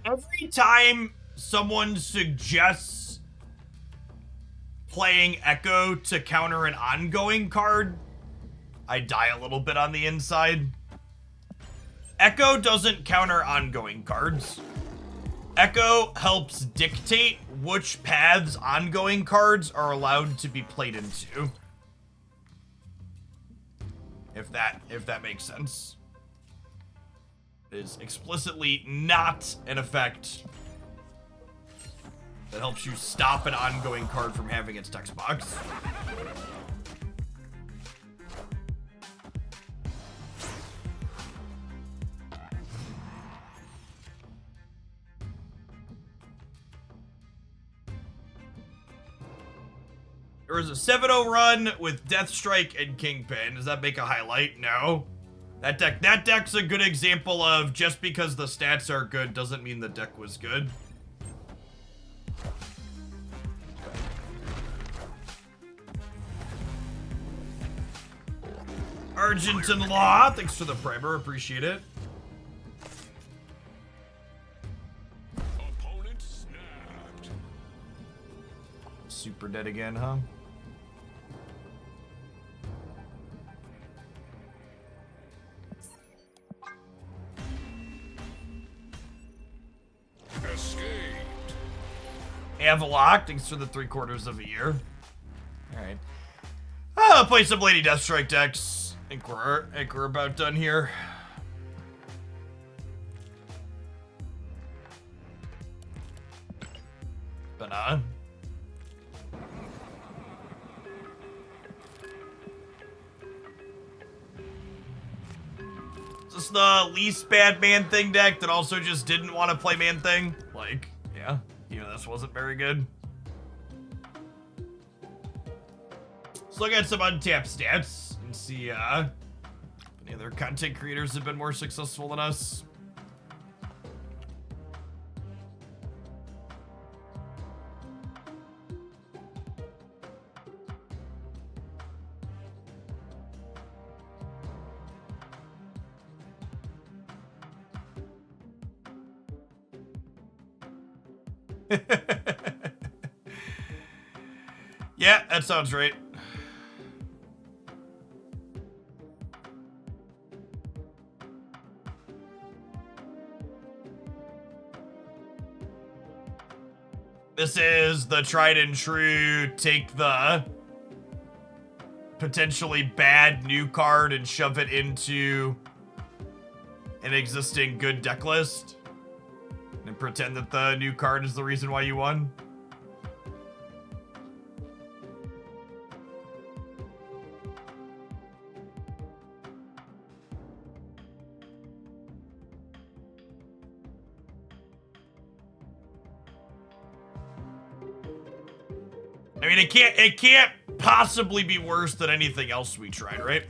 Every time someone suggests playing Echo to counter an ongoing card, I die a little bit on the inside. Echo doesn't counter ongoing cards. Echo helps dictate which paths ongoing cards are allowed to be played into. If that makes sense. It is explicitly not an effect that helps you stop an ongoing card from having its text box. There was a 7-0 run with Deathstrike and Kingpin. Does that make a highlight? No. That deck's a good example of just because the stats are good doesn't mean the deck was good. Argentine Law, thanks for the primer, appreciate it. Opponent snapped. Super dead again, huh? Escaped. Avalok, thanks for the 3/4 of a year. Alright. I'll play some Lady Deathstrike decks. I think we're about done here. But is this the least bad Man-Thing deck that also just didn't want to play Man-Thing? Like, yeah, this wasn't very good. Let's look at some untapped stats and see if any other content creators have been more successful than us. Yeah, that sounds right. This is the tried and true, take the potentially bad new card and shove it into an existing good deck list and pretend that the new card is the reason why you won. I mean, it can't possibly be worse than anything else we tried, right?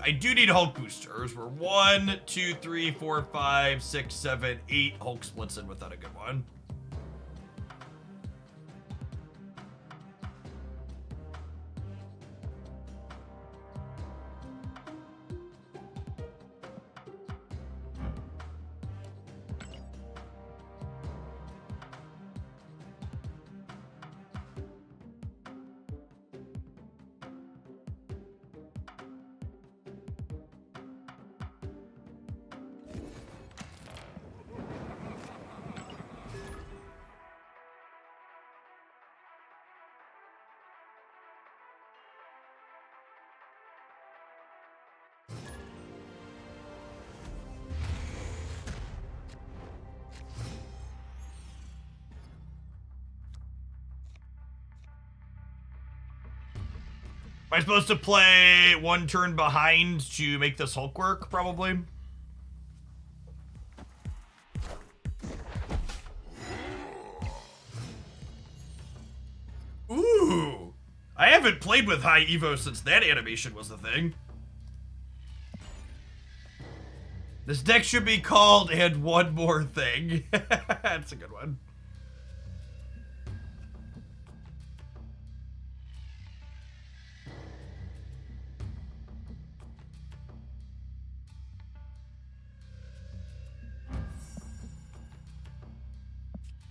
I do need Hulk boosters. We're 1, 2, 3, 4, 5, 6, 7, 8 Hulk splits in without a good one. Am I supposed to play one turn behind to make this Hulk work? Probably. Ooh. I haven't played with high Evo since that animation was the thing. This deck should be called And One More Thing. That's a good one.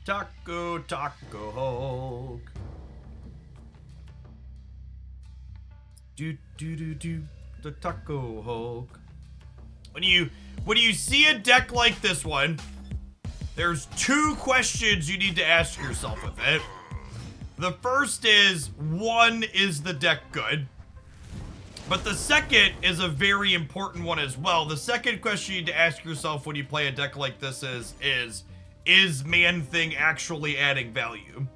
Taco Hulk. Do the Taco Hulk. When you see a deck like this one, there's two questions you need to ask yourself with it. The first is, one, is the deck good? But the second is a very important one as well. The second question you need to ask yourself when you play a deck like this is Man-Thing actually adding value?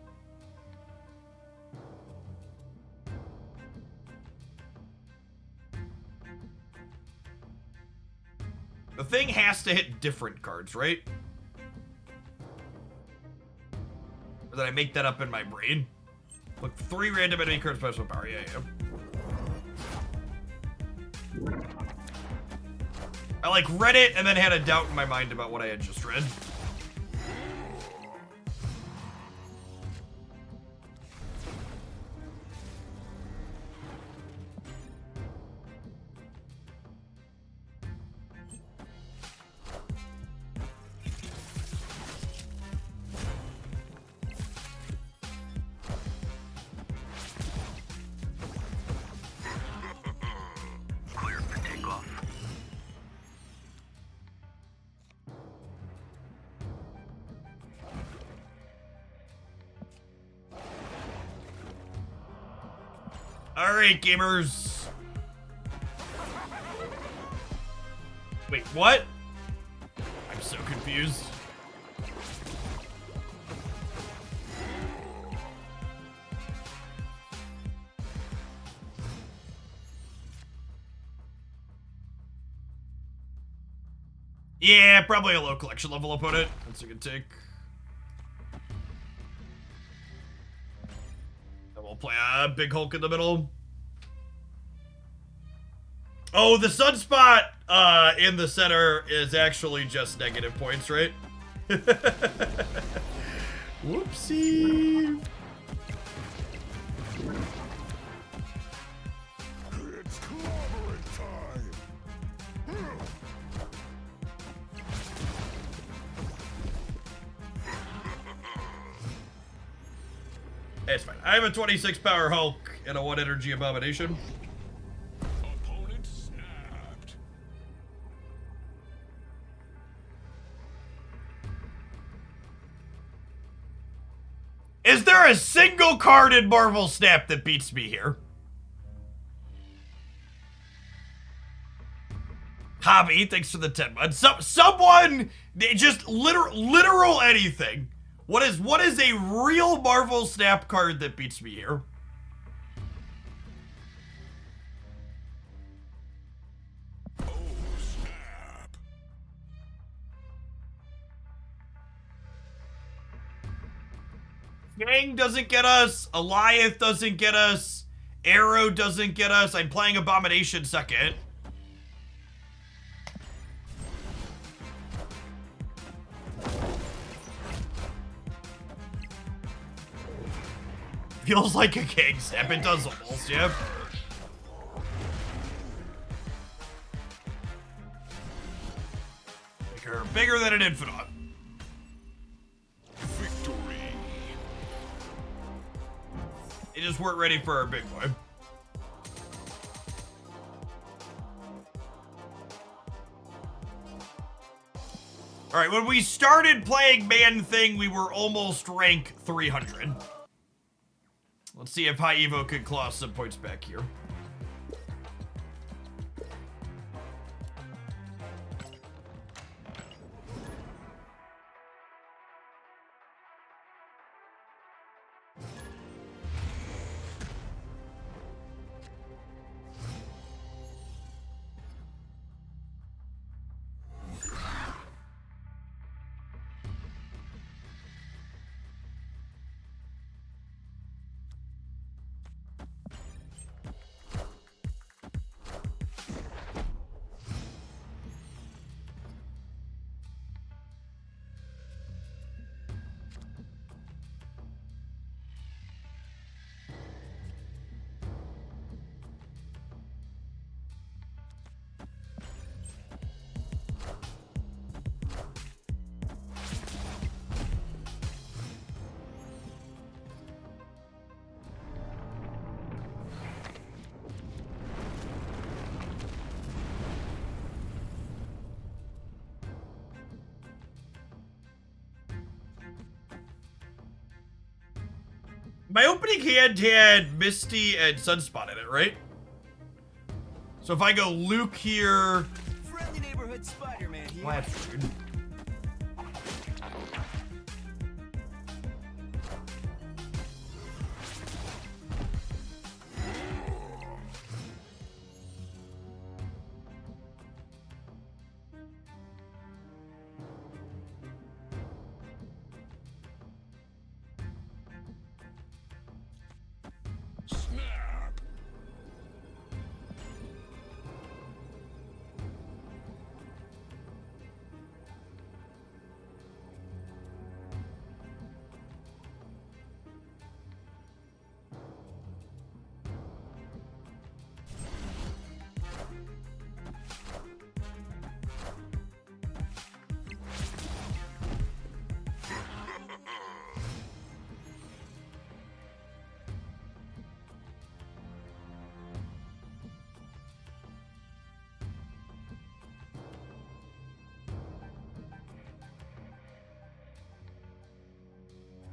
The thing has to hit different cards, right? Or did I make that up in my brain? Look, 3 random enemy cards special power. Yeah. I like read it and then had a doubt in my mind about what I had just read. Clear for takeoff. All right, gamers. Wait, what? I'm so confused. Yeah, probably a low collection level opponent. That's a good take. And we'll play a big Hulk in the middle. Oh, the sunspot in the center is actually just negative points, right? Whoopsie. It's clobbering time. It's fine. I have a 26 power Hulk and a 1 energy abomination. Opponent snapped. Is there a single card in Marvel Snap that beats me here? Hobby, thanks for the 10 months. Someone, just literal anything. What is a real Marvel Snap card that beats me here? Oh, snap. Gang doesn't get us. Eliath doesn't get us. Arrow doesn't get us. I'm playing Abomination second. Feels like a gang snap. It does almost, yeah. Bigger than an infinite. Victory. They just weren't ready for our big boy. Alright, when we started playing Man-Thing, we were almost rank 300. Let's see if High Evo can claw some points back here. My opening hand had Misty and Sunspot in it, right? So if I go Luke here... Friendly neighborhood Spider-Man here. Well, that's rude.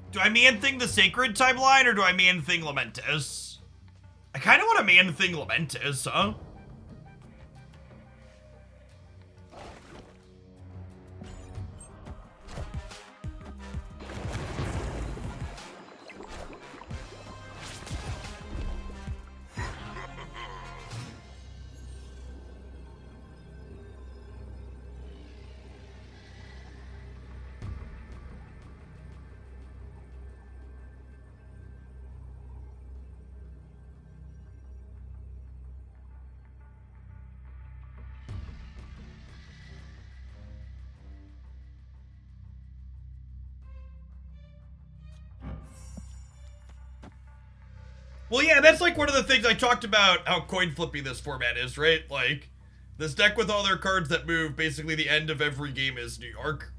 Do I Man-Thing the Sacred timeline, or do I Man-Thing Lamentis? I kind of want to Man-Thing Lamentis, huh? Well, yeah, that's like one of the things I talked about how coin flippy this format is, right? Like, this deck with all their cards that move, basically the end of every game is New York.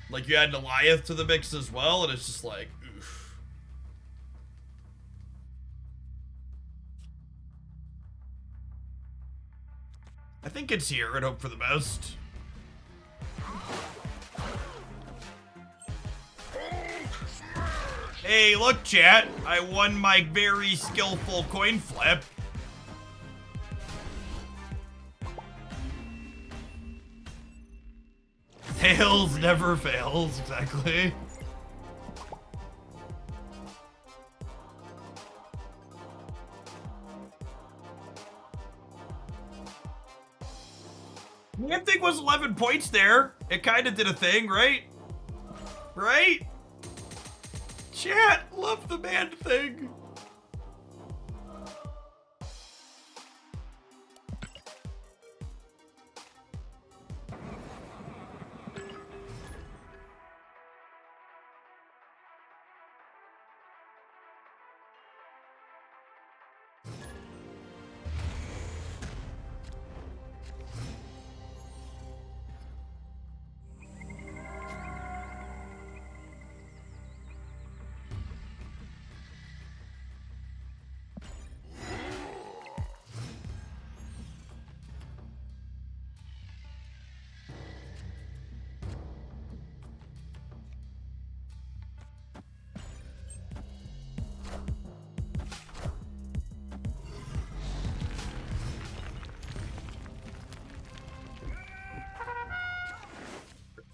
Like, you add Goliath to the mix as well, and it's just like, oof. I think it's here and hope for the best. Hey, look, chat. I won my very skillful coin flip. Tails never fails, exactly. Man-Thing was 11 points there. It kind of did a thing, right? Right? Chat, love the Man-Thing.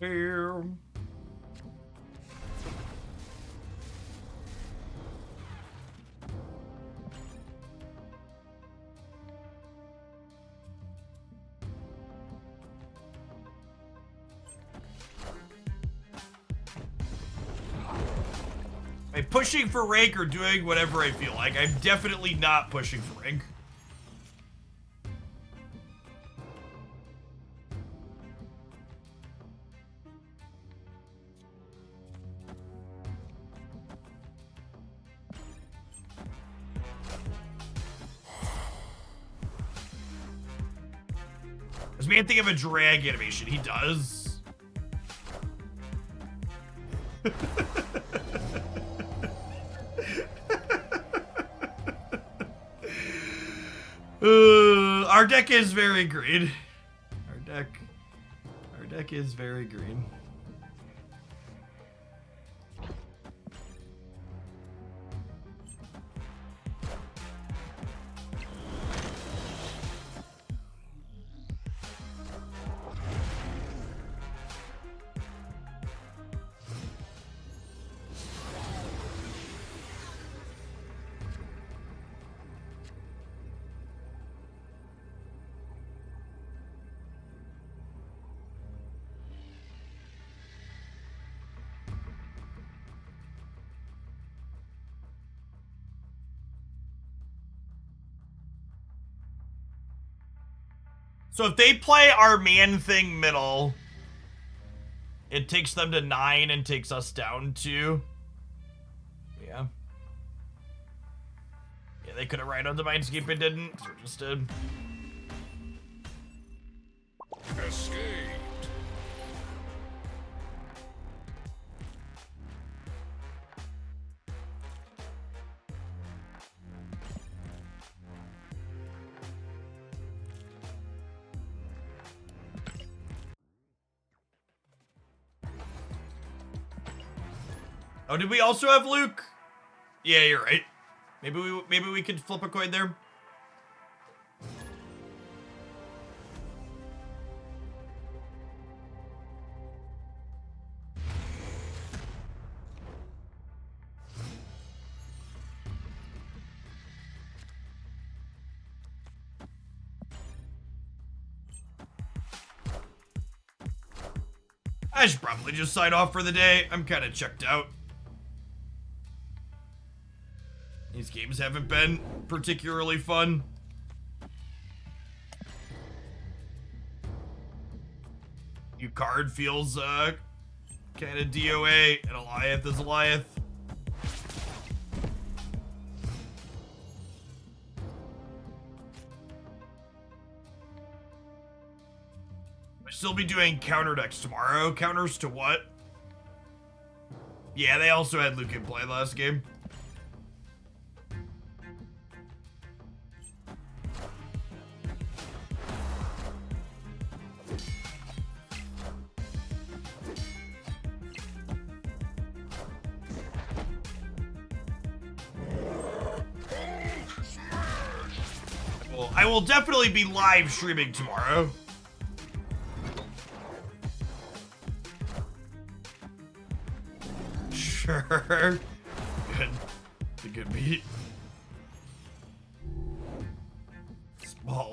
Here. Am I pushing for rank or doing whatever I feel like? I'm definitely not pushing for rank. Does man think of a drag animation? He does. Our deck is very green. Our deck is very green. So if they play our man thing middle, it takes them to 9 and takes us down to... Yeah. Yeah, they could have right on the Mindscape and didn't. So just did. Escaped. Oh, did we also have Luke? Yeah, you're right. Maybe we could flip a coin there. I should probably just sign off for the day. I'm kind of checked out. These games haven't been particularly fun. New card feels kind of DOA, and Eliath is Eliath. We'll still be doing counter decks tomorrow. Counters to what? Yeah, they also had Luke in play last game. I will definitely be live streaming tomorrow. Sure. Good. It's a good beat.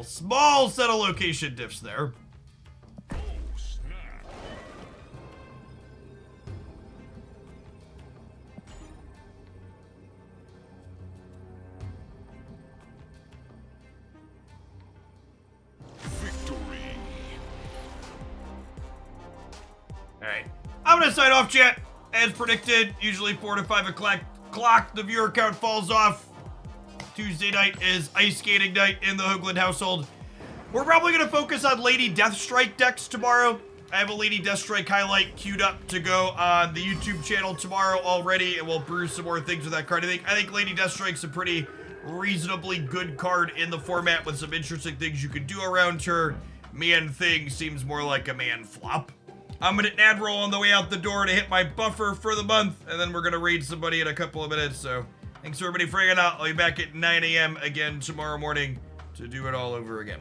Small set of location diffs there. Oh, snap. Victory. Alright. I'm gonna sign off, chat. As predicted, usually 4 to 5 o'clock, the viewer count falls off. Tuesday night is ice skating night in the Hoagland household. We're probably gonna focus on Lady Deathstrike decks tomorrow. I have a Lady Deathstrike highlight queued up to go on the YouTube channel tomorrow already, and we'll brew some more things with that card. I think Lady Deathstrike's a pretty reasonably good card in the format with some interesting things you can do around her. Man thing seems more like a man flop. I'm gonna ad roll on the way out the door to hit my buffer for the month, and then we're gonna raid somebody in a couple of minutes. So thanks everybody for hanging out. I'll be back at 9 a.m. again tomorrow morning to do it all over again.